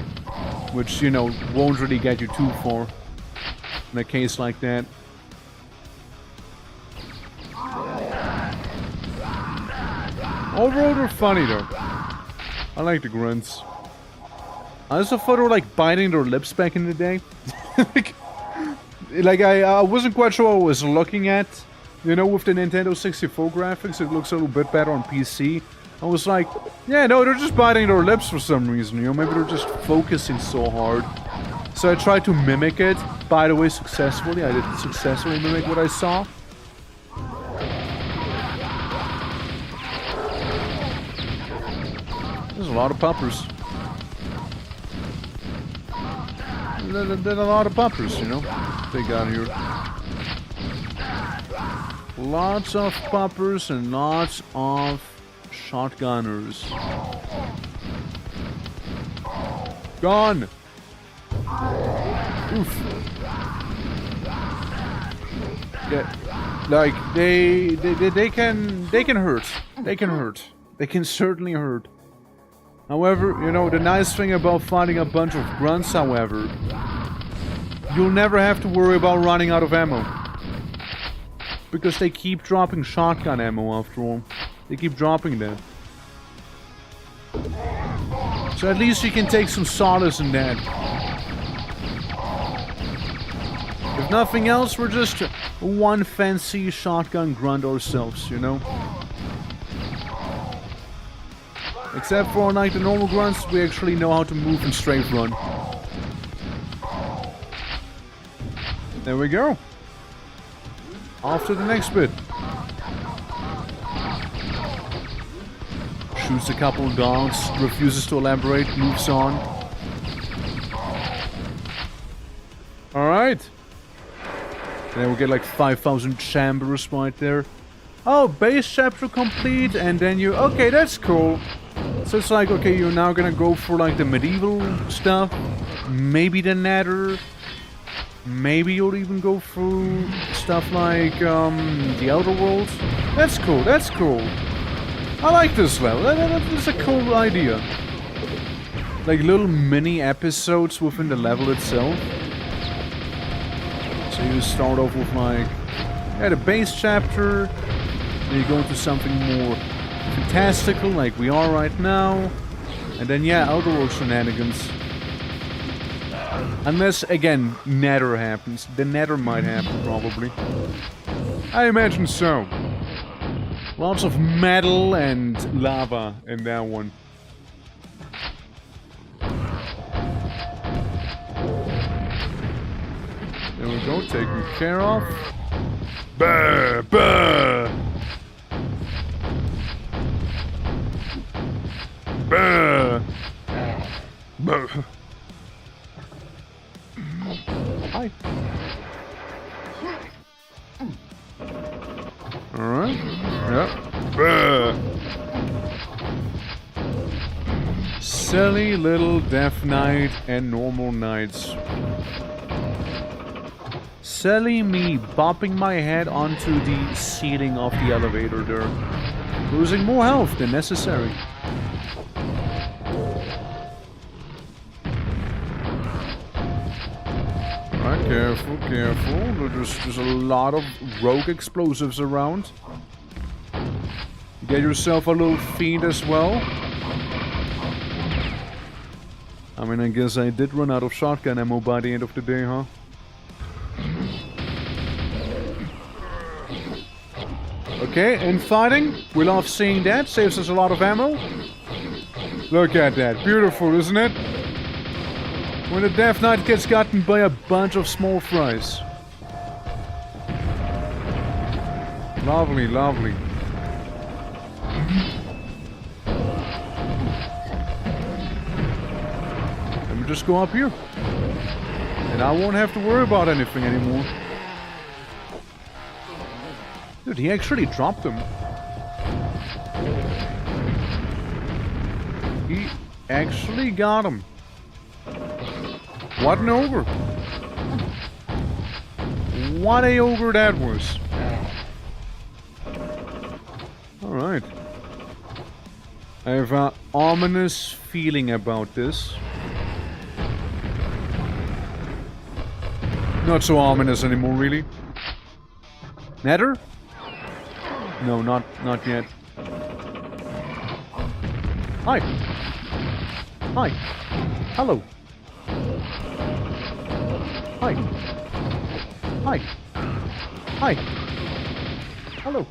which, you know, won't really get you too far in a case like that. Overall, they're funny though. I like the grunts. I also thought they were like biting their lips back in the day. like I wasn't quite sure what I was looking at. You know, with the Nintendo 64 graphics, it looks a little bit better on PC. I was like, yeah, no, they're just biting their lips for some reason, you know, maybe they're just focusing so hard. So I tried to mimic it, by the way, successfully. I did successfully mimic what I saw. There's a lot of puppers. There's a lot of puppers, you know, they got here. Lots of puppers and lots of shotgunners. Gone! Oof. Yeah, like, they can hurt. They can hurt. They can certainly hurt. However, you know, the nice thing about fighting a bunch of grunts, however, you'll never have to worry about running out of ammo. Because they keep dropping shotgun ammo after all. They keep dropping that. So at least you can take some solace in that. If nothing else, we're just one fancy shotgun grunt ourselves, you know? Except for like the normal grunts, we actually know how to move and strafe run. There we go. Off to the next bit. Shoots a couple of dogs, refuses to elaborate, moves on. Alright. Then we get like 5,000 chambers right there. Oh, base chapter complete, and then you... Okay, that's cool. So it's like, okay, you're now gonna go for like the medieval stuff. Maybe the Nether. Maybe you'll even go through stuff like the Outer Worlds. That's cool, that's cool. I like this level, that's a cool idea. Like little mini episodes within the level itself. So you start off with like, yeah, the base chapter. Then you go into something more fantastical like we are right now. And then yeah, Outer Worlds shenanigans. Unless, again, Nether happens. The Nether might happen, probably. I imagine so. Lots of metal and lava in that one. There we go, taken care of. Bah, bah. Bah. Bah. Hi. Alright. Yep. Silly little Death Knight and normal knights. Silly me bopping my head onto the ceiling of the elevator there. Losing more health than necessary. Careful, careful. There's a lot of rogue explosives around. Get yourself a little fiend as well. I mean, I guess I did run out of shotgun ammo by the end of the day, huh? Okay, infighting. We love seeing that. Saves us a lot of ammo. Look at that. Beautiful, isn't it? When the Death Knight gets gotten by a bunch of small fries. Lovely, lovely. Let me just go up here. And I won't have to worry about anything anymore. Dude, he actually dropped them. He actually got him. What an ogre. What a ogre that was. Alright. I have an ominous feeling about this. Not so ominous anymore, really. Nether? No, not yet. Hi. Hi. Hello. Hi. Hi. Hi. Hello.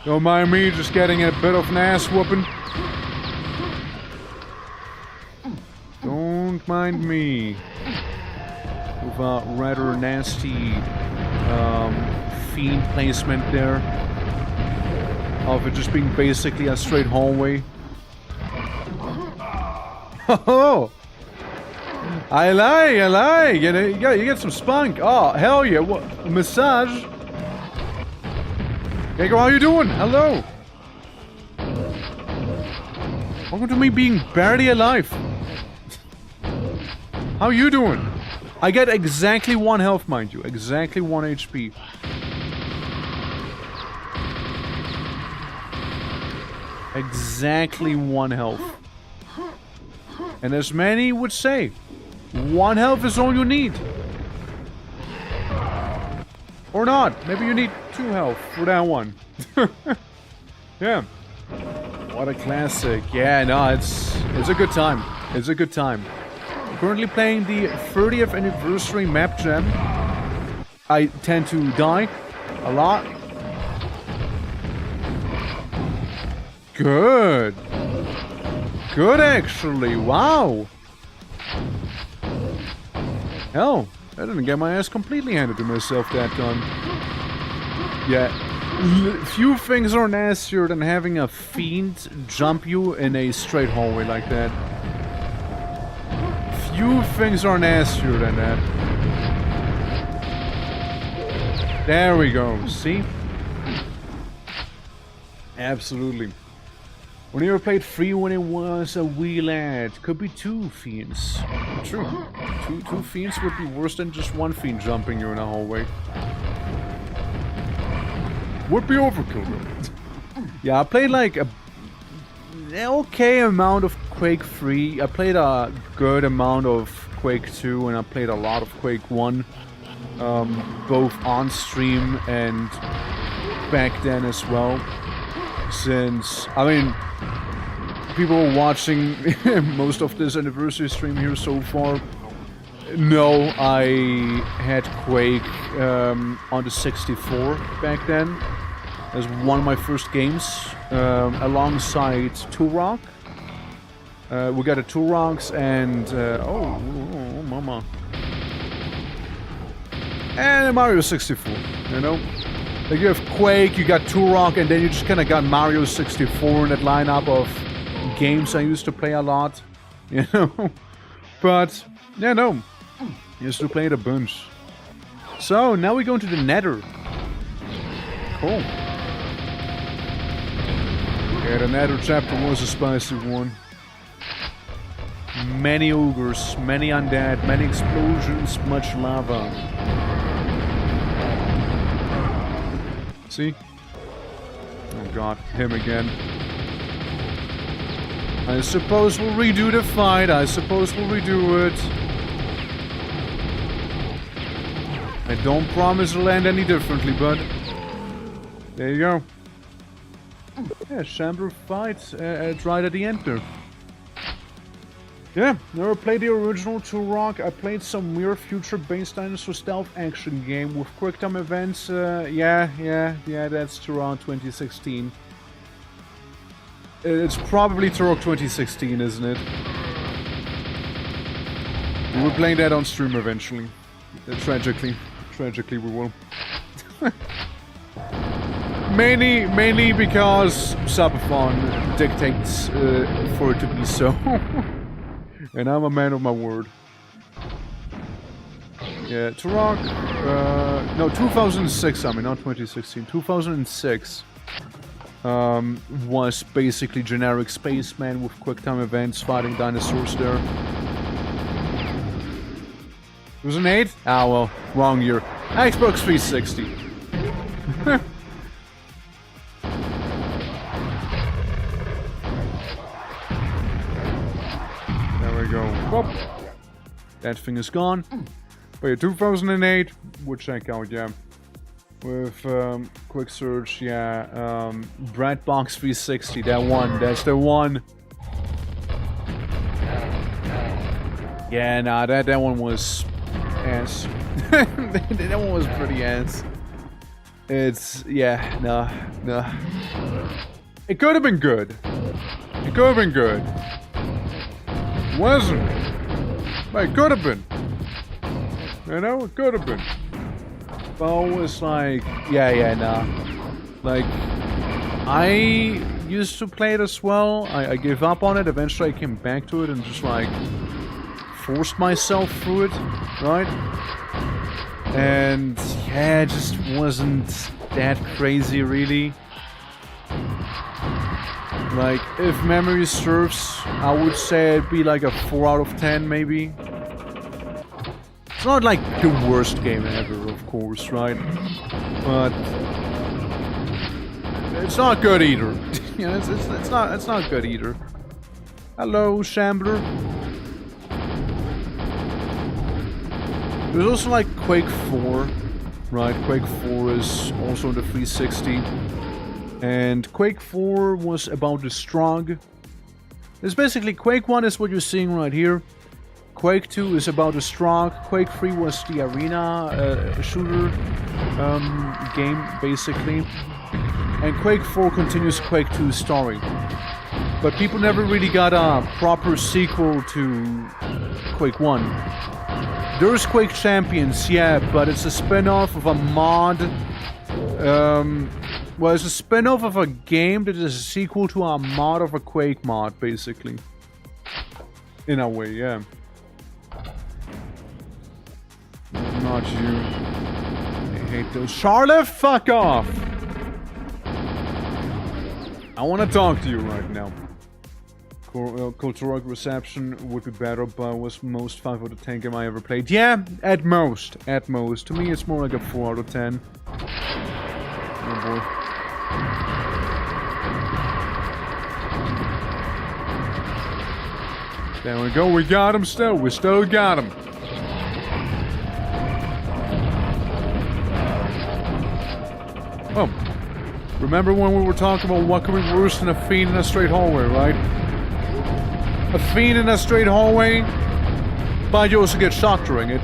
Don't mind me just getting a bit of an ass whooping. Don't mind me. With a rather nasty fiend placement there. Of it just being basically a straight hallway. Oh! I lie. You get some spunk. Oh, hell yeah. What? Massage? Gecko, how you doing? Hello. Welcome to me being barely alive. How you doing? I get exactly 1 health, mind you. Exactly 1 HP. Exactly 1 health. And as many would say, 1 health is all you need. Or not. Maybe you need 2 health for that one. Yeah. What a classic. Yeah, no, it's a good time. It's a good time. I'm currently playing the 30th anniversary map jam. I tend to die a lot. Good. Good, actually. Wow. Hell, I didn't get my ass completely handed to myself that time. Yeah. Few things are nastier than having a fiend jump you in a straight hallway like that. Few things are nastier than that. There we go. See? Absolutely. When you ever played 3 when it was a wee lad? Could be 2 fiends. True. Two fiends would be worse than just 1 fiend jumping you in a hallway. Would be overkill though. Yeah, I played like an okay amount of Quake 3. I played a good amount of Quake 2 and I played a lot of Quake 1. Both on stream and back then as well. Since, I mean, people watching most of this anniversary stream here so far know I had Quake on the 64 back then as one of my first games, alongside Turok. We got a Turoks and oh mama, and a Mario 64. You know, like you have Quake, you got Turok, and then you just kind of got Mario 64 in that lineup of games I used to play a lot. You know, but yeah, no. Used to play it a bunch. So, now we go into the Nether. Cool. Yeah, the Nether chapter was a spicy one. Many ogres, many undead, many explosions, much lava. See? Oh god, him again. I suppose we'll redo the fight, I suppose we'll redo it. I don't promise it'll end any differently, but there you go. Yeah, Chamber fight right at the end there. Yeah, never played the original Turok. I played some weird future-based dinosaur stealth action game with quick time events. Yeah, that's Turok 2016. It's probably Turok 2016, isn't it? We were playing that on stream eventually. Tragically we will. mainly because Subathon dictates for it to be so. And I'm a man of my word. Yeah, Turok, no, 2006, I mean, not 2016, 2006 was basically generic spaceman with quick time events fighting dinosaurs there. It was an 8? Ah, well, wrong year. Xbox 360. There we go. Whoop. That thing is gone. But yeah, 2008 would check out, yeah. With quick search, yeah. Breadbox 360, that one. That's the one. Yeah, nah, that one was ass. That one was pretty ass. It's, yeah, nah. It could have been good. It could have been good. It wasn't. But it could have been. You know, it could have been. But I was like, yeah, nah. Like, I used to play it as well. I gave up on it. Eventually I came back to it and just like forced myself through it, right? And yeah, it just wasn't that crazy, really. Like, if memory serves, I would say it'd be like a 4 out of 10, maybe. It's not like the worst game ever, of course, right? But it's not good either. You know, it's not good either. Hello, Shambler. There's also like Quake 4, right? Quake 4 is also the 360. And Quake 4 was about the strong. It's basically Quake 1 is what you're seeing right here. Quake 2 is about the strong. Quake 3 was the arena shooter game, basically. And Quake 4 continues Quake 2's story. But people never really got a proper sequel to Quake 1. There's Quake Champions, yeah, but it's a spin-off of a mod. Well, it's a spin-off of a game that is a sequel to a mod of a Quake mod, basically. In a way, yeah. Not you. I hate those. Charlotte, fuck off! I want to talk to you right now. Cultural reception would be better, but was most 5 out of 10 game I ever played. Yeah, at most. At most. To me, it's more like a 4 out of 10. Oh boy. There we go. We got him still. We still got him. Oh. Remember when we were talking about what could be worse than a fiend in a straight hallway, right? A fiend in a straight hallway, but you also get shot during it.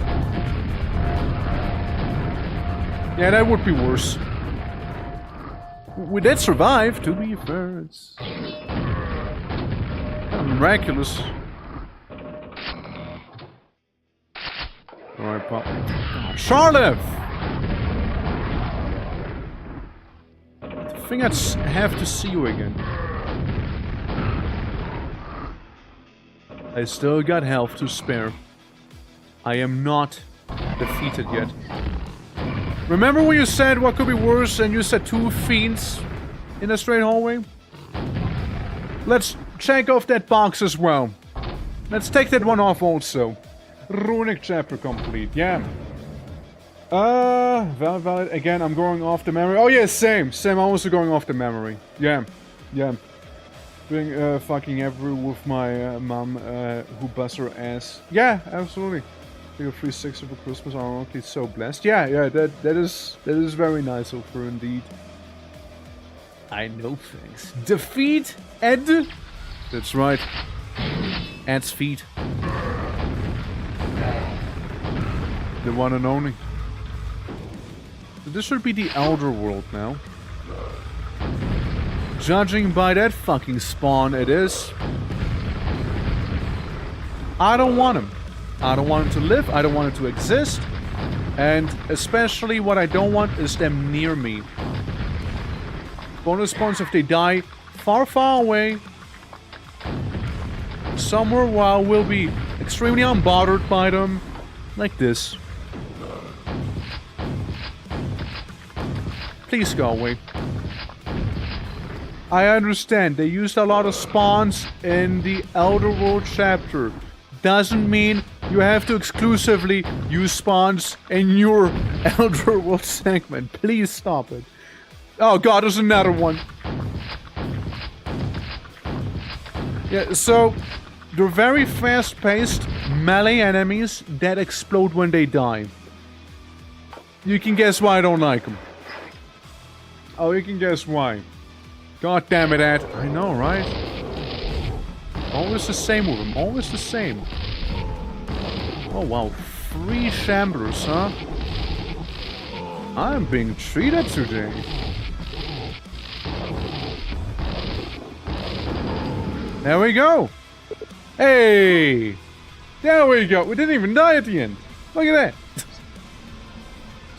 Yeah, that would be worse. We did survive, to be fair. It's kind of miraculous. Alright, Pop. Charlotte! I think I'd have to see you again. I still got health to spare. I am not defeated yet. Remember when you said what could be worse and you said 2 fiends in a straight hallway? Let's check off that box as well. Let's take that one off also. Runic chapter complete, yeah. Valid. Again, I'm going off the memory. Oh yeah, same. I'm also going off the memory. Yeah. Doing fucking every with my mom who busts her ass. Yeah, absolutely. Big 360 for Christmas. Ironically, so blessed. Yeah. That is very nice of her indeed. I know things. Defeat Ed. That's right. Ed's feet. The one and only. So this should be the Elder World now. Judging by that fucking spawn, it is. I don't want him. I don't want him to live. I don't want him to exist. And especially what I don't want is them near me. Bonus points if they die far, far away. Somewhere where I will be extremely unbothered by them. Like this. Please go away. I understand, they used a lot of spawns in the Elder World chapter. Doesn't mean you have to exclusively use spawns in your Elder World segment. Please stop it. Oh god, there's another one. Yeah, so they're very fast-paced melee enemies that explode when they die. You can guess why I don't like them. Oh, you can guess why. God damn it, Ed. I know, right? Always the same with him. Always the same. Oh, wow. 3 shamblers, huh? I'm being treated today. There we go. Hey! There we go. We didn't even die at the end. Look at that.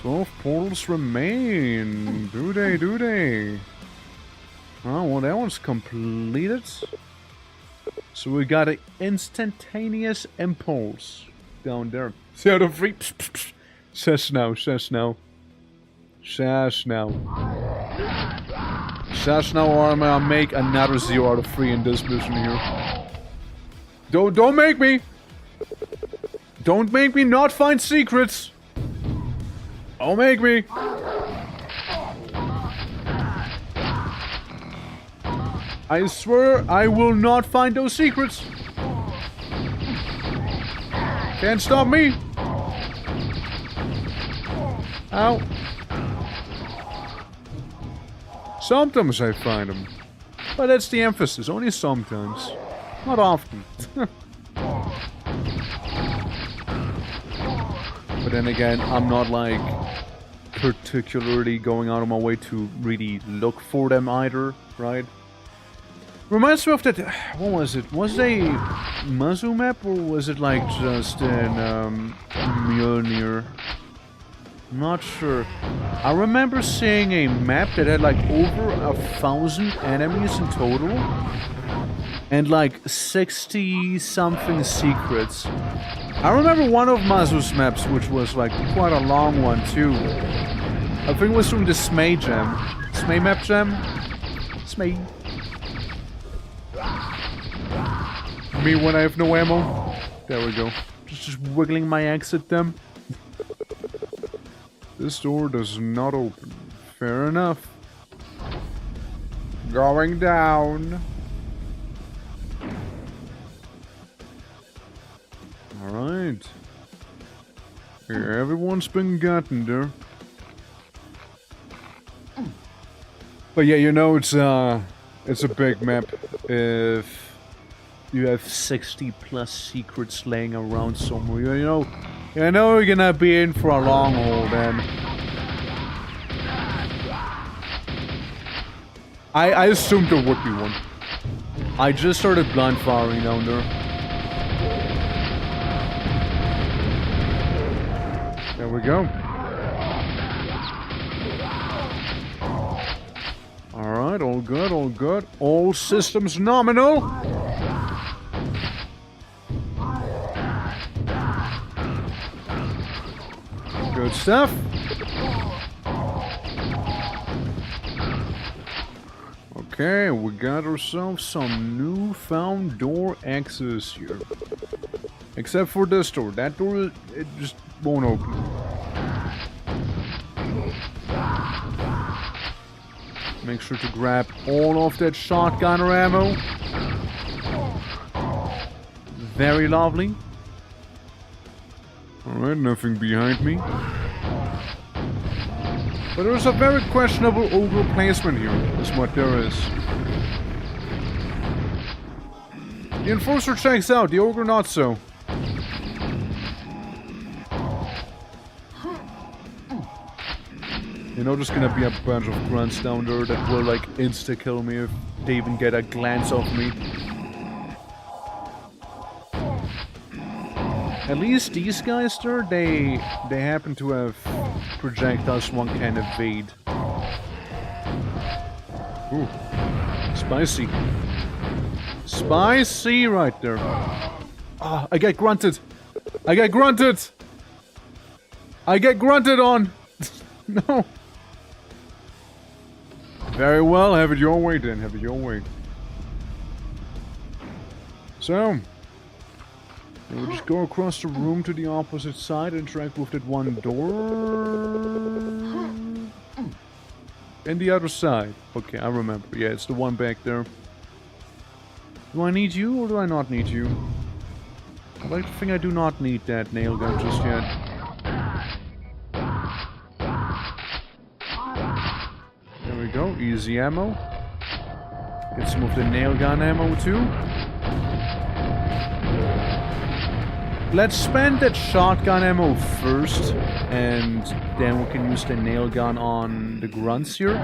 12 portals remain. Do they? Oh, well, that one's completed. So we got an instantaneous impulse down there. See how the free says no. Sash now. Sash now, or I'm gonna make another 0 out of 3 in this mission here. Don't make me! Don't make me not find secrets! Don't make me! I swear I will not find those secrets! Can't stop me! Ow! Sometimes I find them. But that's the emphasis, only sometimes. Not often. But then again, I'm not like particularly going out of my way to really look for them either, right? Reminds me of that, what was it? Was it a Mazu map or was it like just in Mjolnir? Not sure. I remember seeing a map that had like over 1,000 enemies in total. And like 60 something secrets. I remember one of Mazu's maps, which was like quite a long one too. I think it was from the Smay Jam. Smay Map Jam? Smay. Me when I have no ammo. There we go. Just wiggling my axe at them. This door does not open. Fair enough. Going down. Alright. Here, everyone's been gotten there. But yeah, you know it's a big map if you have 60 plus secrets laying around somewhere. You know you're gonna be in for a long haul then. I assumed there would be one. I just started blind firing down there. There we go. Alright, all good, all good. All systems nominal. Good stuff. Okay, we got ourselves some newfound door access here. Except for this door. That door, it just won't open. Make sure to grab all of that shotgunner ammo. Very lovely. Alright, nothing behind me. But there's a very questionable ogre placement here, is what there is. The enforcer checks out, the ogre not so. You know there's gonna be a bunch of grunts down there that will like insta-kill me if they even get a glance of me. At least these guys there, they happen to have projectiles one can evade. Ooh. Spicy. Spicy right there. Ah, I get grunted. I get grunted. I get grunted on. No. Very well, have it your way then, have it your way. So, we'll just go across the room to the opposite side and interact with that one door. And the other side. Okay, I remember. Yeah, it's the one back there. Do I need you or do I not need you? I like to think I do not need that nail gun just yet. There we go, easy ammo. Get some of the nail gun ammo too. Let's spend that shotgun ammo first, and then we can use the nail gun on the grunts here.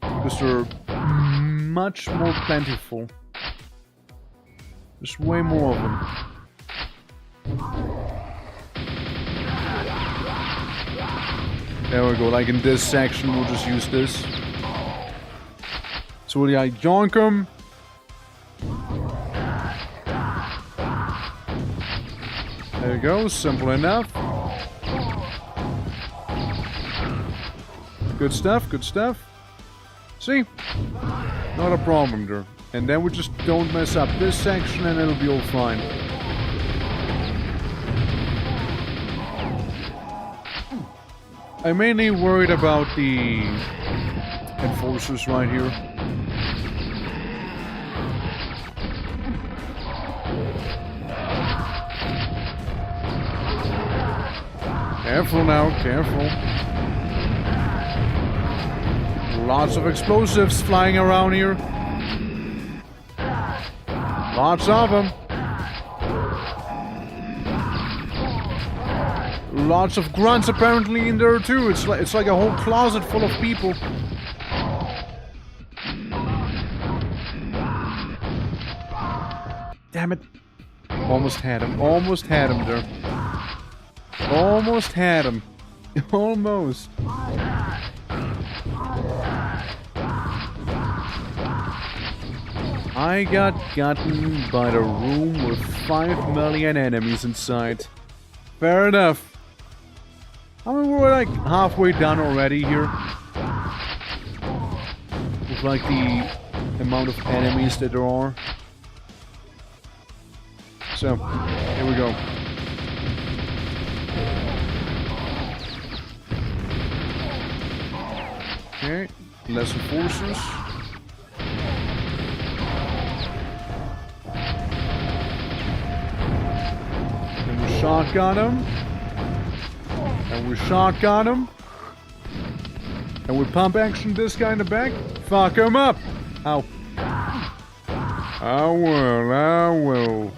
Because they're much more plentiful. There's way more of them. There we go, like in this section we'll just use this. So yeah, yoink 'em. There you go, simple enough. Good stuff, good stuff. See? Not a problem there. And then we just don't mess up this section and it'll be all fine. I'm mainly worried about the enforcers right here. Careful now, careful. Lots of explosives flying around here. Lots of them. Lots of grunts apparently in there too. It's like a whole closet full of people. Damn it. Almost had him. Almost had him there. Almost had him. Almost. I got gotten by the room with 5 million enemies inside. Fair enough. I mean, we're like halfway done already here. With like the amount of enemies that there are. So, here we go. Okay, less enforcers. Then we shotgun him. And we shotgun him. And we pump action this guy in the back. Fuck him up! Ow. I will.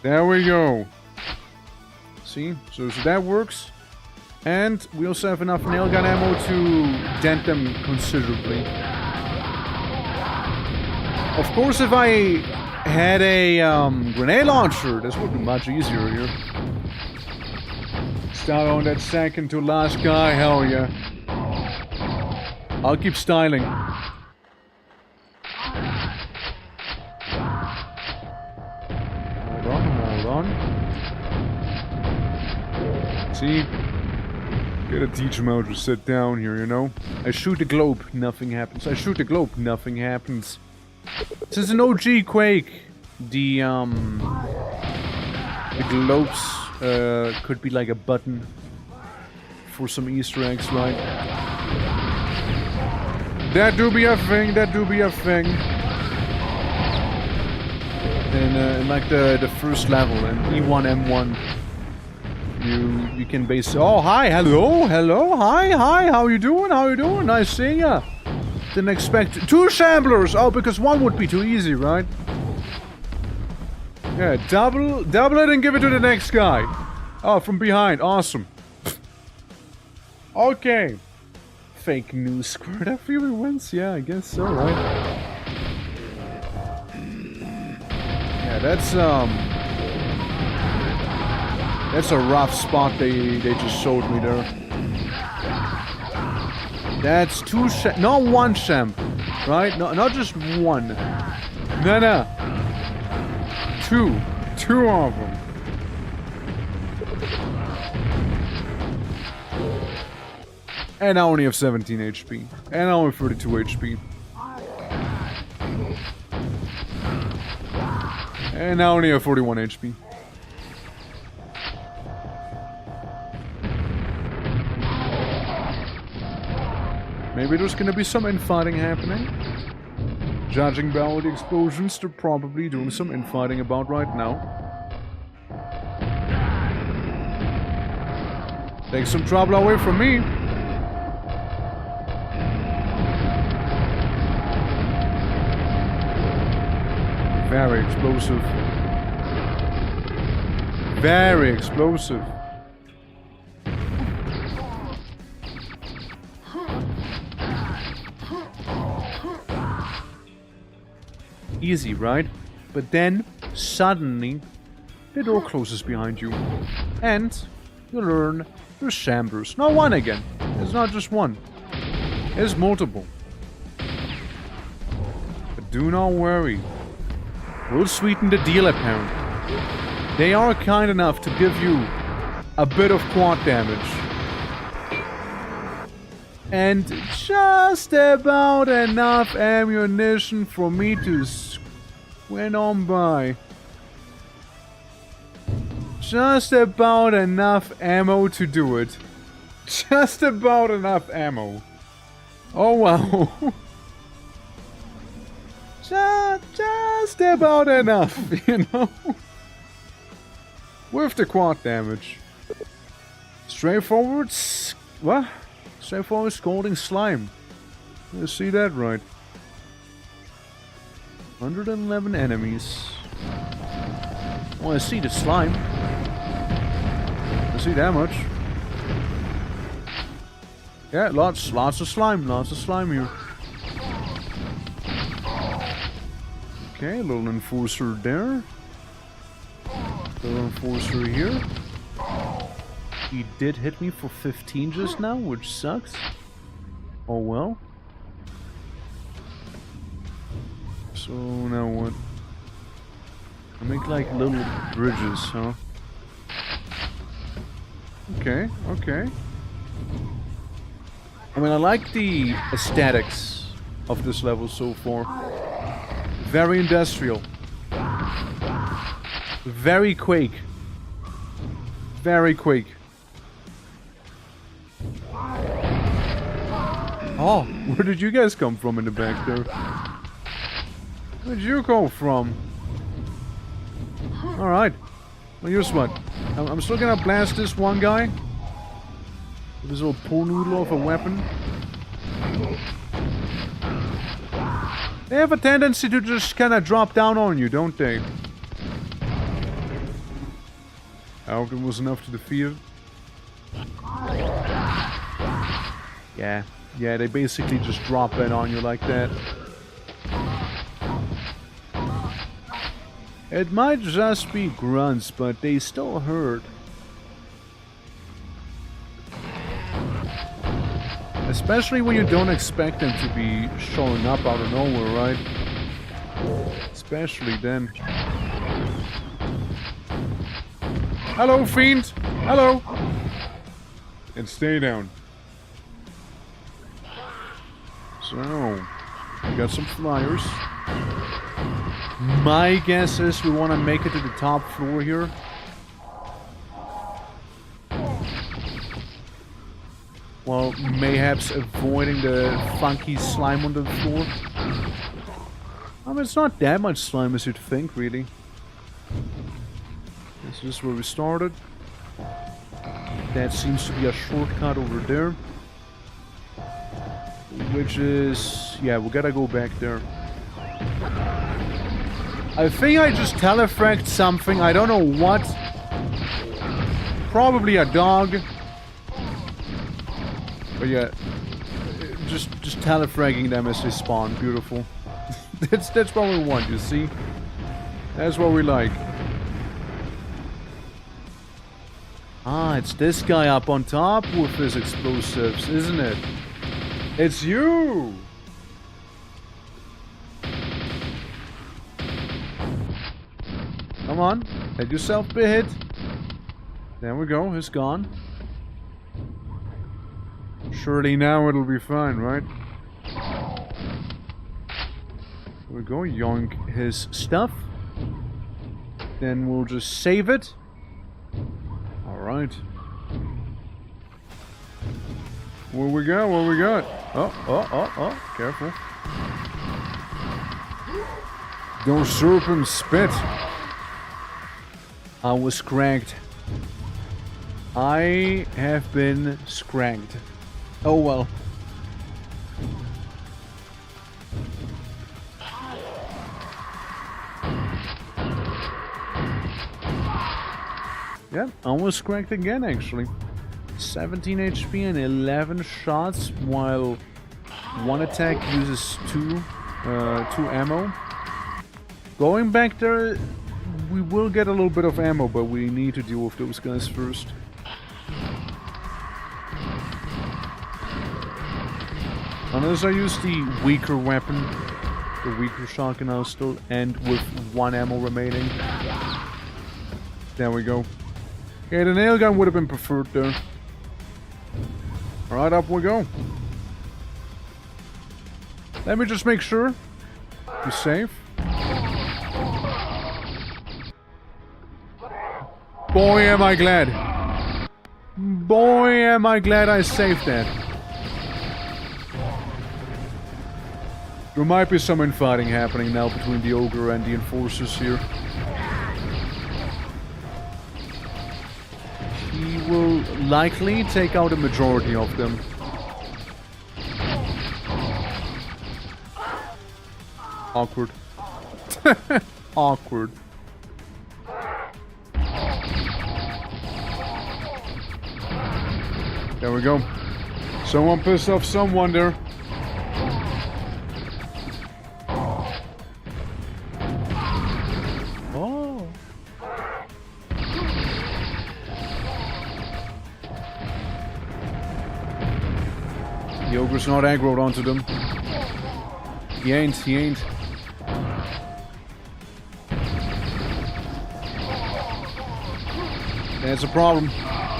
There we go. See? So that works. And we also have enough nail gun ammo to dent them considerably. Of course, if I had a grenade launcher, this would be much easier here. Start on that second to last guy, hell yeah. I'll keep styling. Hold on. See? Gotta teach him how to sit down here, you know? I shoot the globe, nothing happens. I shoot the globe, nothing happens. This is an OG Quake. The globes could be like a button for some Easter eggs, right? That do be a thing, In like the first level, in E1, M1. You can base. Oh, hi, hello, hi, how you doing? Nice seeing ya. Didn't expect 2 shamblers. Oh, because 1 would be too easy, right? Yeah, double it and give it to the next guy. Oh, from behind, awesome. Okay. Fake news squirt after he wins. Yeah, I guess so, right? Yeah, that's a rough spot they just showed me there. That's 2 not 1 sham, right? No, not just 1. No. 2. 2 of them. And I only have 17 HP. And I only have 32 HP. And I only have 41 HP. Maybe there's gonna be some infighting happening. Judging by all the explosions, they're probably doing some infighting about right now. Take some trouble away from me. Very explosive. Very explosive. Easy, right? But then, suddenly, the door closes behind you. And you learn there's chambers. Not 1 again. It's not just 1. It's multiple. But do not worry. We'll sweeten the deal, apparently. They are kind enough to give you a bit of quad damage. And just about enough ammunition for me to went on by. Just about enough ammo to do it. Just about enough ammo. Oh wow. Just about enough, you know? With the quad damage. Straightforward... What? Straightforward scalding slime. You see that right. 111 enemies. Oh, I see the slime. I see that much. Yeah, lots of slime here. Okay, a little enforcer there. Little enforcer here. He did hit me for 15 just now, which sucks. Oh well. So now what? I make like little bridges, huh? Okay, okay. I mean, I like the aesthetics of this level so far. Very industrial. Very Quake. Very Quake. Oh, where did you guys come from in the back there? Where'd you come from? Alright. Well, here's what. I'm still gonna blast this one guy. With this little pool noodle of a weapon. They have a tendency to just kind of drop down on you, don't they? I hope it was enough to defeat it. Yeah. Yeah, they basically just drop in on you like that. It might just be grunts, but they still hurt. Especially when you don't expect them to be showing up out of nowhere, right? Especially then. Hello, fiend! Hello! And stay down. So, we got some flyers. My guess is we want to make it to the top floor here. While mayhaps avoiding the funky slime on the floor. I mean, it's not that much slime as you'd think, really. This is where we started. That seems to be a shortcut over there. Which is... yeah, we gotta go back there. I think I just telefragged something, I don't know what. Probably a dog. But yeah, just telefragging them as they spawn, beautiful. that's what we want, you see? That's what we like. Ah, it's this guy up on top with his explosives, isn't it? It's you! Come on, let yourself be hit. There we go, he's gone. Surely now it'll be fine, right? There we go, yoink his stuff. Then we'll just save it. Alright. What we got? What we got? Oh, careful. Don't serpent spit. I was scragged. I have been scragged. Oh well. Yeah, I was scragged again actually. 17 HP and 11 shots, while one attack uses two ammo. Going back there, we will get a little bit of ammo, but we need to deal with those guys first. Unless I use the weaker weapon, the weaker shotgun, I'll still end with one ammo remaining. There we go. Yeah, the nail gun would have been preferred there. Alright, up we go. Let me just make sure. You're safe. Boy, am I glad. Boy, am I glad I saved that. There might be some infighting happening now between the ogre and the enforcers here. He will likely take out a majority of them. Awkward. Awkward. There we go. Someone pissed off someone there. Oh. The ogre's not aggroed onto them. He ain't. That's a problem.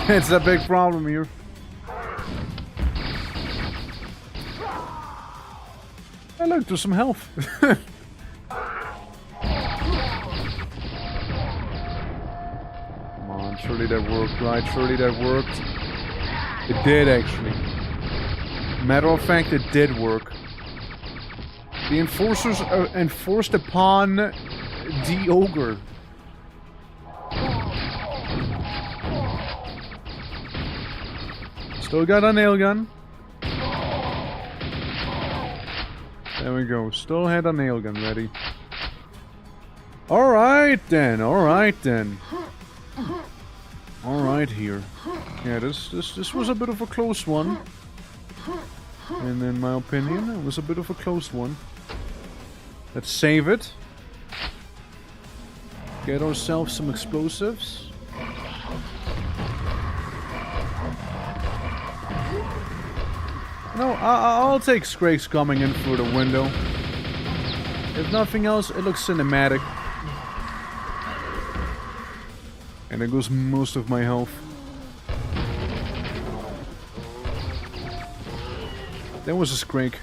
It's a big problem here. Hey, look, there's some health. Come on, surely that worked, right? Surely that worked. It did, actually. Matter of fact, it did work. The enforcers are enforced upon the ogre. Still got a nail gun. There we go. Still had a nail gun ready. Alright then. Alright then. Alright here. Yeah, this was a bit of a close one. And in my opinion, it was a bit of a close one. Let's save it. Get ourselves some explosives. No, I'll take Scrakes coming in through the window. If nothing else, it looks cinematic. And there goes most of my health. There was a Scrake.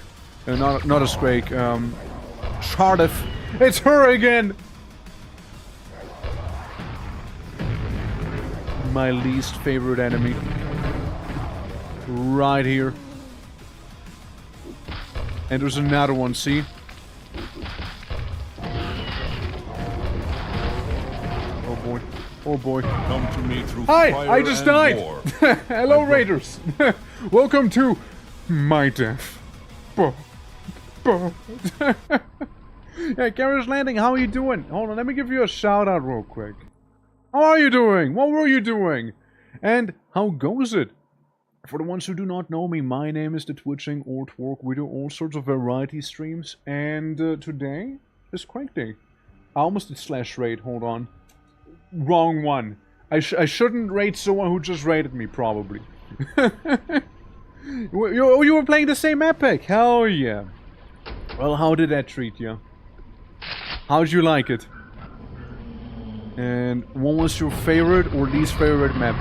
Not a Scrake, Shardif. It's her again! My least favorite enemy. Right here. And there's another one, see? Oh boy. Oh boy. Come to me through Hi! fire I just and died! war. Hello, Raiders! Welcome to my death. Yeah, Garage Landing, how are you doing? Hold on, let me give you a shout out real quick. How are you doing? What were you doing? And how goes it? For the ones who do not know me, my name is The Twitching or Twerk. We do all sorts of variety streams, and today is Quake Day. I almost did slash raid, hold on. Wrong one. I shouldn't raid someone who just raided me, probably. You were playing the same epic? Hell yeah. Well, how did that treat you? How'd you like it? And what was your favorite or least favorite map?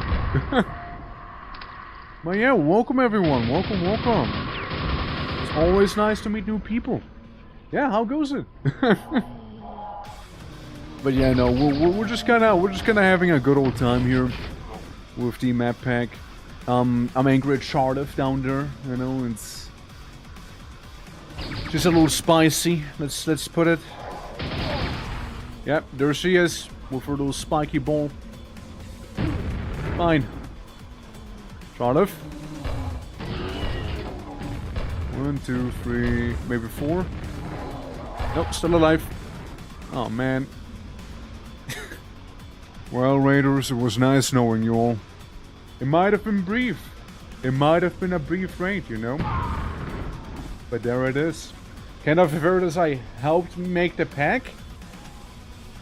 But yeah, welcome everyone. Welcome. It's always nice to meet new people. Yeah, how goes it? But yeah, no, we're just kind of having a good old time here with the map pack. I'm angry at Shardif down there. You know, it's just a little spicy. Let's put it. Yep, there she is with her little spiky ball. Fine. Shardif. 1, 2, 3, maybe 4. Nope, still alive. Oh man. Well, Raiders, it was nice knowing you all. It might have been brief. It might have been a brief raid, you know. But there it is. Kind of heard as I helped make the pack.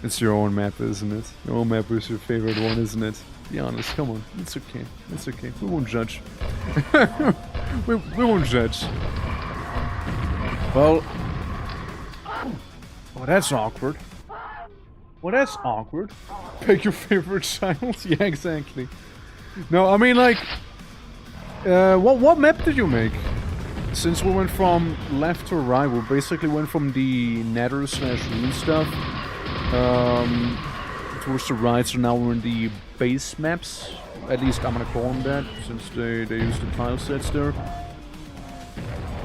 It's your own map, isn't it? Your own map is your favorite one, isn't it? Be honest, come on. It's okay. It's okay. We won't judge. we won't judge. Well... Oh, that's awkward. Well, that's awkward. Pick your favorite child? Yeah, exactly. No, I mean, like... what map did you make? since we went from left to right, we basically went from the nether slash rune stuff towards the right, so now we're in the base maps. At least I'm gonna call them that, since they use the tile sets there.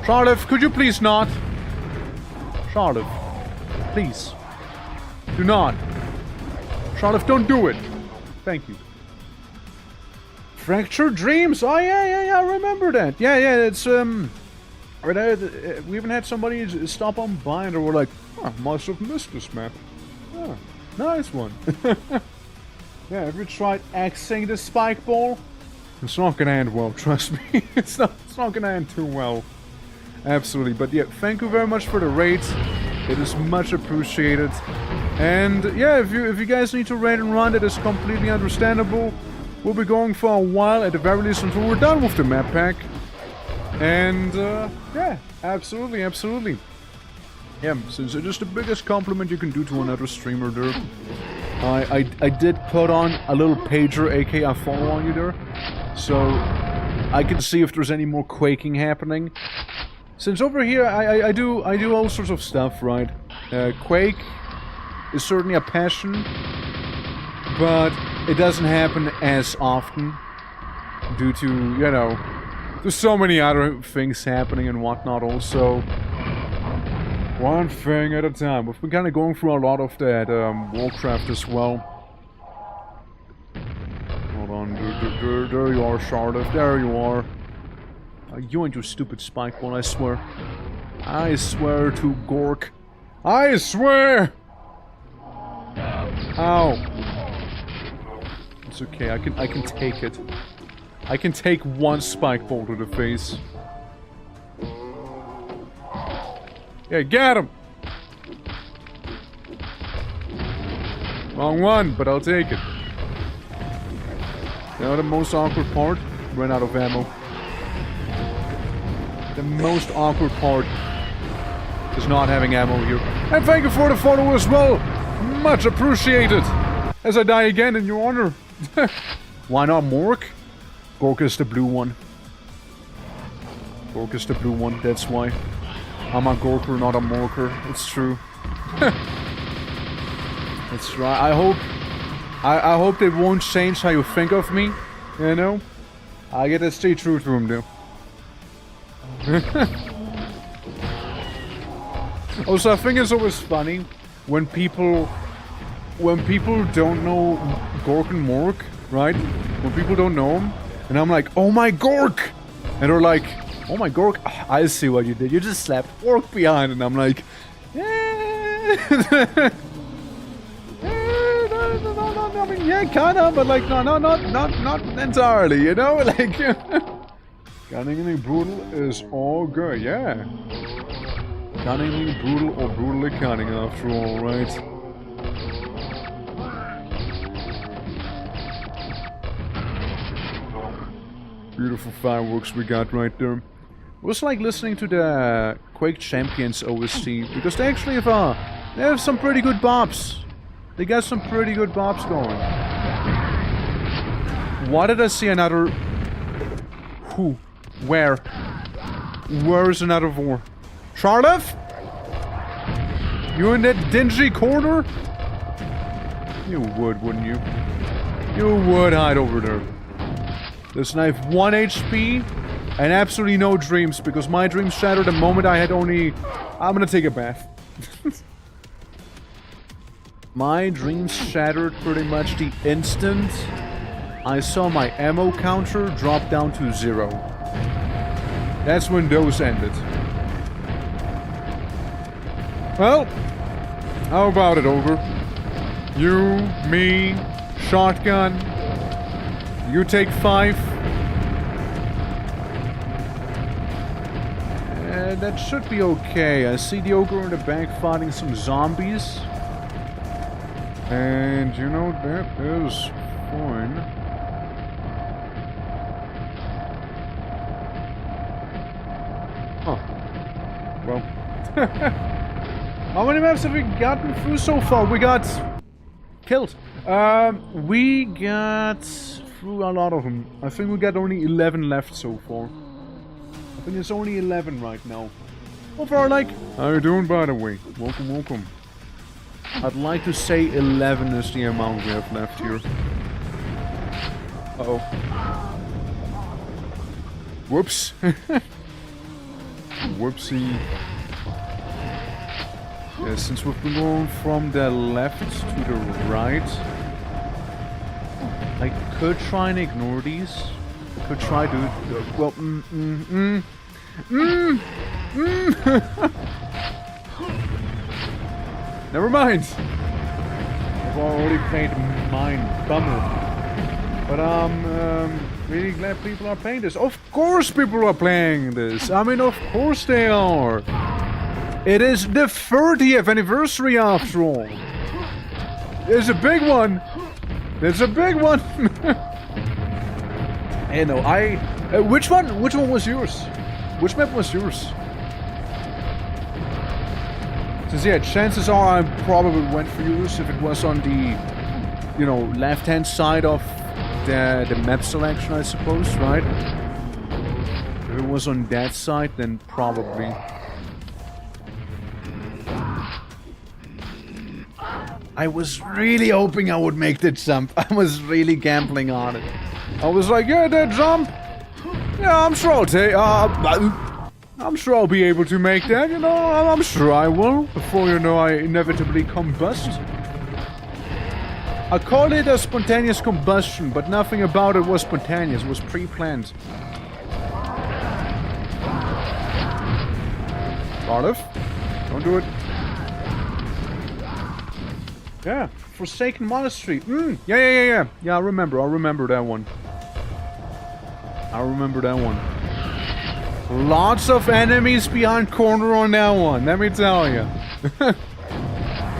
Charlotte, could you please not? Charlotte, please. Do not. Charlotte, don't do it. Thank you. Fractured Dreams. Oh yeah, I remember that. Yeah, it's we even had somebody stop on by and they were like, oh, must have missed this map. Oh, nice one. Yeah, have you tried Xing the spike ball? It's not gonna end well, trust me. It's not gonna end too well. Absolutely. But yeah, thank you very much for the raid. It is much appreciated. And yeah, if you guys need to raid and run, that is completely understandable. We'll be going for a while, at the very least, until we're done with the map pack. And yeah, absolutely. Yeah, since it is the biggest compliment you can do to another streamer there. I did put on a little pager, aka I follow on you there. So I can see if there's any more quaking happening. Since over here I do all sorts of stuff, right? Quake is certainly a passion, but it doesn't happen as often due to, you know, there's so many other things happening and whatnot also. One thing at a time. We've been kind of going through a lot of that Warcraft as well. Hold on, there you are, Charlotte, there you are. You and your stupid spike ball, I swear. I swear to Gork. I swear! Ow. It's okay, I can take it. I can take one spike ball to the face. Yeah, get him! Wrong one, but I'll take it. Now the most awkward part? Ran out of ammo. The most awkward part is not having ammo here. And thank you for the follow as well! Much appreciated! As I die again in your honor. Why not Mork? Gork is the blue one. Gork is the blue one, that's why. I'm a Gorker, not a Morker. It's true. That's right. I hope they won't change how you think of me. You know? I gotta stay true to them, though. Also, I think it's always funny when people don't know Gork and Mork, right? When people don't know them, and I'm like, oh my Gork! And they're like, oh my Gork, I see what you did. You just slapped Gork behind, and I'm like, yeah. I mean, yeah, kinda, but like, no, not entirely, you know? Like, cunningly brutal is all good, yeah. Cunningly brutal or brutally cunning, after all, right? Beautiful fireworks we got right there. It was like listening to the Quake Champions OST, because they actually have some pretty good bops. They got some pretty good bops going. Why did I see another... Who? Where? Where is another war? Charlotte? You in that dingy corner? You would, wouldn't you? You would hide over there. Listen, I have 1 HP and absolutely no dreams, because my dreams shattered the moment I had only... I'm gonna take a bath. My dreams shattered pretty much the instant I saw my ammo counter drop down to 0. That's when those ended. Well, how about it, over? You, me, shotgun. You take 5. That should be okay. I see the ogre in the back fighting some zombies. And, you know, that is fine. Huh. Well. How many maps have we gotten through so far? We got... killed. We got through a lot of them. I think we got only 11 left so far. I And it's only 11 right now. Overall, like, how you doing, by the way? Welcome, welcome. I'd like to say 11 is the amount we have left here. Uh-oh. Whoops. Whoopsie. Yeah, since we've been going from the left to the right, I could try and ignore these. I could try to... well, Never mind. I've already played Mind Bummer. But I'm really glad people are playing this. Of course people are playing this. I mean, of course they are. It is the 30th anniversary after all. It's a big one. It's a big one. Hey, no, which one was yours? Which map was yours? Since yeah, chances are I probably went for yours if it was on the, you know, left-hand side of the map selection, I suppose, right? If it was on that side, then probably. I was really hoping I would make the jump. I was really gambling on it. I was like, yeah, that jump. Yeah, I'm sure I'll take. I'm sure I'll be able to make that. You know, I'm sure I will. Before you know, I inevitably combust. I call it a spontaneous combustion, but nothing about it was spontaneous. It was pre-planned. Cardiff, don't do it. Yeah, Forsaken Monastery. Yeah. Yeah, I remember that one. I remember that one. Lots of enemies behind corner on that one, let me tell you.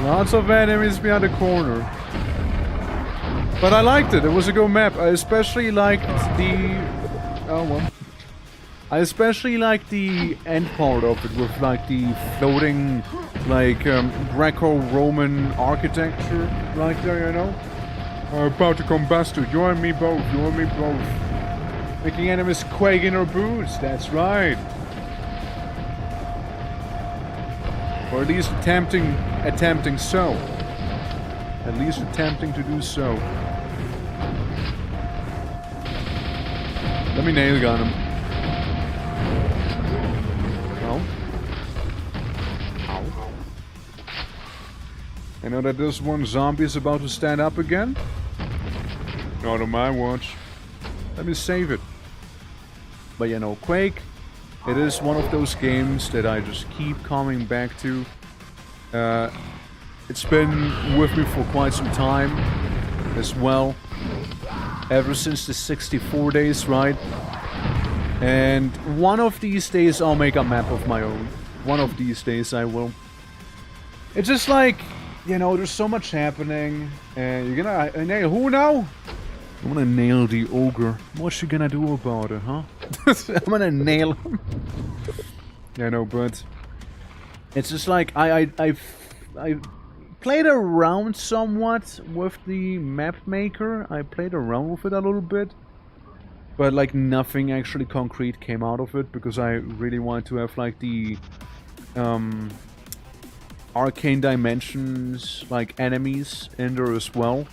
Lots of enemies behind the corner. But I liked it. It was a good map. I especially liked the... oh, well. I especially liked the end part of it with, like, the floating, like, Greco-Roman architecture right there, you know? About to combust to you and me both, you and me both. Making enemies quake in our boots, that's right. Or at least attempting so. At least attempting to do so. Let me nail gun him. No. Ow. I know that this one zombie is about to stand up again. Not on my watch. Let me save it. But you know, Quake, it is one of those games that I just keep coming back to. It's been with me for quite some time as well. Ever since the 64 days, right? And one of these days I'll make a map of my own. One of these days I will. It's just like, you know, there's so much happening. And you're gonna nail who now? I'm gonna nail the ogre. What's you gonna do about it, huh? I'm gonna nail him. Yeah, no, but it's just like I played around somewhat with the map maker. I played around with it a little bit, but like nothing actually concrete came out of it because I really want to have like the arcane dimensions, like enemies in there as well.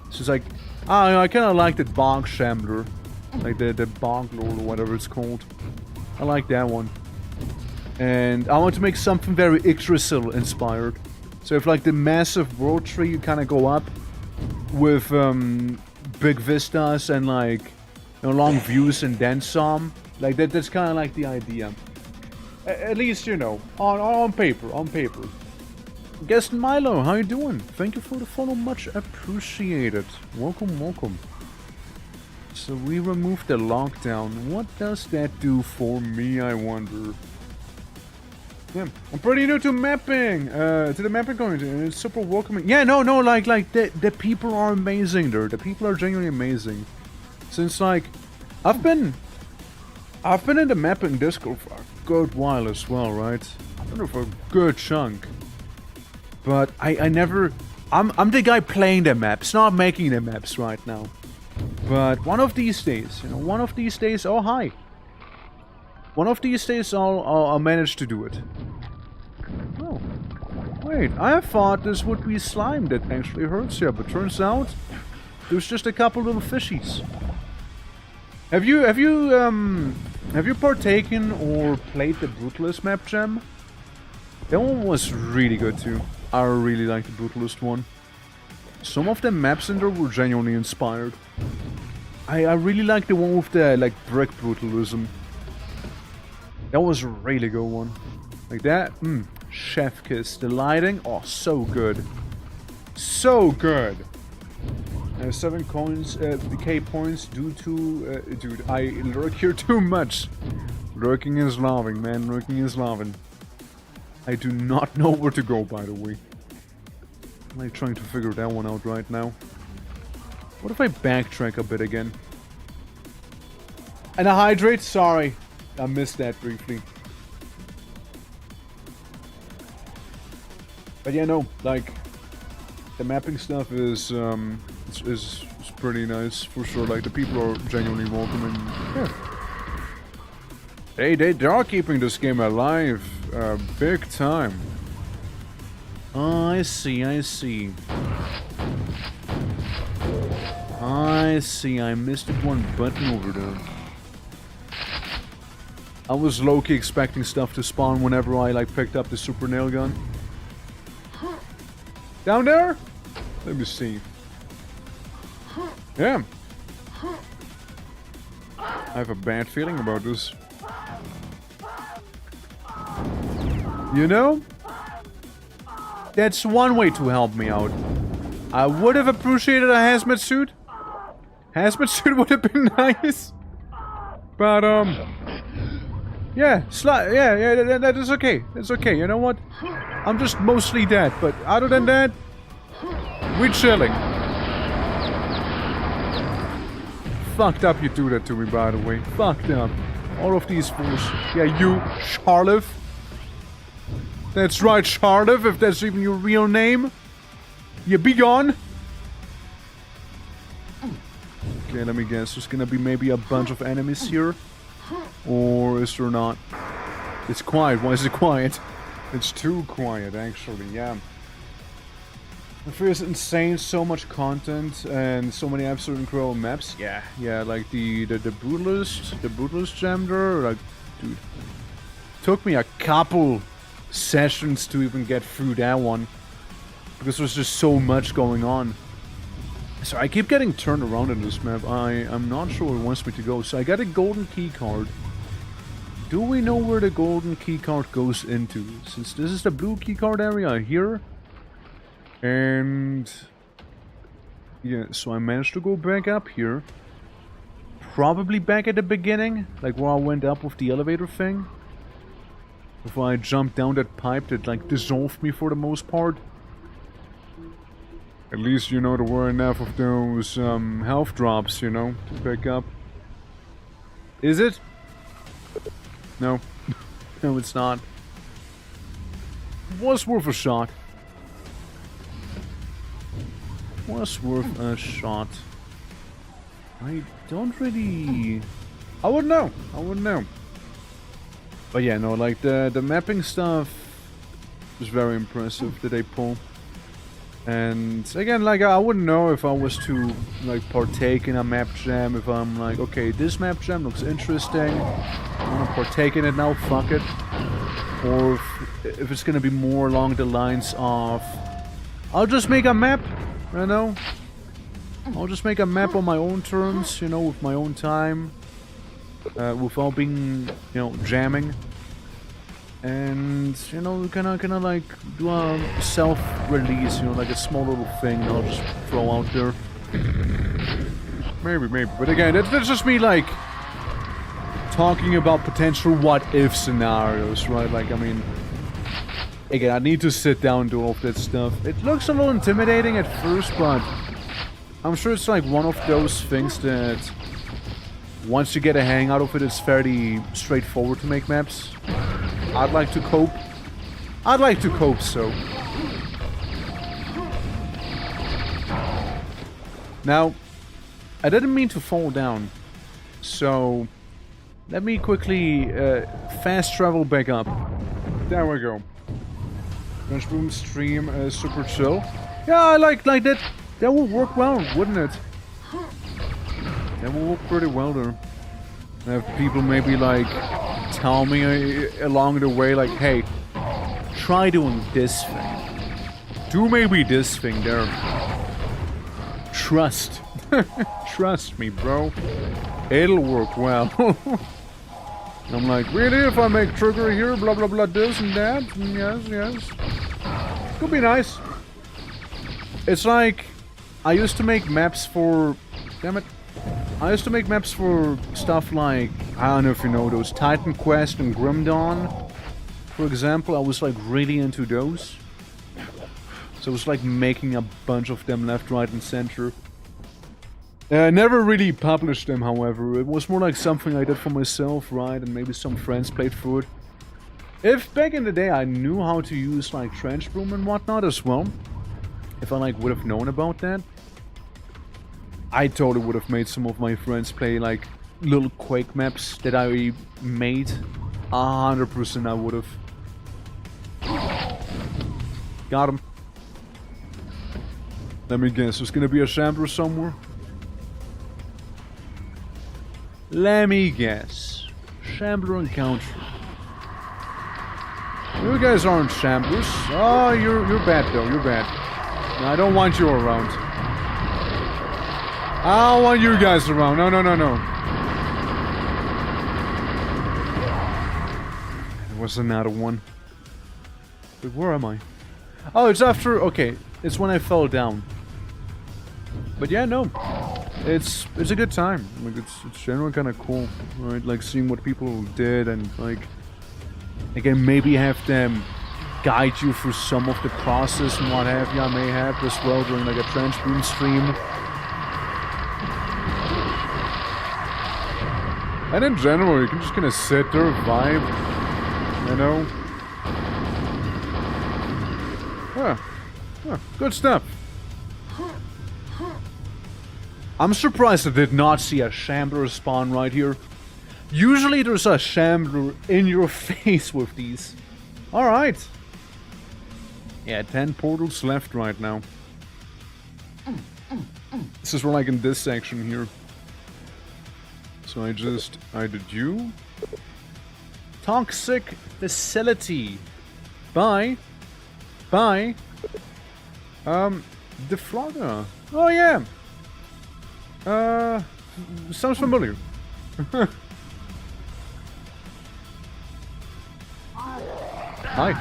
It's just like I kind of like the Bog Shambler, like the Bog Lord or whatever it's called. I like that one, and I want to make something very Yggdrasil inspired. So if like the massive world tree, you kind of go up with big vistas and like, you know, long views and then some. Like that's kind of like the idea. At least, you know, on paper, on paper. Guest Milo, how you doing? Thank you for the follow, much appreciated. Welcome, welcome. So we removed the lockdown. What does that do for me, I wonder? Yeah, I'm pretty new to mapping, to the mapping community, and it's super welcoming. Yeah, no, like the people are amazing there. The people are genuinely amazing. Since like, I've been in the mapping Discord for a good while as well, right? I don't know, for a good chunk. But I never, I'm the guy playing the maps, not making the maps right now. But one of these days, you know, oh hi. One of these days I'll manage to do it. Oh. Wait, I thought this would be slime that actually hurts you, but turns out there's just a couple little fishies. Have you partaken or played the Brutalist map gem? That one was really good too. I really liked the Brutalist one. Some of the maps in there were genuinely inspired. I really like the one with the like brick brutalism. That was a really good one. Like that, chef kiss. The lighting, oh, so good. So good. 7 coins, K points due to, dude, I lurk here too much. Lurking is loving, man, lurking is loving. I do not know where to go, by the way. I'm like trying to figure that one out right now. What if I backtrack a bit again? And a hydrate? Sorry. I missed that briefly. But yeah, no, like, the mapping stuff is pretty nice for sure. Like, the people are genuinely welcoming. Yeah. They are keeping this game alive, big time. Oh, I see. I see, I missed one button over there. I was low-key expecting stuff to spawn whenever I, like, picked up the super nail gun. Down there? Let me see. Yeah. I have a bad feeling about this. You know? That's one way to help me out. I would have appreciated a hazmat suit. Hazmat suit would have been nice. But, yeah, that is okay. It's okay, you know what? I'm just mostly dead, but other than that, we're chilling. Fucked up you do that to me, by the way. Fucked up. All of these fools. Yeah, you, Charlev. That's right, Charlev, if that's even your real name. You be gone. Okay, let me guess. There's gonna be maybe a bunch of enemies here. Or is there not? It's quiet. Why is it quiet? It's too quiet, actually, yeah. It feels insane, so much content and so many absolute incredible maps. Yeah, like the Brutalist gem there, like, dude. Took me a couple sessions to even get through that one. Because there's just so much going on. So I keep getting turned around in this map. I'm not sure where it wants me to go. So I got a golden key card. Do we know where the golden key card goes into? Since this is the blue key card area here. And yeah, so I managed to go back up here. Probably back at the beginning, like where I went up with the elevator thing. Before I jumped down that pipe that like dissolved me for the most part. At least, you know, there were enough of those health drops, you know, to pick up. Is it? No. No, it's not. Was worth a shot. Was worth a shot. I don't really... I wouldn't know. But yeah, no, like the mapping stuff is very impressive that they pull. And again, like, I wouldn't know if I was to like partake in a map jam, if I'm like, okay, this map jam looks interesting, I want to partake in it now, fuck it. Or if it's gonna be more along the lines of, I'll just make a map, you know? I'll just make a map on my own terms, you know, with my own time, without being, you know, jamming. And, you know, kinda like do a self-release, you know, like a small little thing I'll just throw out there. Maybe. But again, that's just me, like, talking about potential what-if scenarios, right? Like, I mean, again, I need to sit down and do all of that stuff. It looks a little intimidating at first, but I'm sure it's like one of those things that once you get a hang out of it, it's fairly straightforward to make maps. I'd like to cope. So. Now, I didn't mean to fall down. So, Let me quickly fast travel back up. There we go. Transboom stream super chill. Yeah, I like that. That will work well, wouldn't it? That will work pretty well there. Have people maybe like tell me along the way, like, hey, try doing this thing. Do maybe this thing there. Trust. Trust me, bro. It'll work well. I'm like, really? If I make trigger here, blah blah blah, this and that? Yes, yes. Could be nice. It's like, I used to make maps for... Damn it. I used to make maps for stuff like, I don't know if you know those, Titan Quest and Grim Dawn. For example, I was like really into those. So it was like making a bunch of them left, right and center. I never really published them, however. It was more like something I did for myself, right? And maybe some friends played through it. If back in the day I knew how to use like Trench Broom and whatnot as well, if I like would have known about that, I totally would have made some of my friends play like little Quake maps that I made. 100% I would have. Got him. Let me guess, there's gonna be a shambler somewhere? Let me guess. Shambler encounter. You guys aren't shamblers. Oh, you're bad though, you're bad. No, I don't want you around. I don't want you guys around. No, no, no, no. There was another one. But where am I? Oh, it's after... Okay, it's when I fell down. But yeah, no. It's a good time. Like, it's generally kind of cool, right? Like, seeing what people did and, like... Again, maybe have them guide you through some of the process and what have you. I may have as well during, like, a Transboom stream. And in general, you can just kind of sit there, vibe, you know? Yeah, good stuff. I'm surprised I did not see a Shambler spawn right here. Usually there's a Shambler in your face with these. Alright. Yeah, 10 portals left right now. This is more like in this section here. So I did you? Toxic facility. Bye. Defrogger. Oh yeah. Sounds familiar. Hi.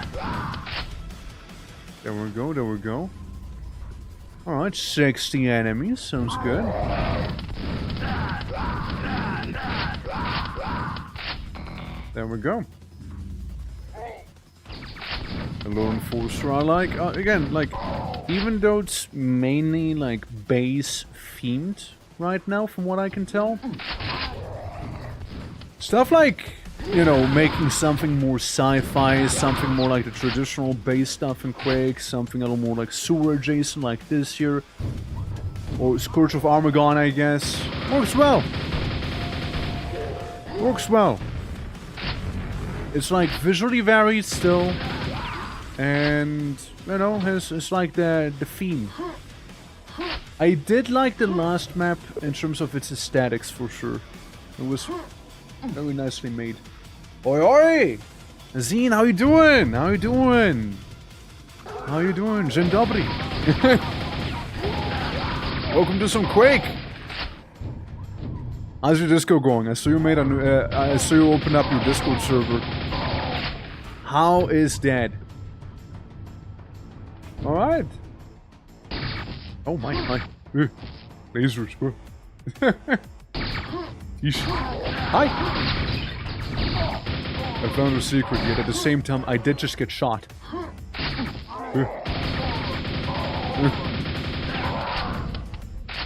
There we go, there we go. Alright, 60 enemies, sounds good. There we go. Hello, Enforcer. I like, again, like, even though it's mainly, like, base themed right now, from what I can tell. Stuff like, you know, making something more sci-fi, something more like the traditional base stuff in Quake, something a little more like sewer adjacent like this here. Or Scourge of Armagon, I guess. Works well. Works well. It's like visually varied still. And, you know, it's like the theme. I did like the last map in terms of its aesthetics for sure. It was very nicely made. Oi oi! Zine, how you doing? How you doing? How you doing? Dzień dobry. Welcome to some Quake. How's your disco going? I saw you made a I saw you open up your Discord server. How is that? All right. Oh my. Lasers, bro. Yeesh. Hi. I found a secret, yet at the same time, I did just get shot.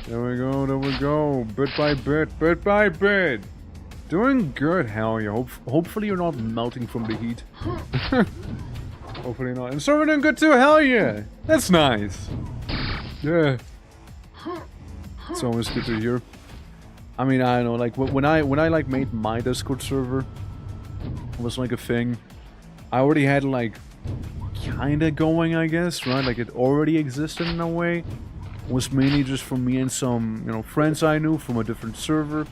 There we go. Bit by bit. Doing good, hell yeah. Hopefully you're not melting from the heat. Hopefully not. And so we're doing good too, hell yeah. That's nice. Yeah. It's always good to hear. I mean, I don't know, like when I like made my Discord server, it was like a thing. I already had like kinda going, I guess, right? Like it already existed in a way. It was mainly just for me and some, you know, friends I knew from a different server.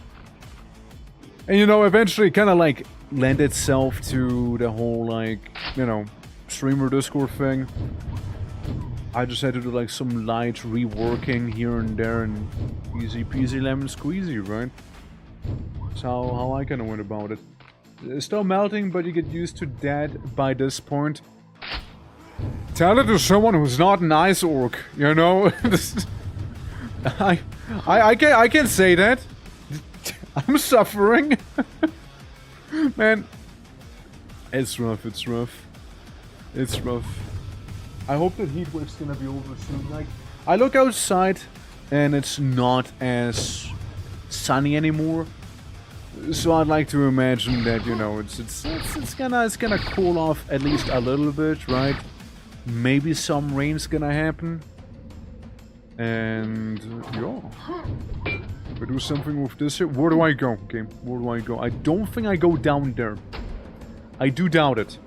And you know, eventually it kinda like lent itself to the whole like, you know, streamer Discord thing. I just had to do like some light reworking here and there, and easy peasy lemon squeezy, right? That's how I kinda went about it. It's still melting, but you get used to that by this point. Tell it to someone who's not an ice orc, you know? I can't say that. I'm suffering. Man. It's rough, it's rough. It's rough. I hope that heatwave's gonna be over soon. Like, I look outside and it's not as sunny anymore. So I'd like to imagine that, you know, it's gonna cool off at least a little bit, right? Maybe some rain's gonna happen. And yeah. We do something with this here. Where do I go? Okay, where do I go? I don't think I go down there. I do doubt it.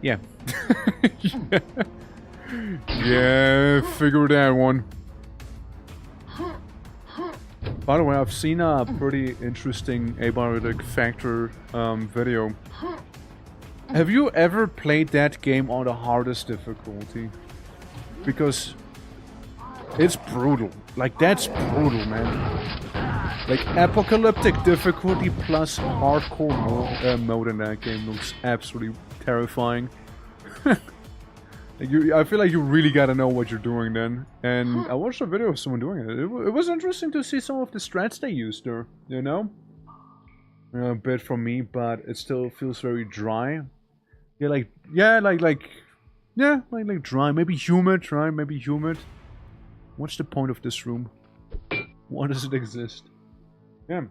Yeah. Yeah. Yeah, figure that one. By the way, I've seen a pretty interesting abiotic factor video. Have you ever played that game on the hardest difficulty? Because it's brutal. Like, that's brutal, man. Like, apocalyptic difficulty plus hardcore mode in that game looks absolutely terrifying. Like I feel like you really gotta know what you're doing then. And I watched a video of someone doing it. It was interesting to see some of the strats they used there, you know? A bit from me, but it still feels very dry. Yeah, like dry, maybe humid, right? Maybe humid. What's the point of this room? Why does it exist? Yeah.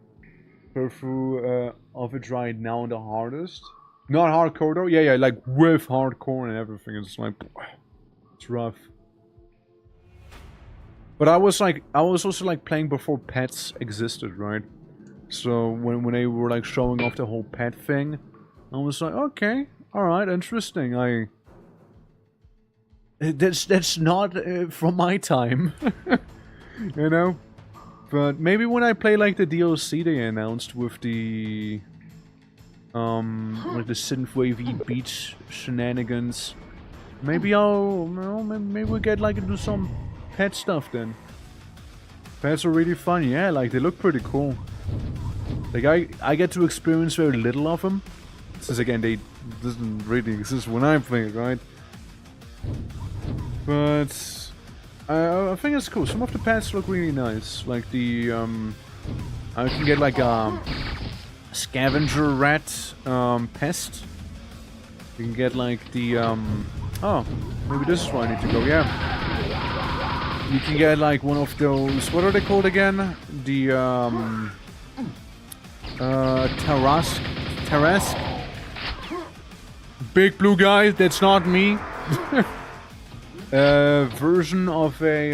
Purfu of it right now on the hardest. Not hardcore though? Yeah, like with hardcore and everything. It's like, it's rough. But I was also like playing before pets existed, right? So when they were like showing off the whole pet thing, I was like, okay, alright, interesting. That's not from my time. You know? But maybe when I play like the DLC they announced with the like the synthwavey beach shenanigans, maybe maybe we'll get like into some pet stuff then. Pets are really fun, yeah, like they look pretty cool. Like I get to experience very little of them, since again they doesn't really exist when I play it, right? But I think it's cool. Some of the pets look really nice. Like the I can get like a scavenger rat pest. You can get like the oh, maybe this is where I need to go. Yeah, you can get like one of those. What are they called again? The Tarrasque. Big blue guy. That's not me. Version of a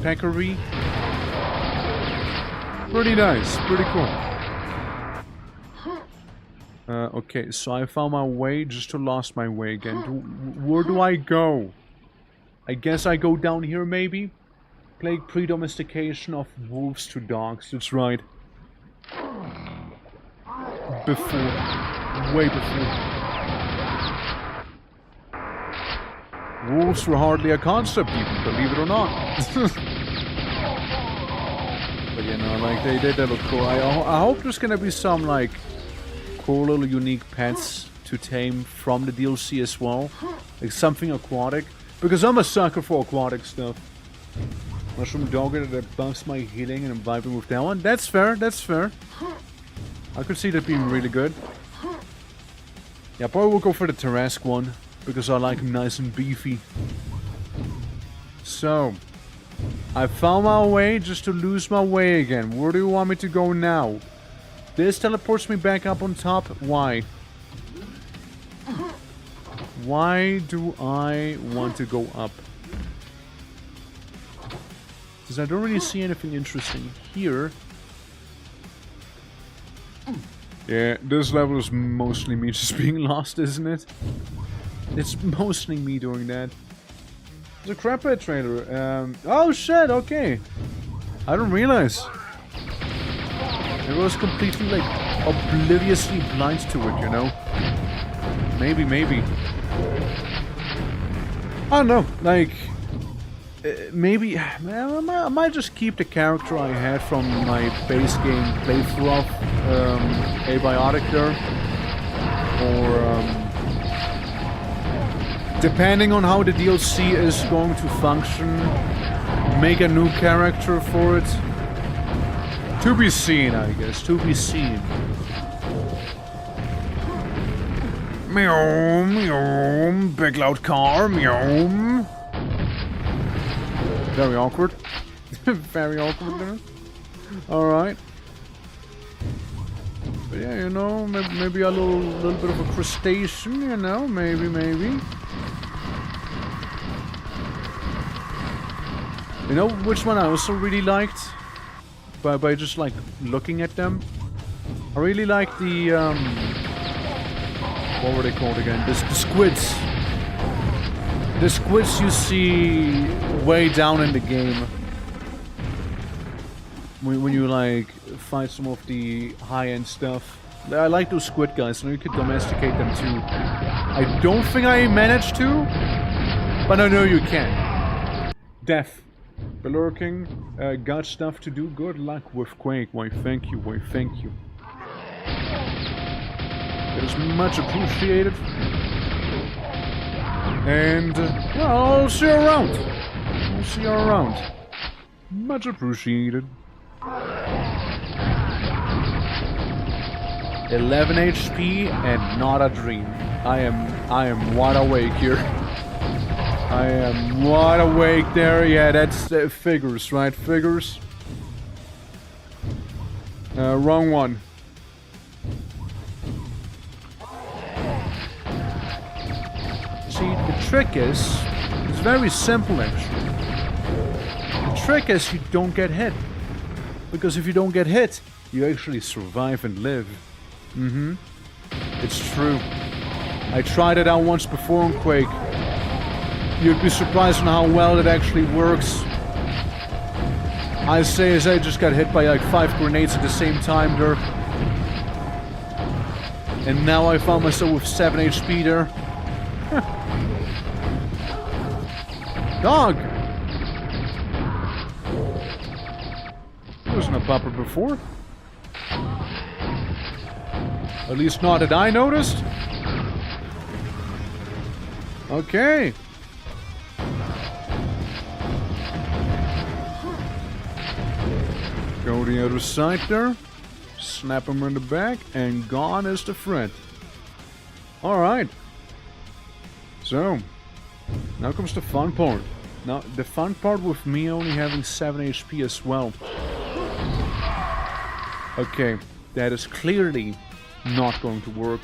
peccary. Pretty nice. Pretty cool. Okay, so I found my way, just to lost my way again. Where do I go? I guess I go down here, maybe? Plague pre-domestication of wolves to dogs, that's right. Before. Way before. Wolves were hardly a concept even, believe it or not. But you know, like, they look cool. I hope there's gonna be some, like, cool little unique pets to tame from the DLC as well. Like something aquatic. Because I'm a sucker for aquatic stuff. Mushroom dogger that buffs my healing and I'm vibing with that one. That's fair, that's fair. I could see that being really good. Yeah, probably will go for the Tarrasque one. Because I like him nice and beefy. So, I found my way just to lose my way again. Where do you want me to go now? This teleports me back up on top. Why? Why do I want to go up? Because I don't really see anything interesting here. Yeah, this level is mostly me just being lost, isn't it? It's mostly me doing that. There's a craphead trailer. Oh shit, okay. I don't realize. I was completely, like, obliviously blind to it, you know? Maybe. I don't know, like... maybe... I might just keep the character I had from my base game playthrough of Abiotic there. Or, depending on how the DLC is going to function, make a new character for it. To be seen, I guess. To be seen. Meow, meow. Big loud car, meow. Very awkward. Very awkward there. Alright. But yeah, you know, maybe a little bit of a crustacean, you know, maybe. You know which one I also really liked? By just like looking at them. I really like the what were they called again? The squids. The squids you see way down in the game. When you like fight some of the high-end stuff. I like those squid guys, and you could domesticate them too. I don't think I managed to, but I know you can. Death. The lurking, got stuff to do. Good luck with Quake. Why thank you, It is much appreciated. And, well, I'll see you around. Much appreciated. 11 HP and not a dream. I am wide awake here. I am wide awake there. Yeah, that's figures, right? Figures. Wrong one. See, the trick is, it's very simple actually. The trick is you don't get hit. Because if you don't get hit, you actually survive and live. It's true. I tried it out once before on Quake. You'd be surprised on how well it actually works. I say as I just got hit by like 5 grenades at the same time there. And now I found myself with 7 HP there. Dog! There wasn't a bumper before. At least not that I noticed. Okay. Go to the other side there. Snap him in the back. And gone is the friend. Alright. So. Now comes the fun part. Now, the fun part with me only having 7 HP as well. Okay. That is clearly not going to work.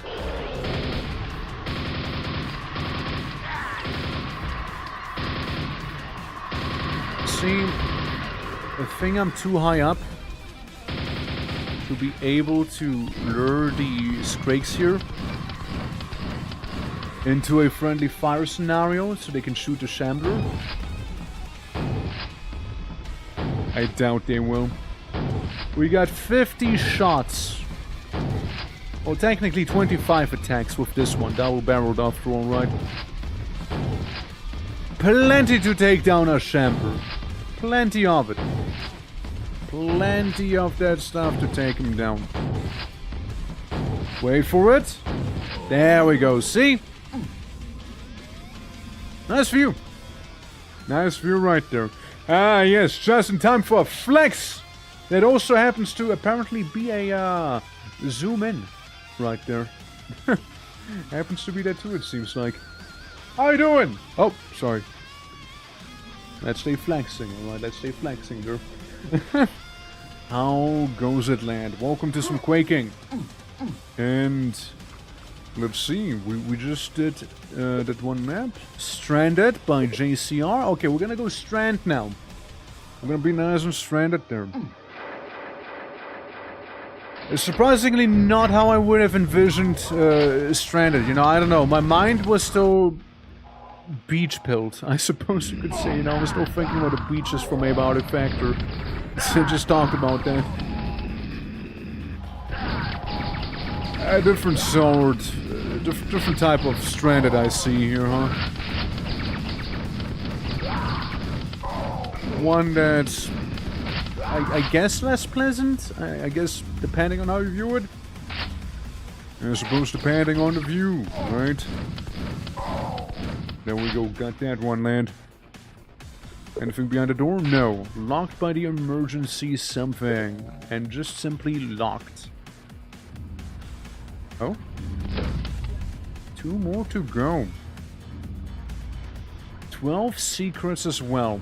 See, I think I'm too high up to be able to lure the Skrakes here into a friendly fire scenario so they can shoot the Shambler. I doubt they will. We got 50 shots. Well, technically 25 attacks with this one. Double-barreled after all, right? Plenty to take down a Shambler. Plenty of it. Plenty of that stuff to take him down. Wait for it. There we go. See? Nice view. Nice view right there. Ah, yes. Just in time for a flex. That also happens to apparently be a zoom in right there. Happens to be that too, it seems like. How you doing? Oh, sorry. Let's stay flexing, alright? Let's stay flexing, girl. How goes it, lad? Welcome to some Quaking. And let's see, we just did that one map. Stranded by JCR. Okay, we're gonna go Strand now. I'm gonna be nice and stranded there. It's surprisingly not how I would have envisioned stranded, you know, I don't know. My mind was still beach pilled, I suppose you could say, you know, I was still thinking about the beaches from Abe Artifactor. So just talk about that. A different sort, different type of stranded I see here, huh? One that's, I guess, less pleasant. I guess depending on how you view it. I suppose depending on the view, right? There we go, got that one, land. Anything behind the door? No. Locked by the emergency something. And just simply locked. Oh? 2 more to go. 12 secrets as well.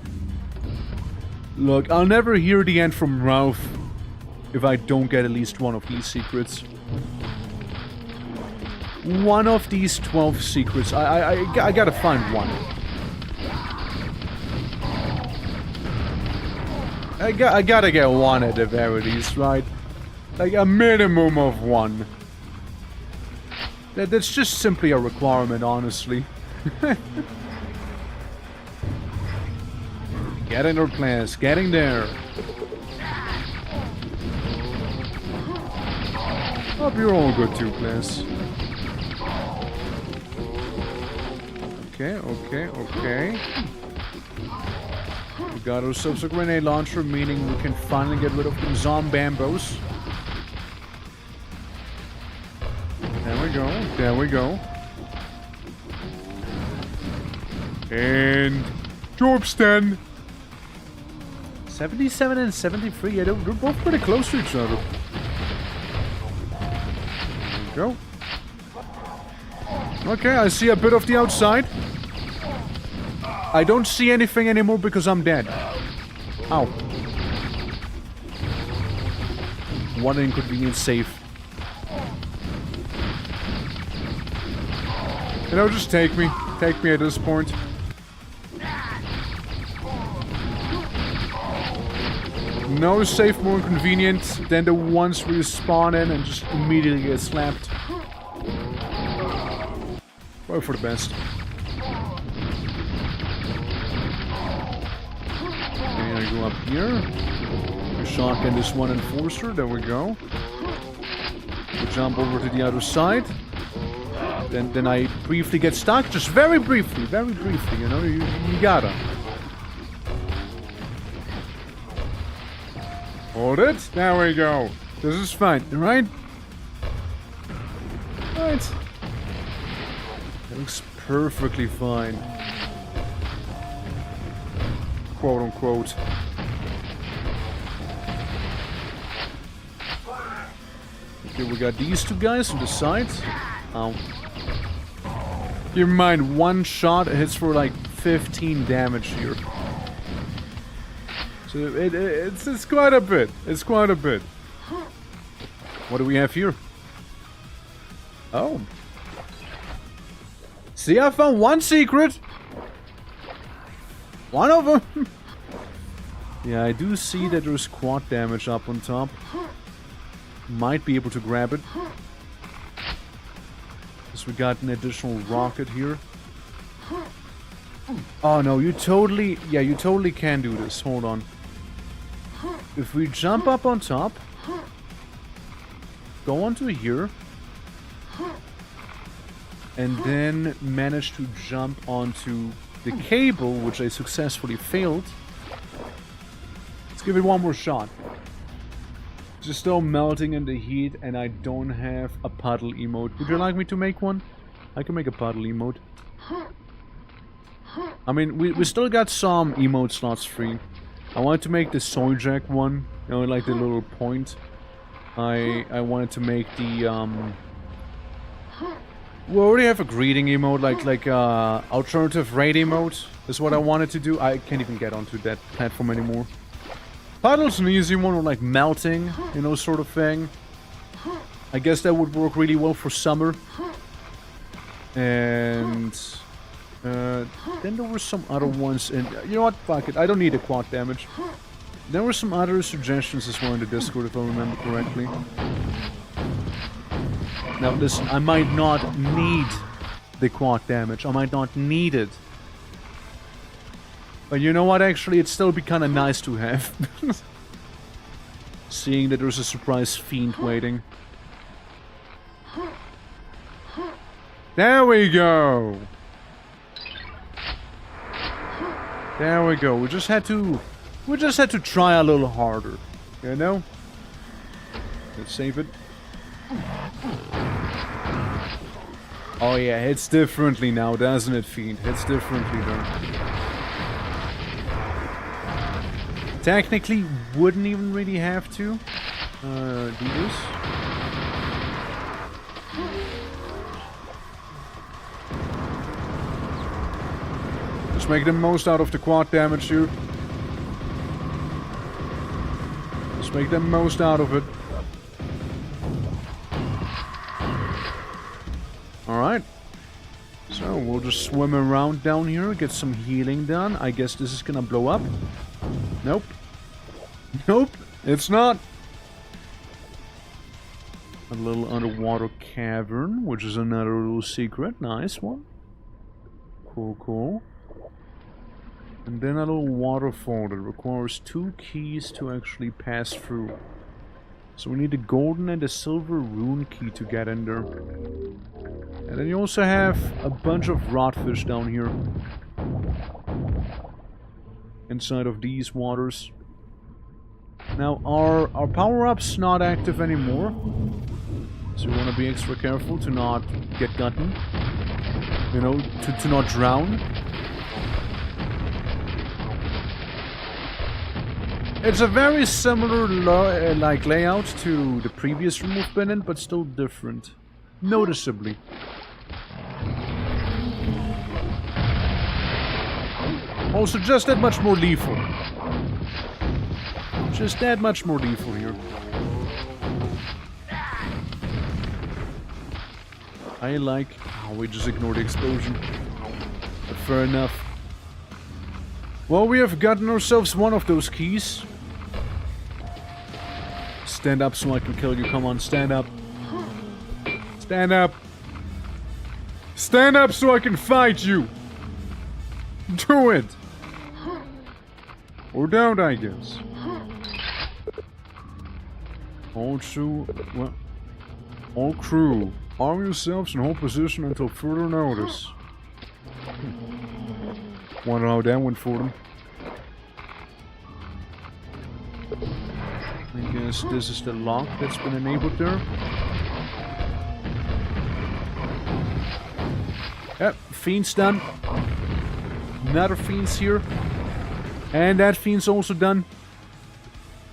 Look, I'll never hear the end from Ralph if I don't get at least one of these secrets. One of these 12 secrets. I gotta find one. I gotta get one at the very least, right? Like a minimum of one. That's just simply a requirement, honestly. Getting there, class. Getting there. Hope you're all good too, class. Okay. We got ourselves a grenade launcher, meaning we can finally get rid of the zombambos. There we go. And Job's 10. 77 and 73, yeah, they're both pretty close to each other. There we go. Okay, I see a bit of the outside. I don't see anything anymore because I'm dead. Ow. One inconvenient save. You know, just take me. Take me at this point. No safe more inconvenient than the ones where you spawn in and just immediately get slapped. Well, for the best. And I go up here. We shotgun this one enforcer. There we go. We jump over to the other side. Then I briefly get stuck. Just very briefly, you know, you gotta. Hold it. There we go. This is fine, right? Right. That looks perfectly fine. Quote unquote. Okay, we got these two guys on the side. Ow. Keep in mind, one shot hits for like 15 damage here. So it's quite a bit. It's quite a bit. What do we have here? Oh. See, I found one secret. One of them. Yeah, I do see that there's quad damage up on top. Might be able to grab it. Because we got an additional rocket here. Oh no, you totally... Yeah, you totally can do this. Hold on. If we jump up on top, go onto here, and then manage to jump onto the cable, which I successfully failed. Let's give it one more shot. Just still melting in the heat, and I don't have a puddle emote. Would you like me to make one? I can make a puddle emote. I mean, we still got some emote slots free. I wanted to make the soy jack one, you know, like the little point. I wanted to make the we already have a greeting emote, like alternative raid emote is what I wanted to do. I can't even get onto that platform anymore. Puddle's an easy one, or like melting, you know, sort of thing. I guess that would work really well for summer. And then there were some other ones, and you know what? Fuck it. I don't need a quad damage. There were some other suggestions as well in the Discord, if I remember correctly. Now listen, I might not need the quad damage. I might not need it. But you know what, actually, it'd still be kind of nice to have. Seeing that there's a surprise fiend waiting. There we go! There we go. We just had to try a little harder. You know? Let's save it. Oh yeah, hits differently now, doesn't it, Fiend? Hits differently though. Technically, wouldn't even really have to do this. Just make the most out of the quad damage here. Just make the most out of it. Alright. So, we'll just swim around down here, get some healing done. I guess this is gonna blow up. Nope. Nope, it's not. A little underwater cavern, which is another little secret. Nice one. Cool, cool. And then a little waterfall that requires 2 keys to actually pass through. So we need the golden and the silver rune key to get in there. And then you also have a bunch of rodfish down here. Inside of these waters. Now, our power-up's not active anymore. So you want to be extra careful to not get gotten. You know, to not drown. It's a very similar like layout to the previous room we've been in, but still different. Noticeably. Also just that much more lethal. Just that much more lethal here. I like... Oh, we just ignore the explosion. But fair enough. Well, we have gotten ourselves one of those keys. Stand up so I can kill you. Come on, stand up. Stand up. Stand up so I can fight you. Do it. Or don't, I guess. All crew, arm yourselves and hold position until further notice. Wonder how that went for them. I guess this is the lock that's been enabled there. Yep, Fiend's done. Another Fiend's here. And that Fiend's also done.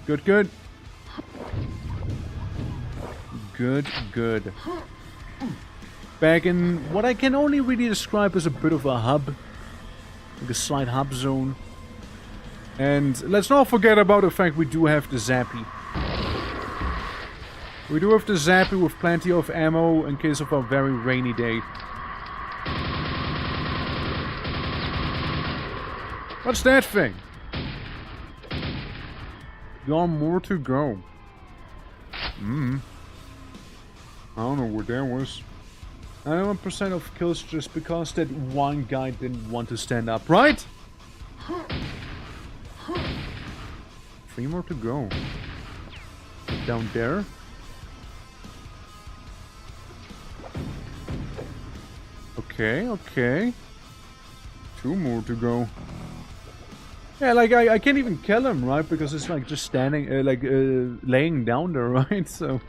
Good, good. Good, good. Back in what I can only really describe as a bit of a hub. Like a slight hub zone. And let's not forget about the fact we do have the Zappy. We do have the Zappy with plenty of ammo in case of a very rainy day. What's that thing? There are more to go. I don't know what that was. 91% of kills just because that one guy didn't want to stand up, right? 3 more to go. Down there. Okay, okay. 2 more to go. Yeah, like I can't even kill him, right? Because it's like just standing, laying down there, right? So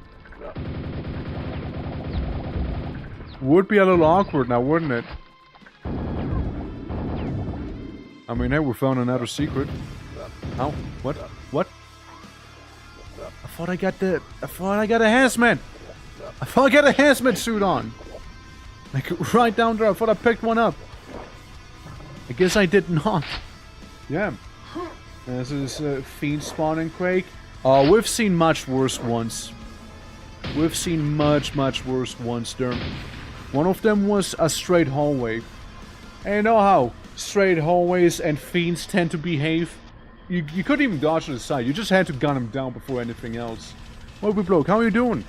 would be a little awkward now, wouldn't it? I mean, hey, we found another secret. Ow, what? What? I thought I got a hazmat. I thought I got a hazmat suit on. Like right down there. I thought I picked one up. I guess I did not. Yeah. This is Fiend spawning Quake. Oh, we've seen much worse ones. We've seen much worse ones there. One of them was a straight hallway. And you know how straight hallways and Fiends tend to behave? You couldn't even dodge to the side. You just had to gun him down before anything else. Well, we bloke, how are you doing?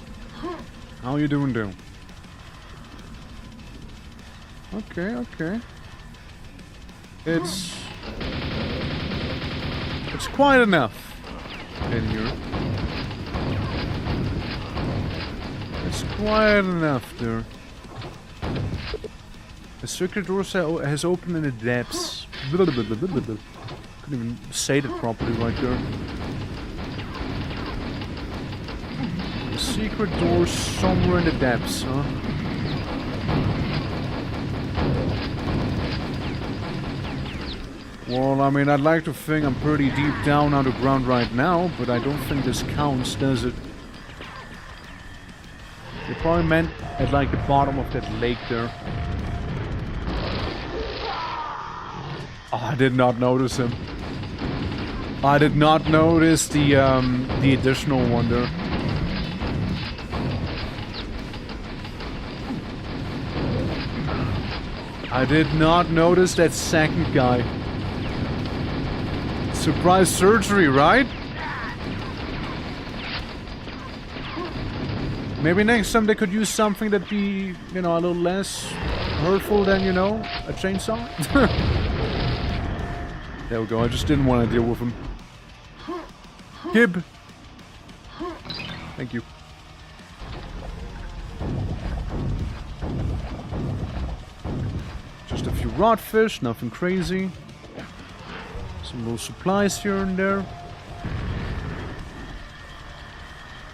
How are you doing, dude? Okay, okay. It's quite enough in here. It's quite enough there. The circuit door has opened in the depths. Couldn't even say that properly right there. The secret door somewhere in the depths, huh? Well, I mean, I'd like to think I'm pretty deep down underground right now, but I don't think this counts, does it? They probably meant at like the bottom of that lake there. Oh, I did not notice him. I did not notice the additional one there. I did not notice that second guy. Surprise surgery, right? Maybe next time they could use something that'd be, you know, a little less hurtful than, you know, a chainsaw. There we go, I just didn't want to deal with him. Gib! Thank you. Just a few rodfish, nothing crazy. Some little supplies here and there.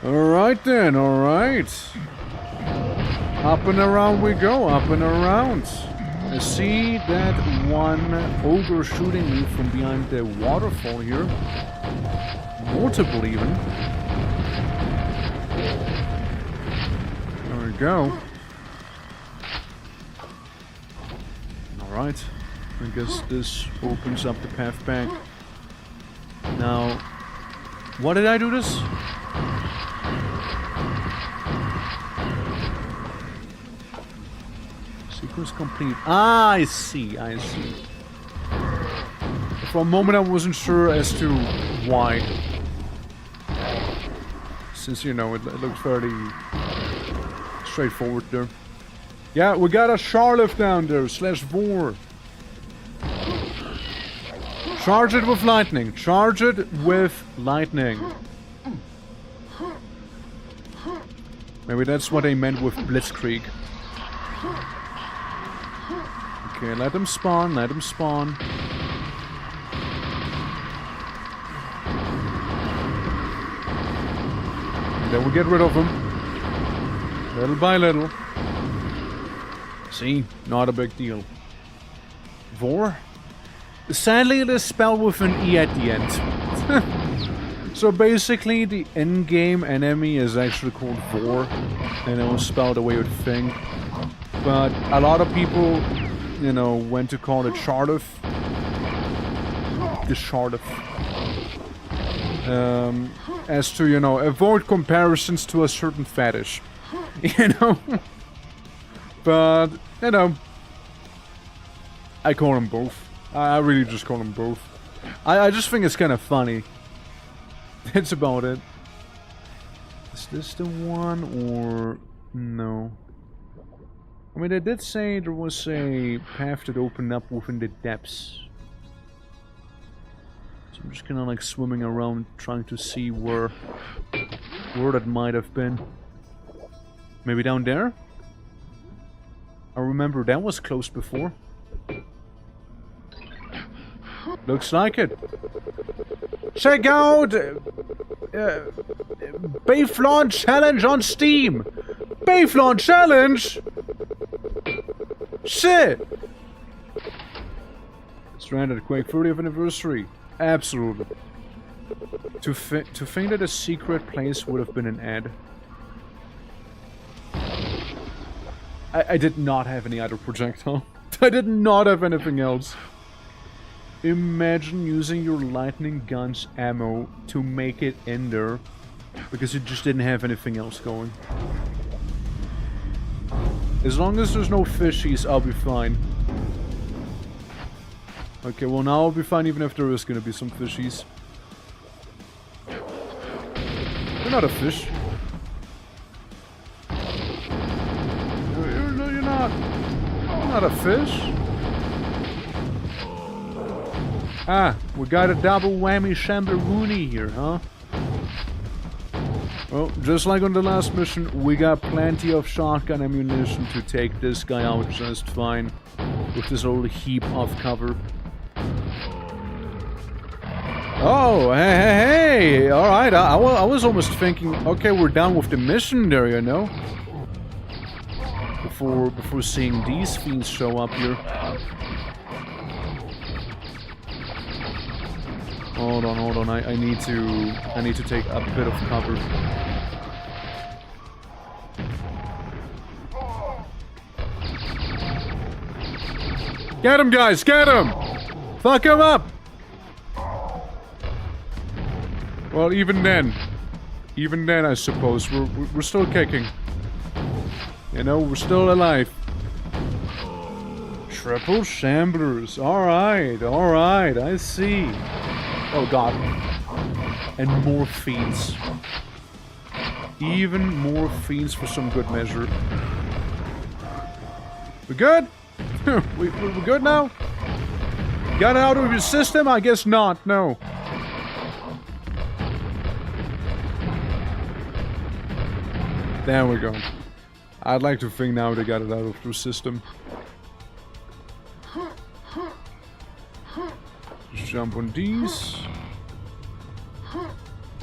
Alright then, alright. Up and around we go, up and around. I see that one ogre shooting me from behind the waterfall here. Multiple even. There we go. Alright. I guess this opens up the path back. Now, what did I do this? Sequence complete. Ah, I see, I see. For a moment I wasn't sure as to why. Since, you know, it looked fairly straightforward there. Yeah, we got a Charlotte down there, /4. Charge it with lightning. Charge it with lightning. Maybe that's what they meant with Blitzkrieg. Okay, let them spawn, let them spawn. And then we'll get rid of them. Little by little. See? Not a big deal. Vor? Sadly, it is spelled with an E at the end. So basically, the in-game enemy is actually called Vor, and it was spelled the way you'd think. But a lot of people, you know, went to call it Shardif. The Shardif. As to, you know, avoid comparisons to a certain fetish. You know? But, you know, I call them both. I really just call them both. I just think it's kind of funny. That's about it. Is this the one or no? I mean, they did say there was a path that opened up within the depths. So I'm just kind of like swimming around trying to see where that might have been. Maybe down there? I remember that was closed before. Looks like it. Check out Bayflaunt Challenge on Steam. Bayflaunt Challenge? Shit! Stranded Quake 30th anniversary. Absolutely. To think that a secret place would have been an ad. I did not have any other projectile. I did not have anything else. Imagine using your lightning gun's ammo to make it in there because you just didn't have anything else going. As long as there's no fishies, I'll be fine. Okay, well now I'll be fine even if there is gonna be some fishies. You're not a fish. You're not. You're not a fish. Ah, we got a double whammy shambaroonie here, huh? Well, just like on the last mission, we got plenty of shotgun ammunition to take this guy out just fine. With this old heap of cover. Oh, hey! Alright, I was almost thinking, okay, we're done with the mission there, you know? Before seeing these fiends show up here. Hold on, I need to take a bit of cover. Get him, guys! Get him! Fuck him up! Well, even then, I suppose we're still kicking. You know, we're still alive. Triple shamblers. All right, I see. Oh god. And more fiends. Even more fiends for some good measure. We good? We're good now? Got it out of your system? I guess not, no. There we go. I'd like to think now they got it out of their system. Just jump on these.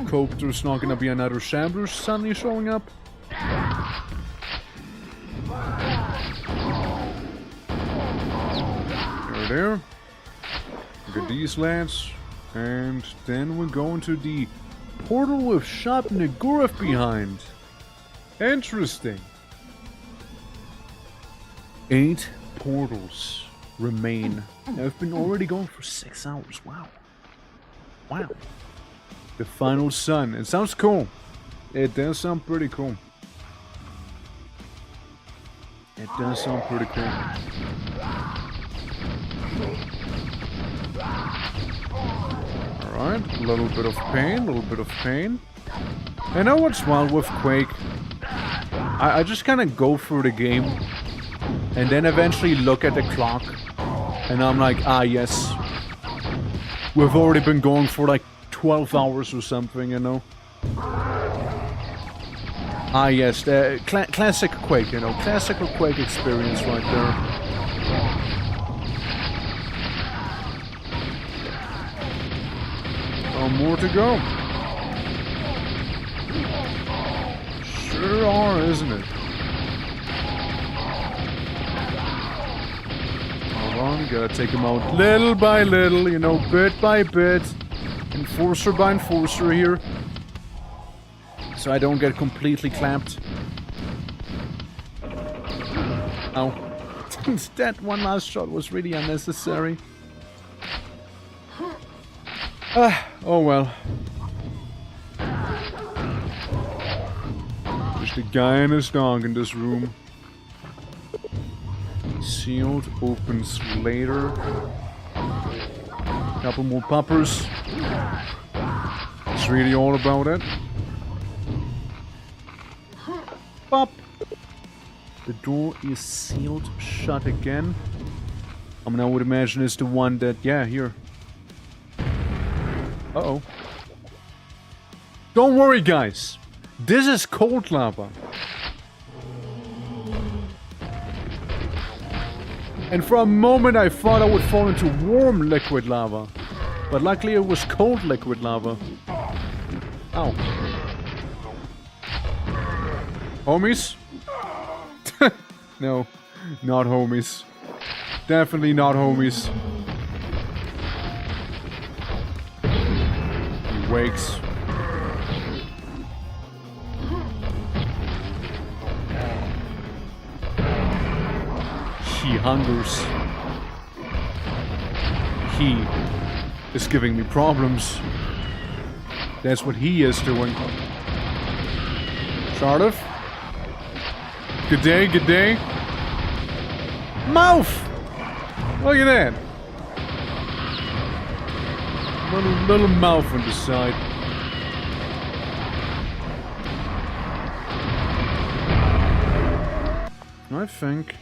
Hope there's not gonna be another shambler suddenly showing up. There. Look at these lads. And then we're going to the portal with Shop Nagurov behind. Interesting. 8 portals remain. I've been already going for 6 hours. Wow. Wow. The final sun. It sounds cool. It does sound pretty cool. It does sound pretty cool. Alright, a little bit of pain, I know what's wild with Quake. I just kind of go through the game, and then eventually look at the clock, and I'm like, ah yes, we've already been going for like 12 hours or something, you know? Ah yes, the classic Quake, you know, classical Quake experience right there. Oh, more to go. Sure are, isn't it? Hold on, gotta take him out little by little, you know, bit by bit. Enforcer by enforcer here. So I don't get completely clamped. Ow. That one last shot was really unnecessary. Oh well. Just a guy and his dog in this room. Sealed, opens later. Couple more puppers. It's really all about it. Pop! The door is sealed shut again. I mean, I would imagine it's the one that, yeah, here. Uh-oh. Don't worry, guys. This is cold lava. And for a moment I thought I would fall into warm liquid lava. But luckily it was cold liquid lava. Ow. Homies? No, not homies. Definitely not homies. He wakes. He hungers. He is giving me problems. That's what he is doing. Shardiff? Good day, good day. Mouth! Look at that. Little mouth on the side. I think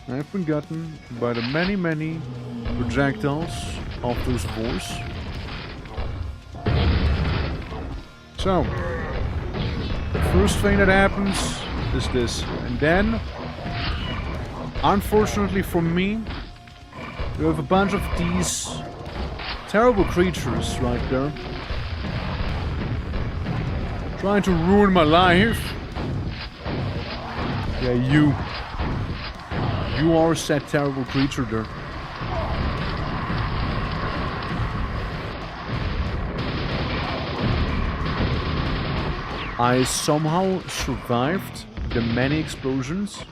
I've been gotten by the many projectiles of those boars. So, the first thing that happens is this. And then, unfortunately for me, we have a bunch of these terrible creatures right there. Trying to ruin my life. Yeah, you. You are that terrible creature there. I somehow survived the many explosions.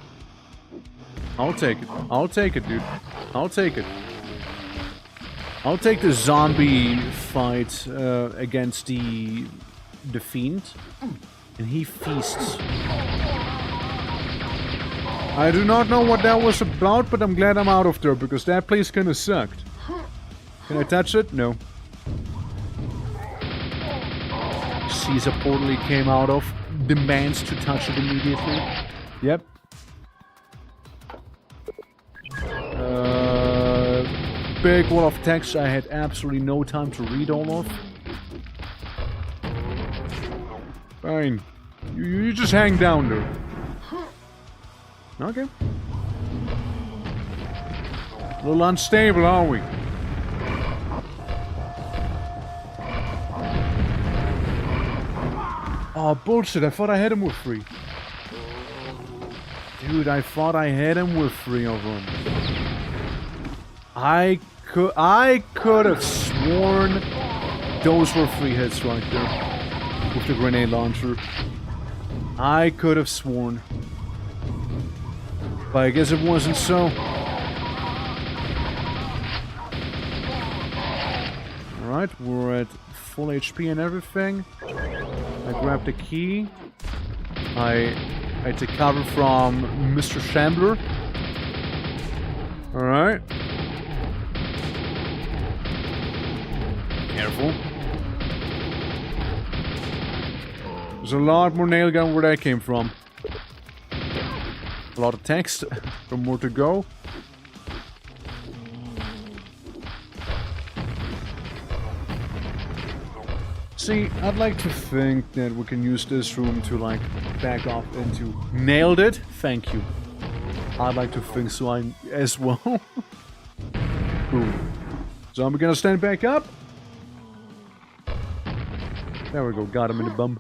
I'll take it. I'll take it, dude. I'll take it. I'll take the zombie fight against the fiend. And he feasts. I do not know what that was about, but I'm glad I'm out of there, because that place kinda sucked. Can I touch it? No. Caesar portal he came out of demands to touch it immediately. Yep. Big wall of text I had absolutely no time to read all of. Fine. You just hang down there. Okay. A little unstable, are we? Oh, bullshit. I thought I had him with 3. Dude, I thought I had him with 3 of them. I could have sworn those were 3 hits right there. With the grenade launcher. I could have sworn. But I guess it wasn't so. Alright, we're at full HP and everything. I grabbed the key. I take cover from Mr. Shambler. Alright. Careful. There's a lot more nail gun where that came from. A lot of text. Some more to go. See, I'd like to think that we can use this room to, like, back off into... Nailed it? Thank you. I'd like to think so as well. Boom. So I'm gonna stand back up. There we go, got him in the bum.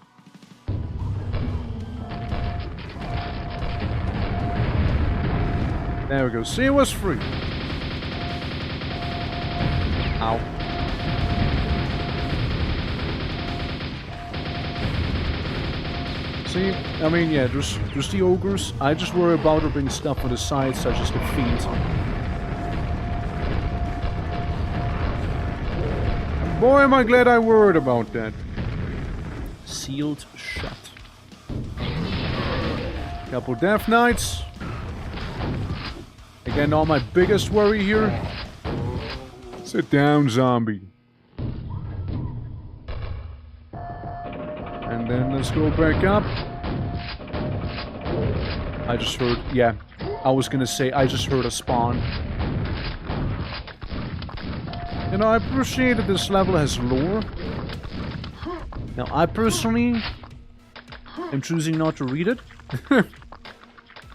There we go, see, it was free. Ow. See, I mean, yeah, there's the ogres. I just worry about there being stuff on the side, such as the fiends. Boy, am I glad I worried about that. Sealed shut. Couple Death Knights. Again, not my biggest worry here. Sit down, zombie. And then let's go back up. I just heard, yeah, I was gonna say, I just heard a spawn. You know, I appreciate that this level has lore. Now, I personally am choosing not to read it.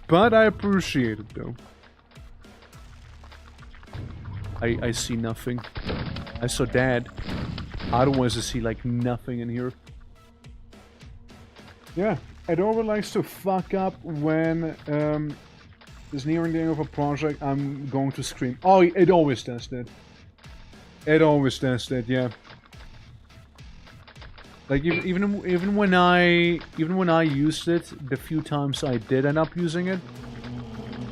But I appreciate it, though. I see nothing. I saw Dad. Otherwise, I see, like, nothing in here. Yeah, Adora likes to fuck up when it's nearing the end of a project. I'm going to scream. Oh, it always does that. It always does that, yeah. Like even when I used it, the few times I did end up using it,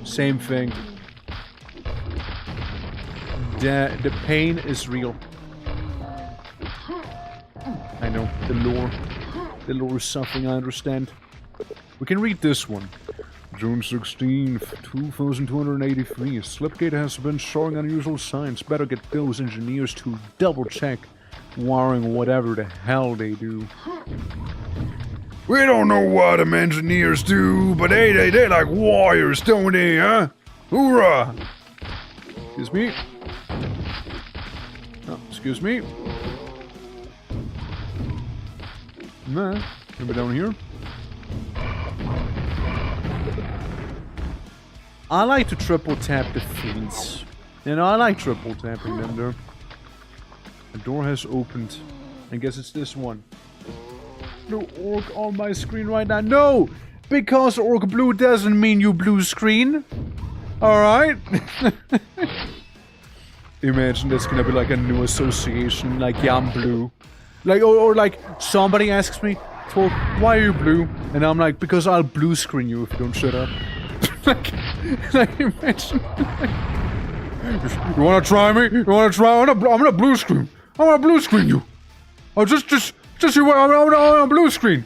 same thing. The pain is real. I know, the lore. The lore is something I understand. We can read this one. June 16th, 2283. Slipgate has been showing unusual signs. Better get those engineers to double check wiring whatever the hell they do. We don't know what them engineers do, but they like wires, don't they, huh? Hoorah! Excuse me. Oh, excuse me. Nah, can we down here? I like to triple tap the fiends. You know, I like triple tapping them there. The door has opened. I guess it's this one. No orc on my screen right now. No! Because orc blue doesn't mean you blue screen. Alright? Imagine that's gonna be like a new association, like yeah, I'm blue. Like, or like somebody asks me, Torque, why are you blue? And I'm like, because I'll blue screen you if you don't shut up. like imagine. You wanna try me? You wanna try? I'm gonna blue screen. I'm gonna blue screen you. Oh, just you. I'm gonna blue screen.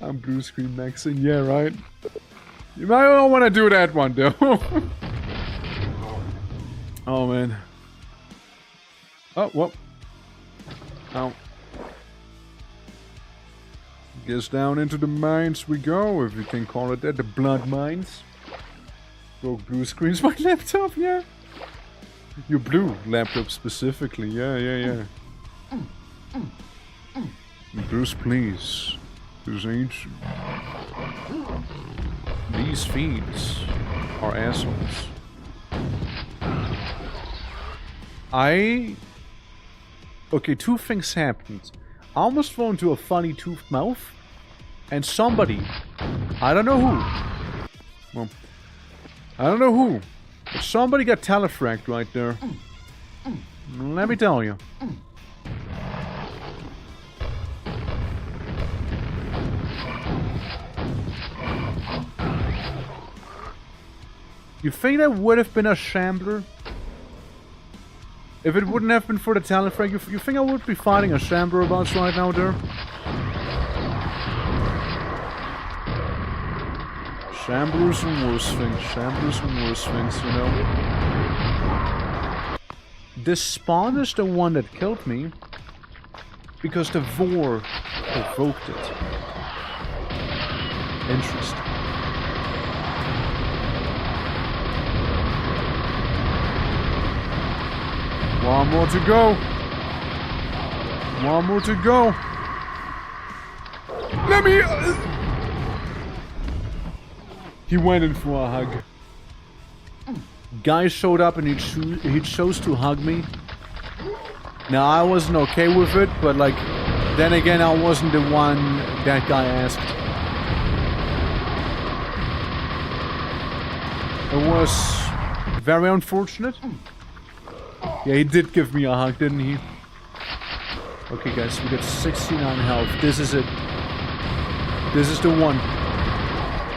I'm blue screen maxing. Yeah, right. You might not want to do that one though. Oh man. Oh, whoop. Ow. Guess down into the mines we go, if you can call it that. The blood mines. Broke blue screens my laptop, yeah. Your blue laptop specifically, yeah. Bruce, please. This ain't... These fiends are assholes. Okay, two things happened. I almost fell into a funny toothed mouth. And somebody, I don't know who. Well, I don't know who. But somebody got telefragged right there. Let me tell you. You think that would have been a shambler? If it wouldn't have been for the telefrag, you think I would be fighting a shambler about right now there? Shamblers and worse things, you know. This spawn is the one that killed me because the Vor provoked it. Interesting. One more to go. One more to go. Let me... He went in for a hug. Guy showed up and he chose to hug me. Now I wasn't okay with it, but like, then again I wasn't the one that guy asked. It was very unfortunate. Yeah, he did give me a hug, didn't he? Okay guys, we got 69 health. This is it. This is the one.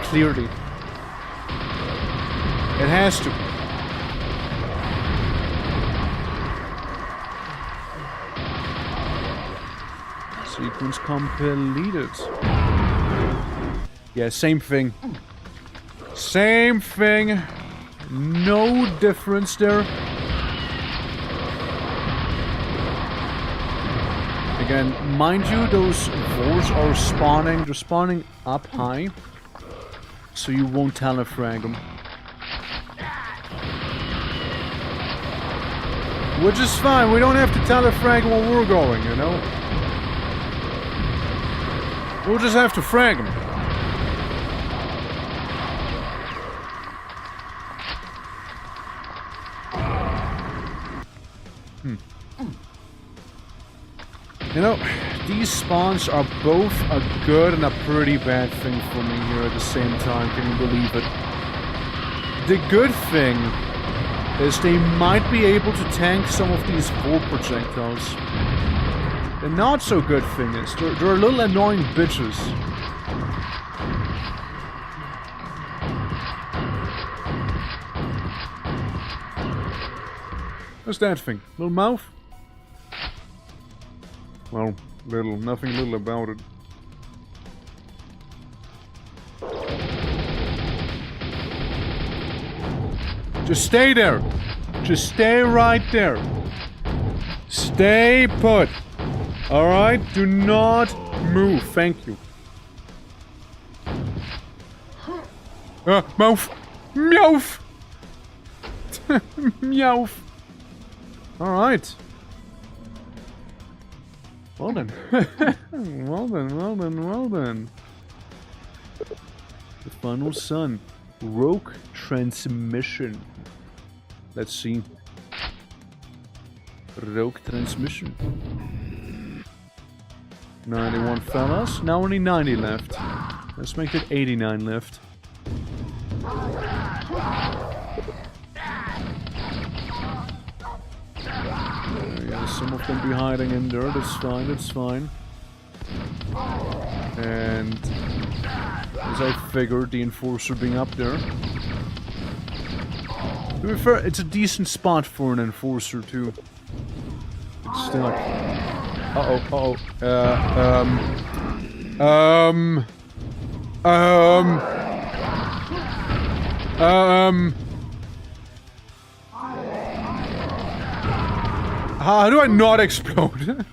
Clearly. It has to. Sequence completed. Yeah, same thing. Same thing. No difference there. Again, mind you, those Vors are spawning. They're spawning up high. So you won't telefrag them. Which is fine, we don't have to telefrag where we're going, you know? We'll just have to frag them. You know, these spawns are both a good and a pretty bad thing for me here at the same time, can you believe it? The good thing is they might be able to tank some of these Vor projectiles. The not so good thing is, they're a little annoying bitches. What's that thing? Little mouth? Well, little, nothing little about it. Just stay there. Just stay right there. Stay put. Alright? Do not move. Thank you. Mouth. Meowth. Meowth. Alright. Well then. Well then. The final sun. Rogue transmission. Let's see. Rogue transmission. 91 fellas. Now only 90 left. Let's make it 89 left. Yeah, some of them be hiding in there. That's fine. That's fine. And as I figured, the enforcer being up there. To be fair, it's a decent spot for an enforcer too. It's still like... How do I not explode?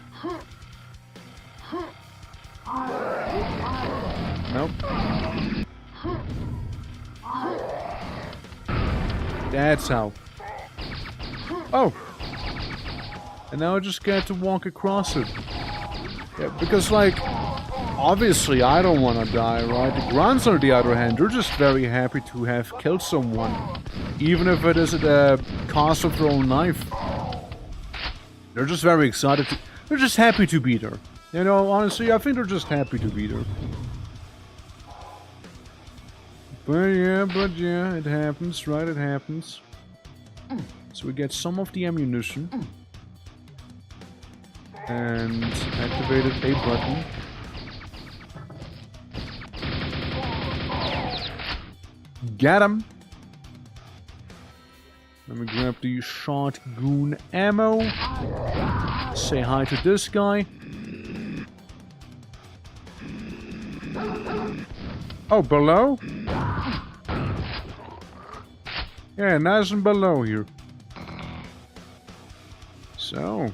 Nope. That's how. Oh! And now I just get to walk across it. Yeah, because like, obviously I don't want to die, right? The grunts on the other hand, they're just very happy to have killed someone. Even if it is at the cost of their own life. They're just very excited to... They're just happy to be there. You know, honestly, I think they're just happy to be there. But yeah, it happens, right? It happens. So we get some of the ammunition. And activated a button. Get him! Let me grab the shotgun ammo. Say hi to this guy. Oh, below? Yeah, nice and below here. So,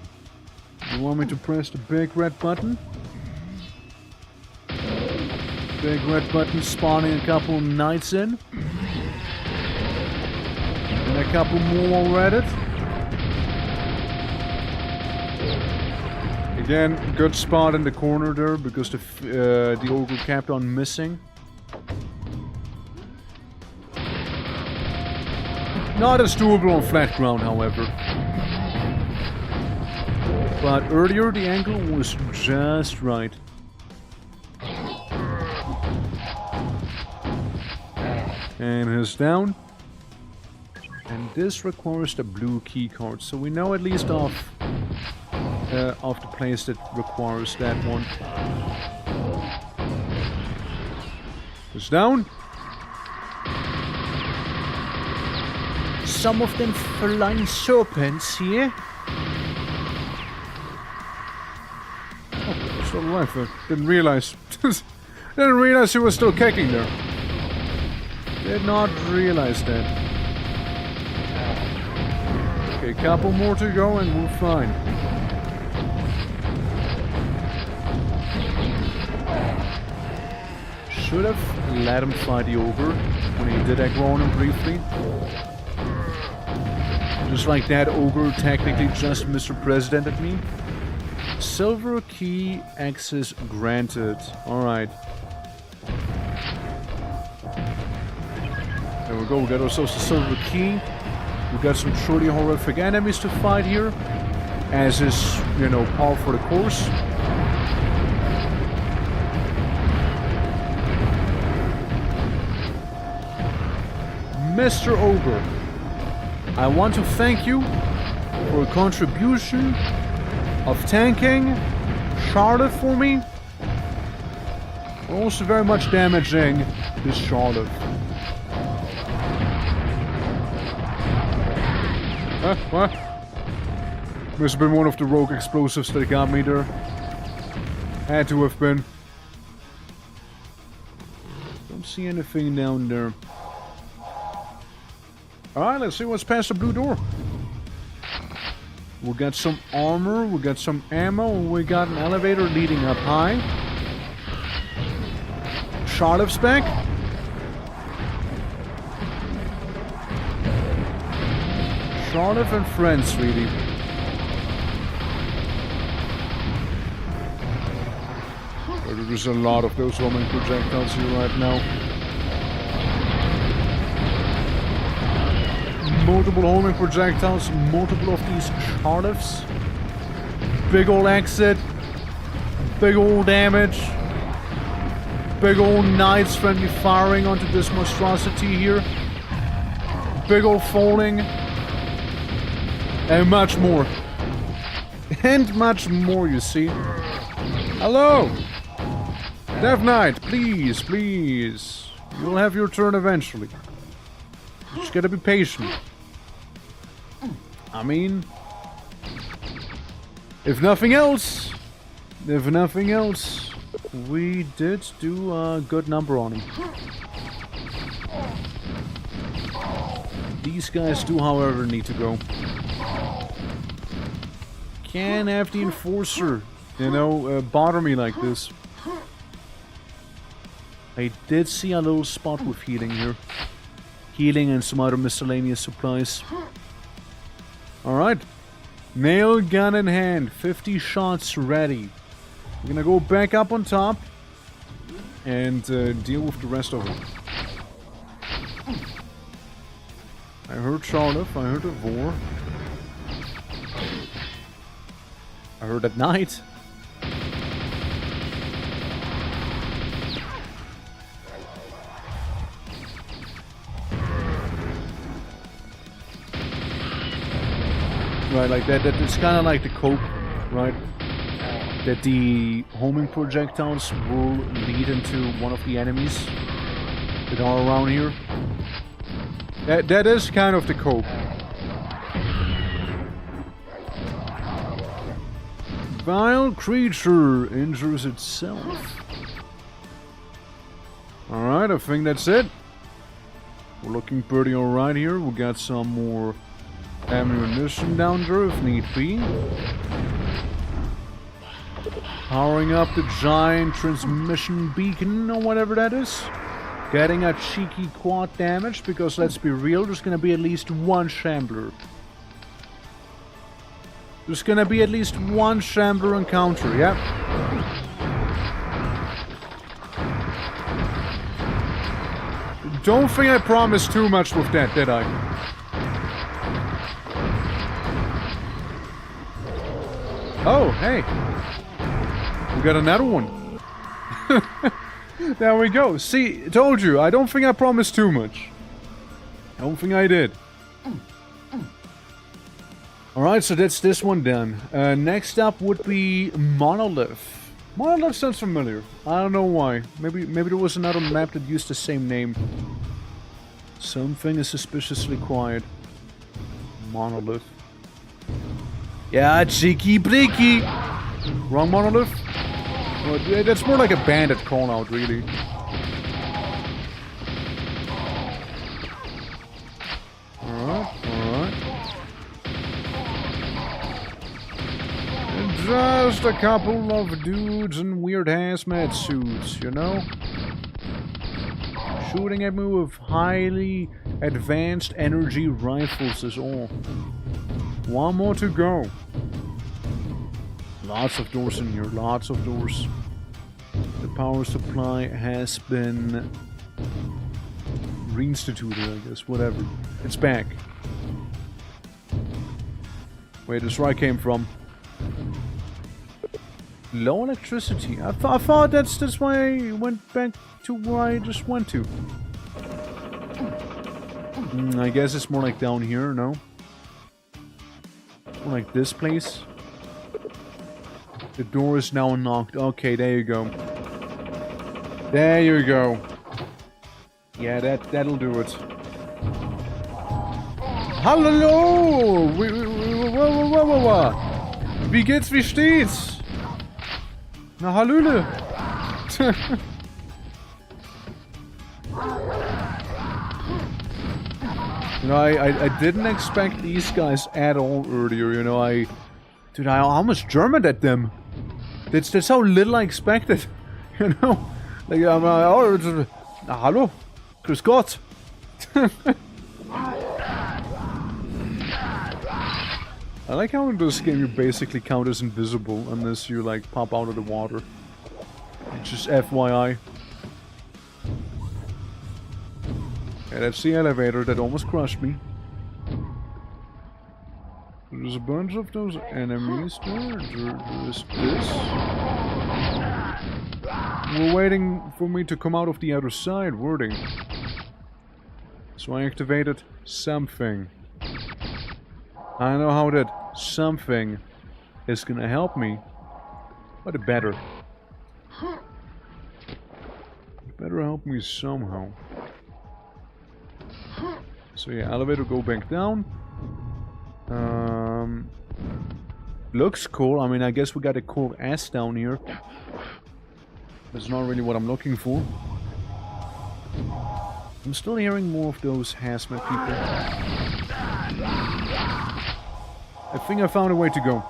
you want me to press the big red button? Big red button spawning a couple of knights in. And a couple more already. Again, good spot in the corner there because the ogre kept on missing. Not as doable on flat ground, however. But earlier the angle was just right. And he's down. And this requires the blue key card, so we know at least of the place that requires that one. It's down. Some of them flying serpents here. Oh, still alive. I didn't realize. Didn't realize he was still kicking there. Did not realize that. Okay, couple more to go and we're fine. Should have let him fight the ogre when he did aggro on him briefly. Just like that, ogre technically just Mr. Presidented me. Silver key access granted. Alright. There we go, we got ourselves a silver key. We got some truly horrific enemies to fight here. As is, you know, par for the course. Mr. Ogre, I want to thank you for a contribution of tanking Charlotte for me. Also very much damaging this Charlotte. What? Must have been one of the rogue explosives that got me there. Had to have been. Don't see anything down there. Alright, let's see what's past the blue door. We got some armor, we got some ammo, and we got an elevator leading up high. Charlotte's back. Charlotte and friends, sweetie. But there's a lot of those homing projectiles here right now. Multiple homing projectiles, multiple of these Charlottes. Big ol' exit. Big ol' damage. Big ol' knights friendly firing onto this monstrosity here. Big ol' falling. And much more. And much more, you see. Hello! Death Knight, please, please. You'll have your turn eventually. Just gotta be patient. I mean, if nothing else, we did do a good number on him. These guys do, however, need to go. Can't have the Enforcer, bother me like this. I did see a little spot with healing here. Healing and some other miscellaneous supplies. Alright. Nail gun in hand. 50 shots ready. We're gonna go back up on top. And deal with the rest of it. I heard Charlotte. I heard a Vor. I heard at night. Right, like that. It's kind of like the cope, right? That the homing projectiles will lead into one of the enemies that are around here. That is kind of the cope. Vile creature injures itself. Alright, I think that's it. We're looking pretty alright here. We got some more ammunition down there if need be. Powering up the giant transmission beacon or whatever that is. Getting a cheeky quad damage because let's be real, there's gonna be at least one Shambler. There's gonna be at least one Shambler encounter, yeah? Don't think I promised too much with that, did I? Oh, hey. We got another one. There we go. See, told you, I don't think I promised too much. I don't think I did. Alright, so that's this one done. Next up would be Monolith. Monolith sounds familiar. I don't know why. Maybe there was another map that used the same name. Something is suspiciously quiet. Monolith. Yeah, cheeky breaky. Wrong Monolith? Well, that's more like a bandit call out, really. Alright. Just a couple of dudes in weird hazmat suits, you know? Shooting at me with highly advanced energy rifles is all. One more to go. Lots of doors in here, lots of doors. The power supply has been reinstituted, I guess, whatever. It's back. Wait, this is where I came from. Low electricity. I thought that's why I went back to where I just went to. I guess it's more like down here, no? More like this place. The door is now unlocked. Okay, there you go. There you go. Yeah, that'll do it. Hallo! Wie geht's, wie steht's? Na, Hallöle! You know, I didn't expect these guys at all earlier, you know, Dude, I almost Germaned at them. That's how little I expected, you know? Like, I'm like, oh, hallo? Grüß Gott. I like how in this game you basically count as invisible unless you, like, pop out of the water. Just FYI. Yeah, that's the elevator that almost crushed me. There's a bunch of those enemies there. There's this. We're waiting for me to come out of the other side, were they? So I activated something. I know how that something is gonna help me. But it better. It better help me somehow. So yeah, elevator go back down. Looks cool. I mean, I guess we got a cool ass down here. That's not really what I'm looking for. I'm still hearing more of those hazmat people. I think I found a way to go.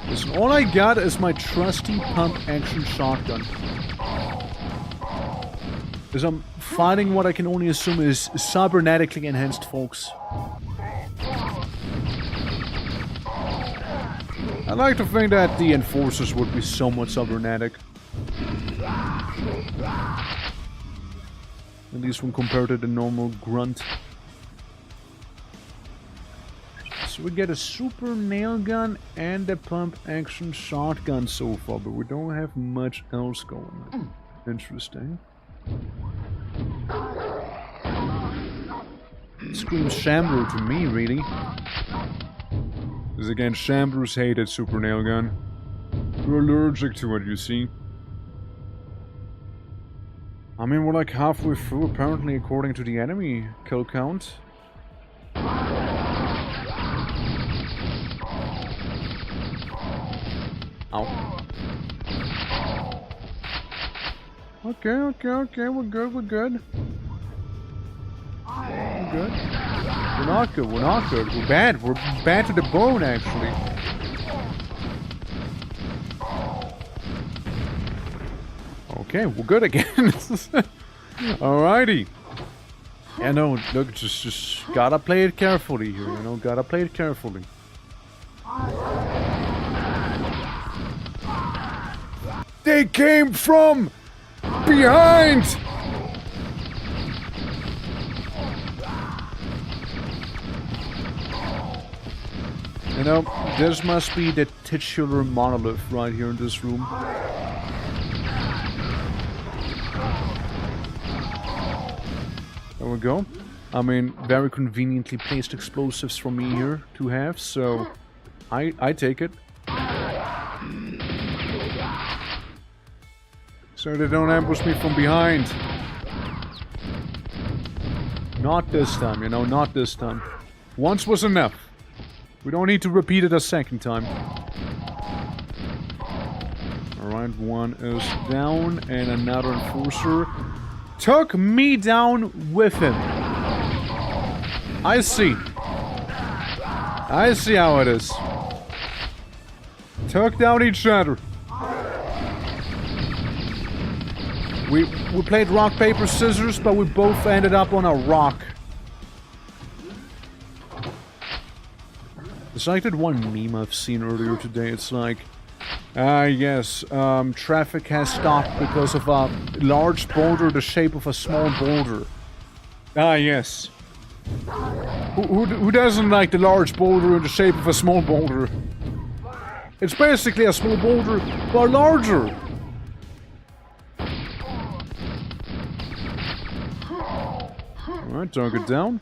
Listen, all I got is my trusty pump-action shotgun. As I'm fighting what I can only assume is cybernetically enhanced folks. I like to think that the enforcers would be somewhat cybernetic. At least when compared to the normal grunt. So we get a super nail gun and a pump action shotgun so far, but we don't have much else going on. Interesting. It screams Shambler to me, really. Because again, Shamblers hated super nail gun. We're allergic to it, you see. I mean, we're like halfway through, apparently, according to the enemy kill count. Ow. Okay, we're good. We're good. We're not good. We're bad. We're bad to the bone, actually. Okay, we're good again. Alrighty. Yeah, no, look, just gotta play it carefully here, you know, gotta play it carefully. They came from behind! You know, this must be the titular monolith right here in this room. There we go. I mean, very conveniently placed explosives for me here to have, so I take it. So they don't ambush me from behind. Not this time, you know, not this time. Once was enough. We don't need to repeat it a second time. Alright, one is down, and another enforcer took me down with him. I see. I see how it is. Took down each other. We played rock, paper, scissors, but we both ended up on a rock. It's like that one meme I've seen earlier today. It's like, yes, traffic has stopped because of a large boulder the shape of a small boulder. Yes. Who doesn't like the large boulder in the shape of a small boulder? It's basically a small boulder, but larger. Alright, target down.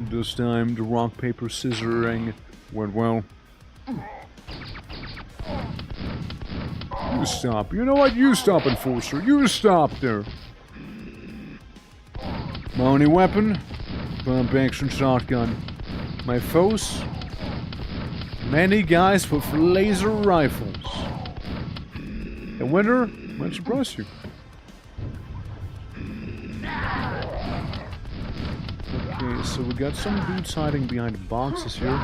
This time the rock, paper, scissoring went well. You stop. You know what? You stop, enforcer. You stop there. My only weapon? Pump action shotgun. My foes? Many guys with laser rifles. The winner might surprise you. Okay, so we got some dudes hiding behind the boxes here.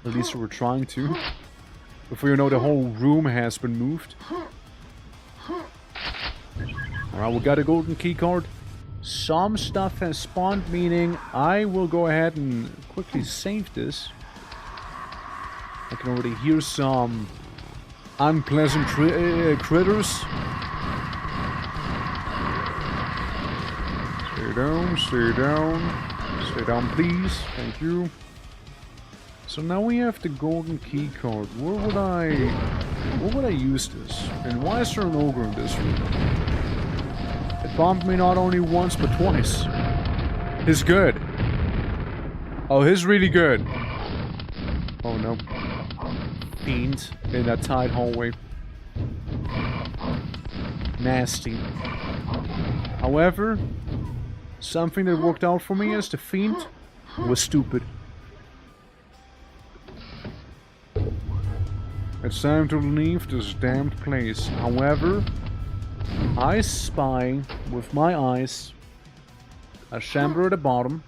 At least we're trying to. Before you know, the whole room has been moved. Alright, we got a golden key card. Some stuff has spawned, meaning I will go ahead and quickly save this. I can already hear some unpleasant critters. Stay down, stay down. Stay down, please. Thank you. So now we have the golden key card. Where would I use this? And why is there an ogre in this room? It bombed me not only once, but twice. He's good. Oh, he's really good. Oh no. Fiend in that tight hallway. Nasty. However, something that worked out for me is the Fiend was stupid. It's time to leave this damned place. However, I spy with my eyes a chamber at the bottom.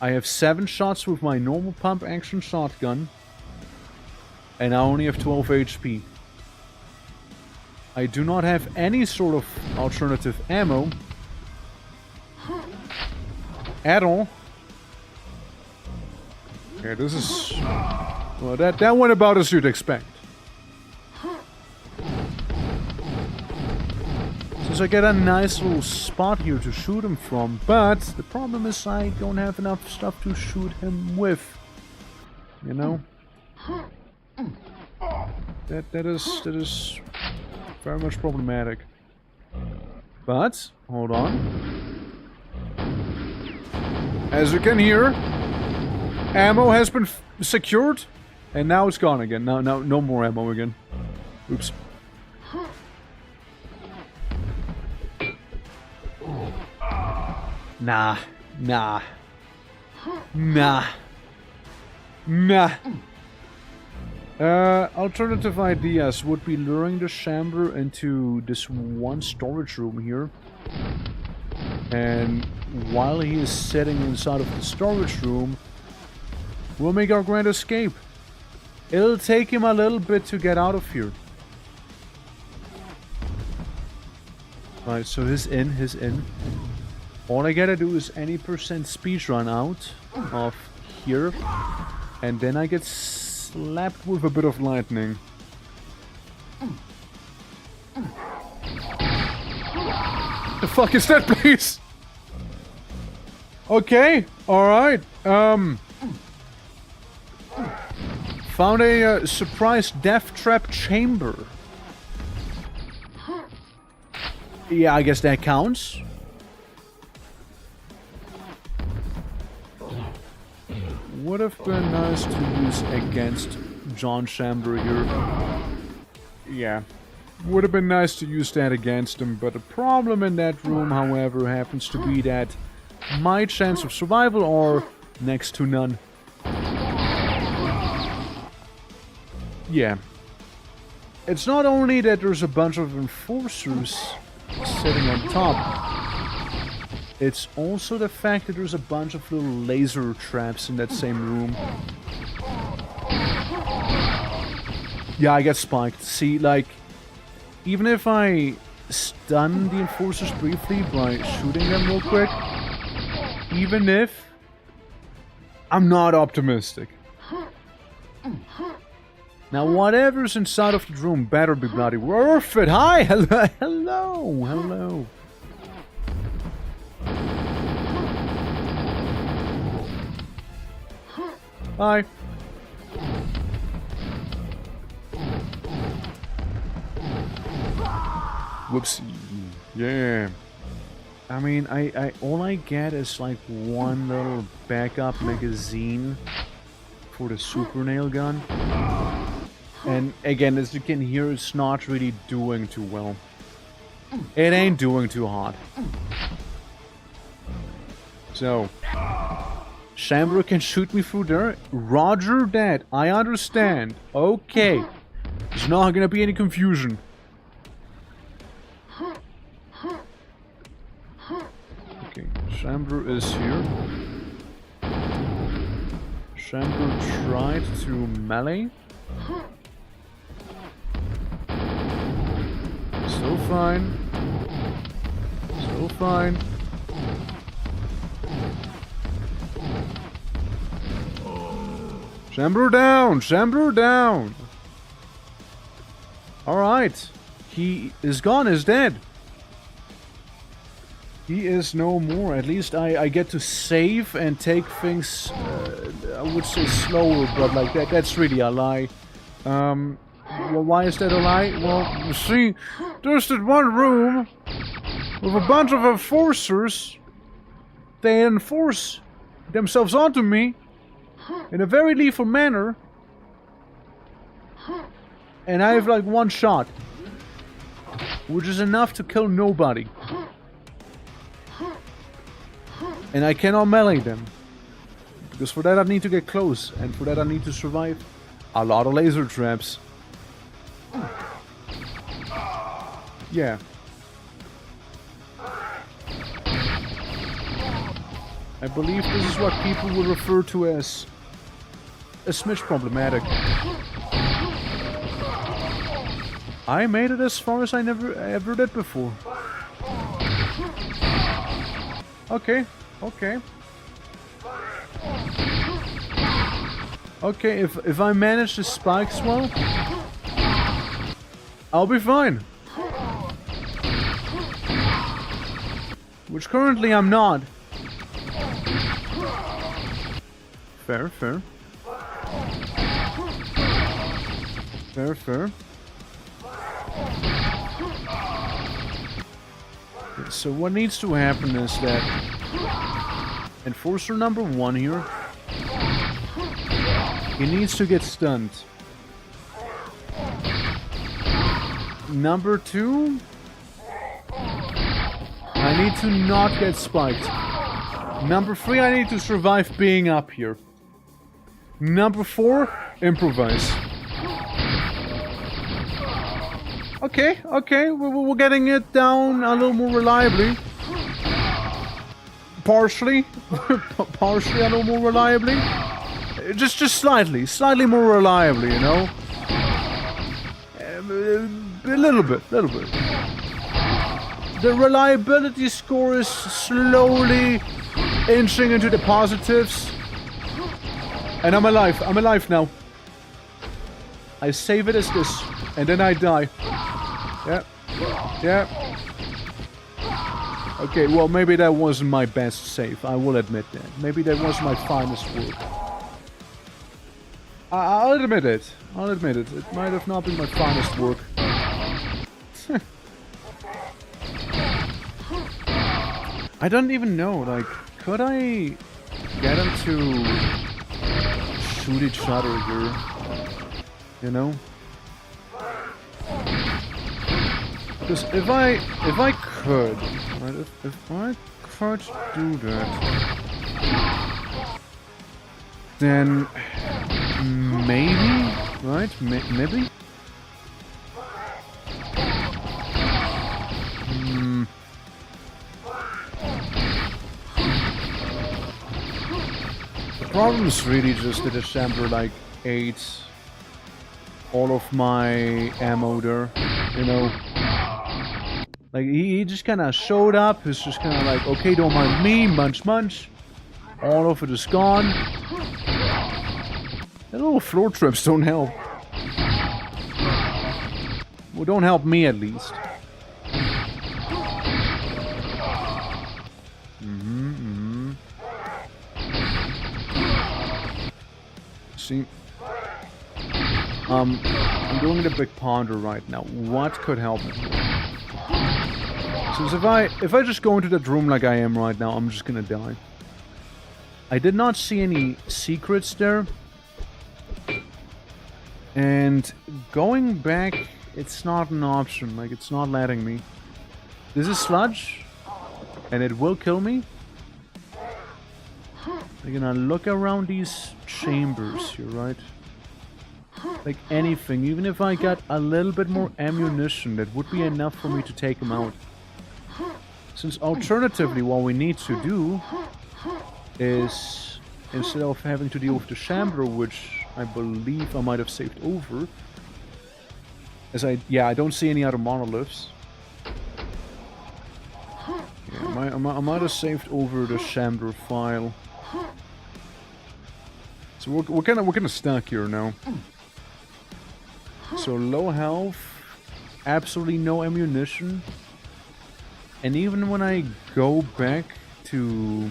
I have 7 shots with my normal pump action shotgun, and I only have 12 HP. I do not have any sort of alternative ammo at all. Okay, this is... well, that went about as you'd expect. Since I get a nice little spot here to shoot him from, but the problem is I don't have enough stuff to shoot him with. You know? That is very much problematic. But, hold on. As you can hear, ammo has been secured, and now it's gone again. No more ammo again. Oops. Nah. Alternative ideas would be luring the chamber into this one storage room here. And while he is sitting inside of the storage room, we'll make our grand escape. It'll take him a little bit to get out of here. Right, so he's in. All I gotta do is any percent speed run out of here, and then I get slapped with a bit of lightning. The fuck is that, please? Okay, alright. Found a surprise death trap chamber. Yeah, I guess that counts. Would have been nice to use against John Chamber here. Yeah. Would have been nice to use that against him, but the problem in that room, however, happens to be that my chance of survival are next to none. Yeah. It's not only that there's a bunch of enforcers sitting on top. It's also the fact that there's a bunch of little laser traps in that same room. Yeah, I get spiked. See, like, even if I stun the enforcers briefly by shooting them real quick, even if I'm not optimistic. Now, whatever's inside of the room better be bloody worth it. Hi, hello. Hi. Whoopsie. Yeah. I mean, I all I get is like one little backup magazine for the super nail gun. And again, as you can hear, it's not really doing too well. It ain't doing too hot. So, Chamber can shoot me through there. Roger that. I understand. Okay. There's not gonna be any confusion. Okay. Shambler is here. Shambler tried to melee. Still fine. Still fine. Shambler down! Shambler down! Alright. He is gone, is dead. He is no more. At least I get to save and take things, I would say slower, but like that's really a lie. Well, why is that a lie? Well, you see, there's that one room with a bunch of enforcers. They enforce themselves onto me in a very lethal manner. And I have like one shot, which is enough to kill nobody. And I cannot melee them. Because for that I need to get close. And for that I need to survive a lot of laser traps. Yeah. I believe this is what people will refer to as a smidge problematic. I made it as far as I ever did before. Okay, okay. Okay, if I manage the spikes well, I'll be fine. Which currently I'm not. Fair, fair. Fair, fair. So what needs to happen is that Enforcer number 1 here, he needs to get stunned. Number 2, I need to not get spiked. Number 3, I need to survive being up here. Number 4, improvise. Okay, okay, we're getting it down a little more reliably. Partially. Partially a little more reliably. Just slightly more reliably, you know? A little bit. The reliability score is slowly inching into the positives. And I'm alive now. I save it as this, and then I die. Yeah. Okay, well, maybe that wasn't my best save. I will admit that. Maybe that wasn't my finest work. I'll admit it. It might have not been my finest work. I don't even know, like, could I get them to shoot each other here? You know? Because if I could, right, if I could do that, then maybe, right? Maybe. The problem is really just that the Shambler like ate all of my ammo there, you know. Like, he just kind of showed up. He's just kind of like, okay, don't mind me, munch. All of it is gone. The little floor traps don't help. Well, don't help me at least. See? I'm doing the big ponder right now. What could help me? So if I just go into that room like I am right now, I'm just gonna die. I did not see any secrets there. And going back, it's not an option. Like, it's not letting me. This is sludge, and it will kill me. I'm gonna look around these chambers here, right? Like anything, even if I got a little bit more ammunition, that would be enough for me to take him out. Since alternatively what we need to do is, instead of having to deal with the Shambler, which I believe I might have saved over, as I don't see any other monoliths. Yeah, I might have saved over the Shambler file. So we're kind of stuck here now. So low health, absolutely no ammunition, and even when I go back to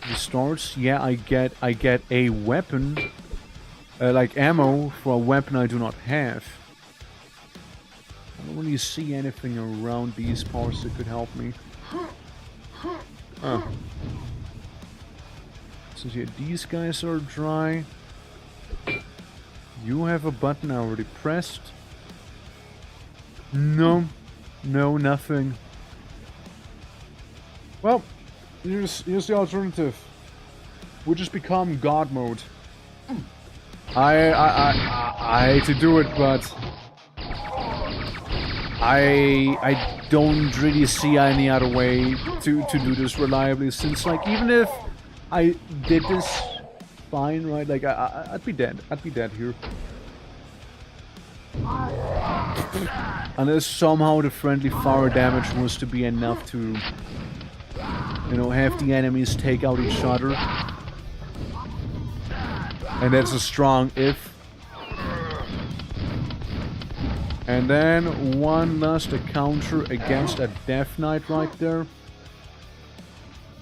the starts, yeah, I get a weapon, like ammo for a weapon I do not have. I don't really see anything around these parts that could help me. Oh. Since yeah, these guys are dry. You have a button I already pressed. No, nothing. Well, here's the alternative. We just become God mode. I hate to do it, but I don't really see any other way to do this reliably. Since, like, even if I did this fine, right? Like, I'd be dead. I'd be dead here. Unless somehow the friendly fire damage was to be enough to, you know, have the enemies take out each other. And that's a strong if. And then one last counter against a Death Knight right there.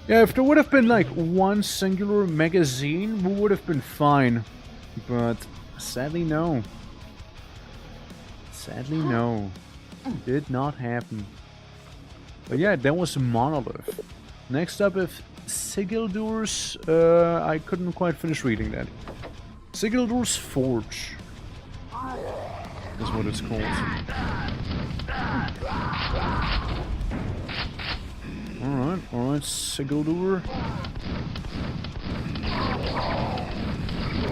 Yeah, if there would have been like one singular magazine, we would have been fine. But sadly, no. Sadly, no. Did not happen. But yeah, that was a monolith. Next up is Sigildur's... I couldn't quite finish reading that. Sigildur's Forge is what it's called. Alright, Sigildur.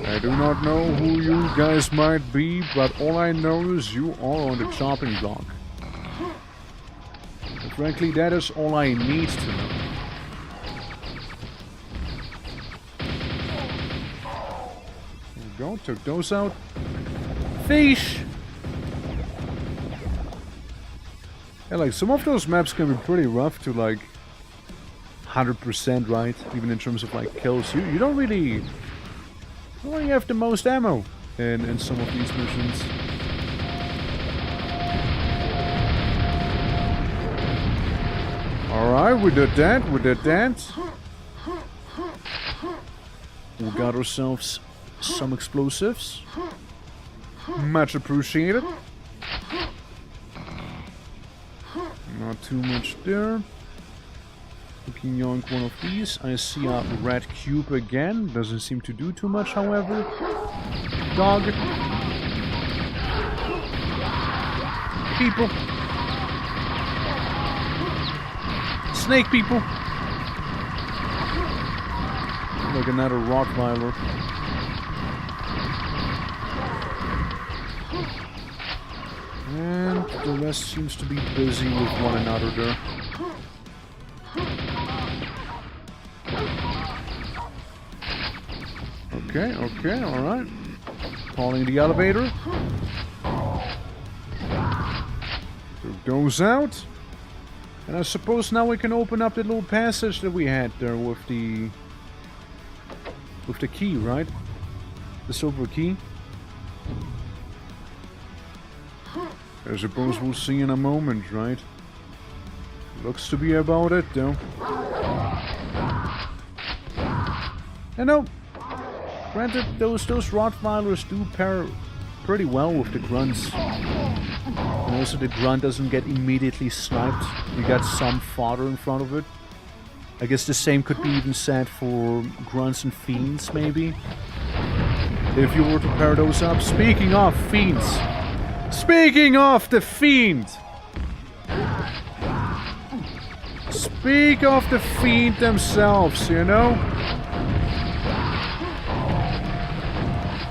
I do not know who you guys might be, but all I know is you are on the chopping block. And frankly, that is all I need to know. There we go, took those out. Fish! Yeah, like, some of those maps can be pretty rough to, like, 100%, right? Even in terms of, like, kills. You don't really have the most ammo in some of these missions. Alright, we did that. We got ourselves some explosives. Much appreciated. Not too much there. We can yoink one of these. I see a red cube again. Doesn't seem to do too much, however. Dog. People. Snake people. Like another Rottweiler. And the rest seems to be busy with one another there. Okay, alright. Calling the elevator. So it goes out. And I suppose now we can open up the little passage that we had there with the key, right? The silver key. I suppose we'll see in a moment, right? Looks to be about it, though. And no, granted, those Rottweilers do pair pretty well with the grunts. And also the grunt doesn't get immediately sniped. You got some fodder in front of it. I guess the same could be even said for grunts and fiends, maybe. If you were to pair those up. Speaking of fiends. Speaking of the fiend. Speak of the fiend themselves, you know?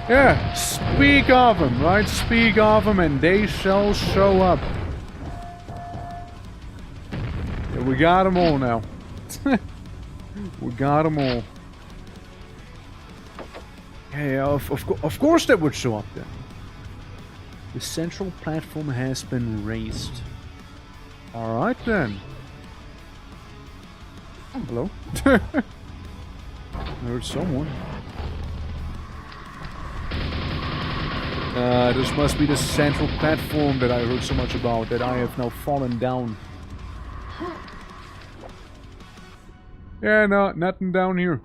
Yeah, speak of them, right? Speak of them and they shall show up. Yeah, We got them all now. We got them all. Hey, of course that would show up then. The central platform has been raised. Alright then. Hello? I heard someone. This must be the central platform that I heard so much about, that I have now fallen down. Yeah, no, nothing down here.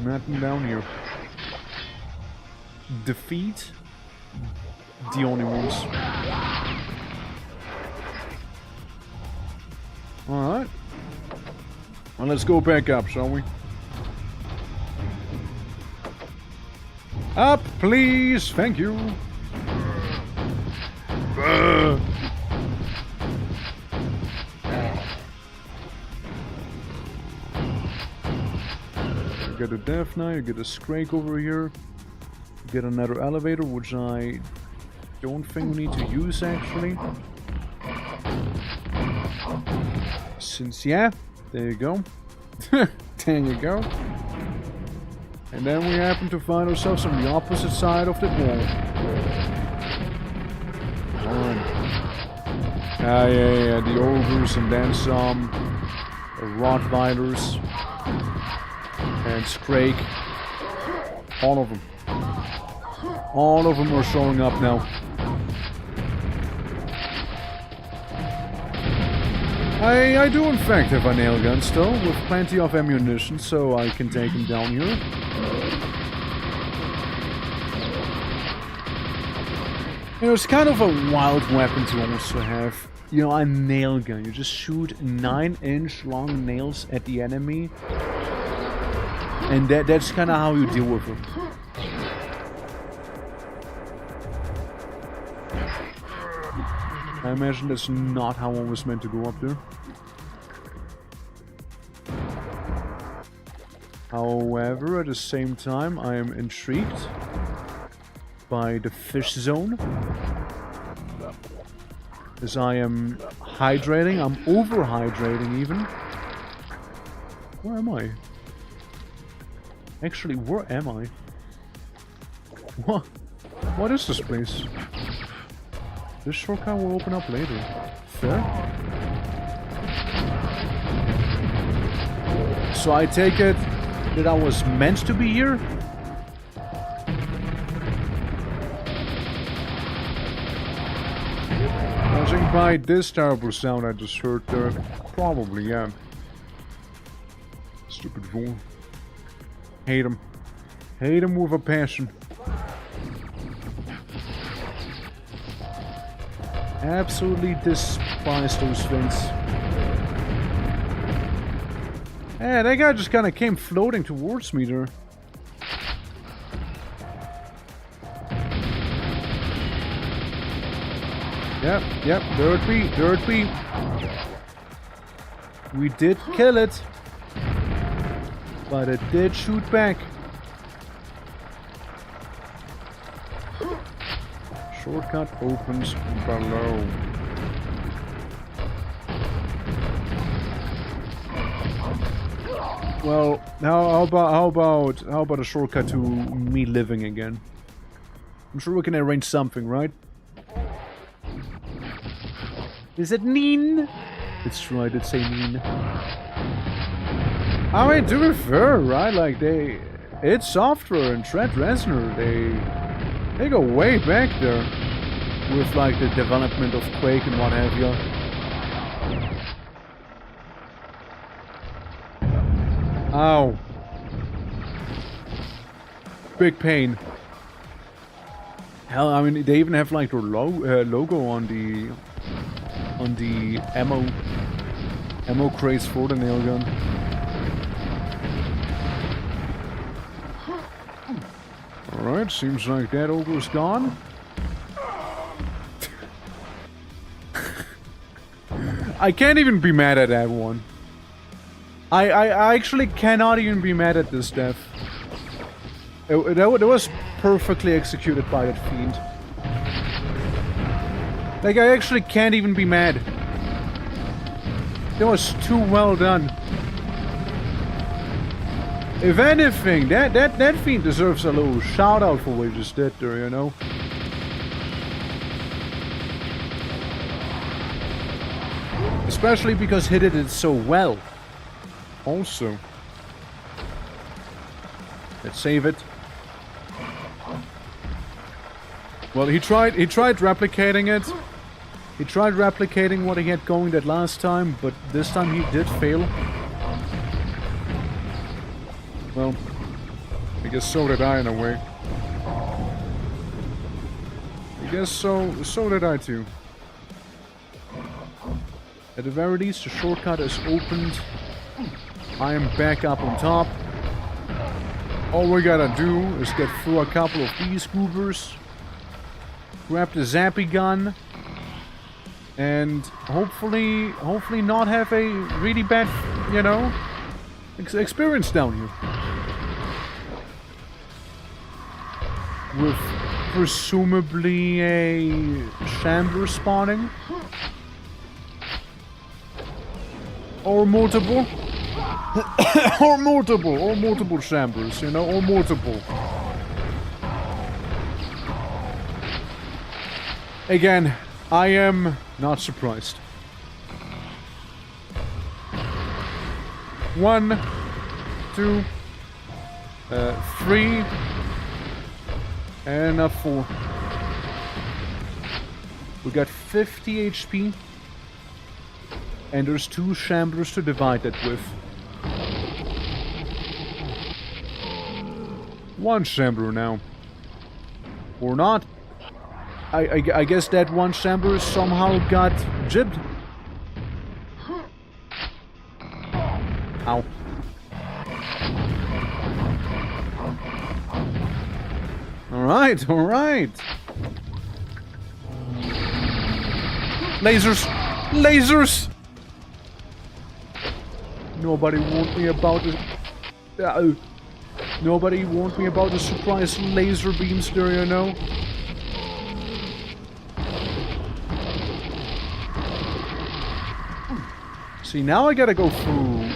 Nothing down here. Defeat the only ones. Alright. Well, let's go back up, shall we? Up, please! Thank you! You get a death now, you get a scrake over here. You get another elevator, which I don't think we need to use, actually. Since, yeah, there you go. There you go. And then we happen to find ourselves on the opposite side of the wall. Yeah, the ogres and then some Rottweilers and Scrake. All of them. All of them are showing up now. I do in fact have a nail gun still, with plenty of ammunition, so I can take him down here. You know, it's kind of a wild weapon to also have. You know, a nail gun. You just shoot 9-inch long nails at the enemy. And that's kind of how you deal with them. I imagine that's not how one was meant to go up there. However, at the same time, I am intrigued by the fish zone. As I am hydrating, I'm over-hydrating even. Where am I? Actually, where am I? What? What is this place? This shortcut will open up later. Fair? So I take it that I was meant to be here? Judging by this terrible sound I just heard there, probably, yeah. Stupid fool. Hate him. Hate him with a passion. Absolutely despise those things. Yeah, that guy just kind of came floating towards me there. Yep, there it be, there it be. We did kill it. But it did shoot back. Shortcut opens below. Well, how about a shortcut to me living again? I'm sure we can arrange something, right? Is it Neen? It's right, it's a Neen. I mean, to be fair, right? Like id Software and Trent Reznor, they go way back there with like the development of Quake and what have you. Ow! Big pain. Hell, I mean, they even have like their logo on the ammo crates for the nail gun. Alright, seems like that ogre's gone. I can't even be mad at that one. I actually cannot even be mad at this death. That was perfectly executed by that fiend. Like, I actually can't even be mad. That was too well done. If anything, that fiend deserves a little shout out for what he just did there, you know? Especially because he did it so well. Also. Let's save it. Well, he tried replicating it. He tried replicating what he had going that last time, but this time he did fail. Well, I guess so did I in a way. I guess so did I too. At the very least, the shortcut is opened. I am back up on top. All we gotta do is get through a couple of these goobers, grab the zappy gun, and hopefully not have a really bad, you know, experience down here. With presumably a shambler spawning. Or multiple. or multiple shamblers, you know, or multiple. Again, I am not surprised. 1, 2, 3, and a 4. We got 50 HP. And there's 2 shamblers to divide that with. 1 shambler now. Or not. I guess that 1 shambler somehow got jibbed. Ow. Alright, alright. Lasers! Lasers! Nobody warned me about it. Nobody warned me about the surprise laser beams there, you know? See, now I gotta go through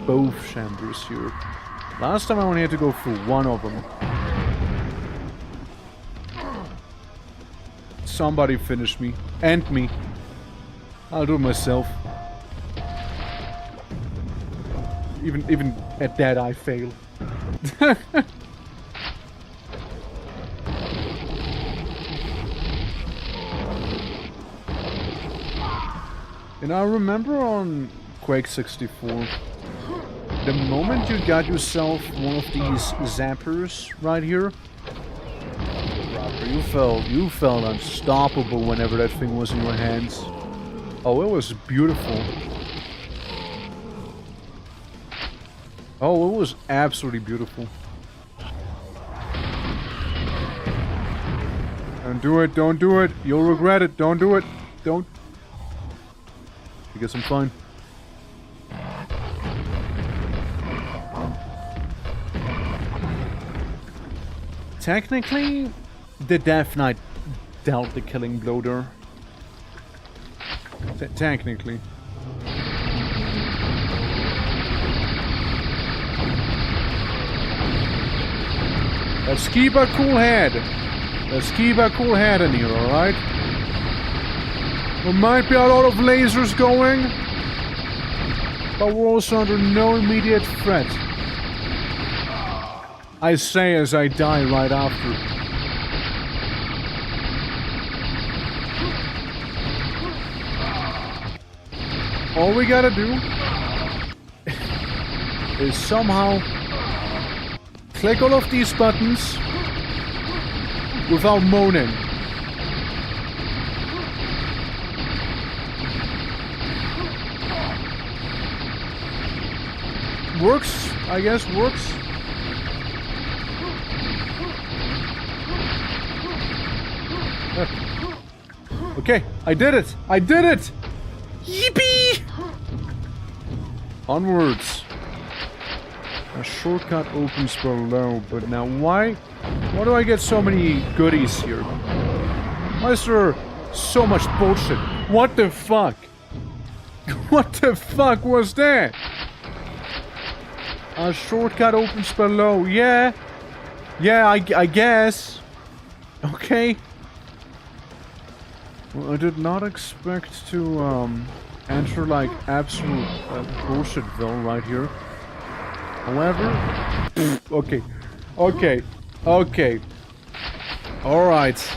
both chambers here. Last time I only had to go through one of them. Somebody finish me. And me. I'll do it myself. Even at that I fail. And I remember on Quake 64, the moment you got yourself one of these zappers right here, you felt unstoppable whenever that thing was in your hands. Oh, it was beautiful. Oh, it was absolutely beautiful. Don't do it, don't do it. You'll regret it. Don't do it. Don't. I guess I'm fine. Technically, the Death Knight dealt the killing blow there. Technically. Let's keep a cool head. Let's keep a cool head in here, alright? There might be a lot of lasers going, but we're also under no immediate threat. I say as I die right after. All we gotta do is somehow click all of these buttons without moaning. Works, I guess, works. Okay, I did it! I did it! Yippee! Onwards. A shortcut opens below, but now why do I get so many goodies here? Why is there so much bullshit? What the fuck? What the fuck was that? A shortcut opens below. Yeah. Yeah, I guess. Okay. Well, I did not expect to enter like absolute bullshitville right here. However, okay, okay. All right.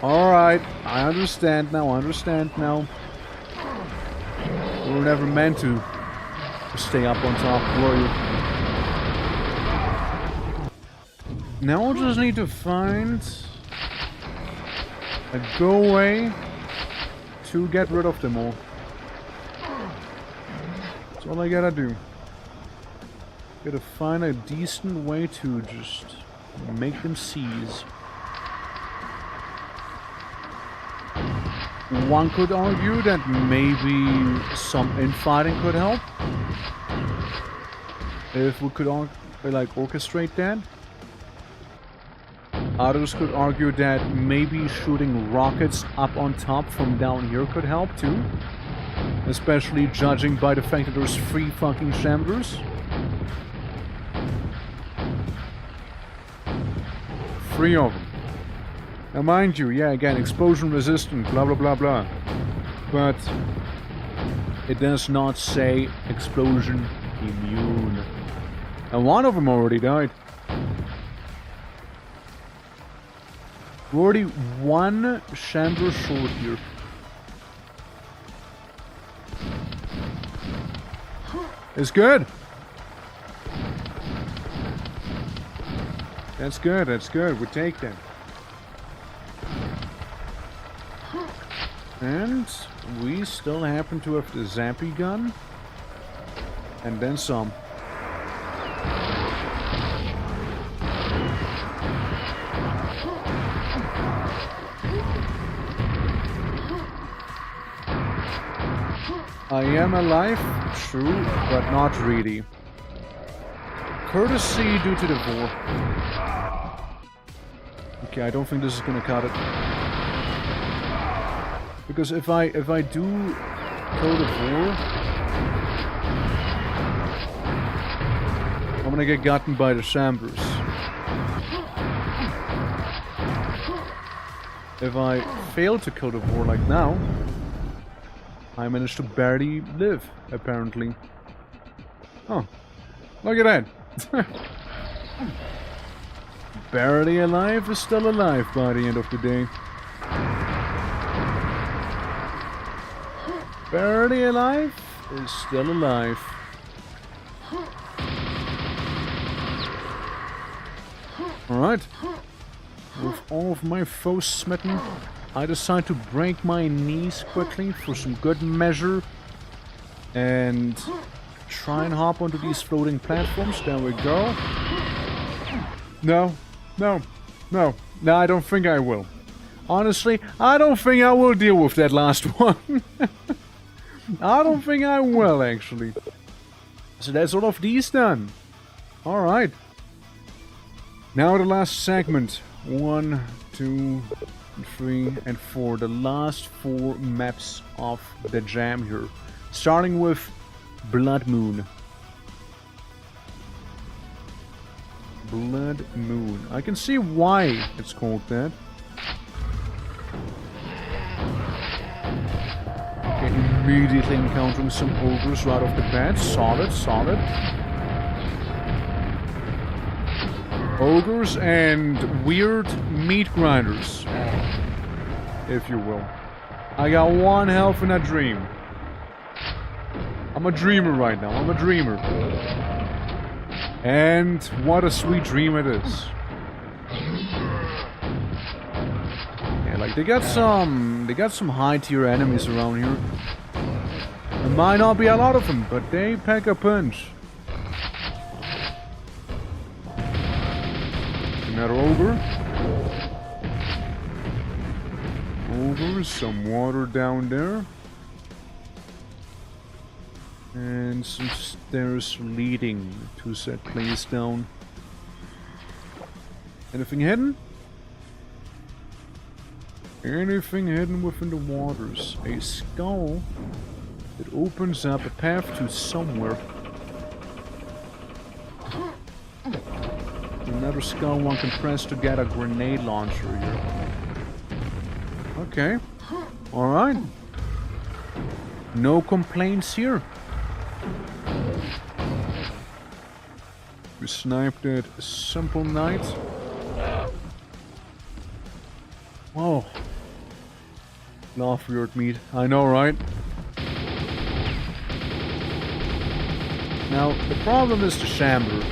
I understand now. We were never meant to stay up on top, were you? Now I just need to find a go way to get rid of them all. That's all I gotta do. Gotta find a decent way to just make them cease. One could argue that maybe some infighting could help. If we could like orchestrate that. Others could argue that maybe shooting rockets up on top from down here could help too. Especially judging by the fact that there's 3 fucking chambers. 3 of them. Now mind you, yeah, again, explosion resistant, blah blah blah blah. But it does not say explosion immune. And one of them already died. We're already 1 chamber short here. It's good. That's good. We take that. And we still happen to have the Zappy gun. And then some. I am alive, true, but not really. Courtesy due to the war. Okay, I don't think this is gonna cut it. Because if I do kill the war, I'm gonna get gotten by the chambers. If I fail to kill the war like now, I managed to barely live, apparently. Oh, look at that. Barely alive is still alive by the end of the day. Barely alive is still alive. Alright. With all of my foes smitten, I decide to break my knees quickly for some good measure. And try and hop onto these floating platforms. There we go. No, I don't think I will. Honestly, I don't think I will deal with that last one. I don't think I will, actually. So that's all of these done. Alright. Now the last segment. 1, 2, 3, and 4. The last 4 maps of the jam here. Starting with Blood Moon. Blood Moon. I can see why it's called that. Okay, immediately encountering some ogres right off the bat. Solid. Ogres and weird meat grinders, if you will. I got 1 health in a dream. I'm a dreamer right now. I'm a dreamer. And what a sweet dream it is. Yeah, like they got some high tier enemies around here. There might not be a lot of them, but they pack a punch. Another ogre. Ogre, some water down there. And some stairs leading to that place down. Anything hidden? Anything hidden within the waters? A skull It opens up a path to somewhere. Another skull one can press to get a grenade launcher here. Okay. Alright. No complaints here. We sniped it. Simple night. Whoa. Love weird meat. I know, right? Now, the problem is the Shambler.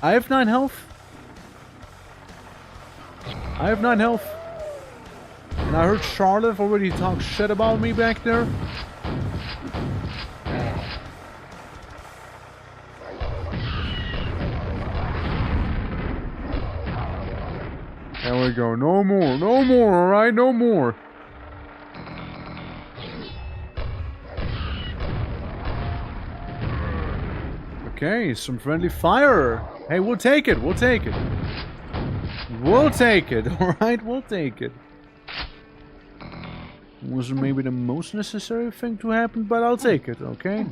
I have 9 health. I have 9 health. And I heard Charlotte already talk shit about me back there. There we go. No more. No more, alright? No more. Okay, some friendly fire. Hey, we'll take it. We'll take it. We'll take it. Alright, we'll take it. Wasn't maybe the most necessary thing to happen, but I'll take it, okay?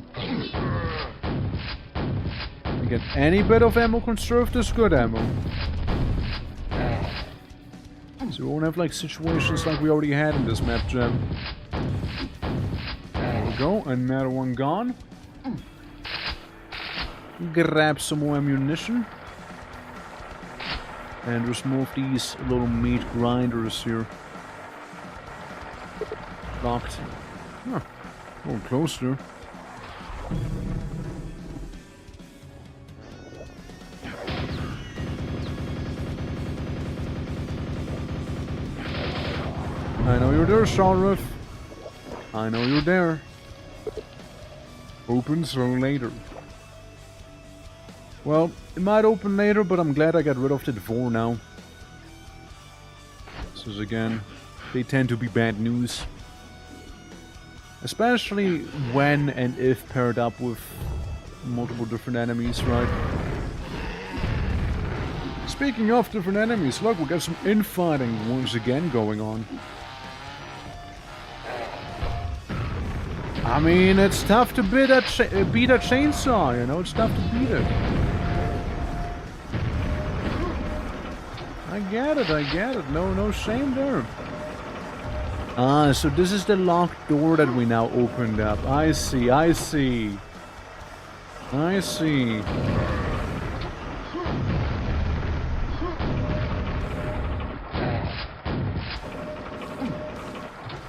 Get any bit of ammo conserved is good ammo. So we won't have like situations like we already had in this map jam. There we go, another one gone. Grab some more ammunition. And there's more of these little meat grinders here. Locked. Huh. Oh, close there. I know you're there, Sheriff. I know you're there. Open so later. Well, it might open later, but I'm glad I got rid of the Dvor now. This is again, they tend to be bad news. Especially when and if paired up with multiple different enemies, right? Speaking of different enemies, look, we got some infighting once again going on. I mean, it's tough to beat a chainsaw, you know? It's tough to beat it. I get it. No shame there. Ah, so this is the locked door that we now opened up. I see.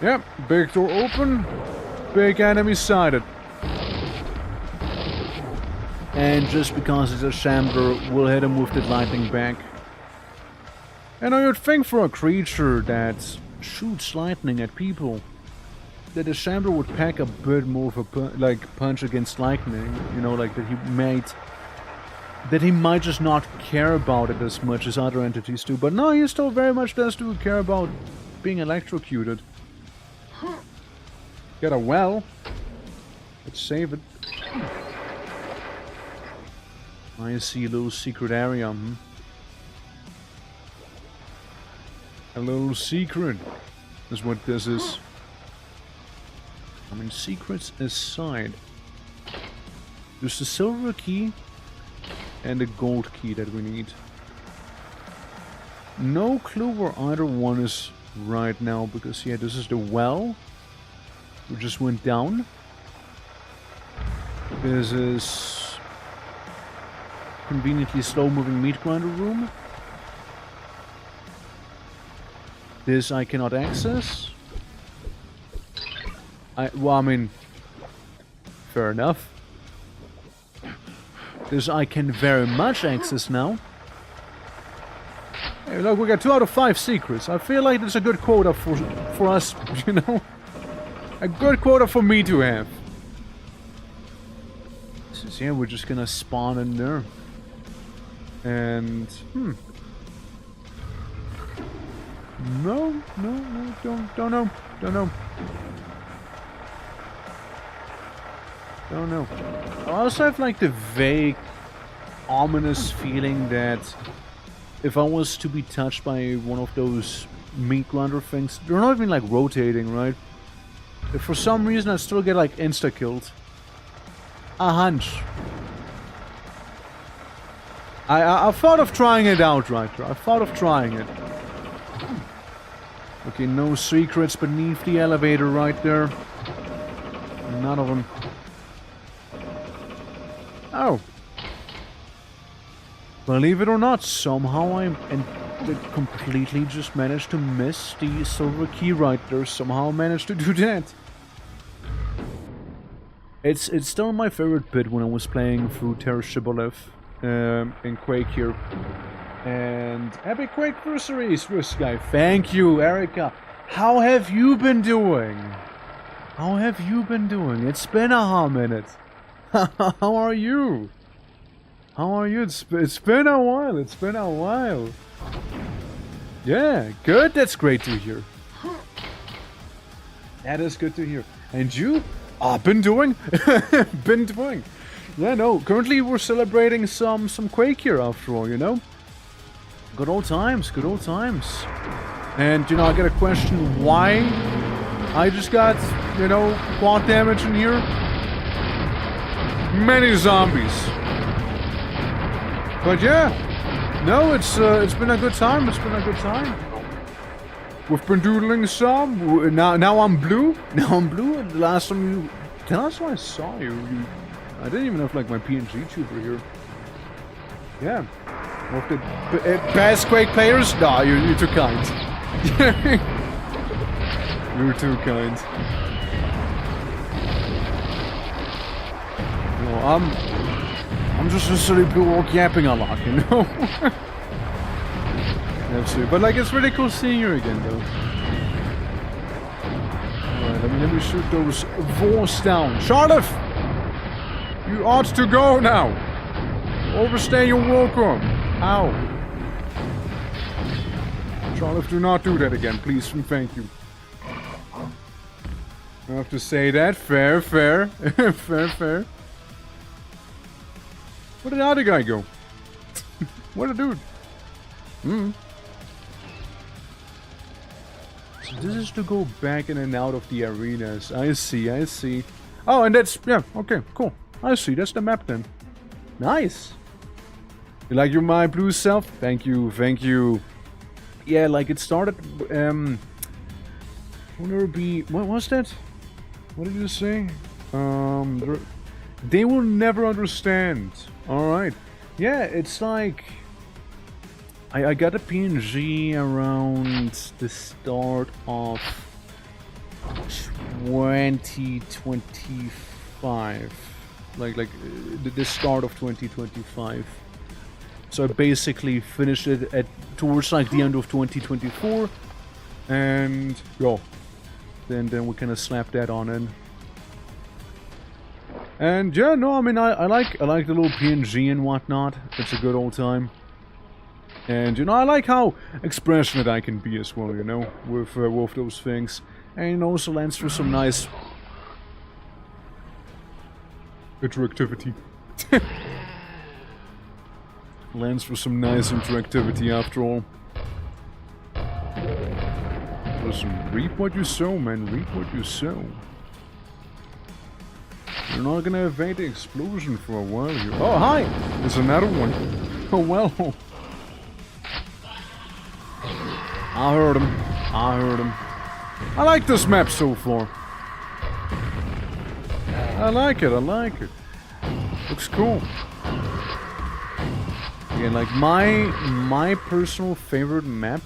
Yep, big door open. Big enemy sighted. And just because it's a Shambler, we'll hit him with the lightning back. And I would think for a creature that shoots lightning at people, that a Shambler would pack a bit more of a punch against lightning. You know, like that he might just not care about it as much as other entities do. But no, he still very much does care about being electrocuted. Got a well. Let's save it. I see a little secret area. A little secret is what this is. I mean, secrets aside. There's the silver key and the gold key that we need. No clue where either one is right now, because yeah, this is the well. We just went down. This is conveniently slow-moving meat grinder room. This I cannot access. Well, I mean, fair enough. This I can very much access now. Hey, look, we got 2 out of 5 secrets. I feel like that's a good quota for us, you know? A good quota for me to have. So yeah, we're just gonna spawn in there. And, No, don't know. I also have like the vague, ominous feeling that if I was to be touched by one of those meat grinder things. They're not even like rotating, right? If for some reason I still get like insta-killed. A hunch. I thought of trying it out right there. I thought of trying it. Okay, no secrets beneath the elevator right there. None of them. Oh. Believe it or not, somehow I completely just managed to miss the silver key right there. Somehow managed to do that. It's still my favorite bit when I was playing through Terra Shibboleth in Quake here. And happy Quake anniversary, Swiss guy. Thank you, Erica. How have you been doing? How have you been doing? It's been a hot minute. How are you? How are you? It's been a while. It's been a while. Yeah, good. That's great to hear. That is good to hear. And you? Been doing? Been doing. Yeah, no. Currently, we're celebrating some Quake here after all, you know? Good old times. Good old times. And, you know, I got a question why I just got, you know, quad damage in here. Many zombies. But yeah, no, it's been a good time. It's been a good time. We've been doodling some. Now I'm blue. Now I'm blue. And the last time I saw you, I didn't even have like my PNG tuber here. Yeah. What the best Quake players? Nah, you're too kind. You're too kind. No, I'm just necessarily yapping a lot, you know? Absolutely. But like, it's really cool seeing you again, though. Alright, let me shoot those Vors down. Charlotte! You ought to go now! Overstay your welcome. Ow. Charlotte, do not do that again, please and thank you. I have to say that. Fair. Fair. Where did the other guy go? What a dude. So this is to go back in and out of the arenas. I see. Oh, and that's... Yeah, okay, cool. I see, that's the map then. Nice. You like your my blue self? Thank you. Yeah, like it started... What was that? What did you say? They will never understand. Alright. Yeah, it's like... I got a PNG around the start of 2025. Like the start of 2025. So I basically finished it towards like the end of 2024. And yeah. Then we kind of slap that on in. And yeah, no, I mean I like the little PNG and whatnot. It's a good old time. And you know, I like how expressionate I can be as well, you know, with those things. And it also lends for some nice interactivity. Lends for some nice interactivity after all. Listen, reap what you sow, man. Reap what you sow. You're not gonna evade the explosion for a while here. Oh, hi! There's another one. Oh, well. I heard him. I like this map so far. I like it. Looks cool. Again, like my personal favorite map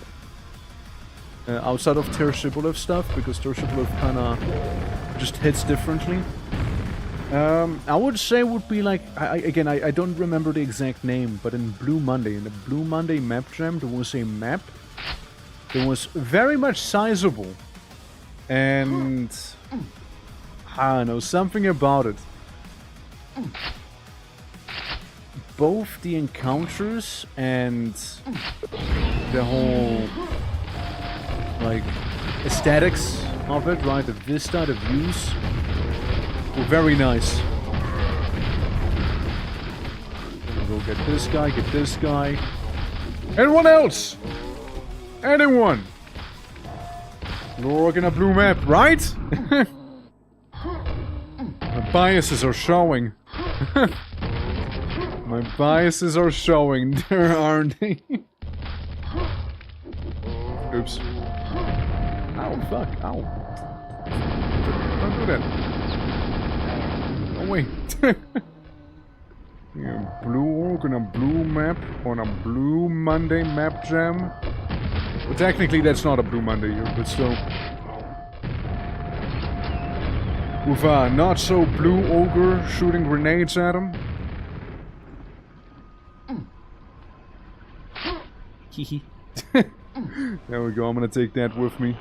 outside of Terra Shibboleth stuff, because Terra Shibboleth kinda just hits differently. I would say would be like, I don't remember the exact name, but in Blue Monday, in the Blue Monday map jam, there was a map that was very much sizable. And I don't know, something about it. Both the encounters and the whole like aesthetics of it, right? The vista, the views were very nice. We'll go get this guy. Anyone else? Anyone? Lurk in a blue map, right? My biases are showing. My biases are showing, there aren't they? Oops. Ow, fuck, ow. Don't do that. Oh, wait. Yeah, blue orc on a blue map, on a blue Monday map jam. Well, technically that's not a blue Monday here, but still. With a not so blue ogre shooting grenades at him. Hehe. There we go, I'm gonna take that with me.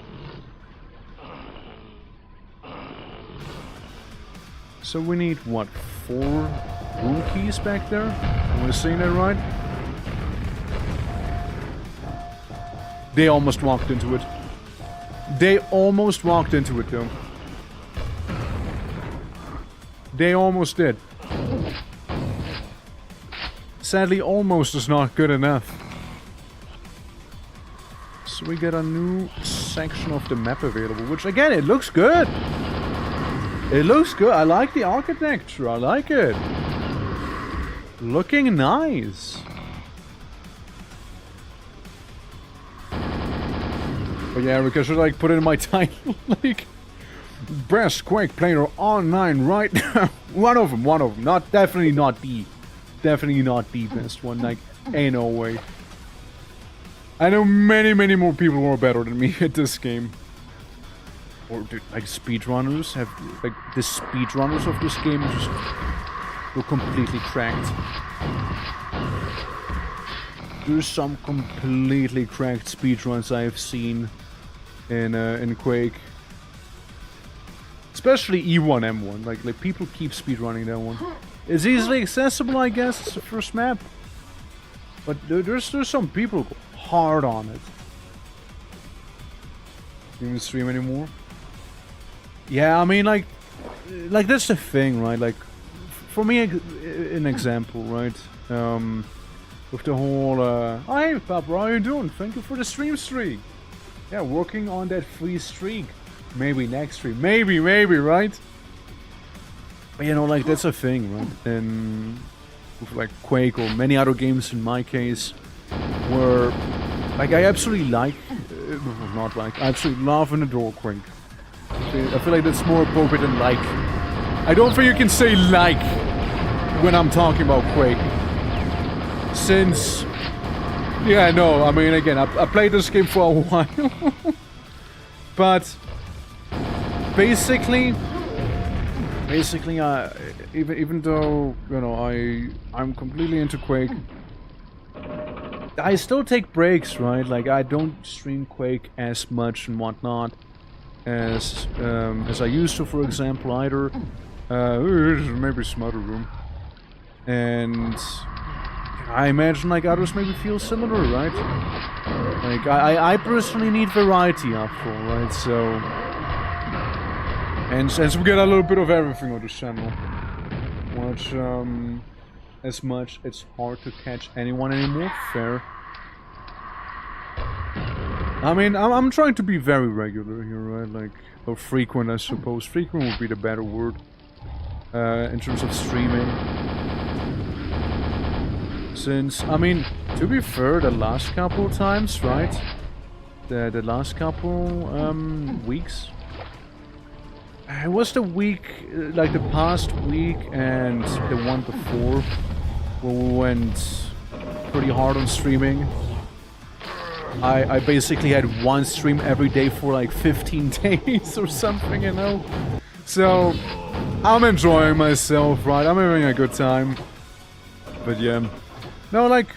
So we need, what, 4 room keys back there? Am I saying that right? They almost walked into it. They almost walked into it, though. They almost did. Sadly, almost is not good enough. So we get a new section of the map available, which again, it looks good. It looks good. I like the architecture. I like it. Looking nice. But yeah, because I like put it in my title, like best Quake player online right now. One of them. Definitely not the best one. Like, ain't no way. I know many more people who are better than me at this game. Or dude, like speedrunners have, like the speedrunners of this game just were completely cracked. There's some completely cracked speedruns I have seen in Quake. Especially E1M1, like people keep speedrunning that one. It's easily accessible, I guess, it's the first map. But there's some people who go hard on it. You don't stream anymore? Yeah, I mean, like that's the thing, right? Like, for me, an example, right? With the whole, oh, hey, Papa, how you doing? Thank you for the streak. Yeah, working on that free streak. Maybe next stream. Maybe, right? But, you know, like, that's a thing, right? And with, like, Quake or many other games in my case, where, like, I absolutely like, I absolutely love and adore Quake. I feel like that's more appropriate than like. I don't think you can say like when I'm talking about Quake. Since... Yeah, no, I mean, again, I played this game for a while. But... Basically, even though, you know, I'm completely into Quake, I still take breaks, right? Like, I don't stream Quake as much and whatnot as I used to, for example, either. Maybe some other room. And I imagine, like, others maybe feel similar, right? Like, I personally need variety after all, right? So... And since we get a little bit of everything on this channel, which, as much it's hard to catch anyone anymore, fair. I mean, I'm trying to be very regular here, right? Like, or frequent, I suppose. Frequent would be the better word, in terms of streaming. Since, I mean, to be fair, the last couple times, right? The last couple, weeks. It was the week, like the past week and the one before, where we went pretty hard on streaming. I basically had one stream every day for like 15 days or something, you know? So, I'm enjoying myself, right? I'm having a good time. But yeah. No, like,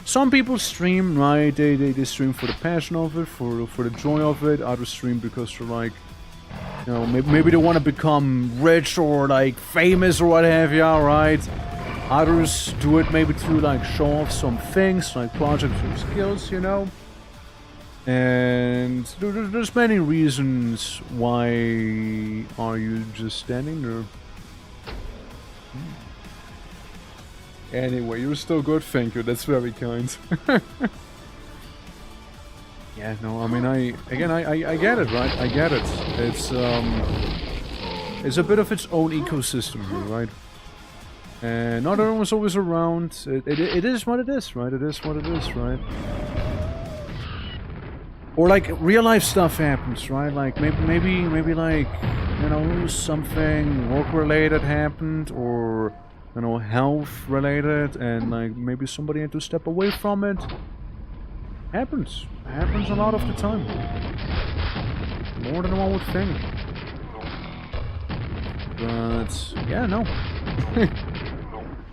some people stream, right? They stream for the passion of it, for the joy of it. Others stream because they're like, you know, maybe they want to become rich or like famous or what have you, right? Others do it maybe to like show off some things, like projects or skills, you know? And there's many reasons why are you just standing there. Anyway, you're still good, thank you, that's very kind. Yeah, no, I mean, I get it, right? I get it. It's a bit of its own ecosystem here, right? And not everyone's always around. It is what it is, right? It is what it is, right? Or like real life stuff happens, right? Like maybe like, you know, something work related happened, or you know, health related, and like maybe somebody had to step away from it. Happens a lot of the time, more than one would think. But yeah, no.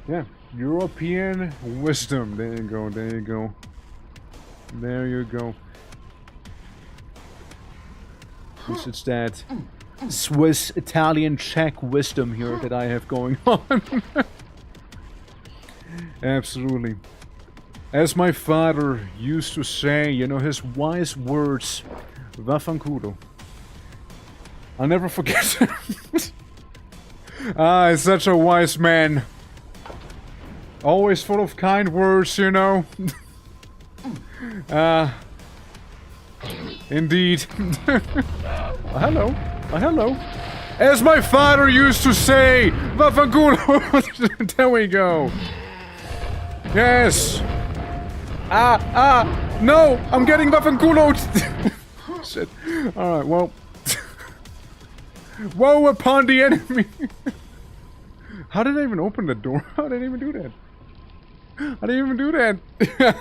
Yeah, European wisdom. There you go. There you go. There you go. It's that Swiss, Italian, Czech wisdom here that I have going on. Absolutely. As my father used to say, you know, his wise words, vaffanculo. I'll never forget it. Ah, he's such a wise man. Always full of kind words, you know. Indeed. Oh, hello. Oh, hello. As my father used to say, vaffanculo. There we go. Yes. No, I'm getting vaffanculoed. Shit. Alright, well. Woe upon the enemy. How did I even open the door? How did I even do that? I didn't even do that.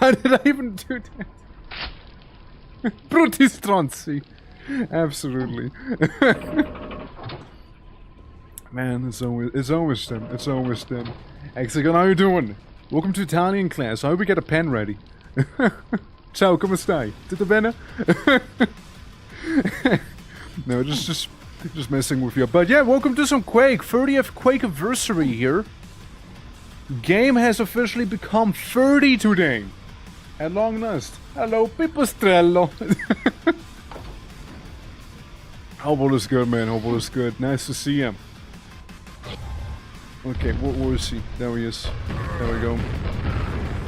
How did I even do that? Bruti stronzi. Absolutely. Man, it's always them. It's always them. Hexagon, how you doing? Welcome to Italian class. I hope we get a pen ready. Ciao, come stai? Tutto bene? No, just messing with you. But yeah, welcome to some Quake. 30th Quake anniversary here. Game has officially become 30 today. At long last. Hello, Pipistrello. Hopeful is good, man. Hopeful is good. Nice to see him. Okay, where is he? There he is. There we go.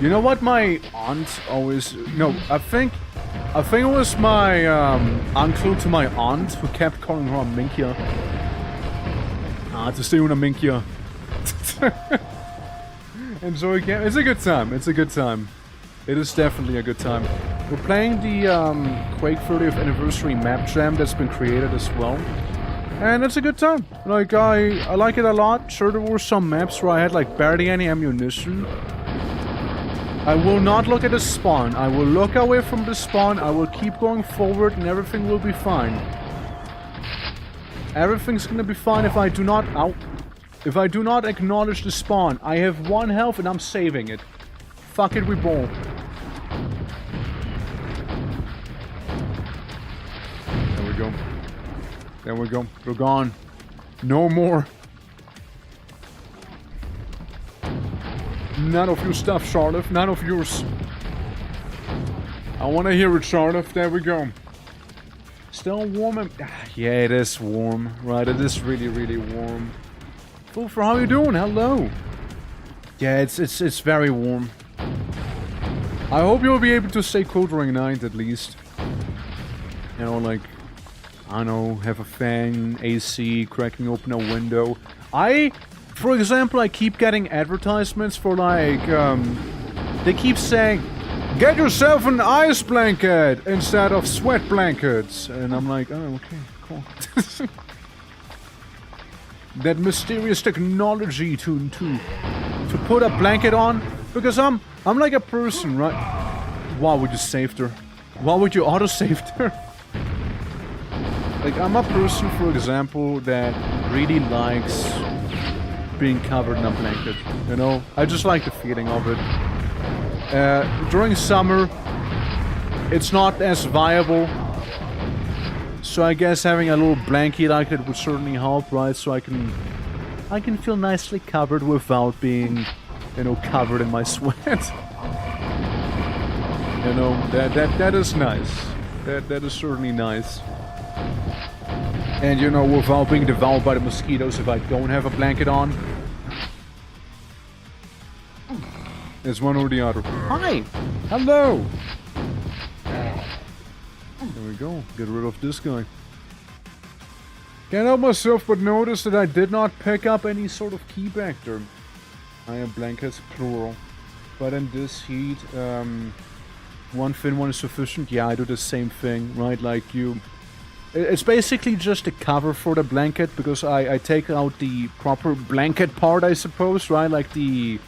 You know what my aunt always... No, I think it was my uncle to my aunt who kept calling her a Minkia. To stay with a Minkia. Enjoy game. It's a good time. It's a good time. It is definitely a good time. We're playing the Quake 30th anniversary map jam that's been created as well. And it's a good time. Like, I like it a lot. Sure, there were some maps where I had like barely any ammunition. I will not look at the spawn. I will look away from the spawn. I will keep going forward and everything will be fine. Everything's gonna be fine if I do not... Ow. If I do not acknowledge the spawn. I have 1 health and I'm saving it. Fuck it, we ball. There we go. There we go. We're gone. No more. None of your stuff, Charlotte. None of yours. I want to hear it, Charlotte. There we go. Still warm and... Yeah, it is warm. Right, it is really, really warm. Fulfer, how you doing? Hello. Yeah, it's very warm. I hope you'll be able to stay cool during night, at least. You know, like... I don't know, have a fan, AC, cracking open a window. For example, I keep getting advertisements for like, they keep saying, get yourself an ice blanket instead of sweat blankets. And I'm like, oh, okay, cool. That mysterious technology to put a blanket on, because I'm like a person, right? Why would you save her? Why would you auto-save her? Like, I'm a person, for example, that really likes being covered in a blanket, you know? I just like the feeling of it. During summer, it's not as viable. So I guess having a little blanket like that would certainly help, right? So I can feel nicely covered without being, you know, covered in my sweat. You know, that is nice. That is certainly nice. And you know, without being devoured by the mosquitoes if I don't have a blanket on. It's one or the other. Hi! Hello! we go. Get rid of this guy. Can't help myself but notice that I did not pick up any sort of key back there. I have blankets, plural. But in this heat, one thin one is sufficient. Yeah, I do the same thing, right? Like you... It's basically just a cover for the blanket, because I take out the proper blanket part, I suppose, right? Like the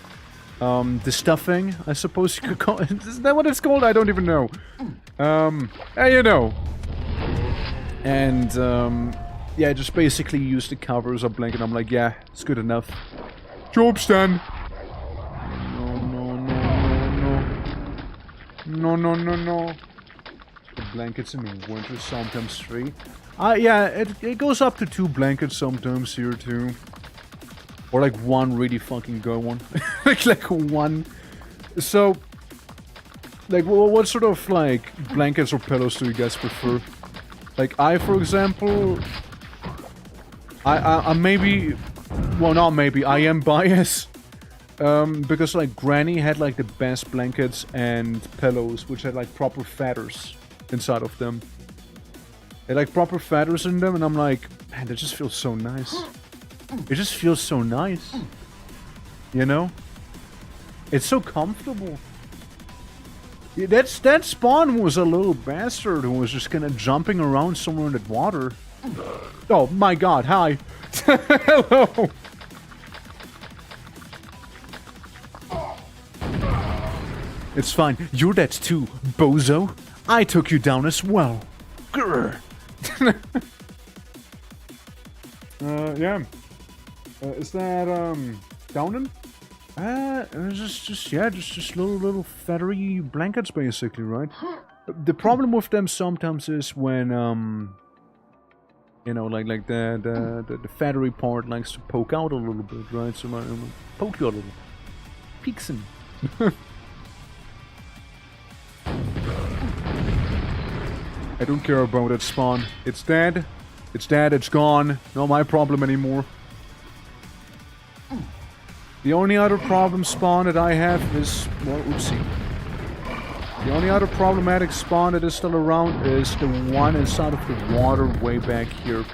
stuffing, I suppose you could call it. Is that what it's called? I don't even know. You know. And, yeah, just basically use the cover as a blanket. I'm like, yeah, it's good enough. Job's done. No. The blankets in the winter, sometimes 3. Yeah, it goes up to 2 blankets sometimes here too. Or like 1 really fucking good one. like 1. So, like, what sort of like blankets or pillows do you guys prefer? Like for example, I maybe, well not maybe, I am biased. Because like Granny had like the best blankets and pillows, which had like proper feathers inside of them. They had like proper feathers in them, and I'm like, man, that just feels so nice. It just feels so nice. You know? It's so comfortable. Yeah, that Spawn was a little bastard who was just kinda jumping around somewhere in that water. Oh my god, hi. Hello. It's fine. You're dead too, bozo. I took you down as well. Grr. Yeah. Is that, Downin? Just little feathery blankets, basically, right? The problem with them sometimes is when, you know, like the feathery part likes to poke out a little bit, right? So, poke you a little. Peeksin'. I don't care about it, Spawn. It's dead. It's dead, it's gone. Not my problem anymore. The only other problem, Spawn, that I have is... well, oopsie. The only other problematic Spawn that is still around is the one inside of the water way back here.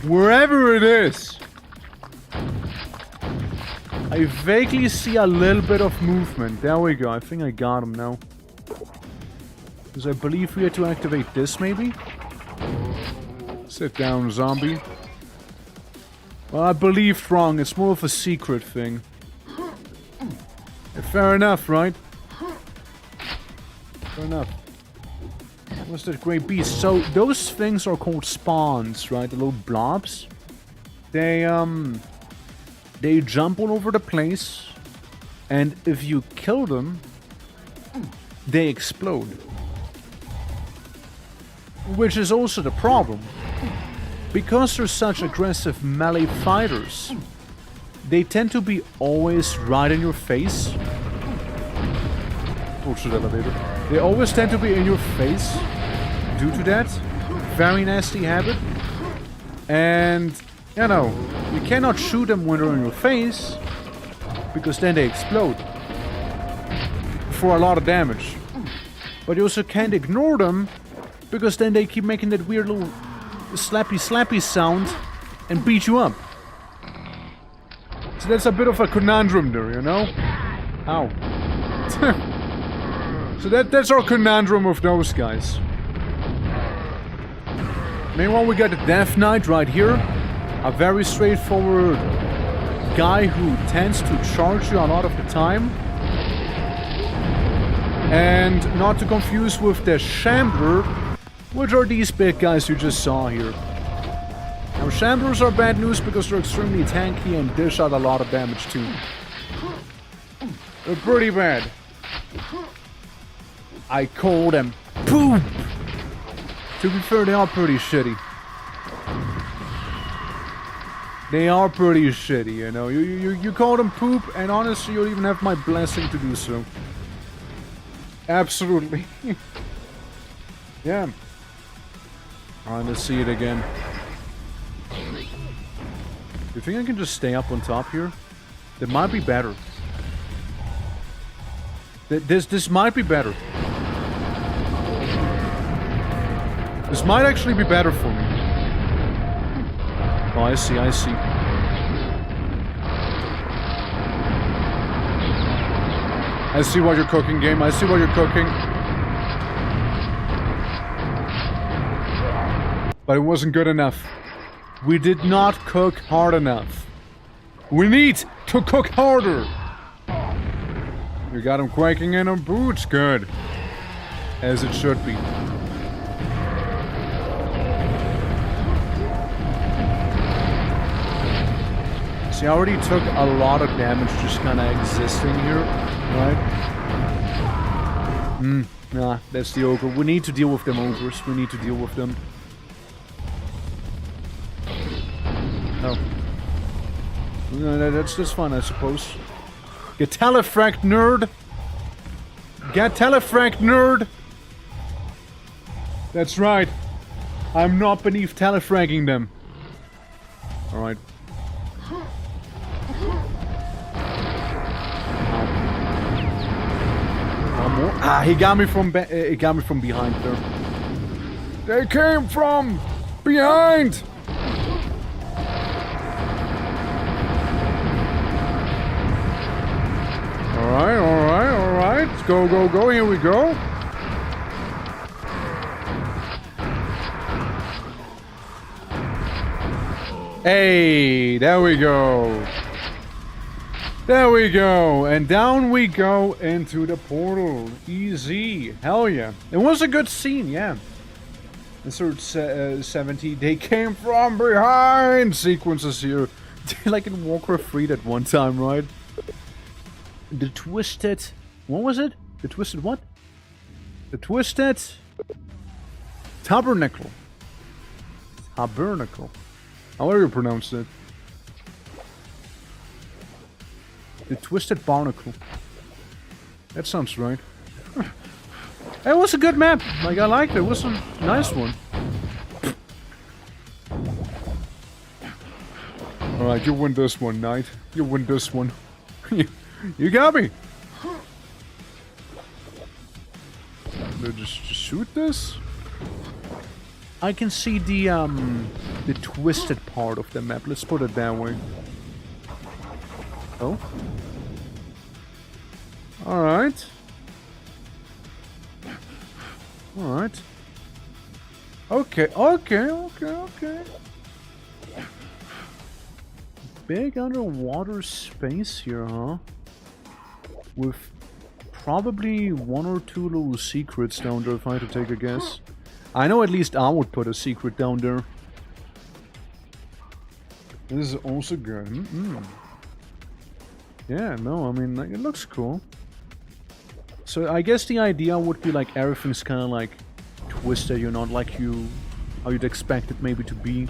Wherever it is! I vaguely see a little bit of movement. There we go. I think I got him now. Because I believe we had to activate this, maybe? Sit down, zombie. Well, I believed wrong. It's more of a secret thing. Yeah, fair enough, right? Fair enough. What's that great beast? So, those things are called spawns, right? The little blobs. They jump all over the place. And if you kill them, they explode. Which is also the problem. Because they're such aggressive melee fighters, they tend to be always right in your face. Bullshit elevator. They always tend to be in your face due to that very nasty habit. And, you know, you cannot shoot them when they're in your face, because then they explode for a lot of damage. But you also can't ignore them, because then they keep making that weird little slappy sound and beat you up. So that's a bit of a conundrum there, you know? Ow. So that's our conundrum of those guys. Meanwhile, we got the Death Knight right here. A very straightforward guy who tends to charge you a lot of the time. And not to confuse with the Shambler, which are these big guys you just saw here. Now, Shamblers are bad news because they're extremely tanky and dish out a lot of damage too. They're pretty bad. I call them poop! To be fair, they are pretty shitty. They are pretty shitty, you know. You call them poop, and honestly, you'll even have my blessing to do so. Absolutely. Yeah. Alright, let's see it again. You think I can just stay up on top here? That might be better. This might be better. This might actually be better for me. Oh, I see, I see. I see what you're cooking, game. I see what you're cooking. But it wasn't good enough. We did not cook hard enough. We need to cook harder. We got him quaking in our boots. Good. As it should be. See, I already took a lot of damage just kind of existing here, right? Nah, that's the ogre. We need to deal with them ogres. We need to deal with them. Oh. No, that's just fun, I suppose. Get telefranked, nerd! Get telefranked, nerd! That's right. I'm not beneath telefranking them. Alright. One more. Ah, he got me from behind there. They came from behind. Alright, alright, alright. Go, go, go. Here we go. Hey, there we go. There we go. And down we go into the portal. Easy. Hell yeah. It was a good scene, yeah. Insert 70. They came from behind sequences here. Like in Warcraft 3 that one time, right? The twisted... What was it? The twisted what? The twisted... Tabernacle. Tabernacle. However you pronounce it. The twisted barnacle. That sounds right. It was a good map. Like, I liked it. It was a nice one. Alright, you win this one, Knight. You win this one. You got me! Just shoot this? I can see the twisted part of the map. Let's put it that way. Oh? Alright. Alright. Okay, okay. Big underwater space here, huh? With probably one or two little secrets down there, if I had to take a guess. I know at least I would put a secret down there. This is also good. Yeah, no, I mean, like, it looks cool. So I guess the idea would be like everything's kind of like twisted, you know, like how you'd expect it maybe to be.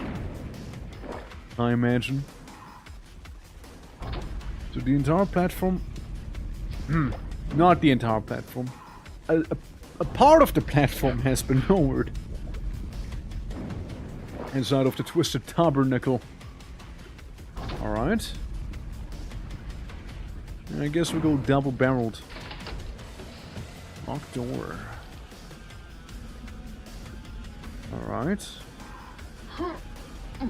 I imagine. So the entire platform... not the entire platform. A part of the platform has been lowered. Inside of the twisted tabernacle. Alright. I guess we'll go double-barreled. Locked door. Alright.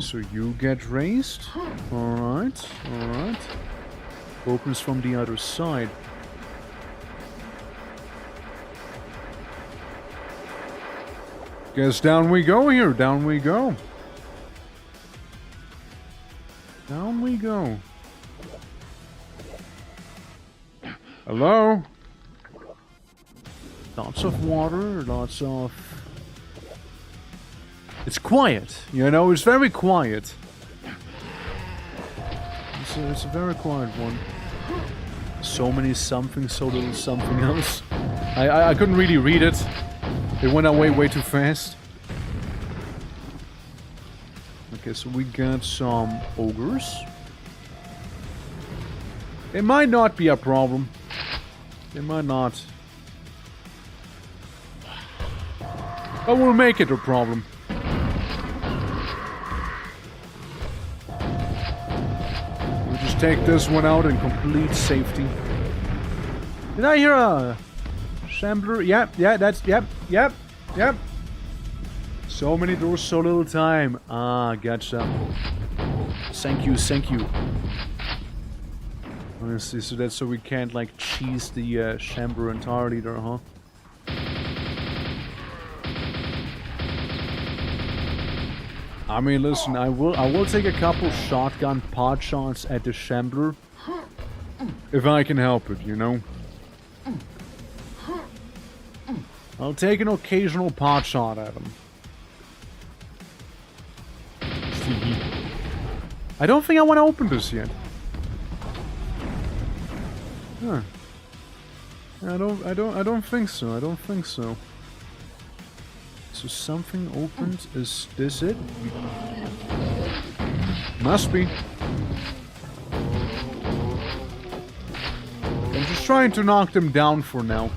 So you get raised. Alright, alright. Opens from the other side. Guess down we go here. Down we go. Down we go. Hello? Lots of water, lots of... It's quiet, you know, it's very quiet. It's a very quiet one. So many something, so little something else. I couldn't really read it. It went away way too fast. Okay, so we got some ogres. It might not be a problem. It might not. But we'll make it a problem. We'll just take this one out in complete safety. Did I hear a shambler? Yep, yeah, that's, yep. So many doors, so little time. Ah, gotcha. Thank you, thank you. Honestly, so that's so we can't like cheese the chamber entirely there, huh? I mean, listen, I will take a couple shotgun pot shots at the chamber if I can help it, you know. I'll take an occasional pot shot at him. I don't think I want to open this yet. Huh. I don't think so. I don't think so. So something opened. Is this it? Must be. I'm just trying to knock them down for now.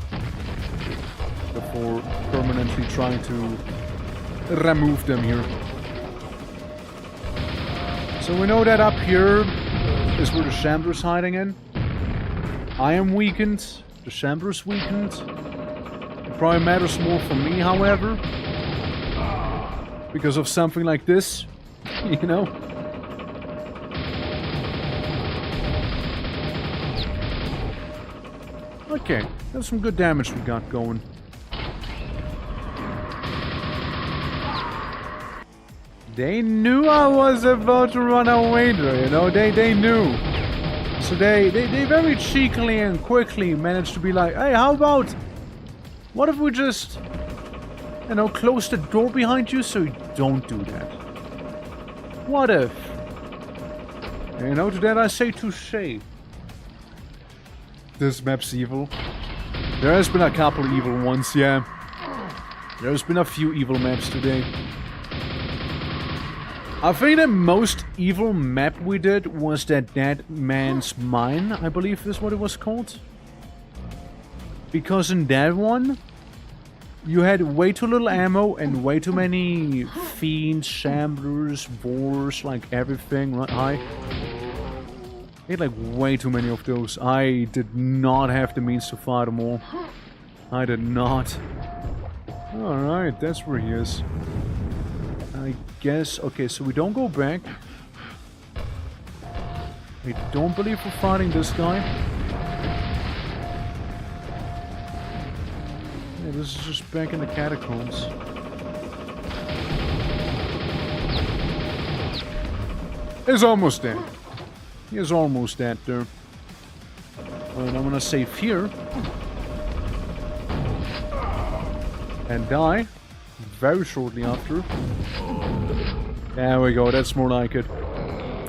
Before permanently trying to remove them here. So we know that up here is where the chamber's hiding in. I am weakened. The chamber's weakened. It probably matters more for me, however. Because of something like this. You know? Okay. That's some good damage we got going. They knew I was about to run away there, you know? They knew. So they very cheekily and quickly managed to be like, hey, how about... What if we just... You know, close the door behind you so you don't do that? What if? You know, to that I say touche. This map's evil. There has been a couple of evil ones, yeah. There's been a few evil maps today. I think the most evil map we did was that Dead Man's Mine, I believe is what it was called. Because in that one, you had way too little ammo and way too many fiends, shamblers, boars, like everything, right? I had like way too many of those. I did not have the means to fight them all. I did not. Alright, that's where he is. I guess... Okay, so we don't go back. I don't believe we're fighting this guy. Yeah, this is just back in the catacombs. He's almost dead. He is almost dead there. And I'm gonna save here. And die. Very shortly after. There we go, that's more like it.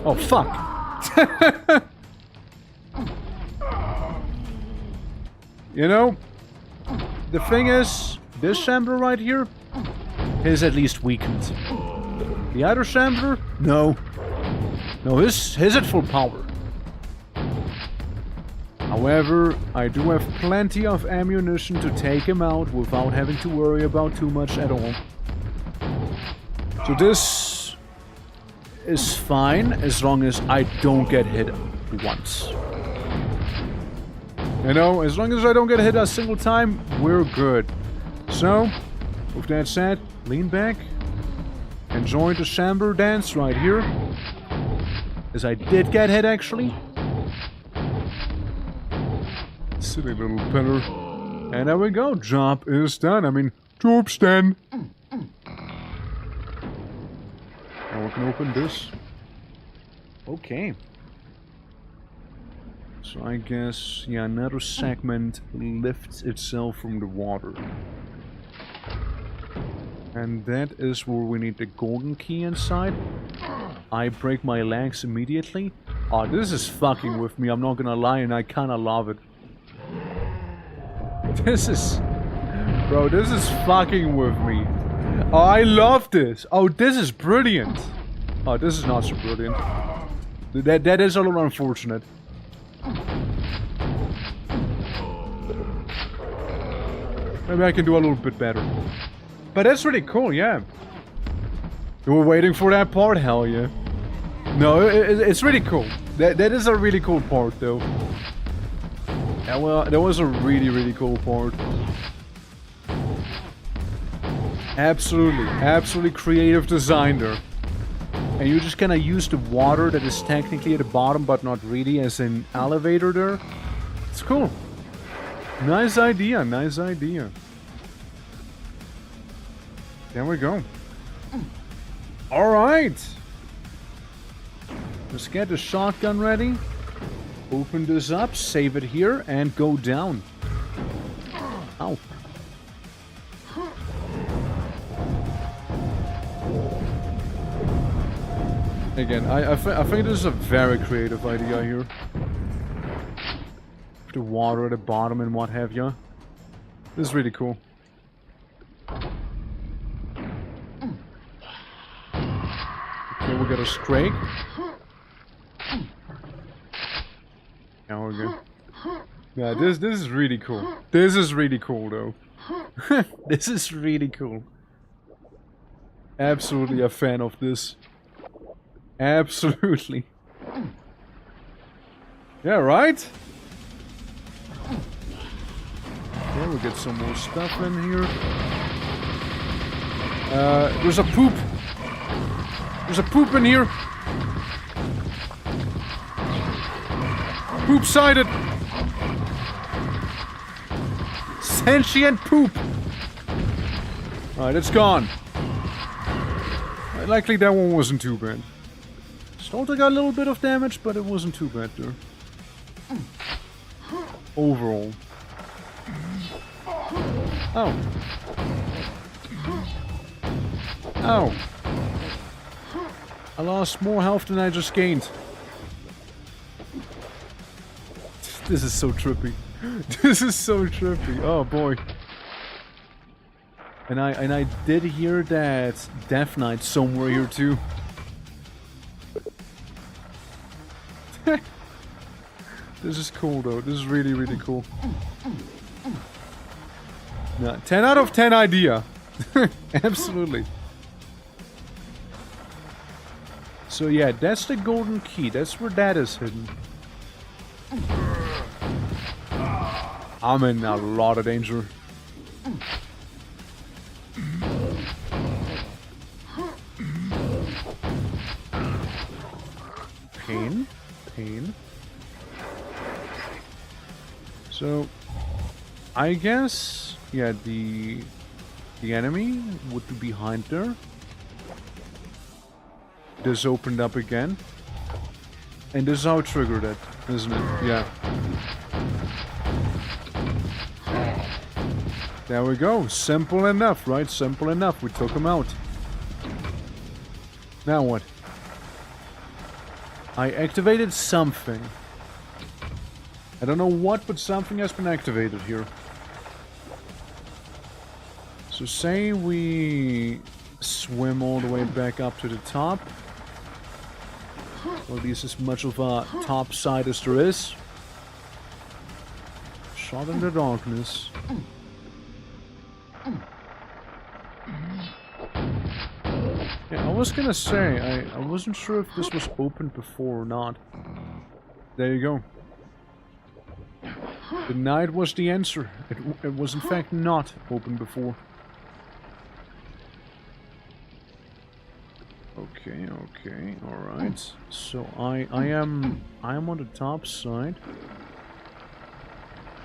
Oh, fuck! You know, the thing is, this chamber right here is at least weakened. The other chamber? No. No, his at full power. However, I do have plenty of ammunition to take him out without having to worry about too much at all. So this is fine as long as I don't get hit once. You know, as long as I don't get hit a single time, we're good. So, with that said, lean back. Enjoy the chamber dance right here. As I did get hit actually. Silly little pillar. And there we go. Job is done. I mean, job's done. Now we can open this. Okay. So I guess, yeah, another segment lifts itself from the water. And that is where we need the golden key inside. I break my legs immediately. Oh, this is fucking with me, I'm not gonna lie, and I kinda love it. This is... Bro, this is fucking with me. Oh, I love this. Oh, this is brilliant. Oh, this is not so brilliant. That is a little unfortunate. Maybe I can do a little bit better. But that's really cool, yeah. You were waiting for that part? Hell yeah. No, it's really cool. That is a really cool part, though. Yeah, well, that was a really, really cool part. Absolutely, absolutely creative design there. And you just kind of use the water that is technically at the bottom, but not really, as an elevator there. It's cool. Nice idea, nice idea. There we go. Alright. Let's get the shotgun ready. Open this up, save it here, and go down. Ow. Again, I think this is a very creative idea here. The water at the bottom and what have you. This is really cool. Okay, we got a Quake. Now we're good. Yeah, this is really cool. This is really cool though. This is really cool. Absolutely a fan of this. Absolutely. Yeah, right? Okay, we'll get some more stuff in here. There's a poop. There's a poop in here. Poop-sided. Sentient poop. Alright, it's gone. Likely that one wasn't too bad. Starter got a little bit of damage, but it wasn't too bad there. Overall. Oh. Oh. I lost more health than I just gained. This is so trippy. This is so trippy. Oh boy. And I did hear that Death Knight somewhere here too. This is cool though. This is really, really cool. Yeah, 10 out of 10 idea. Absolutely. So yeah, that's the golden key. That's where that is hidden. I'm in a lot of danger. Pain. Pain. So, I guess, yeah, the enemy would be behind there. This opened up again. And this is how it triggered it, isn't it? Yeah. There we go. Simple enough, right? Simple enough. We took him out. Now what? I activated something. I don't know what, but something has been activated here. So say we swim all the way back up to the top. Or at least as much of a top side as there is. Shot in the darkness. Yeah, I was gonna say, I wasn't sure if this was opened before or not. There you go. The night was the answer. It was in fact not open before. Okay, okay, alright. So I am on the top side.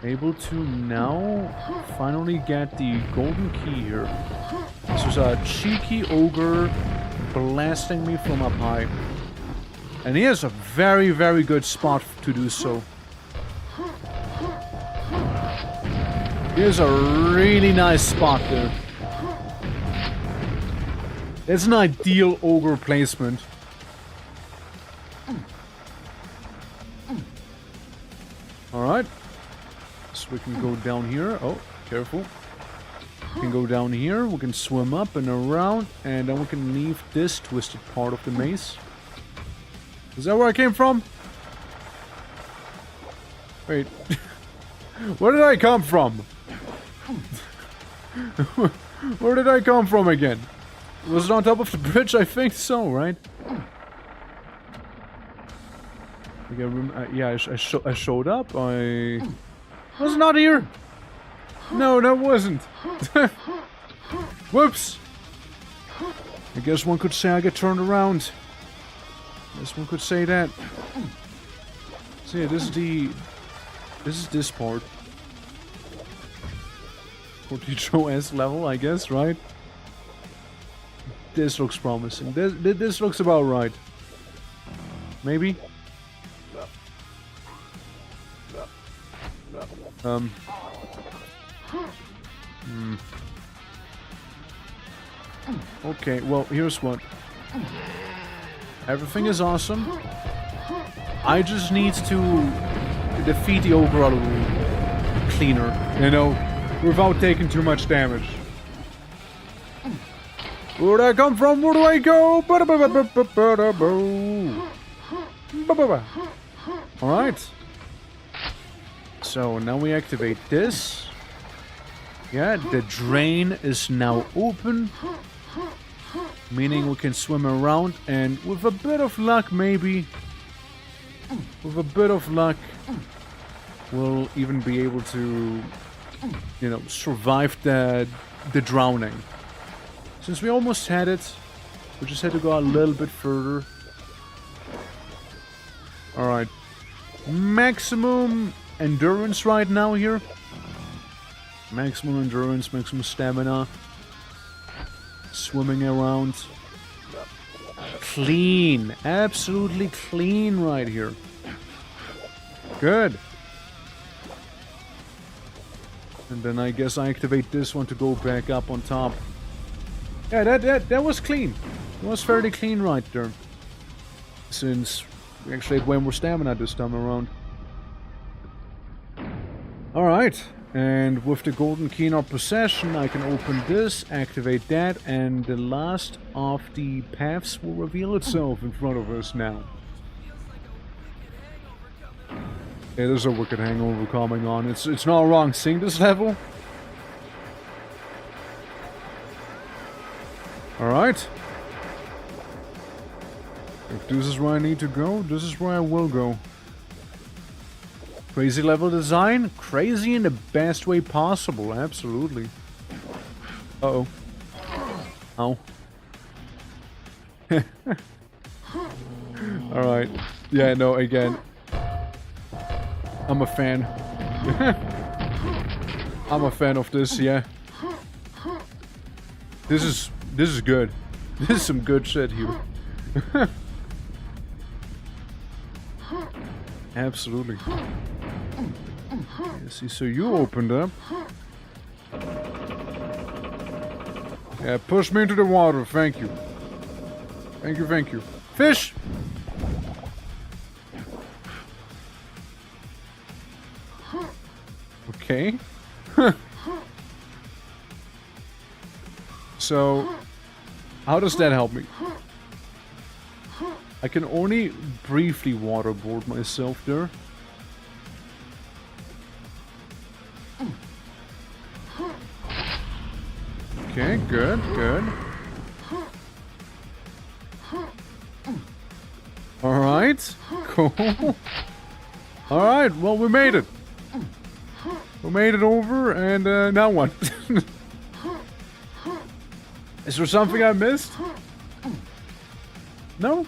Able to now finally get the golden key here. This is a cheeky ogre blasting me from up high. And he has a very, very good spot to do so. Here's a really nice spot there. It's an ideal ogre placement. Alright. So we can go down here. Oh, careful. We can go down here. We can swim up and around. And then we can leave this twisted part of the maze. Is that where I came from? Wait. Where did I come from? Where did I come from again? Was it on top of the bridge? I think so, right? Yeah, I showed up. I was not here. No, that wasn't. Whoops! I guess one could say I get turned around. Guess one could say that. So yeah, this is this part. 42S level, I guess, right? This looks promising. This looks about right. Maybe? Okay, well, here's what. Everything is awesome. I just need to defeat the ogre a little cleaner, you know, without taking too much damage. Where'd I come from? Where do I go? Alright. So now we activate this. Yeah, the drain is now open. Meaning we can swim around, and with a bit of luck, maybe, with a bit of luck, we'll even be able to, you know, survive the drowning. Since we almost had it, we just had to go a little bit further. Alright. Maximum endurance right now here. Maximum endurance, maximum stamina. Swimming around. Clean. Absolutely clean right here. Good. And then I guess I activate this one to go back up on top. Yeah, that was clean. It was fairly clean right there. Since we actually had way more stamina this time around. Alright. And with the golden key in our possession, I can open this, activate that, and the last of the paths will reveal itself in front of us now. Yeah, there's a wicked hangover coming on. It's not wrong seeing this level. Alright. If this is where I need to go, this is where I will go. Crazy level design? Crazy in the best way possible, absolutely. Uh-oh. Ow. Alright. Yeah, no, again. I'm a fan. I'm a fan of this, yeah. This is good. This is some good shit here. Absolutely. See, so you opened up. Yeah, push me into the water, thank you. Thank you, thank you. Fish! Okay. So, how does that help me? I can only briefly waterboard myself there. Okay, good, good. Alright, cool. Alright, well, we made it. We made it over, and now what? Is there something I missed? No?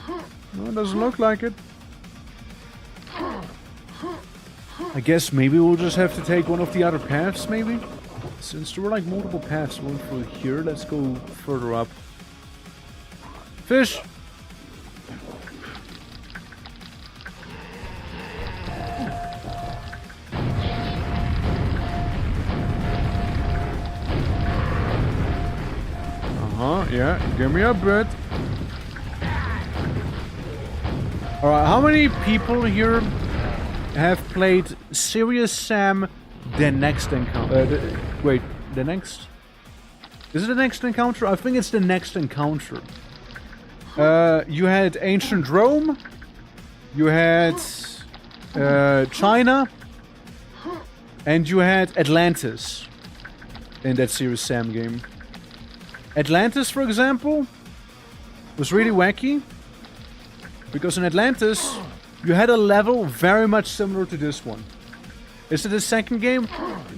No, it doesn't look like it. I guess maybe we'll just have to take one of the other paths, maybe? Since there were like multiple paths going through here, let's go further up. Fish! Yeah, give me a bit. Alright, how many people here have played Serious Sam The Next Encounter? Wait, The Next? Is it The Next Encounter? I think it's The Next Encounter. You had Ancient Rome. You had China. And you had Atlantis in that Serious Sam game. Atlantis, for example, was really wacky. Because in Atlantis, you had a level very much similar to this one. Is it the second game?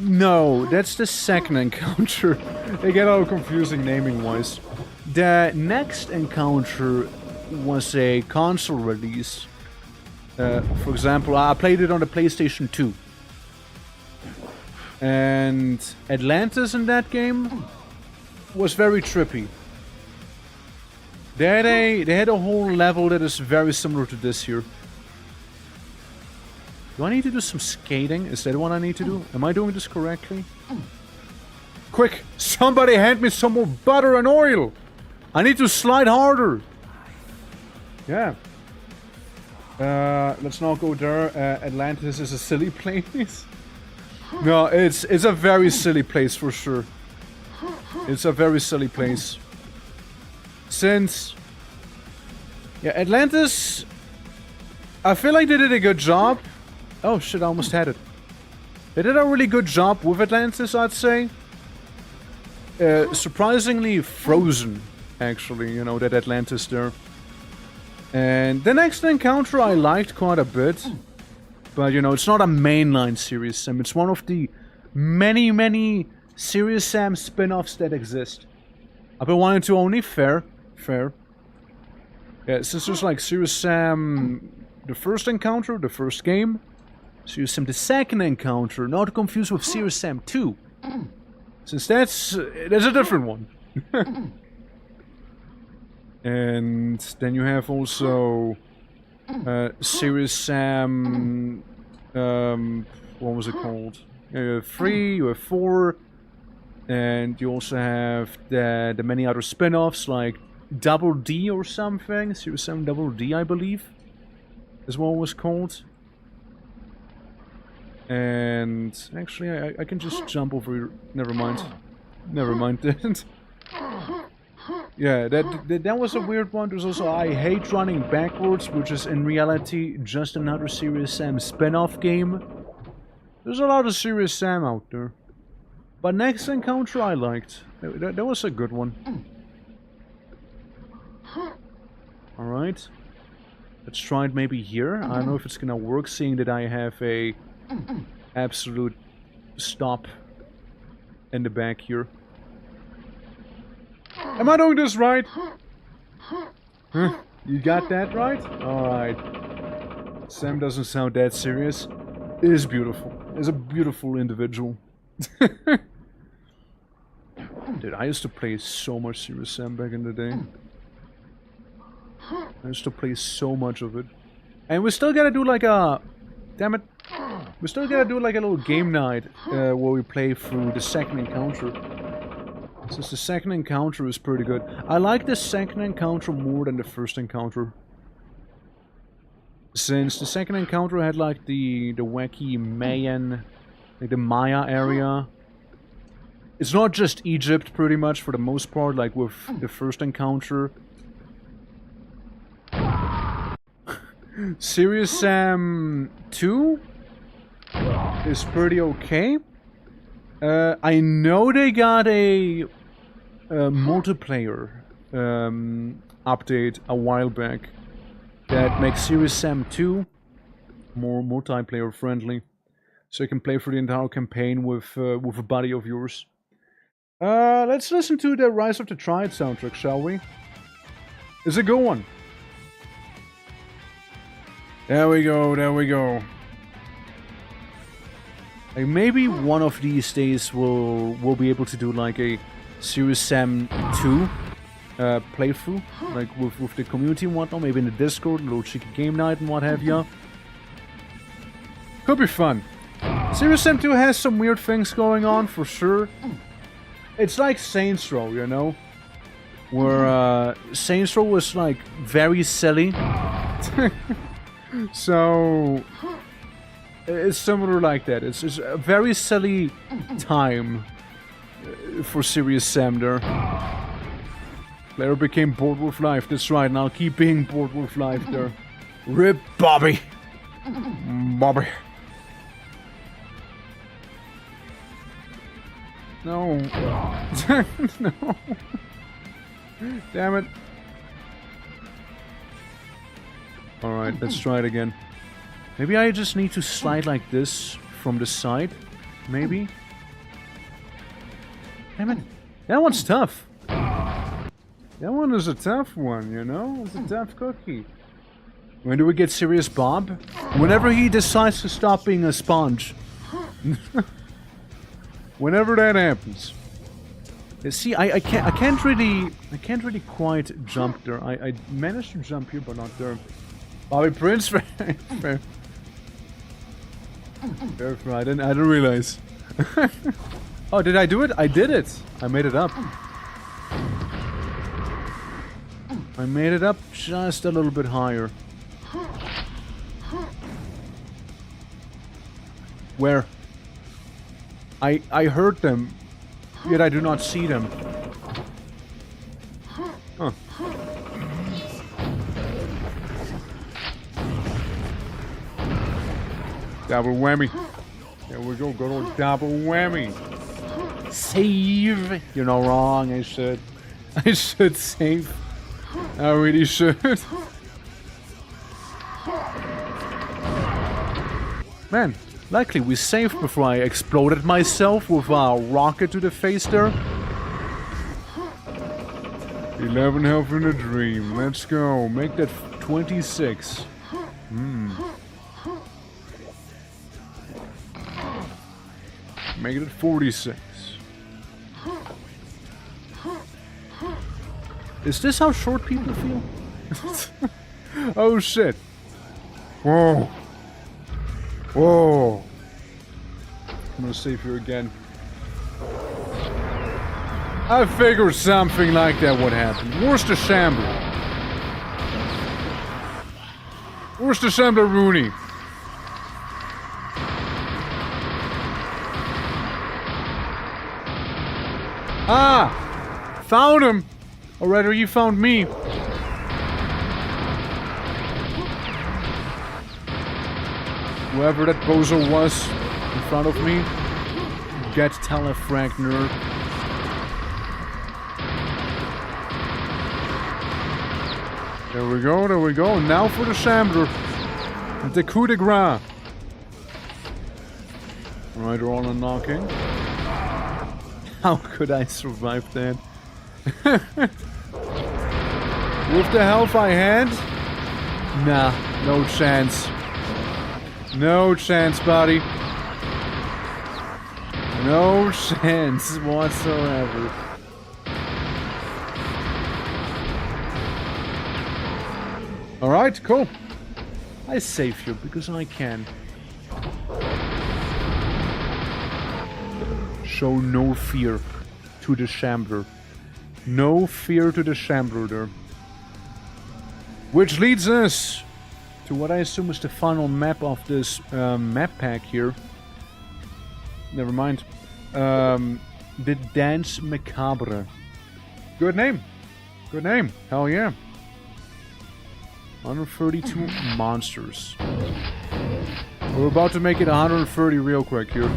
No, that's the second encounter. They get all confusing naming-wise. The next encounter was a console release. For example, I played it on the PlayStation 2. And Atlantis in that game was very trippy. They had a whole level that is very similar to this here. Do I need to do some skating? Is that what I need to do? Am I doing this correctly? Quick! Somebody hand me some more butter and oil! I need to slide harder! Yeah. Let's not go there. Atlantis is a silly place. No, it's a very silly place for sure. It's a very silly place. Since... Yeah, Atlantis... I feel like they did a good job. Oh shit, I almost had it. They did a really good job with Atlantis, I'd say. Surprisingly frozen, actually, you know, that Atlantis there. And the next encounter I liked quite a bit. But, you know, it's not a mainline Serious Sam. It's one of the many, many Serious Sam spin-offs that exist. I've been wanting to only fair. Yeah, since there's like Serious Sam, the first encounter, the first game. Serious Sam, the second encounter, not to confuse with Serious Sam 2. Since that's a different one. And then you have also Serious Sam, what was it called? You have 3, you have 4, and you also have the many other spin-offs like Double D or something. Serious Sam Double D, I believe, is what it was called. And actually, I can just jump over here. Never mind. Never mind that. Yeah, that was a weird one. There's also I Hate Running Backwards, which is in reality just another Serious Sam spin-off game. There's a lot of Serious Sam out there. But next encounter I liked. That was a good one. Alright. Let's try it maybe here. I don't know if it's gonna work, seeing that I have a absolute stop in the back here. Am I doing this right? Huh? You got that right? Alright. Sam doesn't sound that serious. It is beautiful. He's a beautiful individual. Dude, I used to play so much Serious Sam back in the day. I used to play so much of it. And we still gotta do like a... Damn it. We still gotta do like a little game night where we play through the second encounter. Since the second encounter is pretty good. I like the second encounter more than the first encounter. Since the second encounter had like the wacky Mayan, like the Maya area. It's not just Egypt pretty much for the most part, like with the first encounter. Serious Sam 2 is pretty okay. I know they got a multiplayer update a while back that makes Serious Sam 2 more multiplayer friendly, so you can play through the entire campaign with a buddy of yours. Let's listen to the Rise of the Triad soundtrack, shall we? It's a good one. There we go, there we go. Like maybe one of these days we'll be able to do like a Serious Sam 2 playthrough, like with the community and whatnot, maybe in the Discord, a little cheeky game night and what have ya. Could be fun. Serious Sam 2 has some weird things going on for sure. It's like Saints Row, you know? Where Saints Row was like very silly. So it's similar like that. It's a very silly time for Serious Sam there. Player became bored with life, that's right, and I'll keep being bored with life there. RIP Bobby! Bobby. No. No. Damn it. Alright, let's try it again. Maybe I just need to slide like this from the side. Maybe? Damn it. That one's tough. That one is a tough one, you know? It's a tough cookie. When do we get serious, Bob? Whenever he decides to stop being a sponge. Whenever that happens. You see, I can't really quite jump there. I managed to jump here, but not there. Bobby Prince, fair I didn't realize. Oh, did I do it? I did it. I made it up. I made it up just a little bit higher. Where? I heard them, yet I do not see them. Huh. Double whammy. There we go, good old double whammy. Save! You're not wrong, I should save. I really should. Man, luckily we saved before I exploded myself with a rocket to the face there. 11 health in a dream. Let's go. Make that 26. Make it 46. Is this how short people feel? Oh shit. Whoa. Whoa. I'm gonna save here again. I figured something like that would happen. Where's the Shambler? Where's the Shambler Rooney? Ah! Found him! Or rather, you found me. Whoever that bozo was in front of me, get telefragged, nerd. There we go, there we go. Now for the Shambler. The coup de grace. Right, all unlocking. How could I survive that? With the health I had? Nah, no chance. No chance, buddy. No chance whatsoever. Alright, cool. I save you because I can. Show no fear to the Shambler. No fear to the Shambler there. Which leads us to what I assume is the final map of this map pack here. Never mind. The Dance Macabre. Good name. Good name. Hell yeah. 132 monsters. We're about to make it 130 real quick here.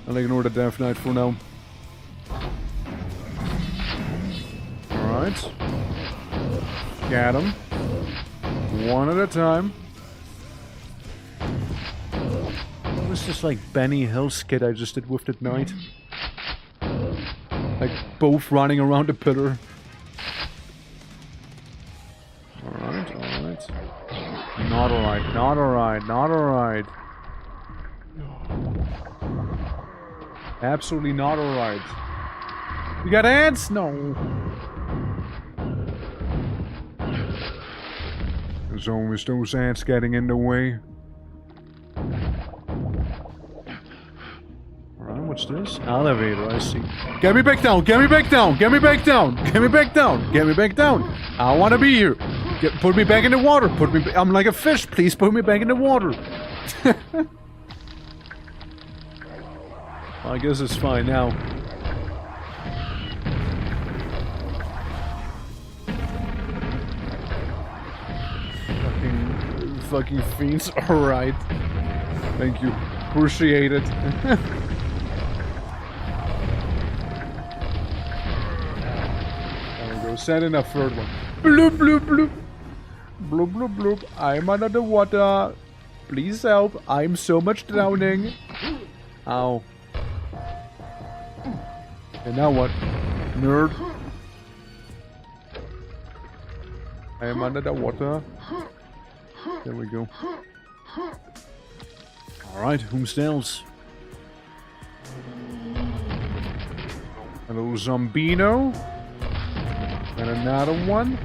I'll ignore the Death Knight for now. Alright. Got him. One at a time. What was this like Benny Hill skit I just did with that knight? Like both running around the pillar. Alright, alright. Not alright, not alright, not alright. Absolutely not alright. You got ants? No. There's always those ants getting in the way. Alright, what's this? Elevator, I see. Get me back down! Get me back down! Get me back down! Get me back down! Get me back down! I wanna be here! Put me back in the water! Put me I'm like a fish, please put me back in the water! I guess it's fine now. Fucking fiends. Alright. Thank you. Appreciate it. There we go. Send in a third one. Bloop, bloop, bloop. Bloop, bloop, bloop. I'm under the water. Please help. I'm so much drowning. Ow. And now what? Nerd. I am under the water. There we go. Alright, whom's else? A little zombino. And another one.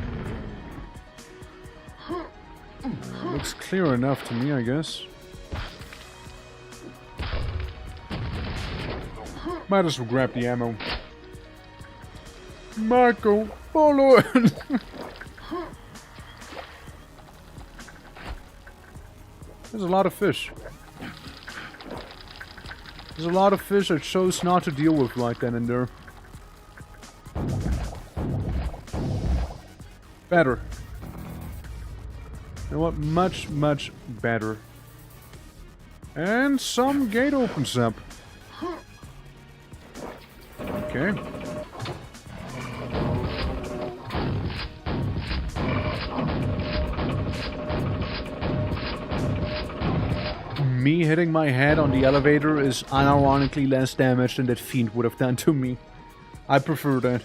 Looks clear enough to me, I guess. Might as well grab the ammo. Marco, follow it! There's a lot of fish. There's a lot of fish I chose not to deal with right then and there. Better. You know what? Much, much better. And some gate opens up. Okay. Me hitting my head on the elevator is unironically less damage than that fiend would have done to me. I prefer that.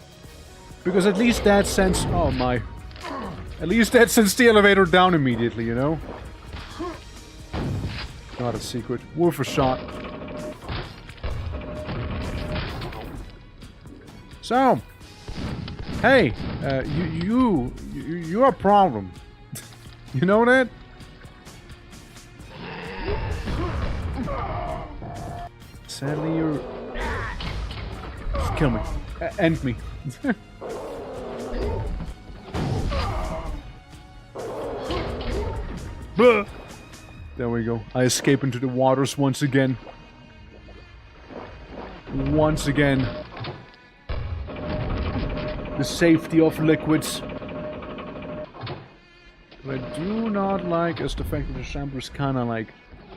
Because at least that sends... Oh my... At least that sends the elevator down immediately, you know? Not a secret. Worth a shot. So, hey, you're a problem. You know that? Sadly, you're... Just kill me. End me. There we go. I escape into the waters once again. Once again. The safety of liquids. What I do not like is the fact that the shampoo is kind of like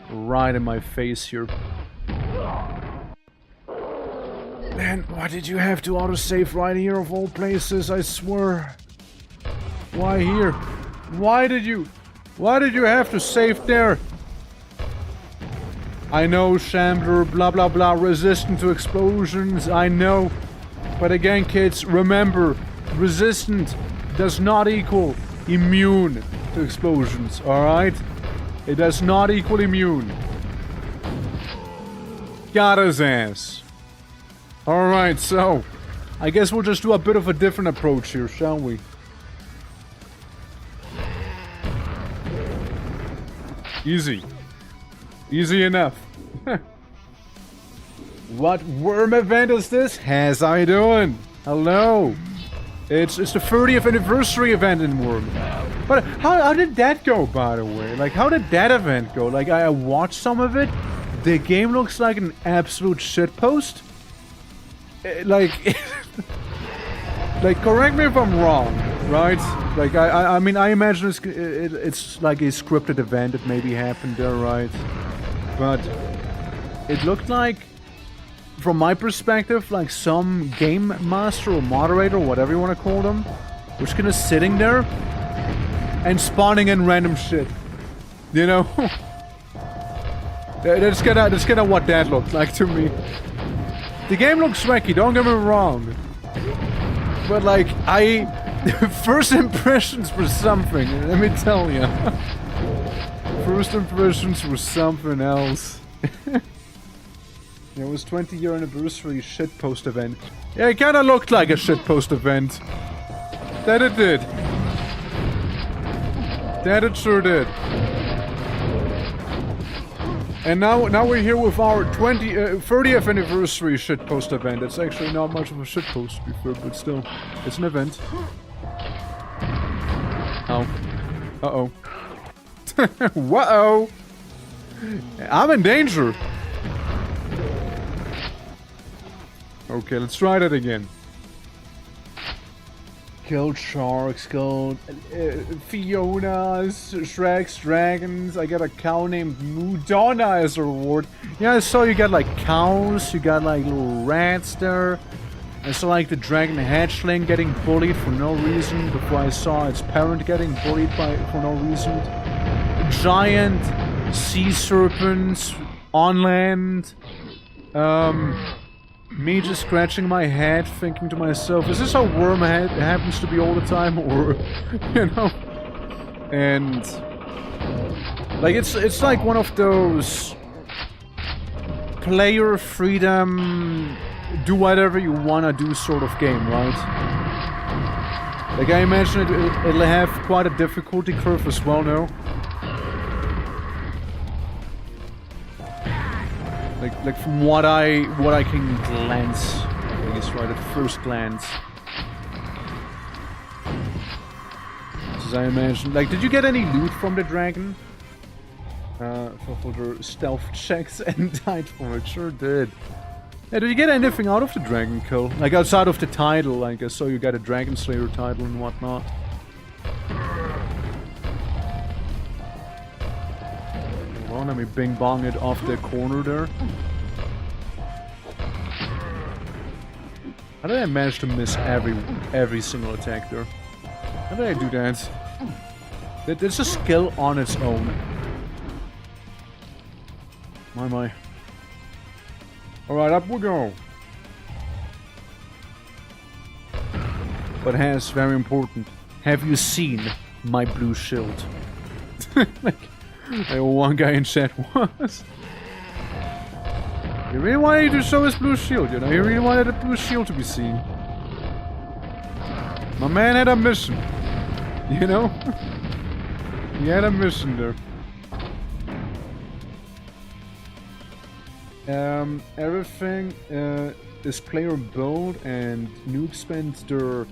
right in my face here. Man, why did you have to autosave right here of all places? I swear. Why here? Why did you have to save there? I know, Shambler, blah blah blah, resistant to explosions, I know. But again, kids, remember, resistant does not equal immune to explosions, alright? It does not equal immune. Got his ass. Alright, so, I guess we'll just do a bit of a different approach here, shall we? Easy. Easy enough. What worm event is this? How's I doing? Hello. It's the 30th anniversary event in Worm. But how did that go, by the way? Like, how did that event go? Like, I watched some of it. The game looks like an absolute shitpost. Like, like, correct me if I'm wrong, right? Like, I mean, I imagine it's like a scripted event that maybe happened there, right? But it looked like, from my perspective, like some game master or moderator, whatever you want to call them, was kind of sitting there and spawning in random shit. You know? That's kind of what that looked like to me. The game looks wacky, don't get me wrong. But like, first impressions were something, let me tell you. First impressions were something else. It was 20-year anniversary shitpost event. Yeah, it kinda looked like a shitpost event. That it did. That it sure did. And now we're here with our 30th anniversary shitpost event. It's actually not much of a shitpost to be fair, but still, it's an event. Oh. Uh-oh. Whoa! I'm in danger! Okay, let's try that again. Killed sharks, killed Fionas, Shreks, dragons. I got a cow named Mudonna as a reward. Yeah, I saw you got like cows, you got like little rats there. I saw like the dragon hatchling getting bullied for no reason before I saw its parent getting bullied for no reason. A giant sea serpents on land. Me just scratching my head, thinking to myself, is this how Wormhead happens to be all the time, or you know? And like it's like one of those player freedom, do whatever you wanna do sort of game, right? Like I imagine it'll have quite a difficulty curve as well, no? Like from what I can glance, I guess, right at first glance. As I imagine, like, did you get any loot from the dragon? For the stealth checks and died for it, sure did. Yeah, did you get anything out of the dragon kill? Like outside of the title, like I saw you got a Dragon Slayer title and whatnot. Hold on, let me bing bong it off the corner there. How did I manage to miss every single attack there? How did I do that? That's a skill on its own. My. Alright, up we go. But Has, very important. Have you seen my blue shield? Like one guy in chat was. He really wanted to show his blue shield, you know? He really wanted the blue shield to be seen. My man had a mission. You know? He had a mission there. Everything is player build, and noobs spend their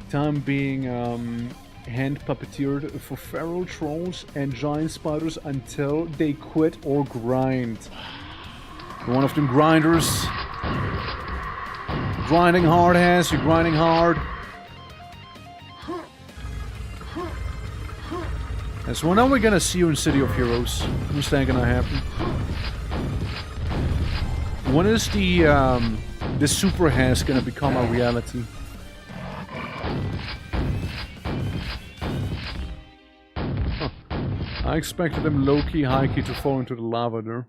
time being hand puppeteered for feral trolls and giant spiders until they quit or grind. You're one of them grinders. Grinding hard, Has, you're grinding hard. And so when are we gonna see you in City of Heroes? When's that gonna happen? When is the Super Has gonna become a reality? Huh. I expected them low-key, high-key to fall into the lava there.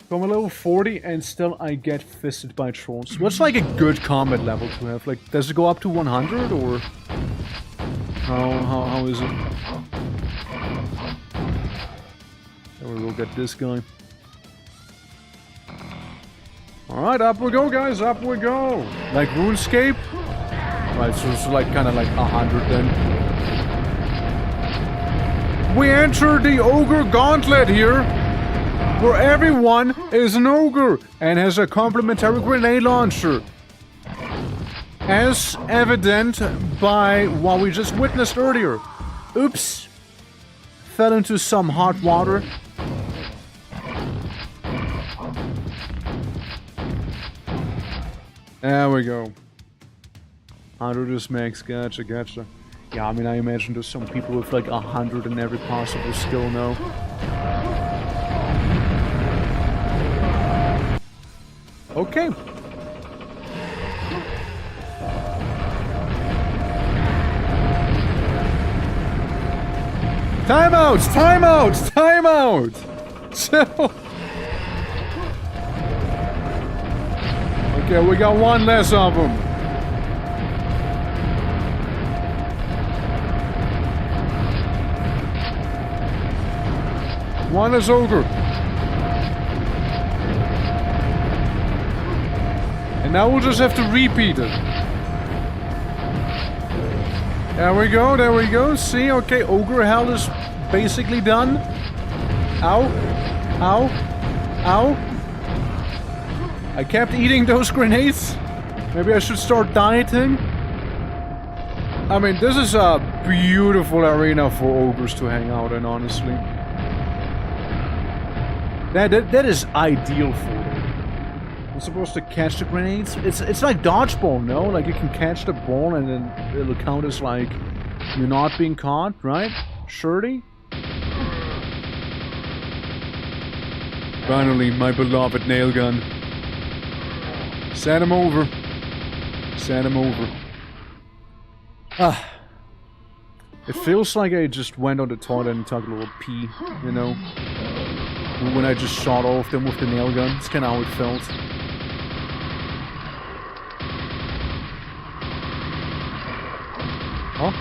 So I'm a level 40 and still I get fisted by trolls. What's like a good combat level to have? Like, does it go up to 100 or how is it? There we go, get this guy. Alright, up we go, guys, up we go! Like RuneScape? Right, so it's like kinda like 100 then. We enter the Ogre Gauntlet here, where everyone is an ogre and has a complimentary grenade launcher. As evident by what we just witnessed earlier. Oops! Fell into some hot water. There we go. 100 is max, gotcha. Yeah, I mean, I imagine there's some people with like 100 in every possible skill now. Okay. Timeout! So... Okay, we got one less of them. One is ogre. And now we'll just have to repeat it. There we go. See, okay, ogre hell is basically done. Ow. I kept eating those grenades. Maybe I should start dieting. I mean, this is a beautiful arena for ogres to hang out in, honestly. That is ideal for them. You're supposed to catch the grenades. It's like dodgeball, no? Like you can catch the ball and then it'll count as like you're not being caught, right? Surely. Finally, my beloved nail gun. Send him over. Ah. It feels like I just went on the toilet and took a little pee, you know? When I just shot all of them with the nail gun. It's kinda how it felt. Oh?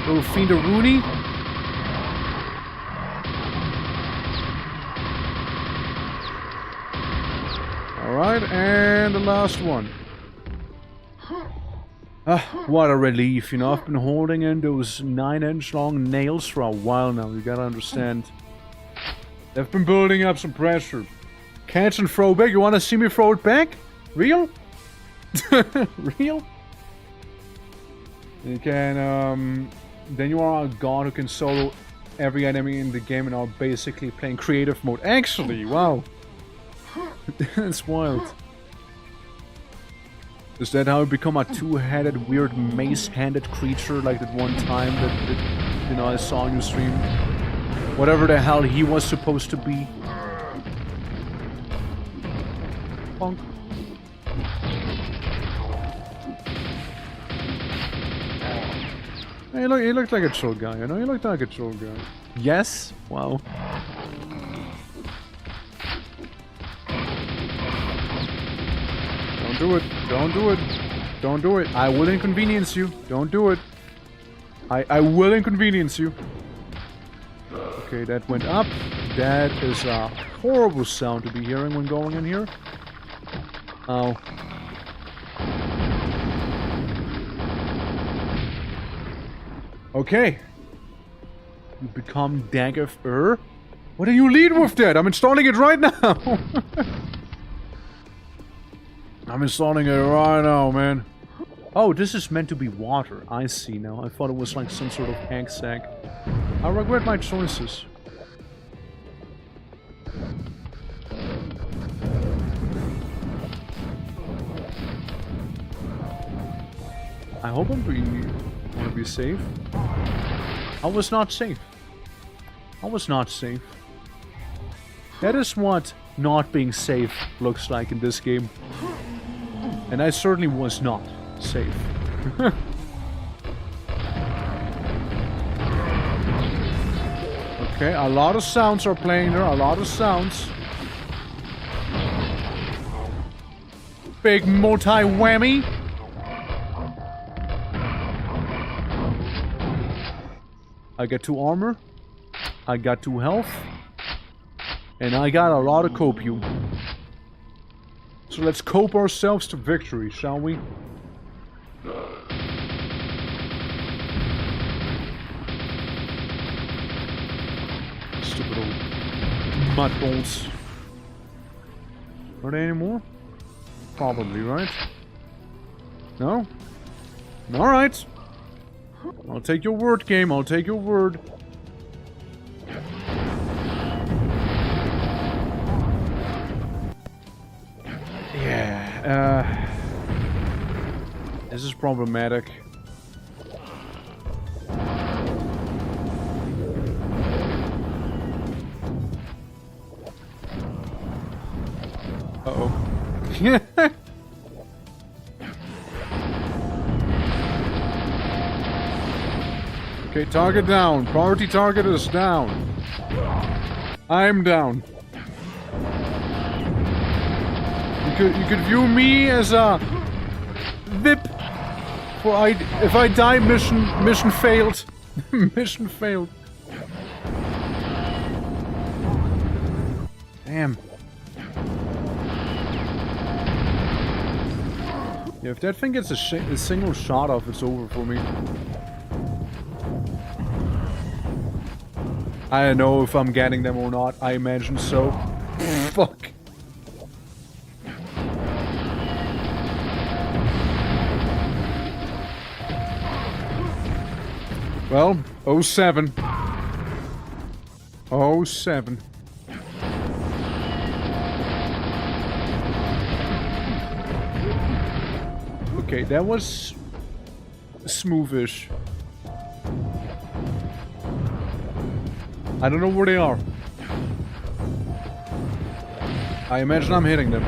Little fiend of Rooney? Alright, and the last one. What a relief, you know, I've been holding in those 9-inch long nails for a while now, you gotta understand. They've been building up some pressure. Catch and throw back, you wanna see me throw it back? Real? Real? You can, then you are a god who can solo every enemy in the game and are basically playing creative mode. Actually, wow. That's wild. Is that how you become a two-headed, weird, mace-handed creature like that one time that you know, I saw on your stream? Whatever the hell he was supposed to be. Bonk. Hey, look, he looked like a chill guy, you know? He looked like a chill guy. Yes? Wow. Don't do it. Don't do it. Don't do it. I will inconvenience you. Don't do it. I will inconvenience you. Okay, that went up. That is a horrible sound to be hearing when going in here. Ow. Okay. You become Dagger. What do you lead with that? I'm installing it right now. I'm installing it right now, man. Oh, this is meant to be water. I see now. I thought it was like some sort of egg sack. I regret my choices. I hope I'm gonna be safe. I was not safe. I was not safe. That is what not being safe looks like in this game. And I certainly was not safe. Okay, a lot of sounds are playing there, a lot of sounds. Big multi-whammy. I got 2 armor. I got 2 health. And I got a lot of copium. So let's cope ourselves to victory, shall we? Stupid old mud balls. Are there any more? Probably, right? No? Alright. I'll take your word, game. I'll take your word. Yeah, this is problematic. Uh-oh. Okay, target down. Priority target is down. I'm down. You could view me as a VIP for if I die, mission failed. Mission failed. Damn. Yeah, if that thing gets a single shot off, it's over for me. I don't know if I'm getting them or not. I imagine so. Fuck. Well, 07. 07. Okay, that was smoothish. I don't know where they are. I imagine I'm hitting them.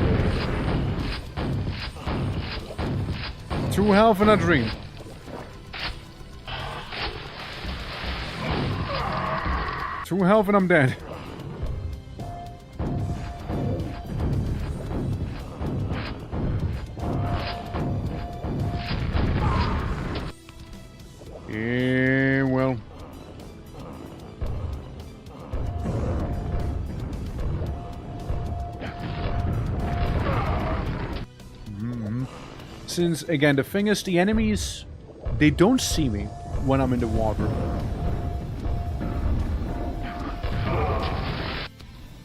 2 health and a dream. 2 health and I'm dead. Yeah, well. Since, again, the thing is, the enemies, they don't see me when I'm in the water.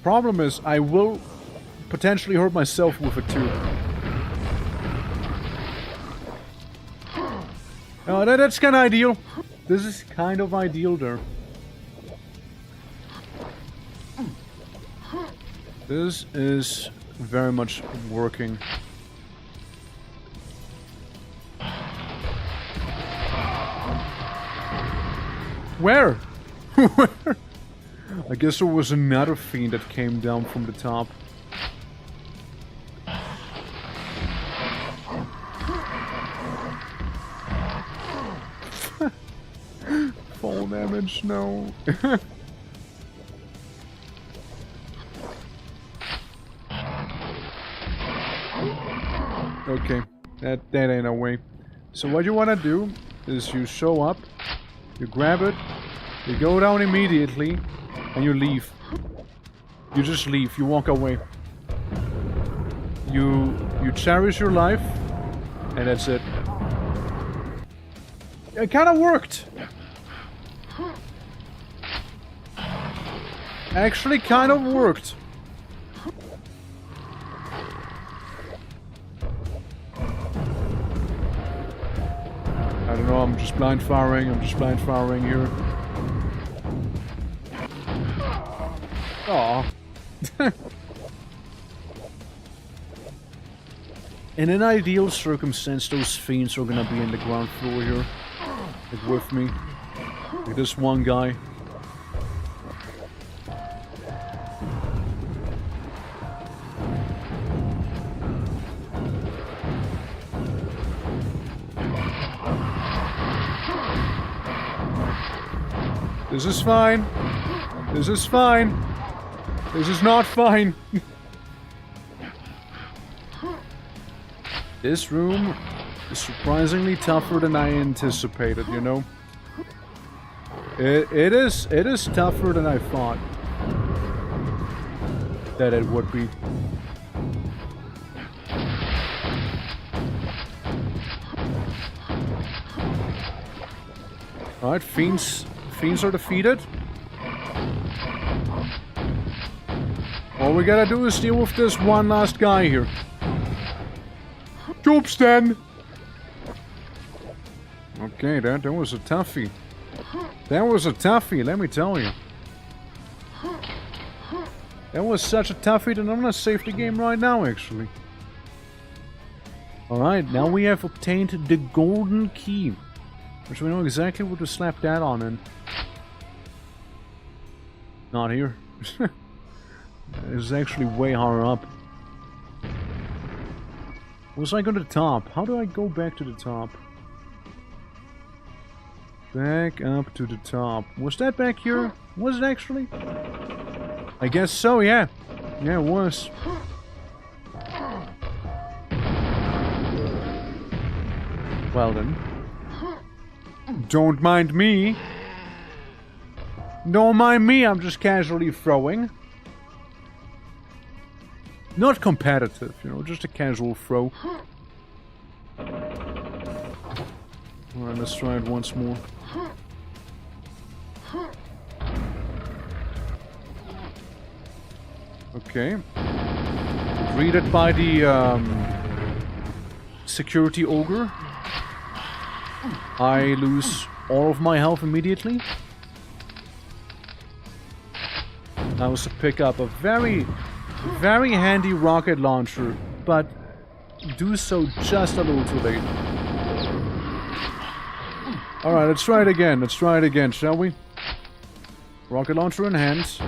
Problem is, I will potentially hurt myself with it too. Oh, that's kind of ideal. This is kind of ideal there. This is very much working. Where? Where? I guess there was another fiend that came down from the top. Fall damage, no. Okay, that ain't no way. So what you wanna do is you show up, you grab it, you go down immediately, and you leave. You just leave, you walk away. You cherish your life, and that's it. It kinda worked! Actually kind of worked. I don't know, I'm just blind firing here. Aw. In an ideal circumstance, those fiends are gonna be in the ground floor here. Like with me. Like this one guy. This is fine. This is fine. This is not fine. This room is surprisingly tougher than I anticipated, you know? It is tougher than I thought that it would be. Alright, fiends are defeated. All we gotta do is deal with this one last guy here. Jobs then! Okay, that was a toughie. That was a toughie, let me tell you. That was such a toughie that I'm gonna save the game right now, actually. Alright, now we have obtained the golden key. Which we know exactly what to slap that on in. Not here. It's actually way higher up. Was I go to the top? How do I go back to the top? Back up to the top. Was that back here? Was it actually? I guess so, yeah. Yeah, it was. Well then. Don't mind me. Don't mind me, I'm just casually throwing. Not competitive, you know, just a casual throw. Alright, let's try it once more. Okay. Greeted by the security ogre. I lose all of my health immediately. I was to pick up a very handy rocket launcher, but do so just a little too late. Alright, let's try it again. Let's try it again, shall we? Rocket launcher in hand.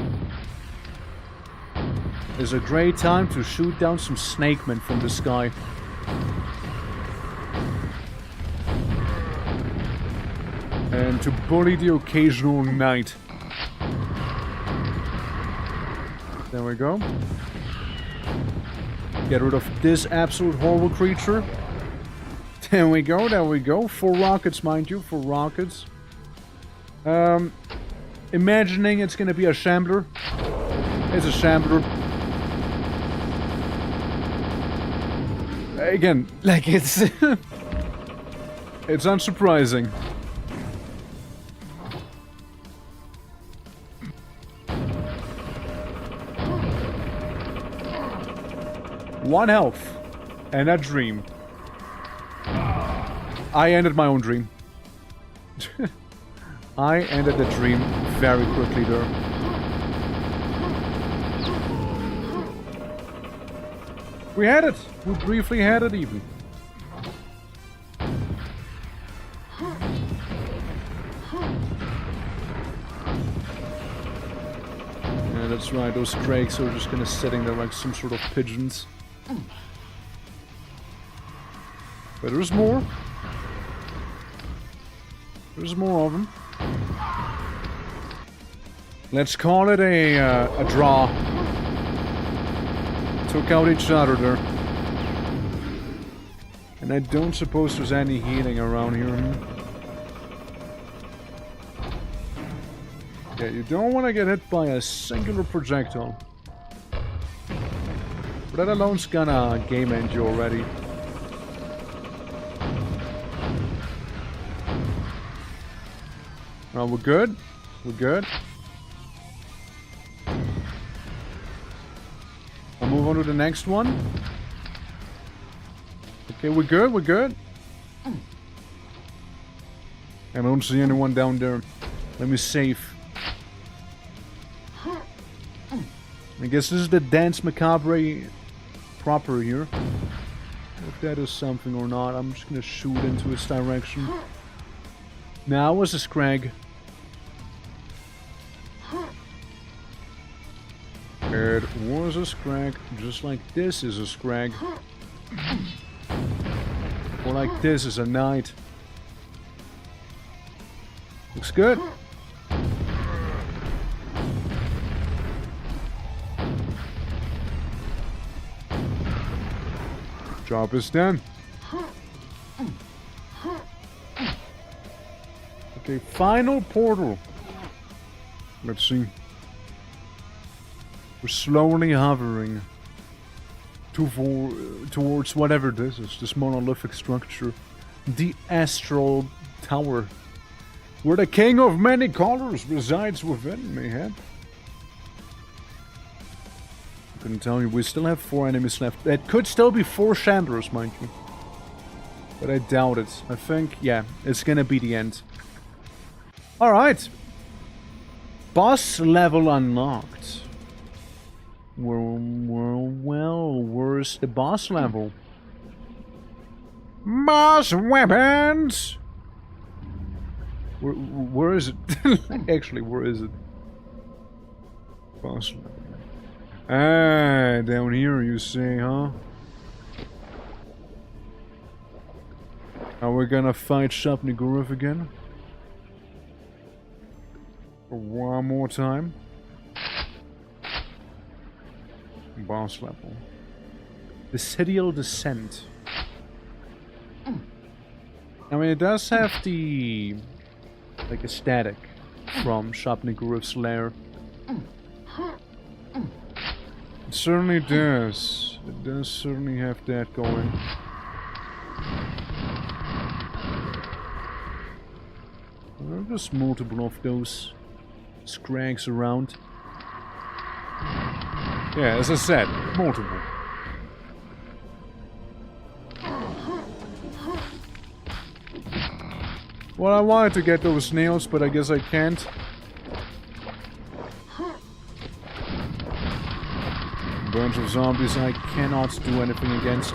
Is a great time to shoot down some snakemen from the sky. And to bully the occasional knight. There we go. Get rid of this absolute horrible creature. There we go, there we go. 4 rockets, mind you, 4 rockets. Imagining it's gonna be a shambler. It's a shambler. Again, like it's... it's unsurprising. One health. And a dream. I ended my own dream. I ended the dream very quickly there. We had it! We briefly had it even. Yeah, that's right, those Craigs are just kinda sitting there like some sort of pigeons. But there's more. There's more of them. Let's call it a draw. Took out each other there. And I don't suppose there's any healing around here. Yeah, you don't want to get hit by a singular projectile. That alone's gonna game end you already. Oh, we're good. We're good. I'll move on to the next one. Okay, we're good. We're good. I don't see anyone down there. Let me save. I guess this is the Dance Macabre proper here. If that is something or not, I'm just gonna shoot into its direction. Now, it was a Scrag. It was a Scrag, just like this is a Scrag. Or like this is a Knight. Looks good. Job is done. Okay, final portal. Let's see. We're slowly hovering towards whatever this is, this monolithic structure. The Astral Tower. Where the King of Many Colors resides within, mayhap. I couldn't tell you, we still have 4 enemies left. It could still be 4 Shamblers, mind you. But I doubt it. I think, yeah, it's gonna be the end. Alright. Boss level unlocked. Well, where's the boss level? Boss weapons! Where is it? Actually, where is it? Boss level. Ah, down here you say, huh? Are we gonna fight Shop-Nigurov again? For one more time? Boss level. The Sidial Descent. I mean, it does have the... like a static from Shop-Nigurov's lair. It certainly does. It does certainly have that going. There are just multiple of those Scrags around. Yeah, as I said, multiple. Well, I wanted to get those nails, but I guess I can't. A bunch of zombies I cannot do anything against.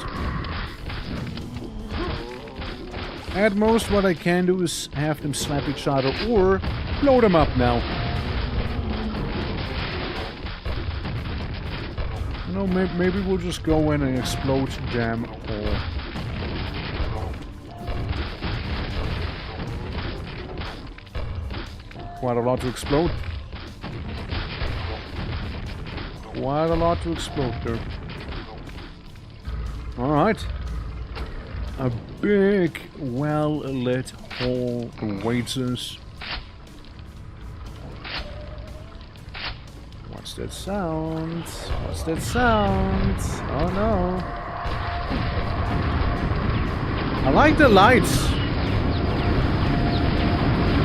At most, what I can do is have them slap each other or blow them up now. You know, maybe we'll just go in and explode them all. Quite a lot to explode. Quite a lot to explode there. Alright. A big, well-lit hole awaits us. What's that sound? What's that sound? Oh no. I like the lights.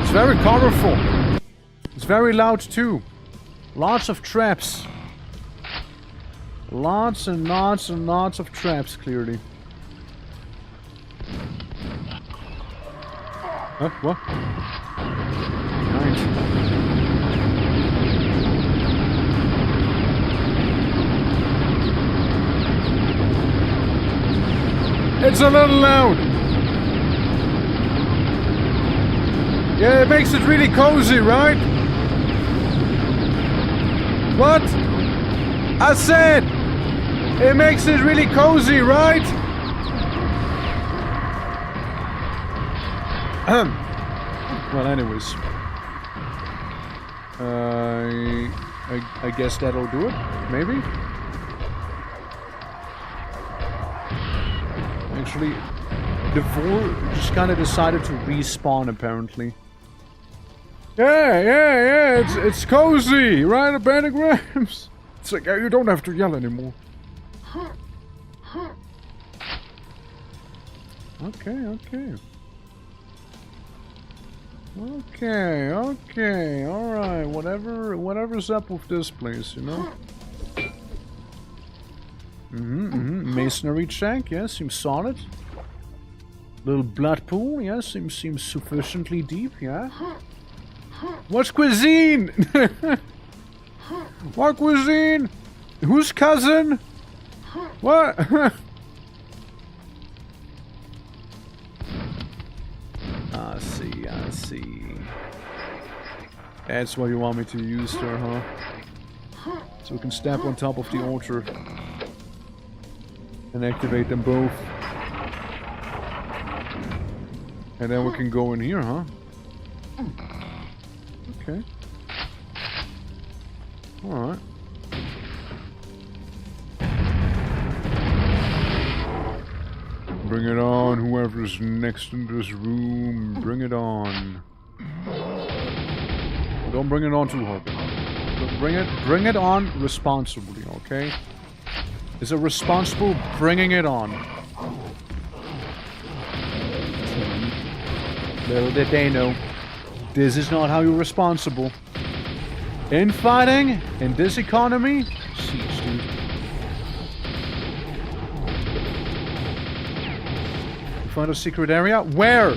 It's very colorful. It's very loud too. Lots of traps. Lots and lots and lots of traps, clearly. Huh? What? Nice. It's a little loud. Yeah, it makes it really cozy, right? What? I said it makes it really cozy, right? Well, anyways, I guess that'll do it. Maybe. Actually, the Vor just kind of decided to respawn, apparently. Yeah, it's cozy, right, Abandongrams? It's like, you don't have to yell anymore. Okay. Alright, whatever's up with this place, you know? Masonry check, yes, seems solid. Little blood pool, yes, seems sufficiently deep, yeah. What's cuisine? What cuisine? Whose cousin? What? I see. That's what you want me to use there, huh? So we can step on top of the altar and activate them both. And then we can go in here, huh? Okay. Alright. Bring it on, whoever's next in this room. Bring it on. Don't bring it on too hard. Bring it on responsibly, okay? Is it responsible bringing it on? Little did they know. This is not how you're responsible. In fighting, in this economy, jeez, dude. You find a secret area? Where?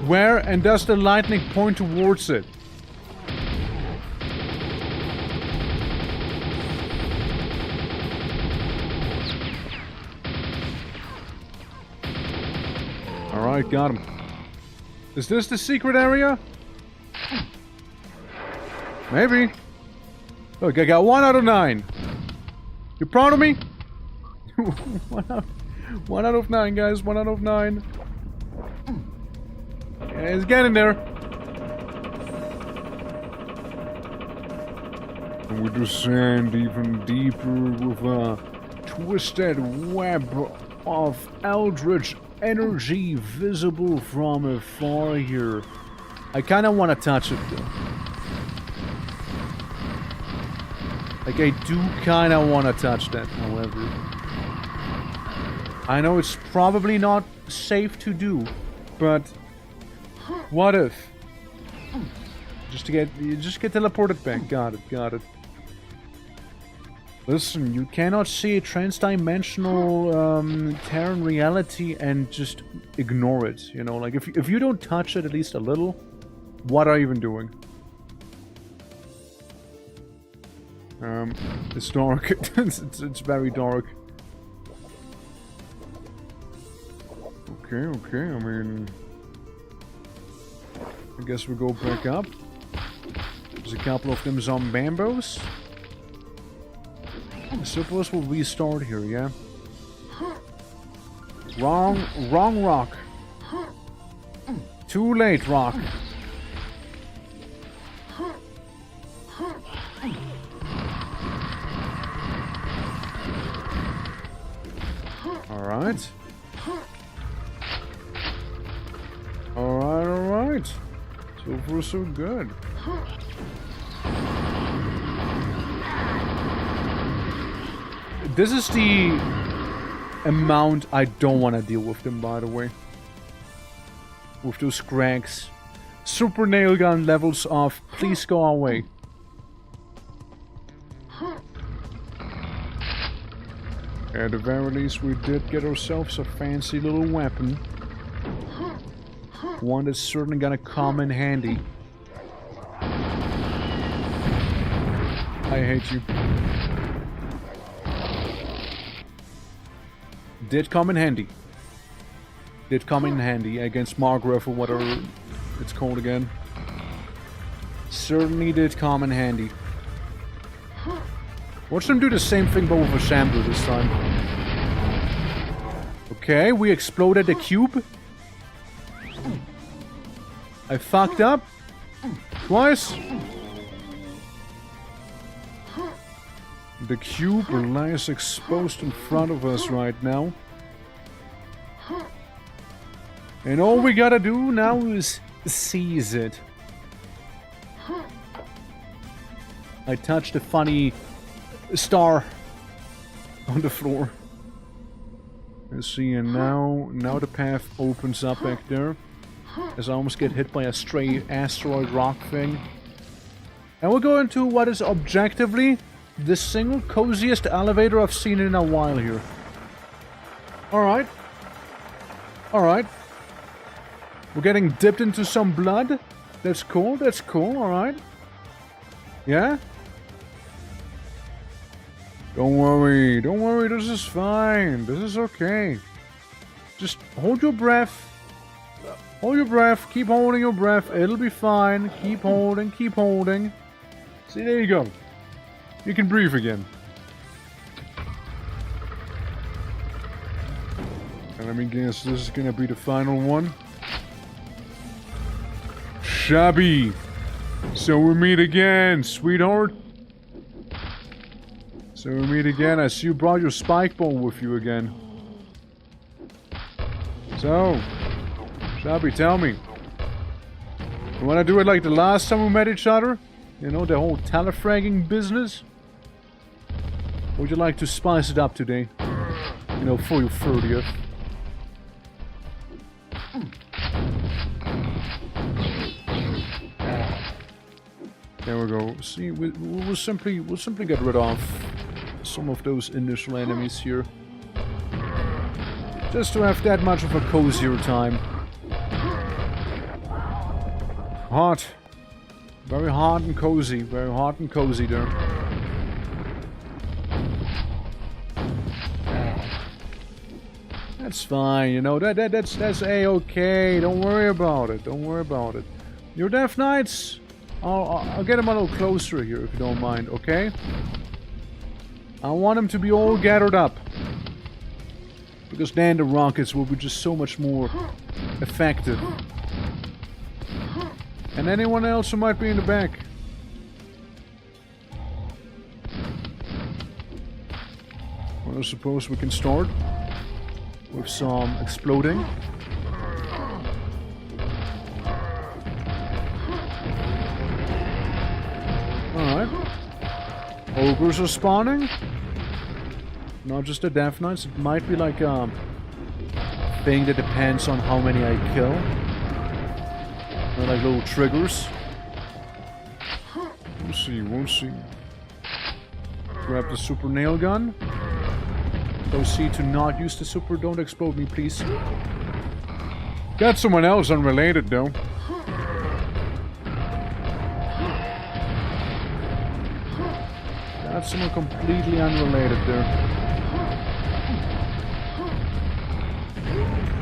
Where, and does the lightning point towards it? Alright, got him. Is this the secret area? Maybe. Look, I got 1 out of 9. You proud of me? 1 out of 9, guys. 1 out of 9. Yeah, it's getting there. And we descend even deeper with a twisted web Of eldritch energy visible from afar here. I kind of want to touch it though. Like, I do kind of want to touch that, however. I know it's probably not safe to do, but what if? Just get teleported back. Got it. Listen, you cannot see a trans-dimensional Terran reality and just ignore it, you know? Like, if you don't touch it at least a little, what are you even doing? It's dark. it's very dark. Okay, I mean... I guess we go back up. There's a couple of them zombambos. I suppose we'll restart here, yeah? Wrong rock. Too late, rock. Alright. Alright. So far, so good. This is the amount I don't want to deal with them, by the way. With those cranks. Super nail gun levels off. Please go away. At the very least, we did get ourselves a fancy little weapon. One that's certainly gonna come in handy. I hate you. Did come in handy. Did come in handy against Margrave or whatever it's called again. Certainly did come in handy. Watch them do the same thing but with a shambler this time. Okay, we exploded the cube. I fucked up. Twice. The cube lies exposed in front of us right now. And all we gotta do now is seize it. I touched a funny star on the floor. Let's see, and now the path opens up back there. As I almost get hit by a stray asteroid rock thing. And we'll go into what is objectively the single coziest elevator I've seen in a while here. Alright. Alright. We're getting dipped into some blood. That's cool, that's cool, alright. Yeah? Don't worry, this is fine. This is okay. Just hold your breath. Hold your breath, keep holding your breath. It'll be fine. Keep holding, keep holding. See, there you go. You can breathe again. And let me guess, this is gonna be the final one. Shabby. So we meet again, sweetheart. So we meet again. I see you brought your spike ball with you again. So, Shabby, tell me. You wanna do it like the last time we met each other? You know, the whole telefragging business? Or would you like to spice it up today? You know, for your 30th. There we go. See, we'll simply get rid of some of those initial enemies here. Just to have that much of a cozier time. Hot. Very hot and cozy. Very hot and cozy there. That's fine, you know, that's A-okay. Don't worry about it. Don't worry about it. Your Death Knights, I'll get them a little closer here if you don't mind, okay? I want them to be all gathered up. Because then the rockets will be just so much more effective. And anyone else who might be in the back. Well, I suppose we can start with some exploding. Alright. Ogres are spawning. Not just the Death Knights. It might be like a thing that depends on how many I kill. They're like little triggers. We'll see, we'll see. Grab the super nail gun. Proceed to not use the super. Don't explode me, please. Got someone else unrelated, though. Got someone completely unrelated there.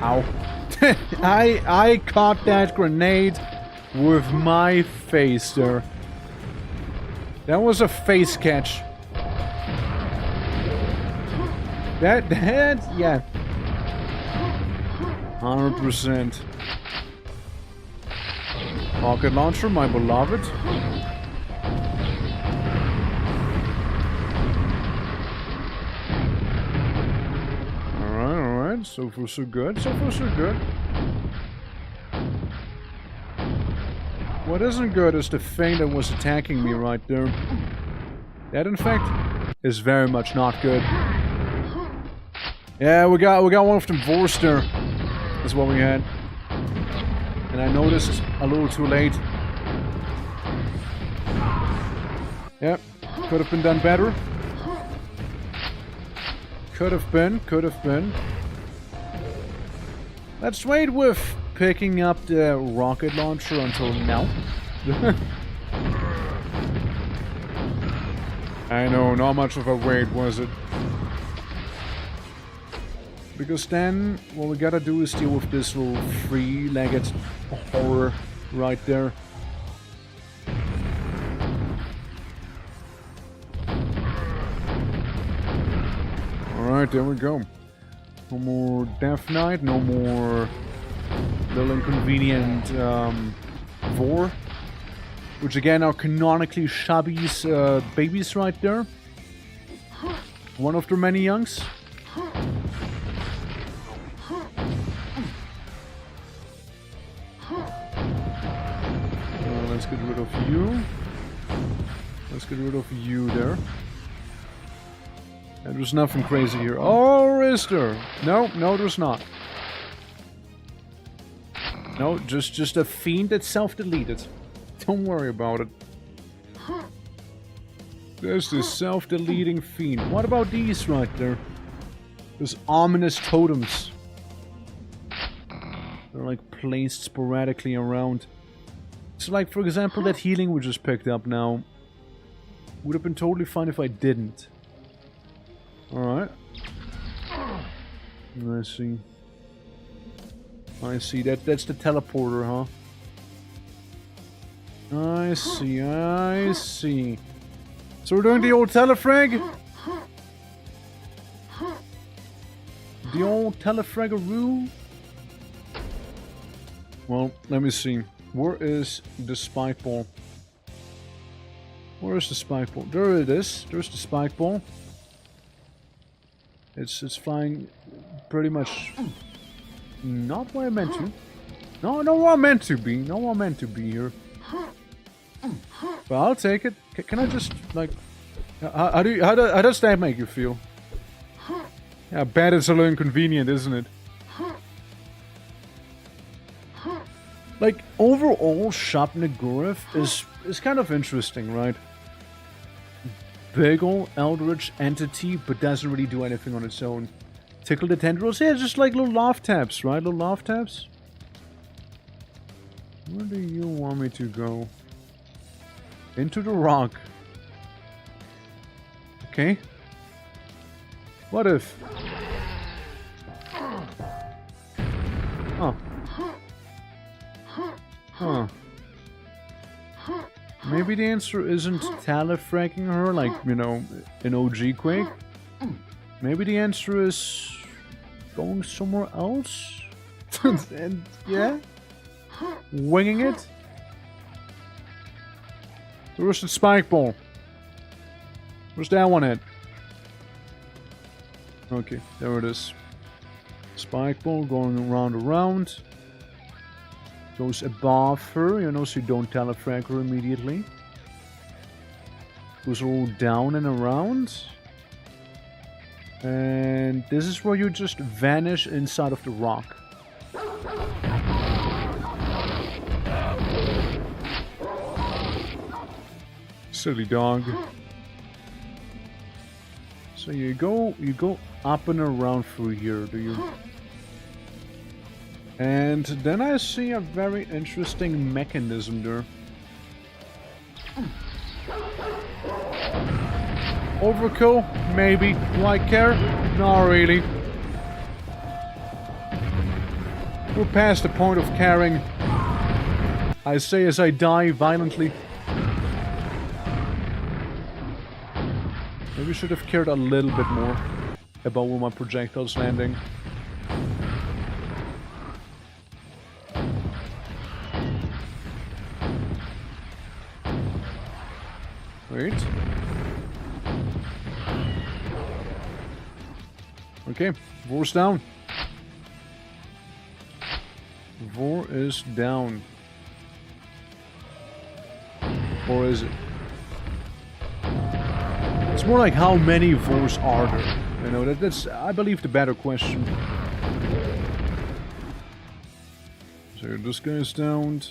Ow. I caught that grenade with my face there. That was a face catch. That, yeah. 100%. Rocket launcher, my beloved. So far so good. So far so good. What isn't good is the thing that was attacking me right there. That, in fact, is very much not good. Yeah, we got one of them Vors there. That's what we had. And I noticed a little too late. Yep, could have been done better. Could have been. Let's wait with picking up the rocket launcher until now. I know, not much of a wait, was it? Because then, what we gotta do is deal with this little three-legged horror right there. Alright, there we go. No more Death Knight, no more little inconvenient Vor. Which again are canonically Shabby's babies right there. One of their many youngs. Let's get rid of you. Let's get rid of you there. And there's nothing crazy here. Or is there? No, there's not. No, just a fiend that self-deleted. Don't worry about it. There's this self-deleting fiend. What about these right there? Those ominous totems. They're like placed sporadically around. So like, for example, that healing we just picked up now. Would have been totally fine if I didn't. Alright. I see. I see. That's the teleporter, huh? I see. I see. So we're doing the old telefrag? The old telefragaroo? Well, let me see. Where is the spike ball? Where is the spike ball? There it is. There's the spike ball. It's flying pretty much not where I meant to. No, where I meant to be. No, where I meant to be here. But I'll take it. Can I just like? How does that make you feel? Yeah, I bet it's a little inconvenient, isn't it? Like, overall, Shop Nagurith is kind of interesting, right? Big ol' eldritch entity, but doesn't really do anything on its own. Tickle the tendrils? Yeah, just like little laugh taps, right? Little laugh taps? Where do you want me to go? Into the rock. Okay. What if? Oh. Huh. Maybe the answer isn't telefragging her like, you know, in OG Quake. Maybe the answer is going somewhere else? And yeah? Winging it? Where's the spike ball? Where's that one at? Okay, there it is. Spike ball going around. Goes above her, you know, so you don't telefrag her immediately. Goes all down and around. And this is where you just vanish inside of the rock. Silly dog. So you go up and around through here, do you? And then I see a very interesting mechanism there. Overkill? Maybe. Do I care? Not really. We're past the point of caring. I say as I die violently. Maybe I should have cared a little bit more about where my projectile's landing. Wait. Okay, Vor's down. is down. Or is it? It's more like how many Vors are there? You know, that's, I believe, the better question. So this guy's downed.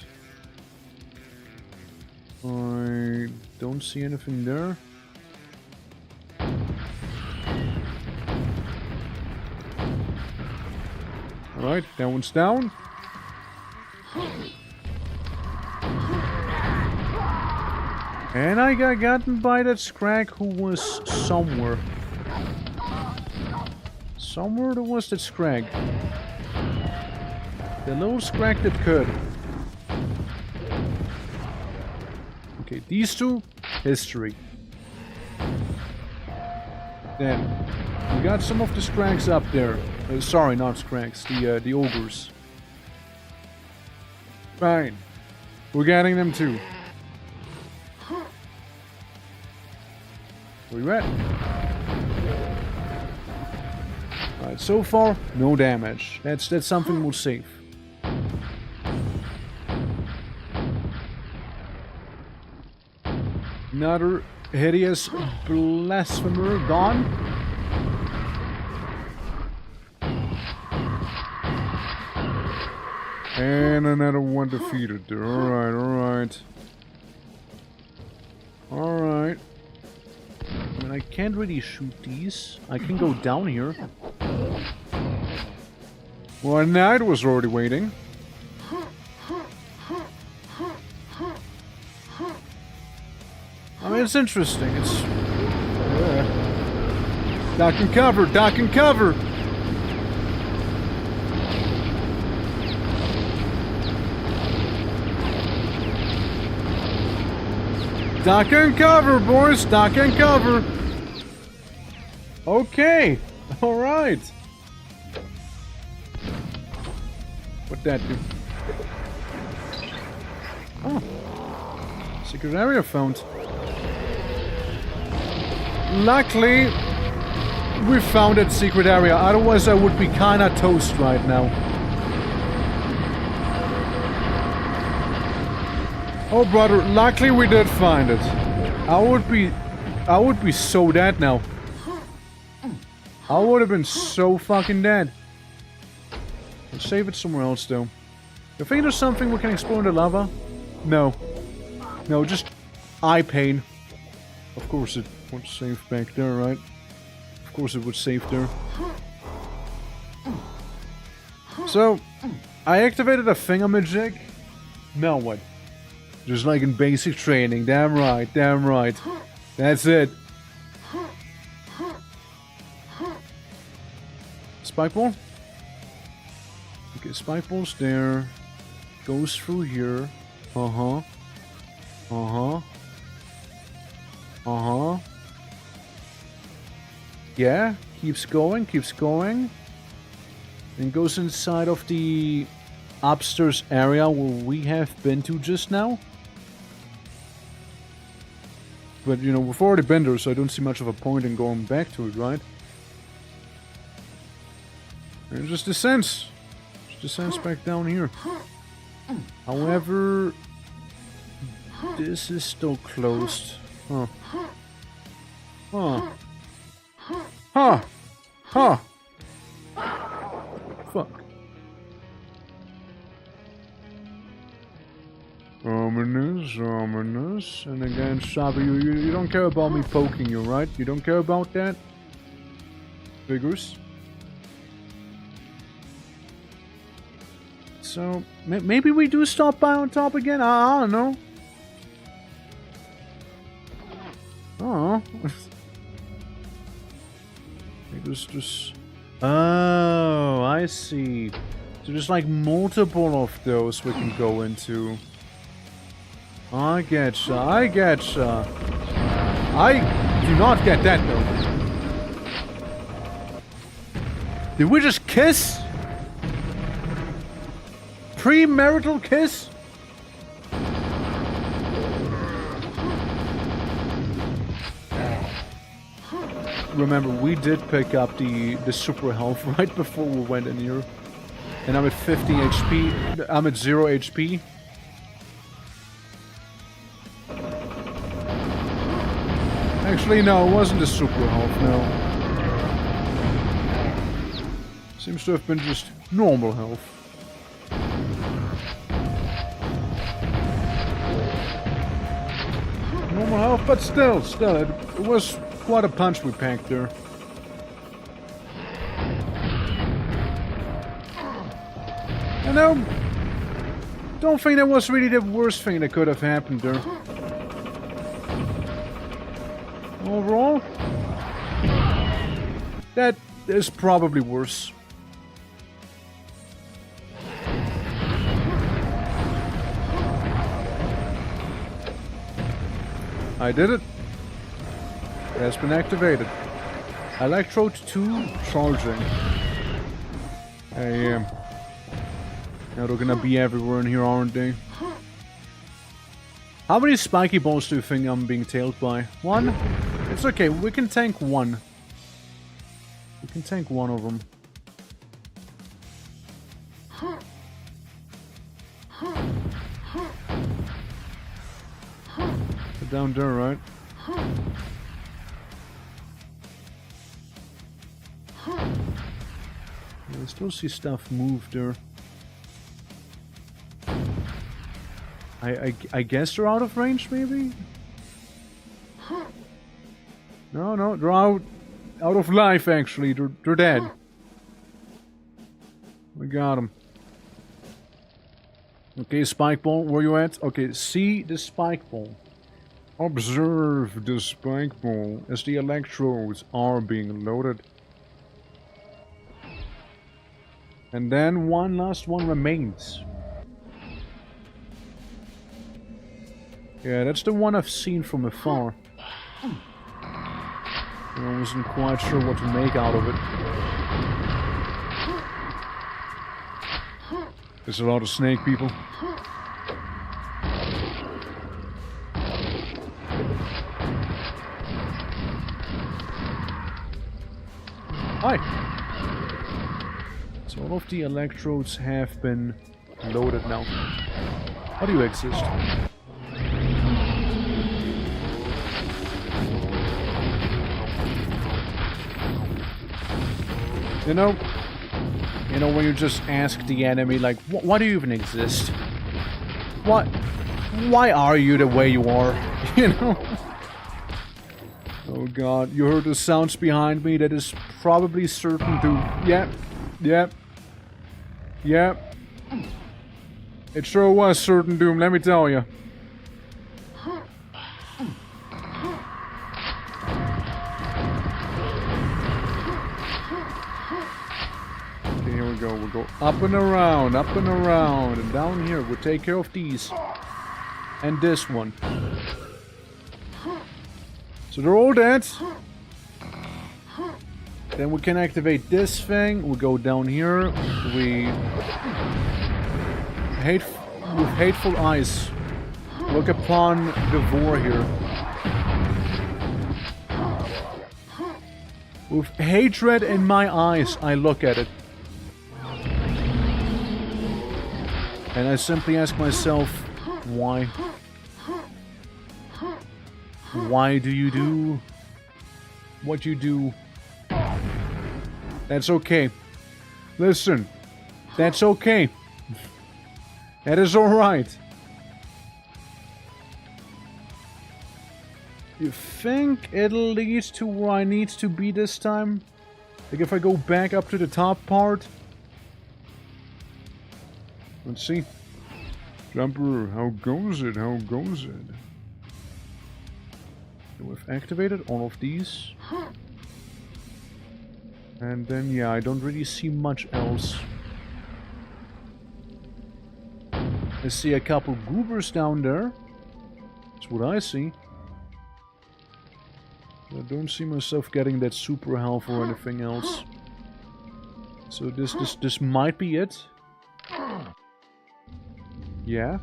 I don't see anything there. Alright, that one's down. And I got gotten by that Scrag who was somewhere. Somewhere there was that Scrag. The little Scrag that could. Okay, these two, history. Then, we got some of the Scrags up there. Sorry, not Scrags, the Ogres. Fine. We're getting them too. Where you at? Alright, so far, no damage. That's something we'll save. Another hideous blasphemer gone. And another one defeated there. Alright, alright. Alright. I mean, I can't really shoot these. I can go down here. Well, Knight was already waiting. I mean, it's interesting. It's... Duck and cover! Duck and cover! Duck and cover, boys! Duck and cover! Okay! Alright! What'd that do? Oh. Secret area found. Luckily, we found that secret area. Otherwise, I would be kinda toast right now. Oh, brother, luckily we did find it. I would be so dead now. I would have been so fucking dead. Let's save it somewhere else, though. You think there's something we can explore in the lava? No. No, just eye pain. Of course it would save back there, right? Of course it would save there. So, I activated a thingamajig. Now what? Just like in basic training. Damn right, damn right. That's it. Spike ball? Okay, spike ball's there. Goes through here. Uh-huh. Uh-huh. Uh-huh. Yeah, keeps going, keeps going. And goes inside of the upstairs area where we have been to just now. But, you know, we've already been there, so I don't see much of a point in going back to it, right? And just descends. Just descends back down here. However, this is still closed. Huh. Huh. Huh. Huh. Fuck. Ominous, ominous. And again, Sabi, you don't care about me poking you, right? You don't care about that? Vigorous. So, maybe we do stop by on top again? I don't know. Oh. Just... Oh, I see. So there's like multiple of those we can go into. I getcha, I getcha. I do not get that though. Did we just kiss? Premarital kiss? Remember, we did pick up the super health right before we went in here. And I'm at 50 HP. I'm at 0 HP. Actually, no, it wasn't a super health, no. Seems to have been just normal health. Normal health, but still, it was quite a punch we packed there. You know, don't think that was really the worst thing that could have happened there. Overall, that is probably worse. I did it. It has been activated. Electrode 2 charging. Now they're gonna be everywhere in here, aren't they? How many spiky balls do you think I'm being tailed by? 1? It's okay, we can tank 1. We can tank 1 of them. They're down there, right? I still see stuff move there. I guess they're out of range, maybe? No, they're out of life, actually. They're dead. We got them. Okay, spike ball, where you at? Okay, see the spike ball. Observe the spike ball as the electrodes are being loaded. And then one last one remains. Yeah, that's the one I've seen from afar. I wasn't quite sure what to make out of it. There's a lot of snake people. Hi! So all of the electrodes have been loaded now. How do you exist? You know, when you just ask the enemy, like, why do you even exist? Why are you the way you are? You know? Oh god, you heard the sounds behind me? That is probably certain to... Yep. It sure was certain doom, let me tell you. We'll go up and around, and down here we'll take care of these. And this one. So they're all dead. Then we can activate this thing. We go down here. With hateful eyes, look upon the vor here. With hatred in my eyes, I look at it. And I simply ask myself, why? Why do you do what you do? That's okay. Listen, that's okay. That is alright. You think it'll lead to where I need to be this time? Like if I go back up to the top part? Let's see. Jumper, how goes it? How goes it? So we've activated all of these. And then, yeah, I don't really see much else. I see a couple goobers down there. That's what I see. I don't see myself getting that super health or anything else. So this might be it. Yeah.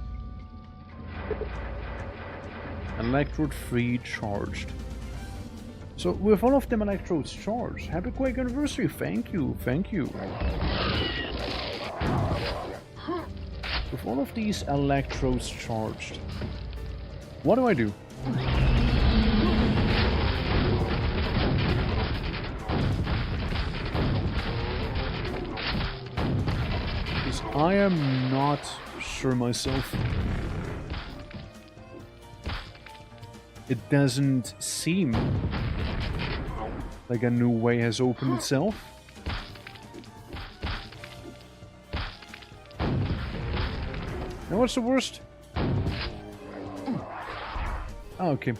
Electrode 3 charged. So with all of them electrodes charged, happy Quake anniversary, thank you. have all of these electrodes charged. What do I do? Because I am not sure myself. It doesn't seem like a new way has opened itself. Now what's the worst? Oh, okay.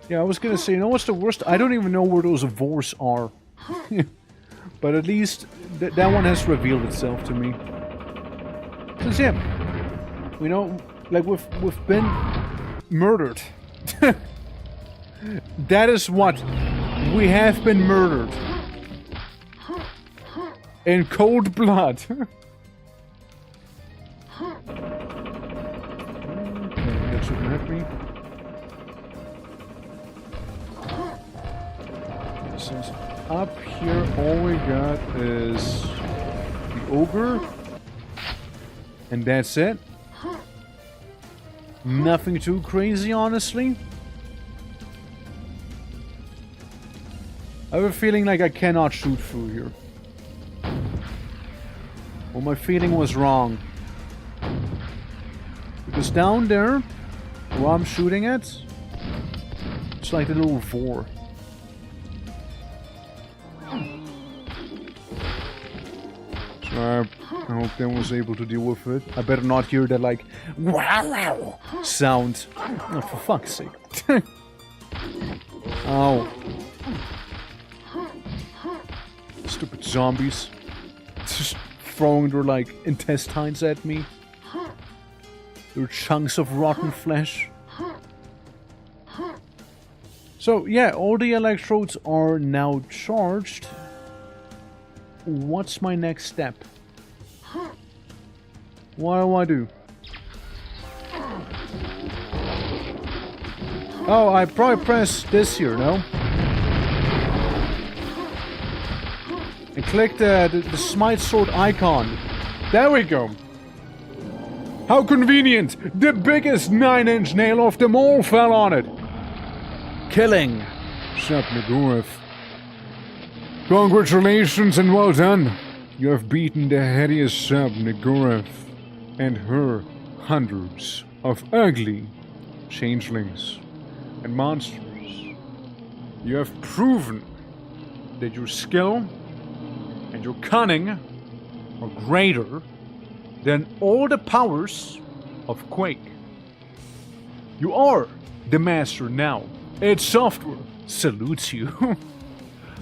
Yeah, I was gonna say, you know what's the worst? I don't even know where those vores are. But at least that one has revealed itself to me. Because yeah, you know, like we've been murdered. That is what we have been murdered in cold blood. Okay, that shouldn't hurt me. Since up here all we got is the ogre, and that's it. Nothing too crazy, honestly. I have a feeling like I cannot shoot through here. Well, my feeling was wrong. Because down there, where I'm shooting at, it's like a little vor. So I hope Dan was able to deal with it. I better not hear that like wow sound. Oh, for fuck's sake. Ow. Stupid zombies. Just throwing their like intestines at me. Their chunks of rotten flesh. So yeah, all the electrodes are now charged. What's my next step? What do I do? Oh, I probably press this here, no? And click the smite sword icon. There we go. How convenient! The biggest 9-inch nail of them all fell on it. Killing Shapnagurath. Congratulations and well done. You have beaten the hideous Shapnagurath and her hundreds of ugly changelings and monsters. You have proven that your skill and your cunning are greater than all the powers of Quake. You are the master now. Its software salutes you.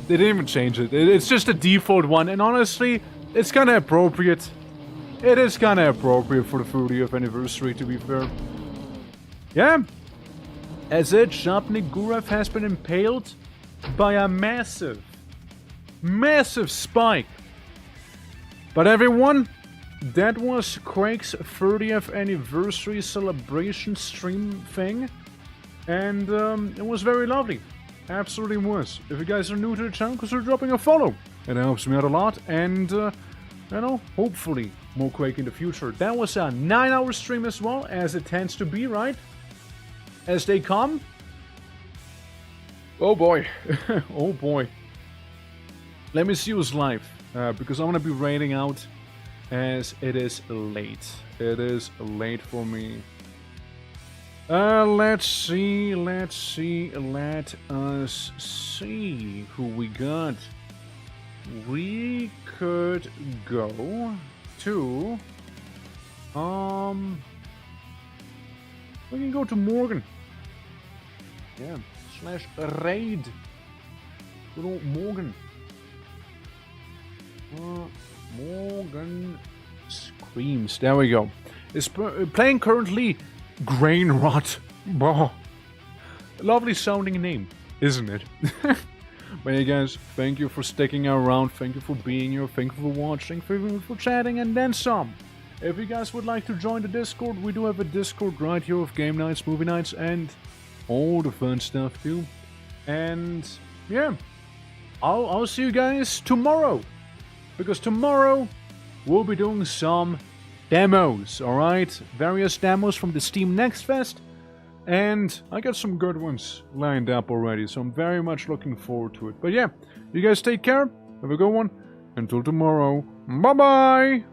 They didn't even change it. It's just a default one, and honestly, it's kinda appropriate. It is kinda appropriate for the 30th anniversary, to be fair. Yeah. As it, Shapnagurath has been impaled by a massive spike. But everyone, that was Quake's 30th anniversary celebration stream thing. And it was very lovely. Absolutely was. If you guys are new to the channel, consider dropping a follow. It helps me out a lot. And, you know, hopefully more Quake in the future. That was a 9-hour stream as well, as it tends to be, right? As they come. Oh boy. Oh boy. Let me see who's live. Because I'm going to be raiding out as it is late. It is late for me. Let us see who we got. We could go to, we can go to Morgan. Yeah, /raid. Good old Morgan. Morgan Screams. There we go. Is playing currently Grain Rot. Bah. Lovely sounding name, isn't it? But hey guys, thank you for sticking around, thank you for being here, thank you for watching, thank you for chatting, and then some. If you guys would like to join the Discord, we do have a Discord right here with game nights, movie nights, and all the fun stuff too. And yeah, I'll see you guys tomorrow. Because tomorrow, we'll be doing some demos, alright? Various demos from the Steam Next Fest. And I got some good ones lined up already, so I'm very much looking forward to it. But yeah, you guys take care, have a good one. Until tomorrow, bye-bye!